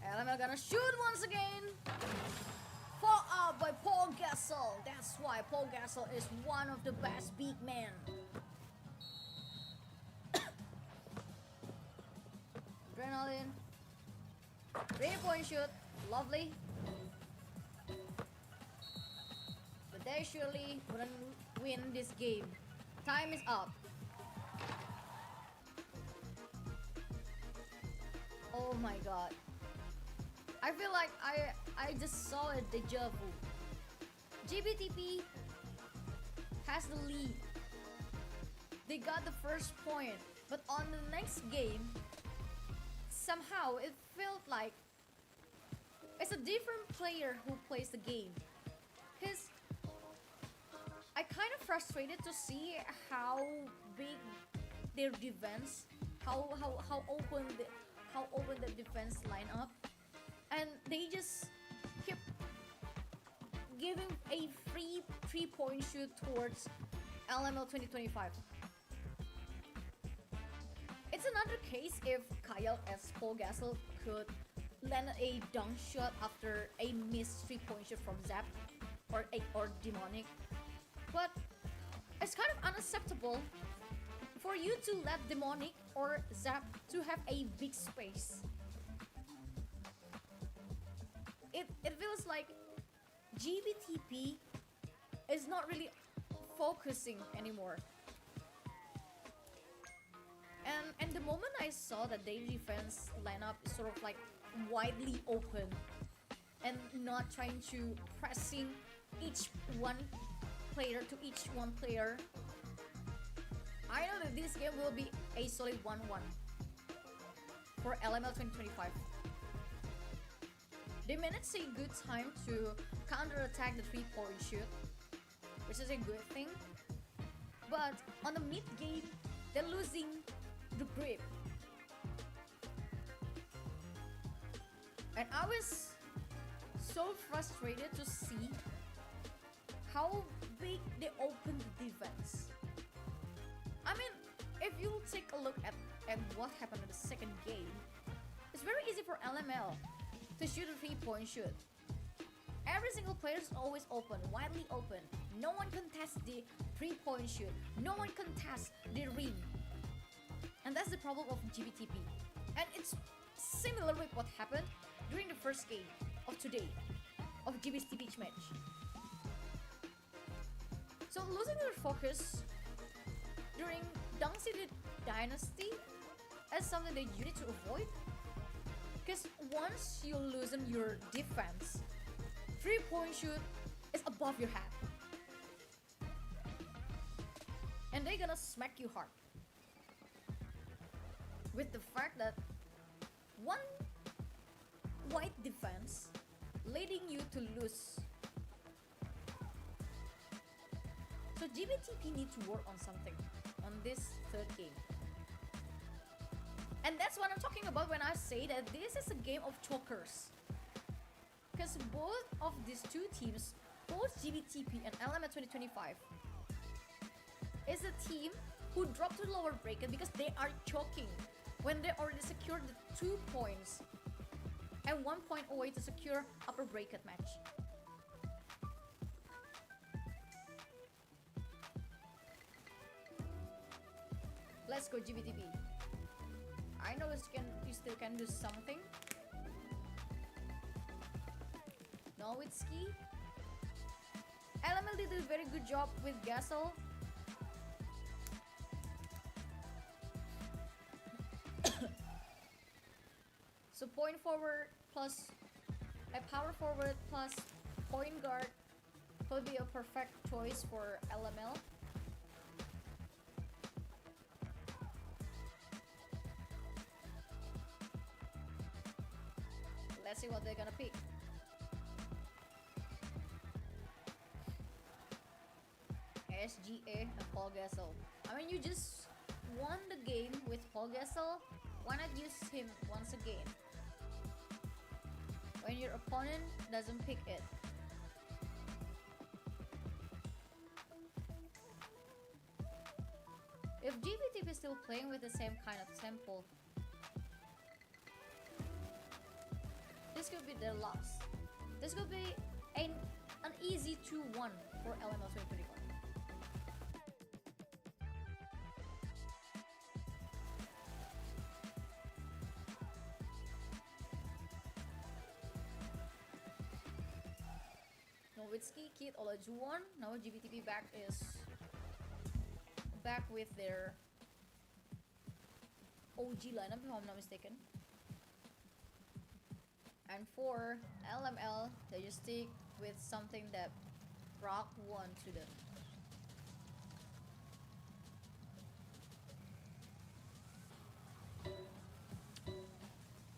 LML gonna shoot once again. Fall out by Paul Gasol. That's why Paul Gasol is one of the best big men. Adrenaline. 3-point shoot. Lovely. But they surely wouldn't win this game. Time is up. Oh my god. I feel like I just saw a deja vu. GBTP has the lead. They got the first point, but on the next game, somehow it felt like it's a different player who plays the game. Cause I kind of frustrated to see how big their defense, how open the defense line up, and they just keep giving a free 3-point shoot towards LML 2025. It's another case if Kyle as Paul Gasol could land a dunk shot after a missed 3-point shoot from Zap or Demonic. But it's kind of unacceptable for you to let Demonic or Zap to have a big space. It feels like GBTP is not really focusing anymore. And the moment I saw that their defense lineup is sort of like widely open and not trying to pressing each one player, I know that this game will be a solid 1-1 for LML 2025. They managed a good time to counter-attack the 3-point shoot, which is a good thing. But on the mid-game, they're losing the grip. And I was so frustrated to see how big they opened the defense. I mean, if you take a look at what happened in the second game, it's very easy for LML to shoot a 3-point shoot. Every single player is always open, widely open. No one contests the 3-point shoot. No one contests the ring. And that's the problem of GBTP. And it's similar with what happened during the first game of today, of GBTP's match. So losing your focus during DCDG Dynasty is something that you need to avoid. Because once you loosen your defense, 3-point shoot is above your head. And they're gonna smack you hard. With the fact that one white defense leading you to lose. So GBTP need to work on something on this third game. And that's what I'm talking about when I say that this is a game of chokers. Because both of these two teams, both GBTP and LML 2025, is a team who dropped to the lower bracket because they are choking when they already secured the 2 points and 1 point away to secure upper bracket match. Let's go GBTP. I know you still can do something. Nowitzki. LML did a very good job with Gasol. So point forward plus a power forward plus point guard could be a perfect choice for LML. see what they're gonna pick. SGA and Paul Gasol. I mean, you just won the game with Paul Gasol. Why not use him once again? When your opponent doesn't pick it. If GBTP is still playing with the same kind of tempo, this could be their loss. This could be an easy 2-1 for LML 2024. Nowitzki, Kid, Olajuwon. Now GBTP back with their OG lineup, if I'm not mistaken. And for LML, they just stick with something that Brock won to them.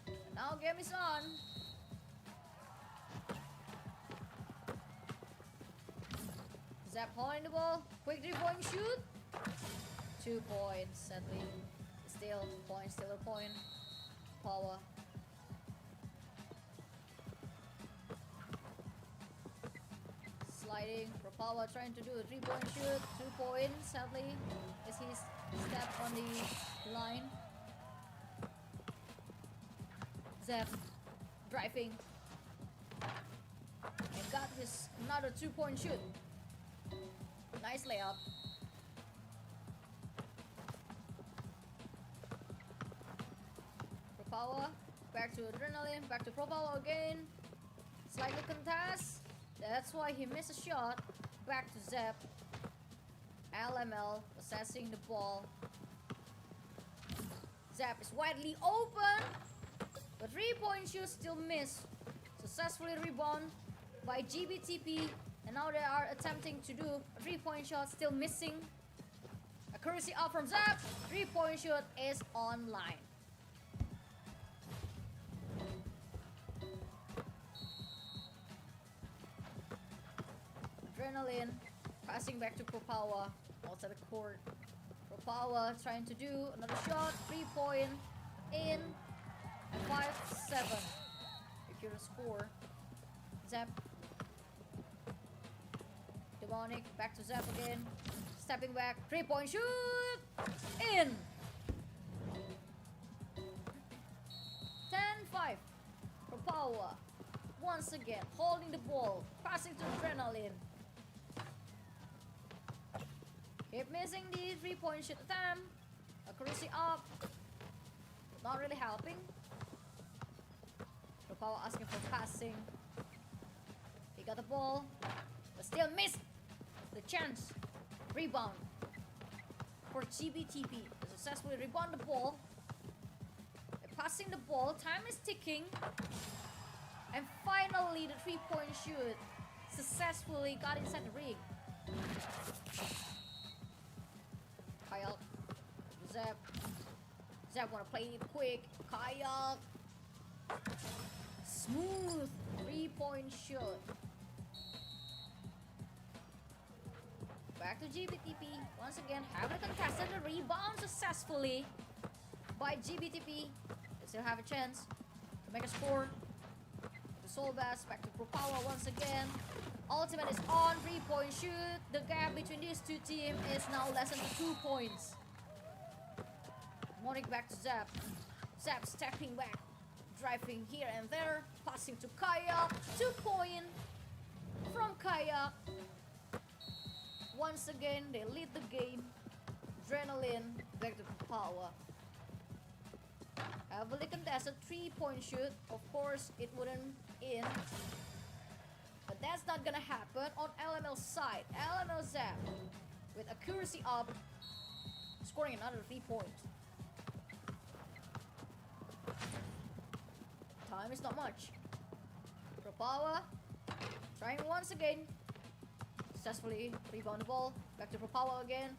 And now game is on. Zap holding the ball. Quick 3-point shoot. 2 points, sadly. Still a point. Power. Sliding. Propawa trying to do a 3-point shoot. 2 points, sadly. As he stepped on the line. Zap driving. And got his another 2-point shoot. Nice layup. Propawa, back to Adrenaline, back to Propawa again. Slightly contest. That's why he missed a shot. Back to Zep. LML assessing the ball. Zep is widely open, but 3-point shoot still missed. Successfully rebound by GBTP. And now they are attempting to do a 3-point shot, still missing. Accuracy up from Zap. 3-point shot is online. Adrenaline passing back to Propawa outside the court. Propawa trying to do another shot. 3-point in. And 5-7. Accurate score. Zap. Demonic, back to Zap again. Stepping back, 3-point shoot! In! 10-5 for Power. Once again, holding the ball, passing to Adrenaline. Keep missing the 3-point shoot attempt. Accuracy up. Not really helping. Power asking for passing. He got the ball, but still missed the chance. Rebound for GBTP. They successfully rebound the ball. They're passing the ball. Time is ticking. And finally, the 3-point shoot successfully got inside the ring. Kyle. Zep. Zep wanna play it quick. Kyle. Smooth 3-point shot. Back to GBTP. Once again, having contested the rebound successfully by GBTP. They still have a chance to make a score. The Solbass back to Propawa once again. Ultimate is on. 3-point shoot. The gap between these two teams is now less than 2 points. Monic back to Zap. Zap stepping back. Driving here and there. Passing to Kaya. 2-point from Kaya. Once again, they lead the game. Adrenaline back to Power. Heavily contested 3-point shoot. Of course, it wouldn't in. But that's not gonna happen on LML side. LML Zap with accuracy up, scoring another 3 points. Time is not much. Propawa trying once again. Successfully rebound the ball. Back to Propawa again.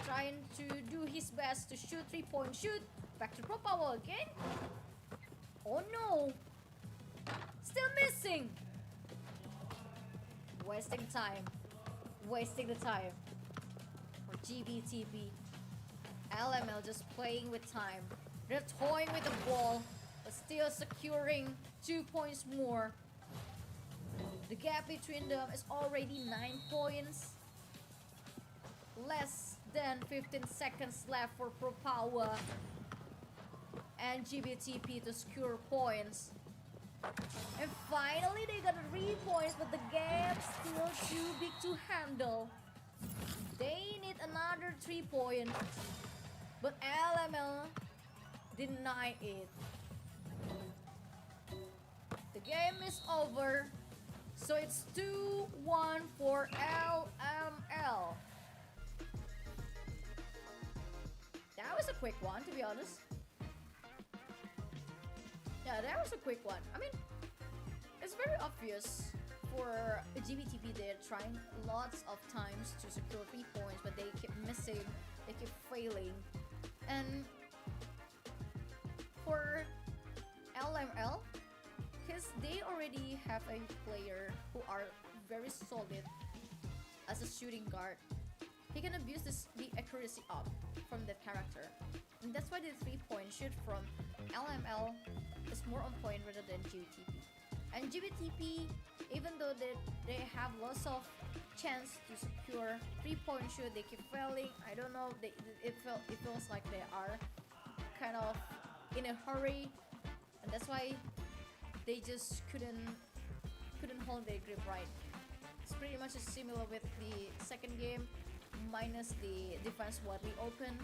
Trying to do his best to shoot 3-point shoot. Back to Propawa again. Oh no! still missing. Wasting time. Wasting the time. For GBTP. LML just playing with time. They're toying with the ball, but still securing 2 points more. The gap between them is already 9 points. Less than 15 seconds left for Pro Power and GBTP to secure points. And finally they got 3 points, but the gap's still too big to handle. They need another 3 points, but LML denied it. The game is over, so it's 2-1 for LML. That was a quick one, to be honest. Yeah, that was a quick one. I mean, it's very obvious for GBTP. They're trying lots of times to secure 3 points, but they keep missing, they keep failing. And for LML, because they already have a player who are very solid as a shooting guard, he can abuse the accuracy up from that character. And that's why the 3-point shoot from LML is more on point rather than GBTP. And GBTP, even though they have lots of chance to secure 3-point shoot, they keep failing. I don't know, it feels like they are kind of in a hurry, and that's why they just couldn't hold their grip right. It's pretty much similar with the second game, minus the defense widely open.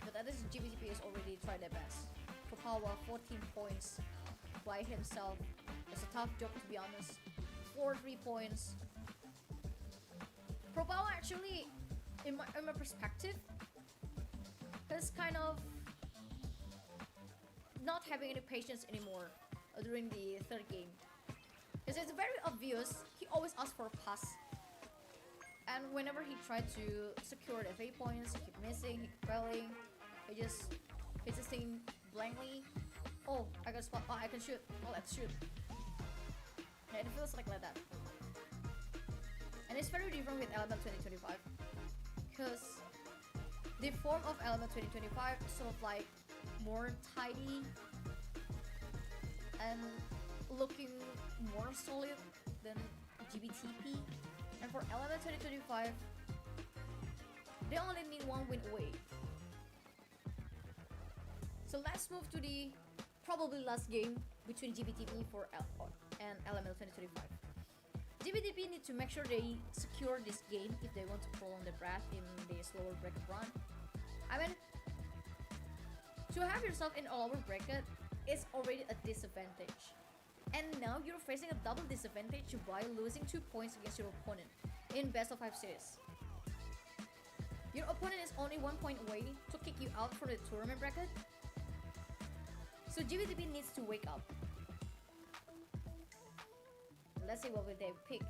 But that is GBTP has already tried their best. For Power, 14 points by himself. It's a tough job, to be honest. 4 3 points. Pro Power actually, in my perspective, has kind of not having any patience anymore during the third game. Because it's very obvious, he always asks for a pass. And whenever he tried to secure the 3 points, he keep missing, he keep failing. He's just saying blankly, oh, I got a spot, oh, I can shoot, oh, let's shoot. Yeah, it feels like that. And it's very different with Element 2025. Because the form of Element 2025 is sort of like more tidy and looking more solid than GBTP. And for Element 2025, they only need 1 win away. So let's move to the probably last game between GBTP and LML 2025. GBTP need to make sure they secure this game if they want to prolong the breath in this lower bracket run. I mean, to have yourself in a lower bracket is already a disadvantage. And now you're facing a double disadvantage by losing 2 points against your opponent in best of 5 series. Your opponent is only 1 point away to kick you out from the tournament bracket. So GBTP needs to wake up. Let's see what will they pick.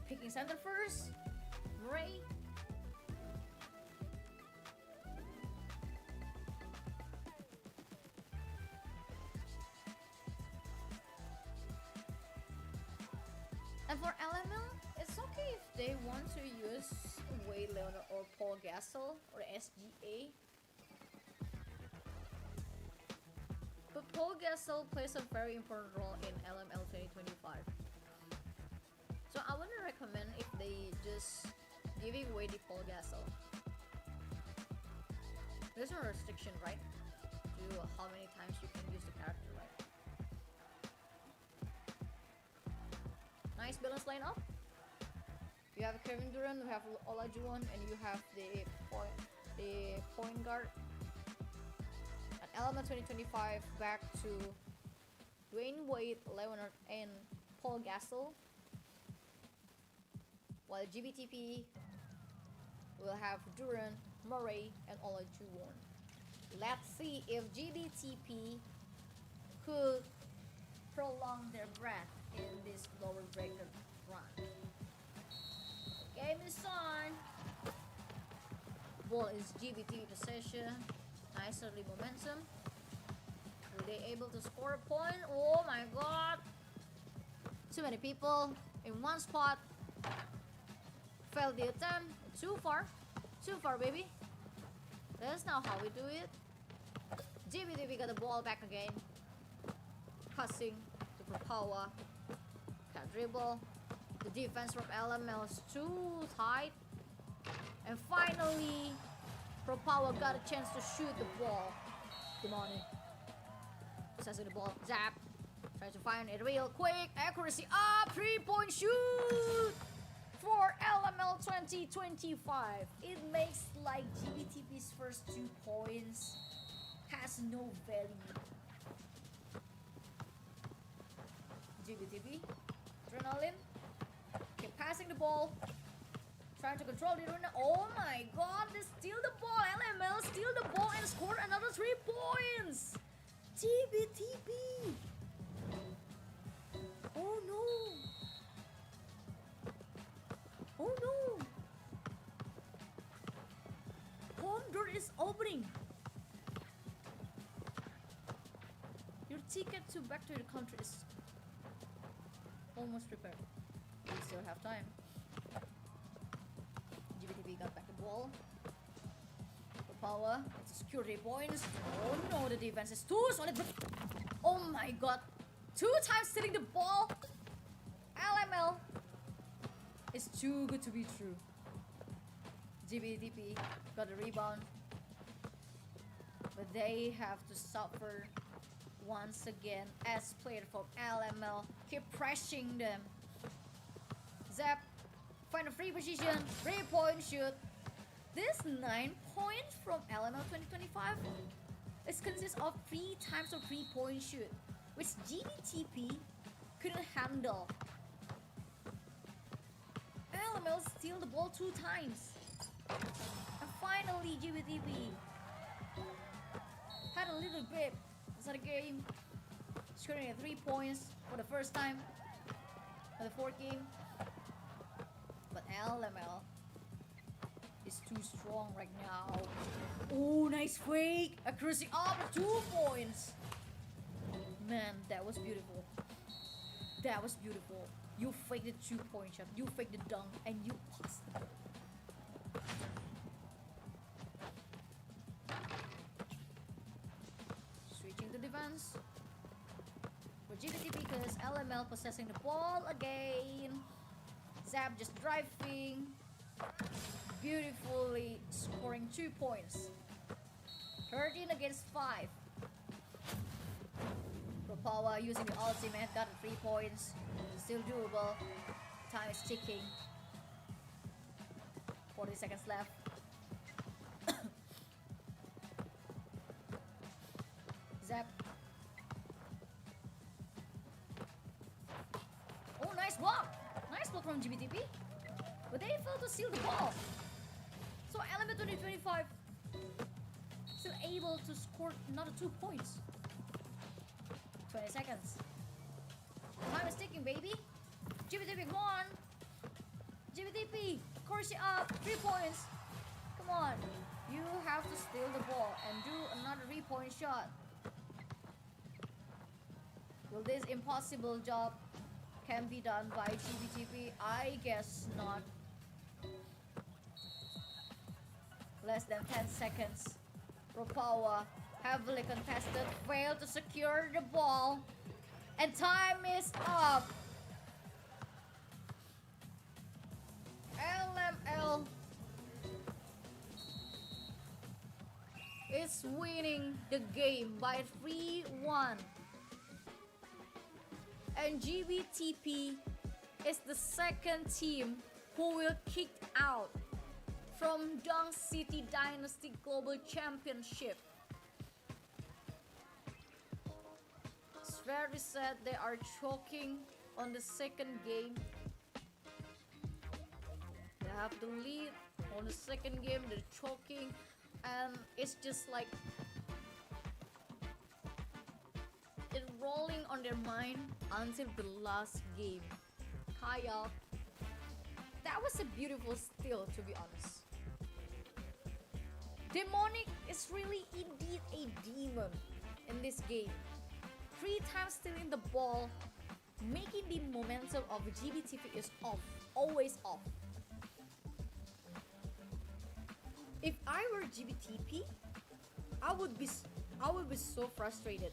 Picking center first. Ray. And for LML, it's okay if they want to use Wade Leonard or Paul Gasol or SGA. But Paul Gasol plays a very important role in LML 2025. So I wouldn't recommend if they just giving away the Paul Gasol. There's no restriction, right? To how many times you can use the character, right? Nice balanced lineup. You have Kevin Durant, you have Olajuwon, and you have the point guard. And Element 2025 back to Dwayne Wade, Leonard, and Paul Gasol. While GBTP will have Durant, Murray, and Olajuwon. Let's see if GBTP could prolong their breath in this lower bracket run. Game is on. Ball is GBT possession. Nice early momentum. Were they able to score a point? Oh my god. Too many people in one spot. Failed the attempt. Too far. Too far, baby. That's not how we do it. DBDB got the ball back again. Passing to Propowa. Can't dribble. The defense from LML is too tight. And finally, Propowa got a chance to shoot the ball. Come on in. Possessing the ball. Zap. Trying to find it real quick. Accuracy up. 3-point shoot for LML 2025. It makes like GBTP's first 2 points has no value. GBTP. Adrenaline. Keep passing the ball. Trying to control the arena. Oh my god, they steal the ball. LML steal the ball and score another 3 points. GBTP. Oh no. Oh no. Home door is opening. Your ticket to back to the country is almost prepared. We still have time. GBTV got back the ball. For power, it's security points. Oh no, the defense is too solid. Oh my god. 2 times stealing the ball. LML is too good to be true. GBTP got the rebound. But they have to suffer once again as players from LML keep pressing them. Zap, find a free position, 3-point shoot. This 9 points from LML 2025 is consists of 3 times of 3-point shoot, which GBTP couldn't handle. LML steal the ball 2 times. And finally GBTP had a little grip inside the game, scoring at 3 points for the first time for the 4th game. But LML is too strong right now. Oh, nice fake! Accuracy up, 2 points! Man, that was beautiful. That was beautiful. You faked the 2-point shot, you faked the dunk, and you passed the ball. Switching to defense. For GBT because LML possessing the ball again. Zap just driving. Beautifully scoring 2 points. 13 against 5. Propowa using the ultimate, got 3 points. Still doable. Time is ticking. 40 seconds left. Zap. Oh, nice block! Nice block from GBTP. But they failed to steal the ball. So Element 2025 still able to score another 2 points. 20 seconds. Time is ticking, baby. GBTP, come on. GBTP, course you up. 3 points. Come on. You have to steal the ball and do another 3-point shot. Will this impossible job can be done by GBTP? I guess not. Less than 10 seconds. Propowa, heavily contested, failed to secure the ball. And time is up. LML is winning the game by 3-1. And GBTP is the 2nd team who will kick out from Dunk City Dynasty Global Championship. It's very sad they are choking on the 2nd game. They have to lead on the 2nd game, they're choking, and it's just like it's rolling on their mind until the last game. Kyle, that was a beautiful steal, to be honest. Demonic is really indeed a demon in this game. 3 times stealing the ball, making the momentum of GBTV is off, always off. If I were GBTP, I would be so frustrated,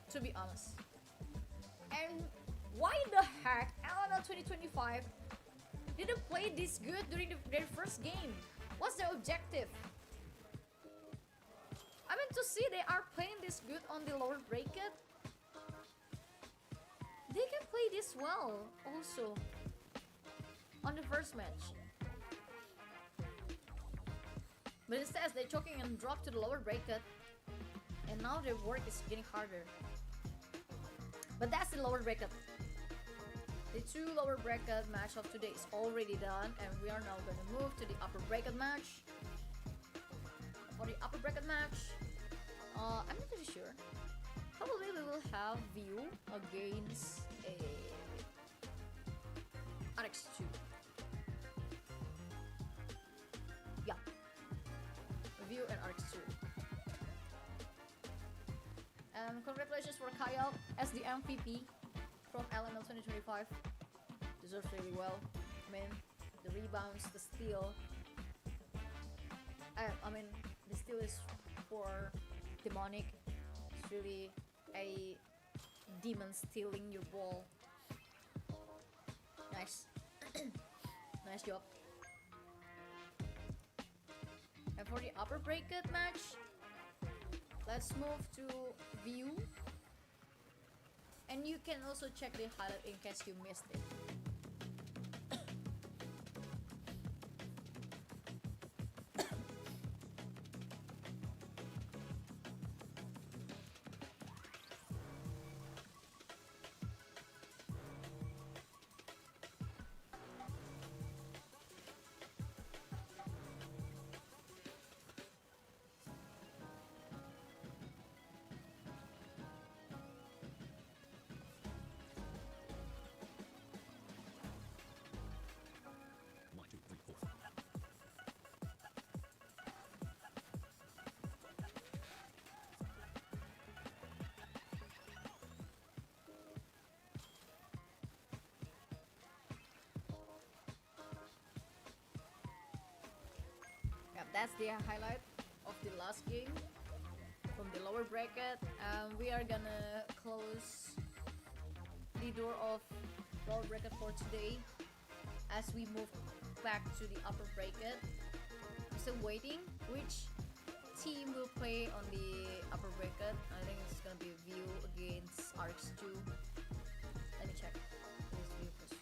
to be honest. And why the heck LNL 2025 didn't play this good during their first game? What's their objective? I mean, to see they are playing this good on the lower bracket, they can play this well also on the first match. But instead they choking and drop to the lower bracket, and now their work is getting harder. But that's the lower bracket. The 2 lower bracket match of today is already done, and we are now gonna move to the upper bracket match. For the upper bracket match, I'm not really sure. Probably we will have View against a RX2. Yeah, View and RX2. And congratulations for Kyle as the MVP from LML 2025. Deserves really well. I mean, the rebounds, the steal. I mean, the steal is for Demonic. It's really a demon stealing your ball. Nice. Nice job. And for the upper bracket match, let's move to View. And you can also check the highlight in case you missed it. That's the highlight of the last game from the lower bracket. We are gonna close the door of lower bracket for today as we move back to the upper bracket. I'm still waiting which team will play on the upper bracket. I think it's gonna be View against RX2. Let me check. It is View versus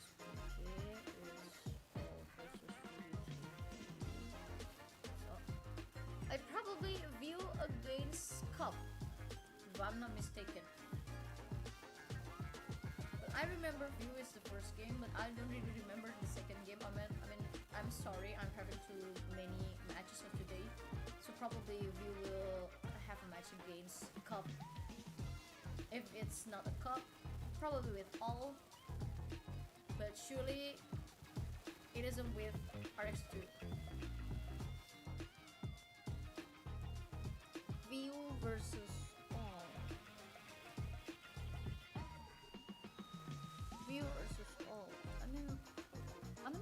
I probably View against Cup, if I'm not mistaken. But I remember View is the first game, but I don't really remember the second game. I mean, I'm sorry, I'm having too many matches of today, so probably View will have a match against Cup. If it's not a Cup, probably with all, but surely it isn't with RX2. View versus all. View versus all. I mean,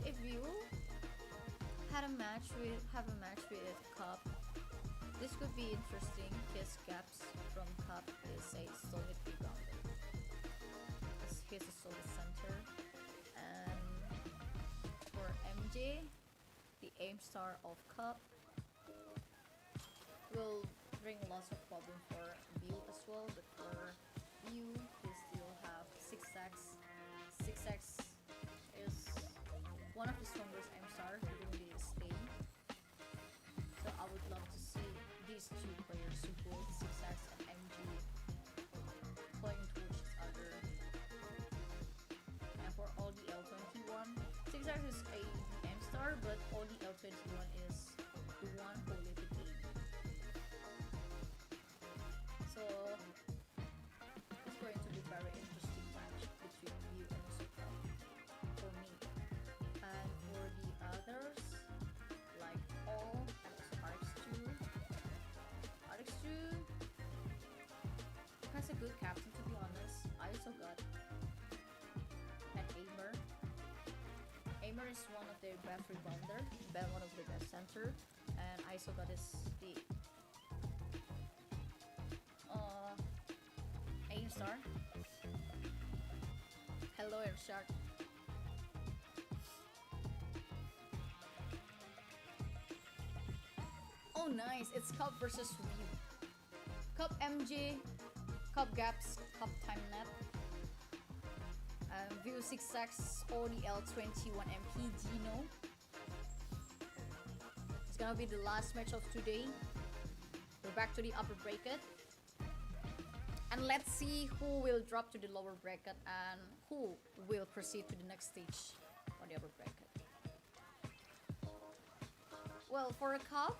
if View have a match with Cup, this could be interesting. His gaps from Cup is a solid rebounder. He's a solid center, and for MJ, the aim star of Cup, will bring lots of problem for View as well, but for View, they still have 6x. 6x is one of the strongest MStar during this game. So I would love to see these 2 players, both 6x and MG, playing towards each other. And for ODL21, 6x is a MStar, but ODL21 is the one who lit the game. So it's going to be very interesting match between View and Super for me. And for the others, like All and also RX2, Neymar is one of the best rebounder, one of the best center, and I also got this the aim star. Hello, Airshark. Oh, nice! It's Cup versus View. Cup MJ, Cup Gaps, Cup Time Net. View 6X, ODL 21MP Gino. It's gonna be the last match of today. We're back to the upper bracket. And let's see who will drop to the lower bracket and who will proceed to the next stage on the upper bracket. Well, for a cup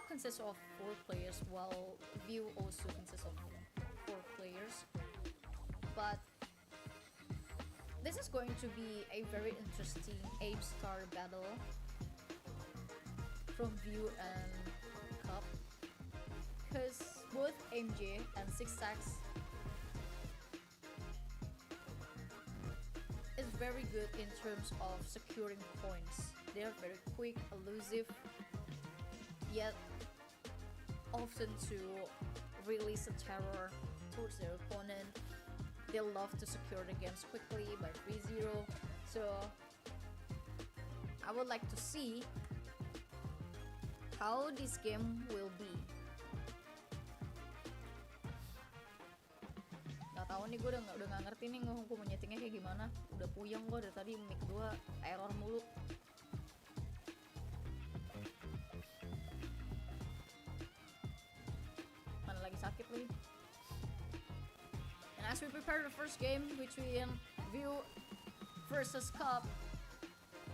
consists of 4 players, while View also consists of 4 players. But this is going to be a very interesting aim star battle from View and Cup, because both MJ and 6X is very good in terms of securing points. They are very quick, elusive, yet often to release a terror towards their opponent. They love to secure the games quickly by 3-0. So I would like to see how this game will be. Gak tau nih, gue udah gak ngerti nih gue mau nyetingnya kayak gimana. Udah puyeng gue dari tadi, mic gue error mulu. Mana lagi sakit lagi. And as we prepare the first game between View versus Cup,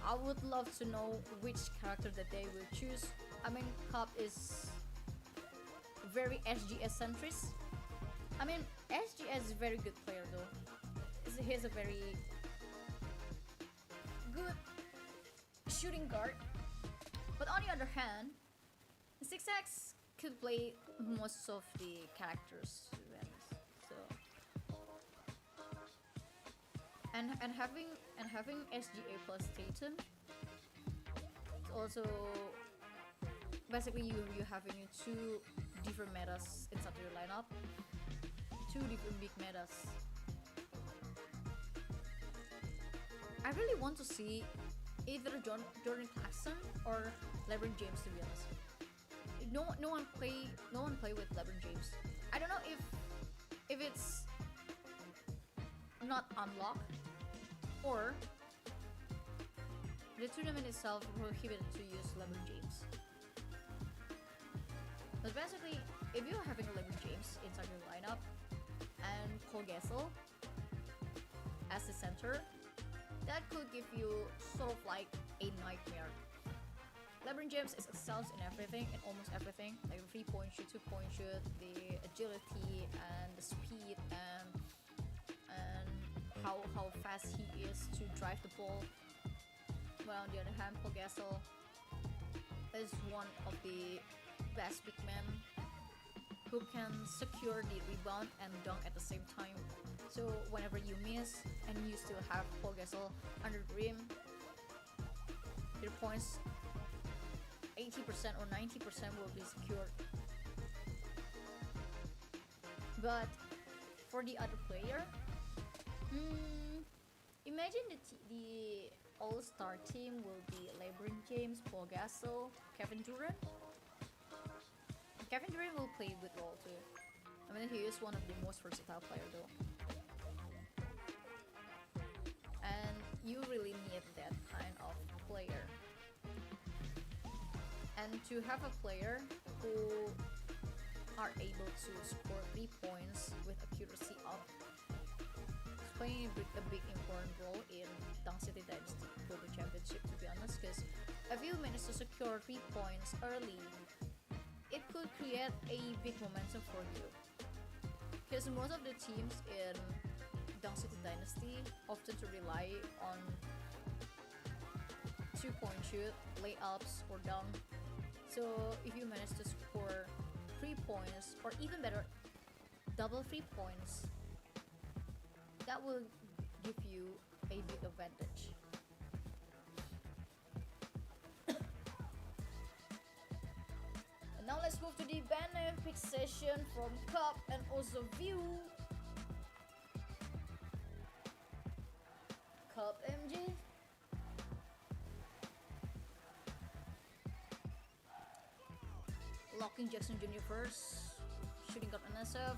I would love to know which character that they will choose. I mean, Cup is very SGS centrist. I mean, SGS is a very good player though. He's a very good shooting guard. But on the other hand, 6X could play most of the characters, to be honest. So, and having SGA plus Tatum, it's also basically you having 2 different metas inside your lineup, 2 different big metas. I really want to see either Jordan Clarkson or LeBron James, to be honest. No one play with LeBron James. I don't know if it's not unlocked or the tournament itself prohibited to use LeBron James. But basically, if you're having a LeBron James inside your lineup and Paul Gasol as the center, that could give you sort of like a nightmare. LeBron James excels in everything, in almost everything, like 3-point shoot, 2-point shoot, the agility and the speed and how fast he is to drive the ball. But on the other hand, Paul Gasol is one of the best big men who can secure the rebound and dunk at the same time. So whenever you miss and you still have Paul Gasol under the rim, your points 80% or 90% will be secured. But for the other player, imagine the all-star team will be LeBron James, Paul Gasol, Kevin Durant. Kevin Durant will play with ball too. I mean, he is one of the most versatile player though. And you really need that kind of player. And to have a player who are able to score 3 points with accuracy up is playing a big important role in Dunk City Dynasty Global Championship, to be honest, because if you manage to secure 3 points early, it could create a big momentum for you. Because most of the teams in Dunk City Dynasty often to rely on 2-point shoot, layups, or dunk. So if you manage to score 3 points, or even better, double 3 points, that will give you a big advantage. let's move to the benefit session from Cup and also View. Cup MG. Locking Jackson Jr. first. Shooting Cup NSF.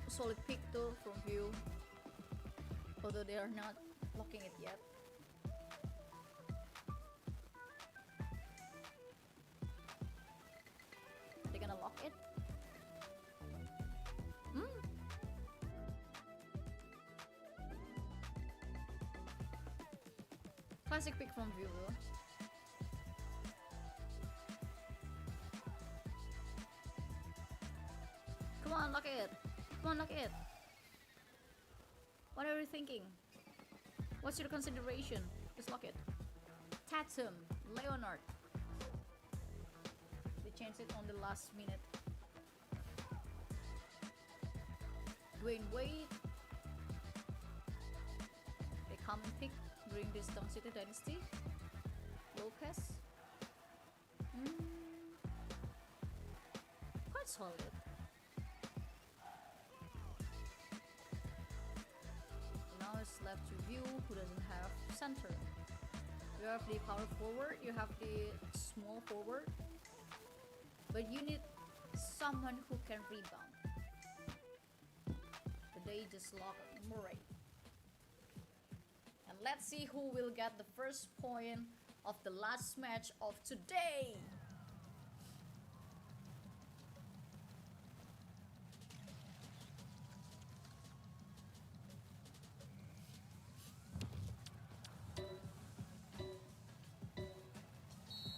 Solid pick though from View. Although they are not locking it yet. They're gonna lock it. Classic pick from View though. Come on, lock it. Come on, lock it. What are you thinking? What's your consideration? Just lock it. Tatum, Leonard. They changed it on the last minute. Dwayne Wade. A common pick during this Town City Dynasty. Lopez. Quite solid. Now it's left to View, who doesn't have center. You have the power forward, you have the small forward, but you need someone who can rebound. Today just lock Murray. And let's see who will get the first point of the last match of today.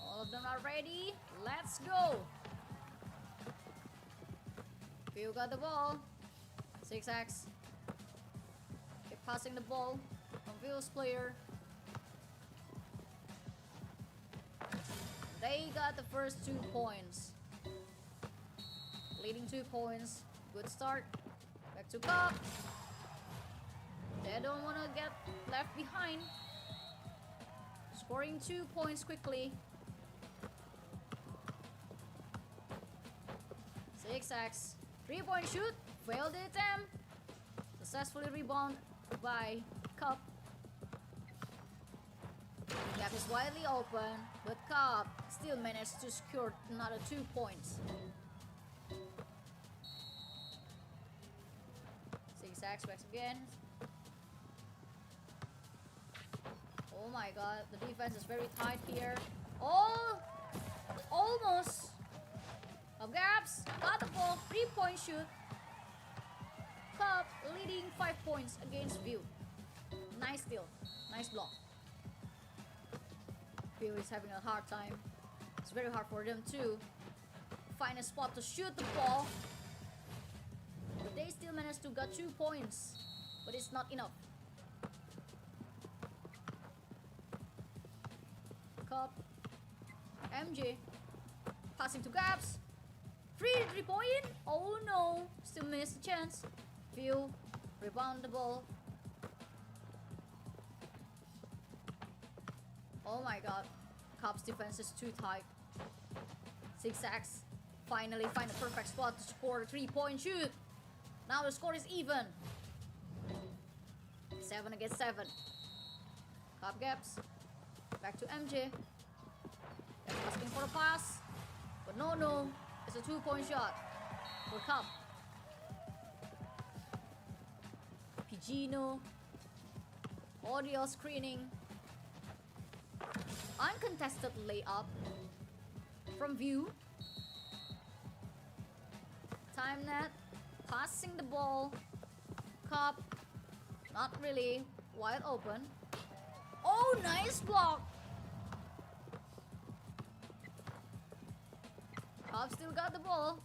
All of them are ready. Let's go. View got the ball. 6x. Keep passing the ball from View's player. They got the first 2 points. Leading 2 points. Good start. Back to Cup. They don't want to get left behind. Scoring 2 points quickly. 6x. 3-point shoot. Failed the attempt. Successfully rebound by Cup. The gap is widely open, but Cup still managed to score another 2 points. 6x backs again. Oh my god, the defense is very tight here. Oh, almost. Up gaps, got the ball, 3-point shoot. Cup leading 5 points against View. Nice steal, nice block. View is having a hard time. It's very hard for them to find a spot to shoot the ball. But they still managed to get 2 points. But it's not enough. Cup. MJ. Passing to gaps. 3-point. Oh no. Still missed the chance. View. Rebound the ball. Oh my god. Cup's defense is too tight. 6x. Finally find a perfect spot to score a 3-point shoot. Now the score is even. 7 against 7. Cup gaps. Back to MJ. They're asking for a pass. But no. It's a 2-point shot for Cup. Pigino. Audio screening. Uncontested layup from View. Time net. Passing the ball. Cup. Not really. Wide open. Oh, nice block. Cup still got the ball.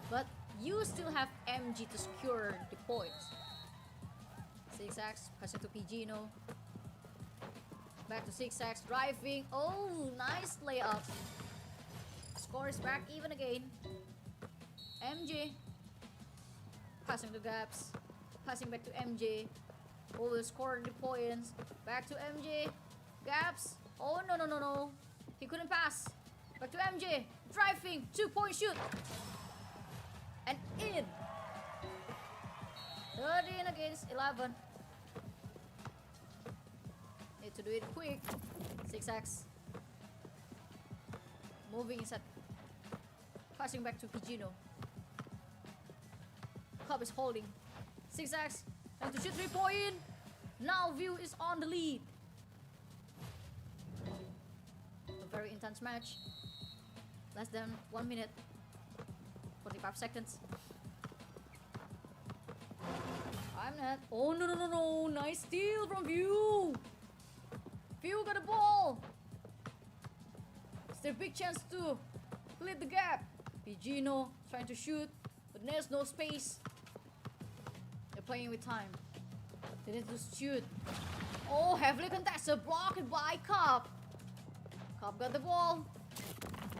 But you still have MG to secure the points. 6x. Passing to Pigino. Back to 6x, driving. Oh, nice layup. Score is back even again. MJ. Passing the gaps. Passing back to MJ. Oh, will score the points. Back to MJ. Gaps. Oh, no. He couldn't pass. Back to MJ. Driving. 2-point shoot. And in. 13 against 11. Need to do it quick. 6x. Moving inside. Passing back to Pigino. Cup is holding. 6x. Time to shoot 3-point. Now View is on the lead. A very intense match. Less than 1 minute. 45 seconds. I'm not. Oh no. Nice steal from View. View got the ball. It's their big chance to split the gap. Pigino trying to shoot, but there's no space. They're playing with time. They need to shoot. Oh, heavily contested, blocked by Cup. Cup got the ball.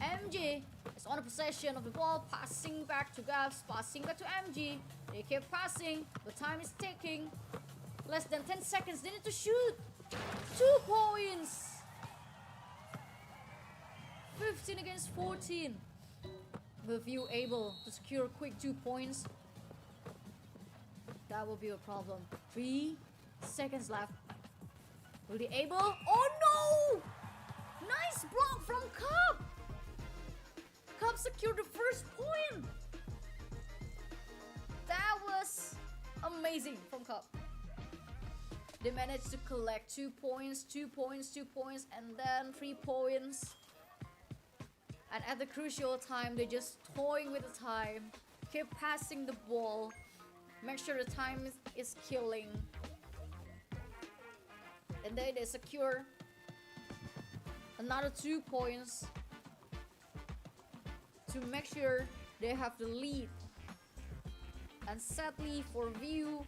MG is on the possession of the ball, passing back to Gabs, passing back to MG. They keep passing, but time is ticking. Less than 10 seconds, they need to shoot. 2 points. 15 against 14. Will View able to secure quick 2 points? That will be a problem. 3 seconds left. Will they able? Oh no! Nice block from Cup! Cup secured the first point! That was amazing from Cup. They managed to collect 2 points, 2 points, 2 points, and then 3 points. And at the crucial time, they're just toying with the time, keep passing the ball, make sure the time is killing. And then they secure another 2 points to make sure they have the lead. And sadly for View,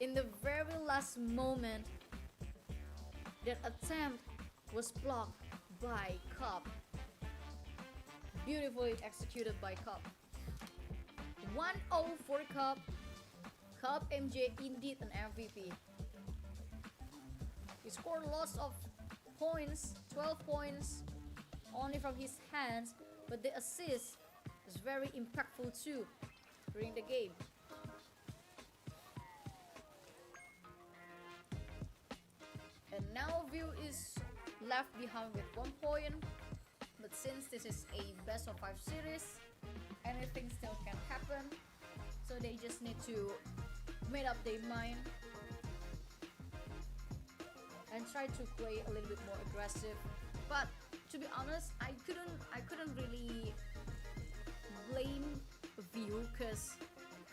in the very last moment, that attempt was blocked by Cup. Beautifully executed by Cup. 1-0 for Cup. Cup MJ indeed an MVP. He scored lots of points, 12 points, only from his hands, but the assist was very impactful too during the game. And now View is left behind with 1 point. But since this is a best of 5 series, anything still can happen. So they just need to make up their mind and try to play a little bit more aggressive. But to be honest, I couldn't really blame View because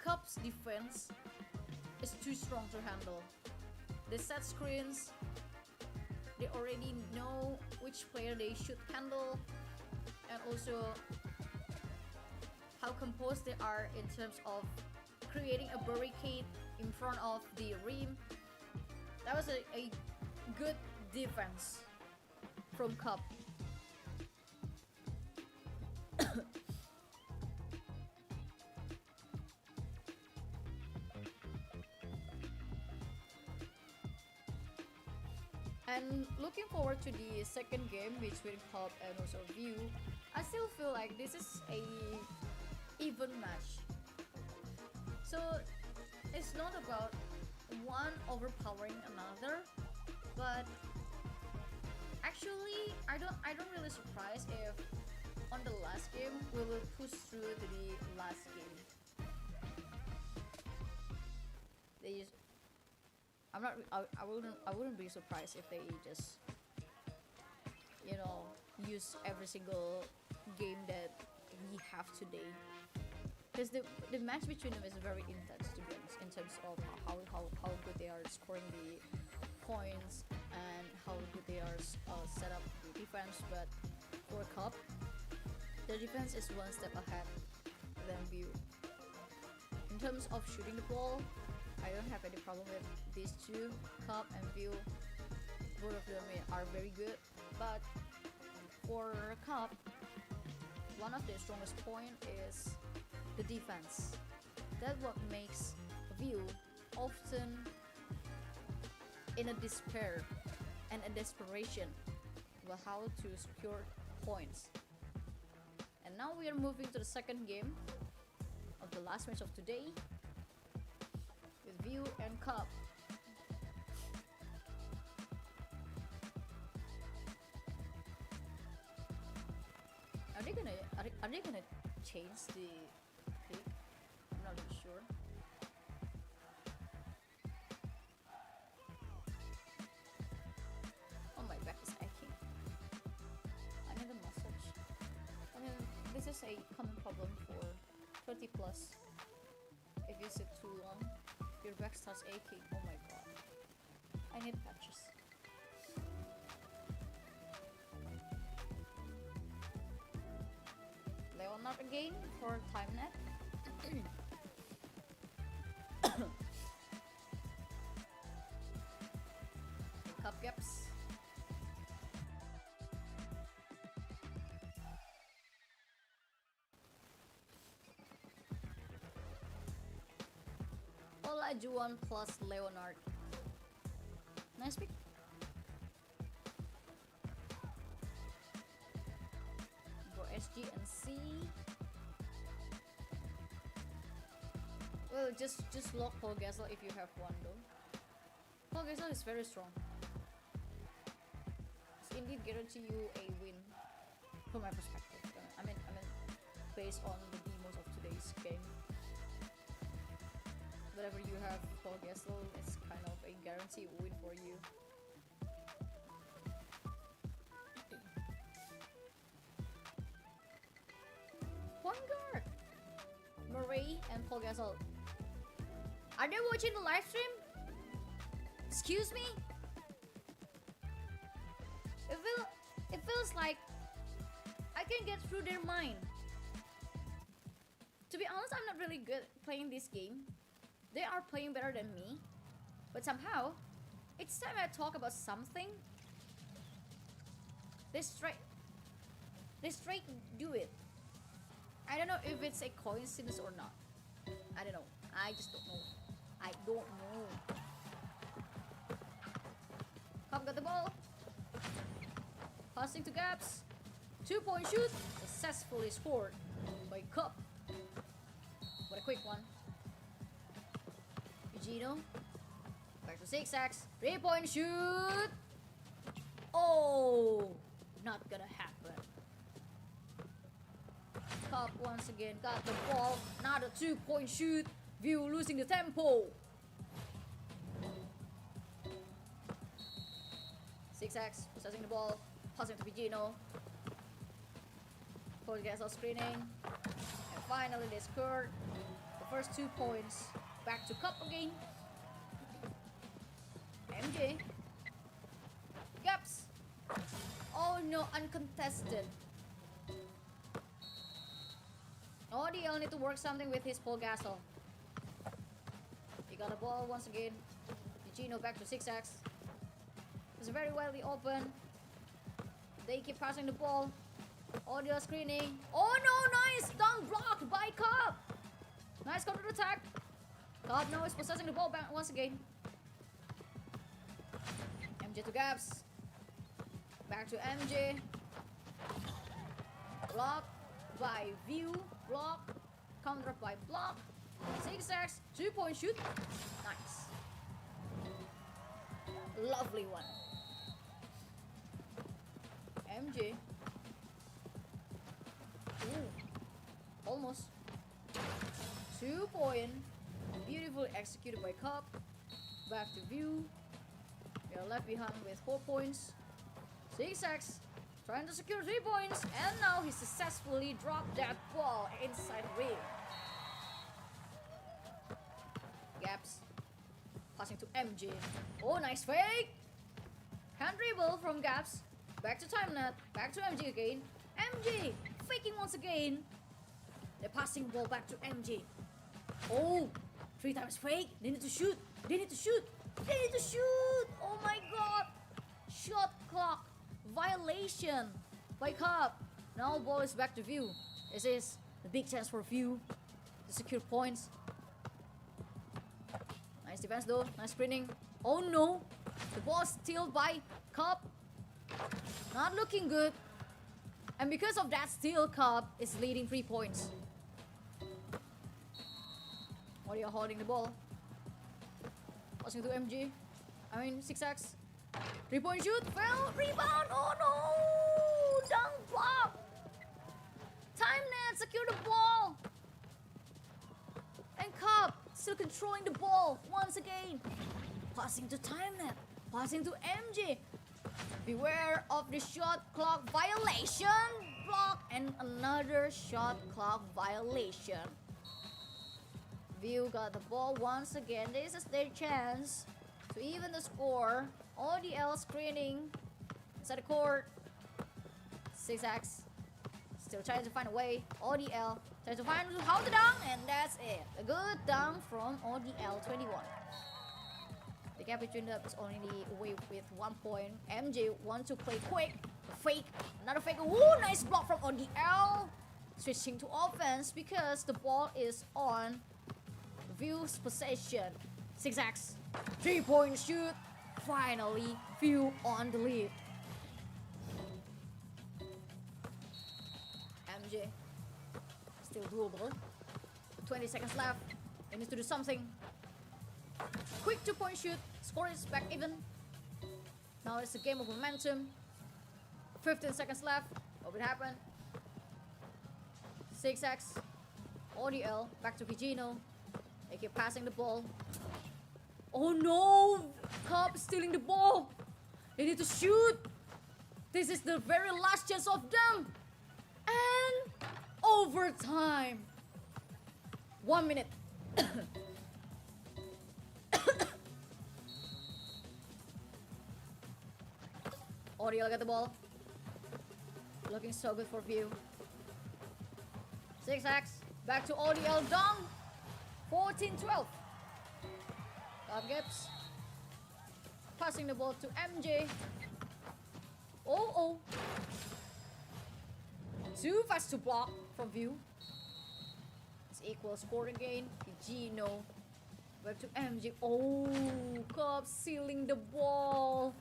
Cup's defense is too strong to handle. They set screens. They already know which player they should handle, and also how composed they are in terms of creating a barricade in front of the rim. That was a good defense from Cup. And looking forward to the second game between Cup and also View, I still feel like this is a even match. So it's not about one overpowering another, but actually I don't really surprised if on the last game we will push through to the last game. They just, I wouldn't be surprised if they just, you know, use every single game that we have today. Because the match between them is very intense, to be honest, in terms of how good they are scoring the points and how good they are set up the defense. But for Cup, the defense is one step ahead than View. In terms of shooting the ball, I don't have any problem with these two, Cup and View. Both of them are very good, but for Cup, one of their strongest point is the defense. That's what makes View often in a despair and a desperation about how to secure points. now we are moving to the second game of the last match of today with View and Cup. Are they gonna change the pick? I'm not really sure. Oh, my back is aching. I need a massage. I mean, this is a common problem for 30 plus. If you sit too long, your back starts aching. Oh my god. I need patches. Leonard again for time net. Cup gaps. Olajuwon plus Leonard. Nice pick. Go SG and C. Well, just lock Paul Gasol if you have one though. Paul Gasol is very strong. It's indeed guarantee you a win from my perspective. I mean based on the demos of today's game. Whatever you have Paul Gasol, it's kind of a guaranteed win for you. Point guard Murray and Paul Gasol. Are they watching the live stream? Excuse me? It feels like I can get through their mind. To be honest, I'm not really good at playing this game. They are playing better than me. But somehow, each time I talk about something, they straight do it. I don't know if it's a coincidence or not. I don't know. I just don't know. I don't know. Cup got the ball. Passing to gaps. 2-point shoot. Successfully scored by Cup. What a quick one. Gino. Back to 6x. 3-point shoot. Oh, not gonna happen. Cup once again got the ball. Another 2-point shoot. View losing the tempo. 6x possessing the ball. Passing to Gino. Paul Gasol screening. And finally they scored the first 2 points. Back to Cup again. MJ. Gaps. Oh no, uncontested. Oh, DL need to work something with his Paul Gasol. He got the ball once again. Gino back to 6x. It's very widely open. They keep passing the ball. Audio screening. Oh no, nice dunk blocked by Cup. Nice counter attack. Cup now is possessing the ball back once again. MJ to gaps. Back to MJ. Block by View. Block. Counter by block. 6x. 2-point shoot. Nice. Lovely one. MJ. Ooh. Almost. 2-point. Beautifully executed by Cup. Back to View. We are left behind with 4 points. 6x. Trying to secure 3 points. And now he successfully dropped that ball inside the ring. Gaps. Passing to MJ. Oh, nice fake. Hand dribble from Gaps. Back to Timenet. Back to MJ again. MJ faking once again. They're passing the ball back to MJ. Oh, 3 times fake. They need to shoot. They need to shoot. They need to shoot. Oh my god. Shot clock violation by Cup. Now ball is back to View. This is the big chance for View to secure points. Nice defense though. Nice screening. Oh no. The ball is stealed by Cup. Not looking good. And because of that, still Cup is leading 3 points. What are you holding the ball? Passing to MG. I mean, 6x. 3-point shoot. Fail. Rebound. Oh no! Dunk block. Time net. Secure the ball. And Cup still controlling the ball once again. Passing to time net. Passing to MG. Beware of the shot clock violation. Block and another shot clock violation. View got the ball once again. This is their chance to even the score. ODL screening inside the court. 6x. Still trying to find a way. ODL tries to find how to dunk, and that's it. A good dunk from ODL 21. The gap between them is only away with 1 point. MJ wants to play quick. Fake. Another fake. Ooh, nice block from ODL. Switching to offense because the ball is on View's possession. 6x. 3-point shoot. Finally, View on the lead. MJ. Still doable. 20 seconds left. He needs to do something. Quick 2-point shoot. Score is back even. Now it's a game of momentum. 15 seconds left. What would happen? 6x. ODL. Back to Pigino. They keep passing the ball. Oh no! Cup stealing the ball. They need to shoot. This is the very last chance of them. And overtime. 1 minute. ODL got the ball. Looking so good for View. 6x. Back to ODL. Dunk. 14-12. Top Gibbs. Passing the ball to MJ. Oh. Too fast to block from View. It's equal score again. Gino. Back to MJ. Oh, Cup sealing the ball.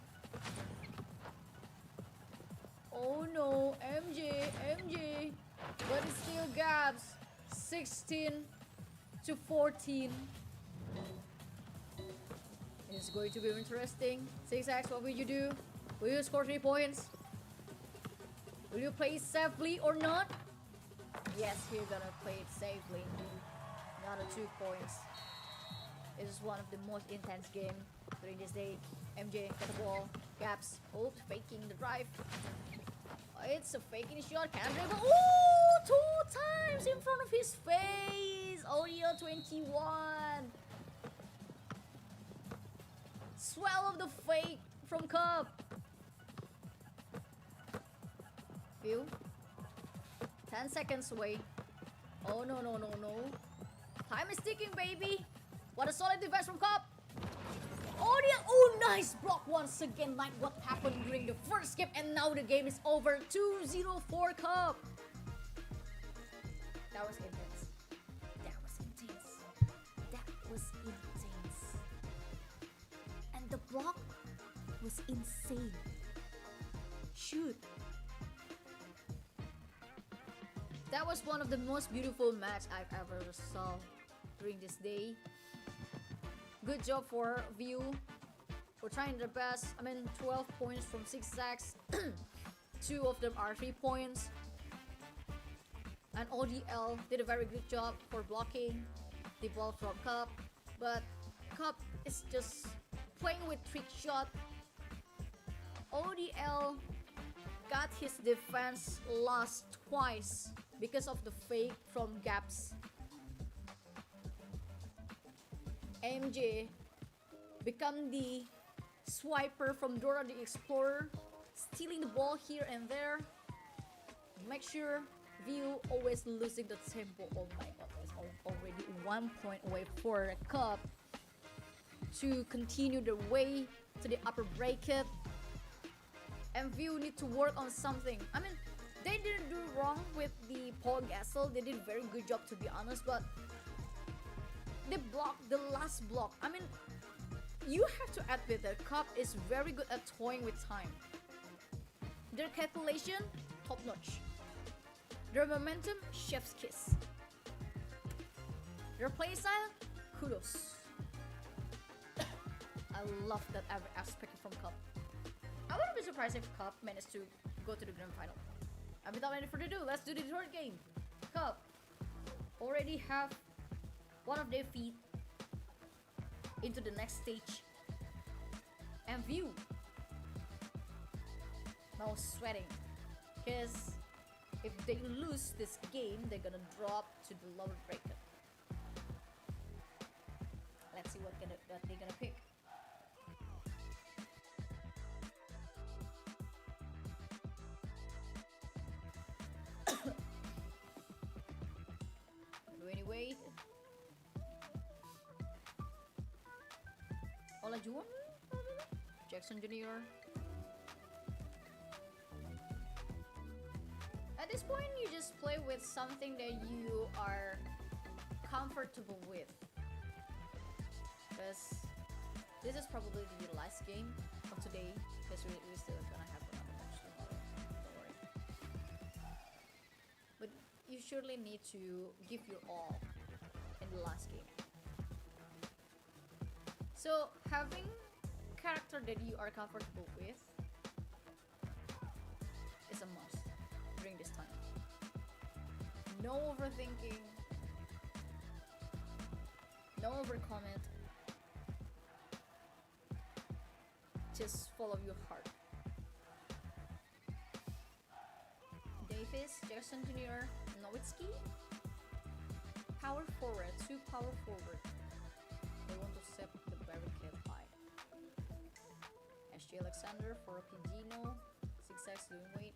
Oh no, MJ. But it still gaps. 16-14. It's going to be interesting. 6x, what will you do? Will you score 3 points? Will you play safely or not? Yes, you're gonna play it safely. Another 2 points. It is one of the most intense games during this day. MJ got the ball. Gaps. Oh, faking the drive. It's a faking shot. Can't dribble. Ooh, 2 times in front of his face. ODL 21. Swell of the fake from Cup. View. 10 seconds away. Oh no. Time is ticking, baby. What a solid defense from Cup. Oh, nice block once again, like what happened during the first game, and now the game is over. 2-0 for Cup. That was intense. And the block was insane. Shoot. That was one of the most beautiful match I've ever saw during this day. Good job for View for trying their best. 12 points from 6x. 2 of them are 3 points. And ODL did a very good job for blocking the ball from Cup. But Cup is just playing with trick shot. ODL got his defense lost twice because of the fake from gaps. MJ become the swiper from Dora the Explorer, stealing the ball here and there. Make sure View always losing the tempo. Oh my god, it's already 1 point away for the Cup to continue the way to the upper bracket. And View need to work on something. They didn't do wrong with the Paul Gasol. They did a very good job, to be honest, but they blocked the last block. You have to admit that Cup is very good at toying with time. Their calculation, top notch. Their momentum, chef's kiss. Their playstyle, kudos. I love that aspect from Cup. I wouldn't be surprised if Cup managed to go to the grand final. And without any further ado, let's do the third game. Cup already have one of their feet into the next stage. And View now sweating, because if they lose this game, they're gonna drop to the lower bracket. Let's see what they're gonna pick. Anyway, Olajuwon, Jackson Jr. At this point, you just play with something that you are comfortable with, because this is probably the last game of today, because we're still gonna have another match tomorrow. Don't worry. But you surely need to give your all in the last game. So having character that you are comfortable with is a must during this time. No overthinking, no overcomment. Just follow your heart. Davis, Jackson Jr., Nowitzki, power forward, 2 power forward. They want to set the barricade high. SG Alexander for Pidino, 6x doing weight,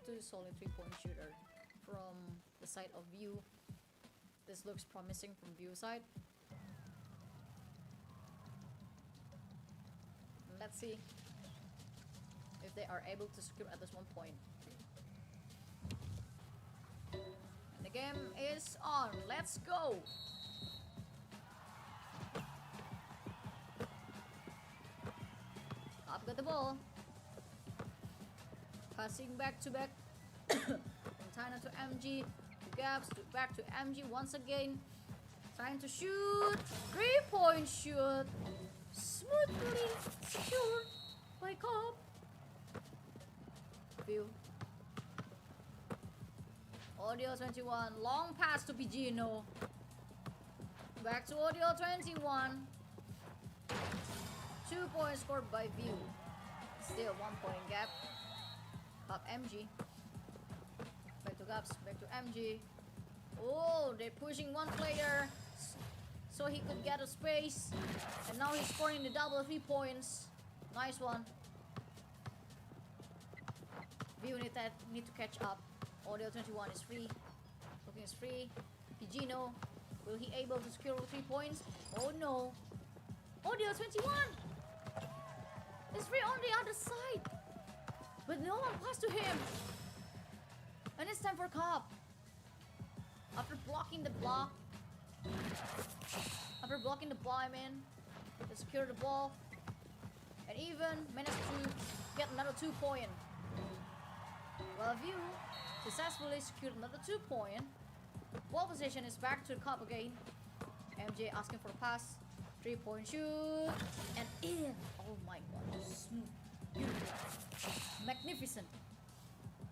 2 solid 3-point shooter from the side of View. This looks promising from View side. Let's see if they are able to secure at this one point. And the game is on. Let's go! Up got the ball. Passing back to back. From China to MG. To Gaps, back to MG once again. Trying to shoot. 3-point shoot. Smoothly secured by Cobb. View. Audio 21. Long pass to Pigino. Back to Audio 21. 2 points scored by View. Still 1 point gap. Up MG. Back to Gaps. Back to MG. Oh, they're pushing one player so he could get a space. And now he's scoring the double 3 points. Nice one. View need to catch up. Audio 21 is free. Looking is free. Pigino. Will he able to secure 3 points? Oh no. Audio 21 is free on the other side. But no one passed to him. And it's time for Cobb. After blocking the block. They secure the ball. And even managed to get another 2 point. Well, View successfully secured another 2 point. Ball position is back to the Cobb again. MJ asking for a pass. 3-point shoot. And in. Oh my god. Smooth. Beautiful. Magnificent.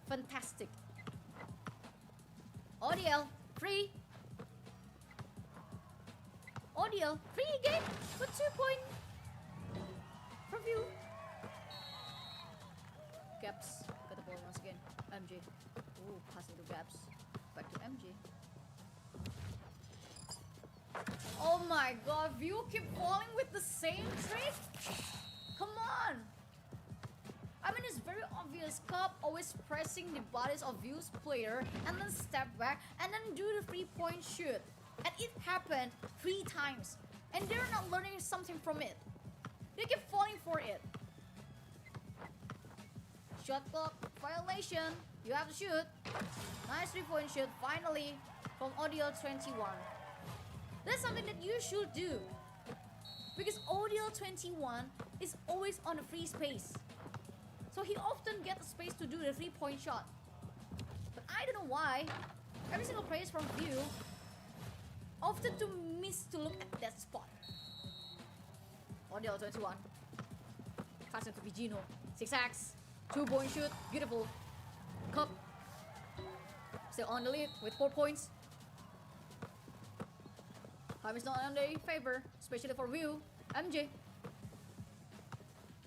Fantastic. ODL. Free. ODL. Free again. With 2 point. For View. Gaps. Got the ball once again. MJ. Ooh, passing to Gaps. Back to MJ. Oh my god, View keep falling with the same trick? Come on! I mean, it's very obvious. Cobb always pressing the bodies of View's player and then step back and then do the 3-point shoot. And it happened 3 times. And they're not learning something from it. They keep falling for it. Shot clock violation. You have to shoot. Nice 3-point shoot finally from Audio 21. That's something that you should do. Because Audio 21 is always on a free space. So he often gets a space to do the 3-point shot. But I don't know know why every single player from View often to miss to look at that spot. Audio 21. Pass into Vigino. 6x. 2-point shoot. Beautiful. Cup. Still on the lead with 4 points. Time is not on their favor, especially for View. MJ.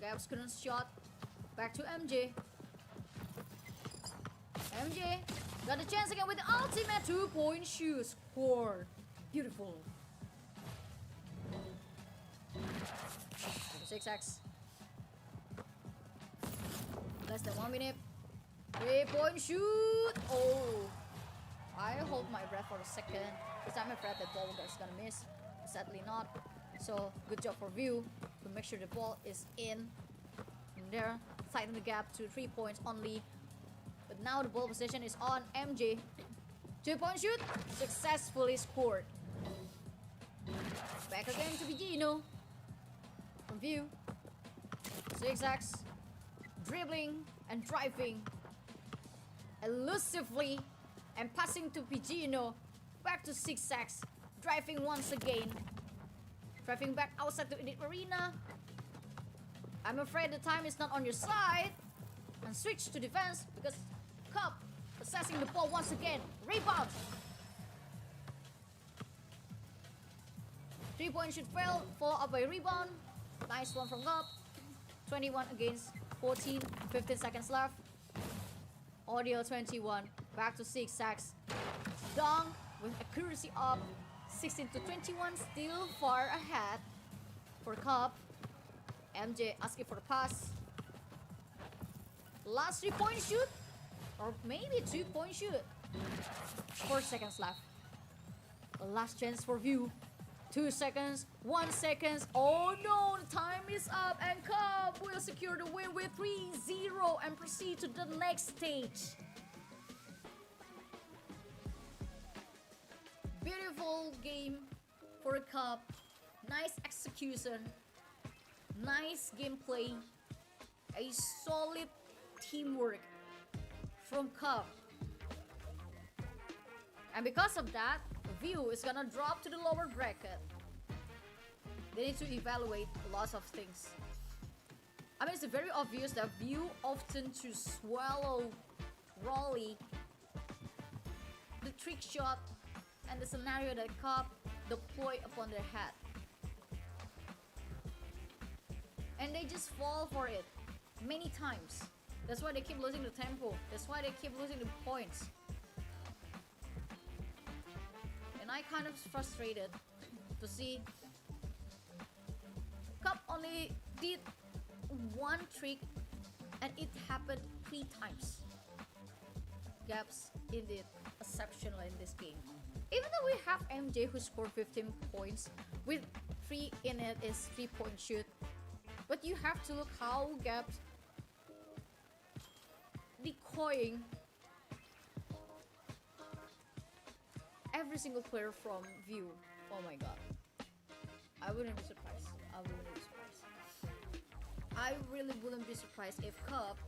Gab's couldn't shot. Back to MJ. MJ got the chance again with the ultimate 2-point shoot. Score. Beautiful. 6x. Less than 1 minute. 3-point shoot. Oh. I hold my breath for a second. This time I'm afraid that ball is gonna miss. Sadly not. So good job for View to make sure the ball is in there. Tighten the gap to 3 points only. But now the ball position is on MJ. 2-point shoot. Successfully scored. Back again to Vigino. From View. 6x. Dribbling and driving. Elusively. And passing to Vigino. Back to 6x. Driving once again. Driving back outside to the arena. I'm afraid the time is not on your side. And switch to defense because Cup possessing the ball once again. Rebound. 3-point should fail. Follow up by rebound. Nice one from Cup. 21 against 14. 15 seconds left. Audio 21. Back to 6x. Dunk with accuracy up. 16 to 21. Still far ahead for Cup. MJ asking for the pass. Last 3-point shoot. Or maybe 2-point shoot. 4 seconds left. Last chance for View. 2 seconds. 1 second. Oh no, the time is up. And Cup will secure the win with 3-0 and proceed to the next stage. Beautiful game for Cup. Nice execution. Nice gameplay. A solid teamwork from Cup. And because of that, View is gonna drop to the lower bracket. They need to evaluate lots of things. I mean, it's very obvious that View often to swallow Raleigh, the trick shot, and the scenario that Cup deploy upon their head. And they just fall for it many times. That's why they keep losing the tempo. That's why they keep losing the points. And I kind of frustrated to see Cup only did one trick and it happened 3 times. Gaps indeed exceptional in this game. Even though we have MJ who scored 15 points with 3 in it is 3-point shoot. But you have to look how Gaps decoying every single player from View. Oh my god. I wouldn't be surprised. I really wouldn't be surprised if Cup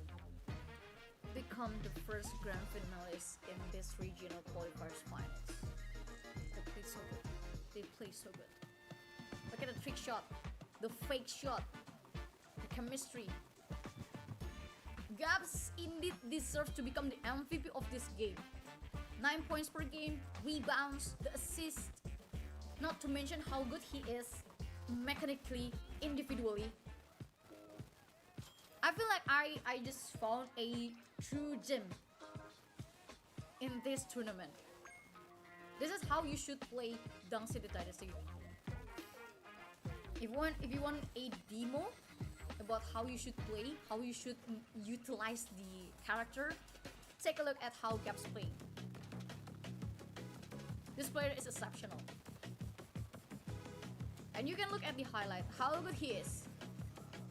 become the first grand finalist in this regional qualifiers finals. They play so good. They play so good. Look at the trick shot, the fake shot, the chemistry. Gabs indeed deserves to become the MVP of this game. 9 points per game, rebounds, the assist. Not to mention how good he is mechanically, individually. I feel like I just found a true gem in this tournament. This is how you should play Dunk City Dynasty. If you want a demo about how you should play, how you should utilize the character, take a look at how Gaps play. This player is exceptional. And you can look at the highlight, how good he is.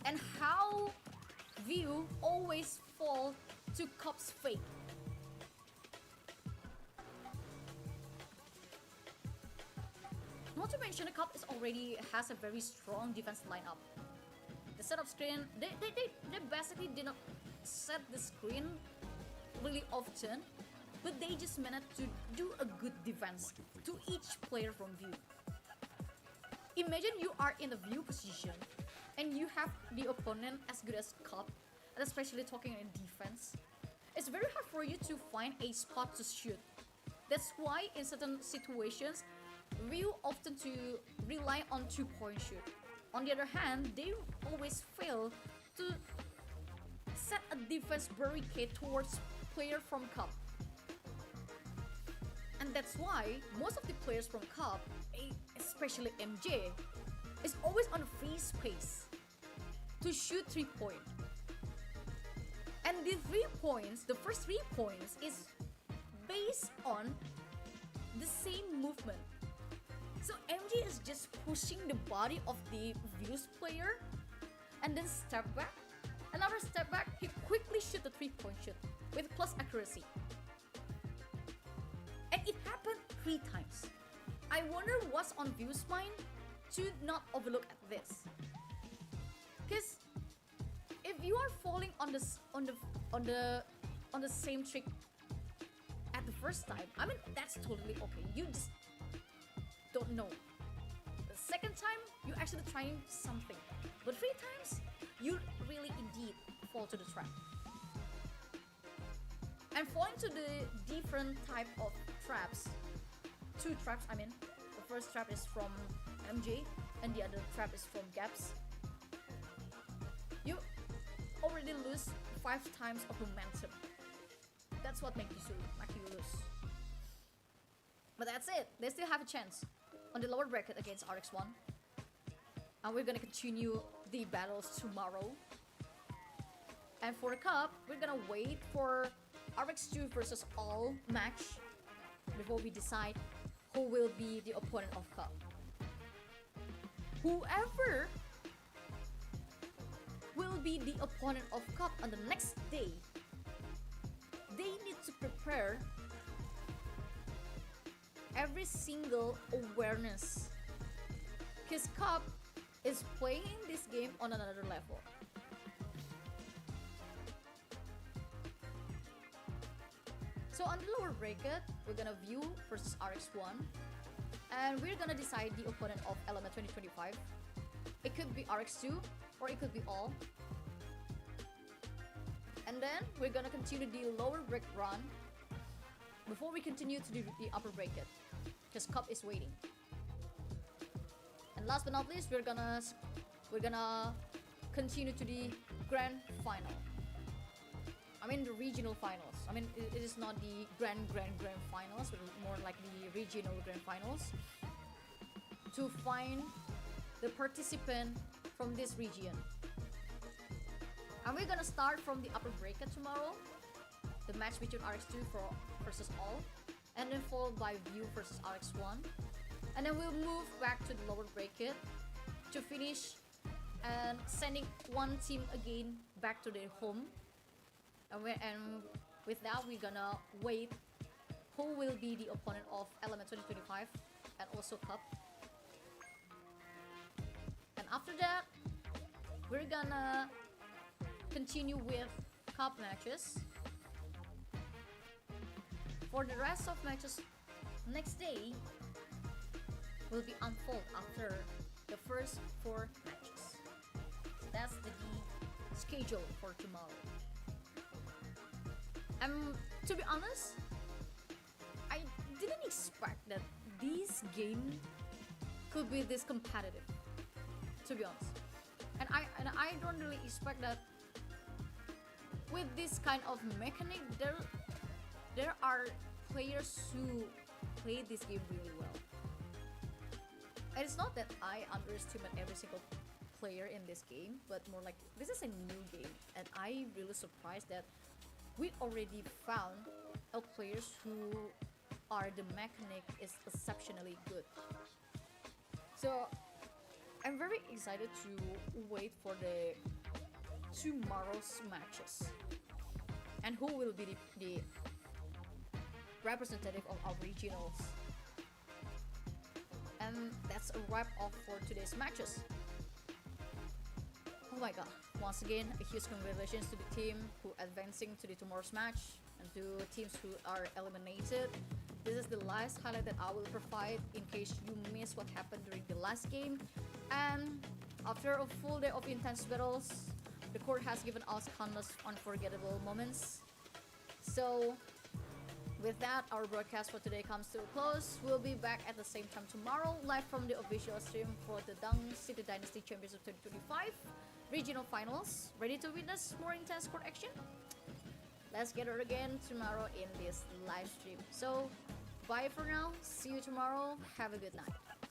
And how View always fall to Cup's fate. Not to mention the Cup is already has a very strong defense lineup. The setup screen, they basically did not set the screen really often. but they just managed to do a good defense to each player from view. Imagine you are in a view position and you have the opponent as good as Cup, and especially talking in defense. It's very hard for you to find a spot to shoot. That's why in certain situations, view often to rely on 2-point shoot. On the other hand, they always fail to set a defense barricade towards player from Cup. And that's why most of the players from Cup, especially MJ, is always on free space to shoot 3-point. And the 3 points, the first 3 points is based on the same movement. So MJ is just pushing the body of the views player and then step back. Another step back, he quickly shoot the 3-point shoot with plus accuracy. And it happened 3 times. I wonder what's on View's mind to not overlook at this. Because if you are falling on the same trick at the first time, I mean that's totally okay. You just don't know. The second time you actually trying something, but 3 times you really indeed fall to the trap. And falling to the different type of traps, 2 traps I mean. The first trap is from MJ and the other trap is from Gaps. You already lose 5 times of momentum. That's what makes you lose. But that's it. They still have a chance on the lower bracket against RX1. And we're gonna continue the battles tomorrow. And for the Cup, we're gonna wait for RX2 versus All match before we decide who will be the opponent of Cup. Whoever will be the opponent of Cup on the next day, they need to prepare every single awareness, because Cup is playing this game on another level. So on the lower bracket, we're gonna View versus RX1, and we're gonna decide the opponent of Element 2025. It could be RX2 or it could be All. And then we're gonna continue the lower bracket run before we continue to the upper bracket, because Cup is waiting. And last but not least, we're gonna continue to the grand final. I mean the regional finals. I mean it is not the grand finals, but more like the regional grand finals, to find the participant from this region. And we're gonna start from the upper bracket tomorrow, the match between RX2 versus All, and then followed by View versus RX1, and then we'll move back to the lower bracket to finish and sending one team again back to their home. And with that, we're gonna wait who will be the opponent of Element 2025 and also Cup. And after that, we're gonna continue with Cup matches. For the rest of matches next day will be unfold after the first 4 matches. So that's the schedule for tomorrow. And to be honest, I didn't expect that this game could be this competitive, to be honest. And I don't really expect that with this kind of mechanic there are players who play this game really well. And it's not that I underestimate every single player in this game, but more like this is a new game, and I really surprised that we already found players who are the mechanic is exceptionally good. So I'm very excited to wait for the tomorrow's matches and who will be the representative of our regionals. And that's a wrap up for today's matches. Oh my god, once again a huge congratulations to the team who advancing to the tomorrow's match. and to teams who are eliminated. This is the last highlight that I will provide in case you missed what happened during the last game. And after a full day of intense battles, the court has given us countless unforgettable moments. So with that, our broadcast for today comes to a close. We'll be back at the same time tomorrow, live from the official stream for the Dang City Dynasty Championship 2025 regional finals. Ready to witness more intense court action? Let's get it again tomorrow in this live stream. So bye for now. See you tomorrow. Have a good night.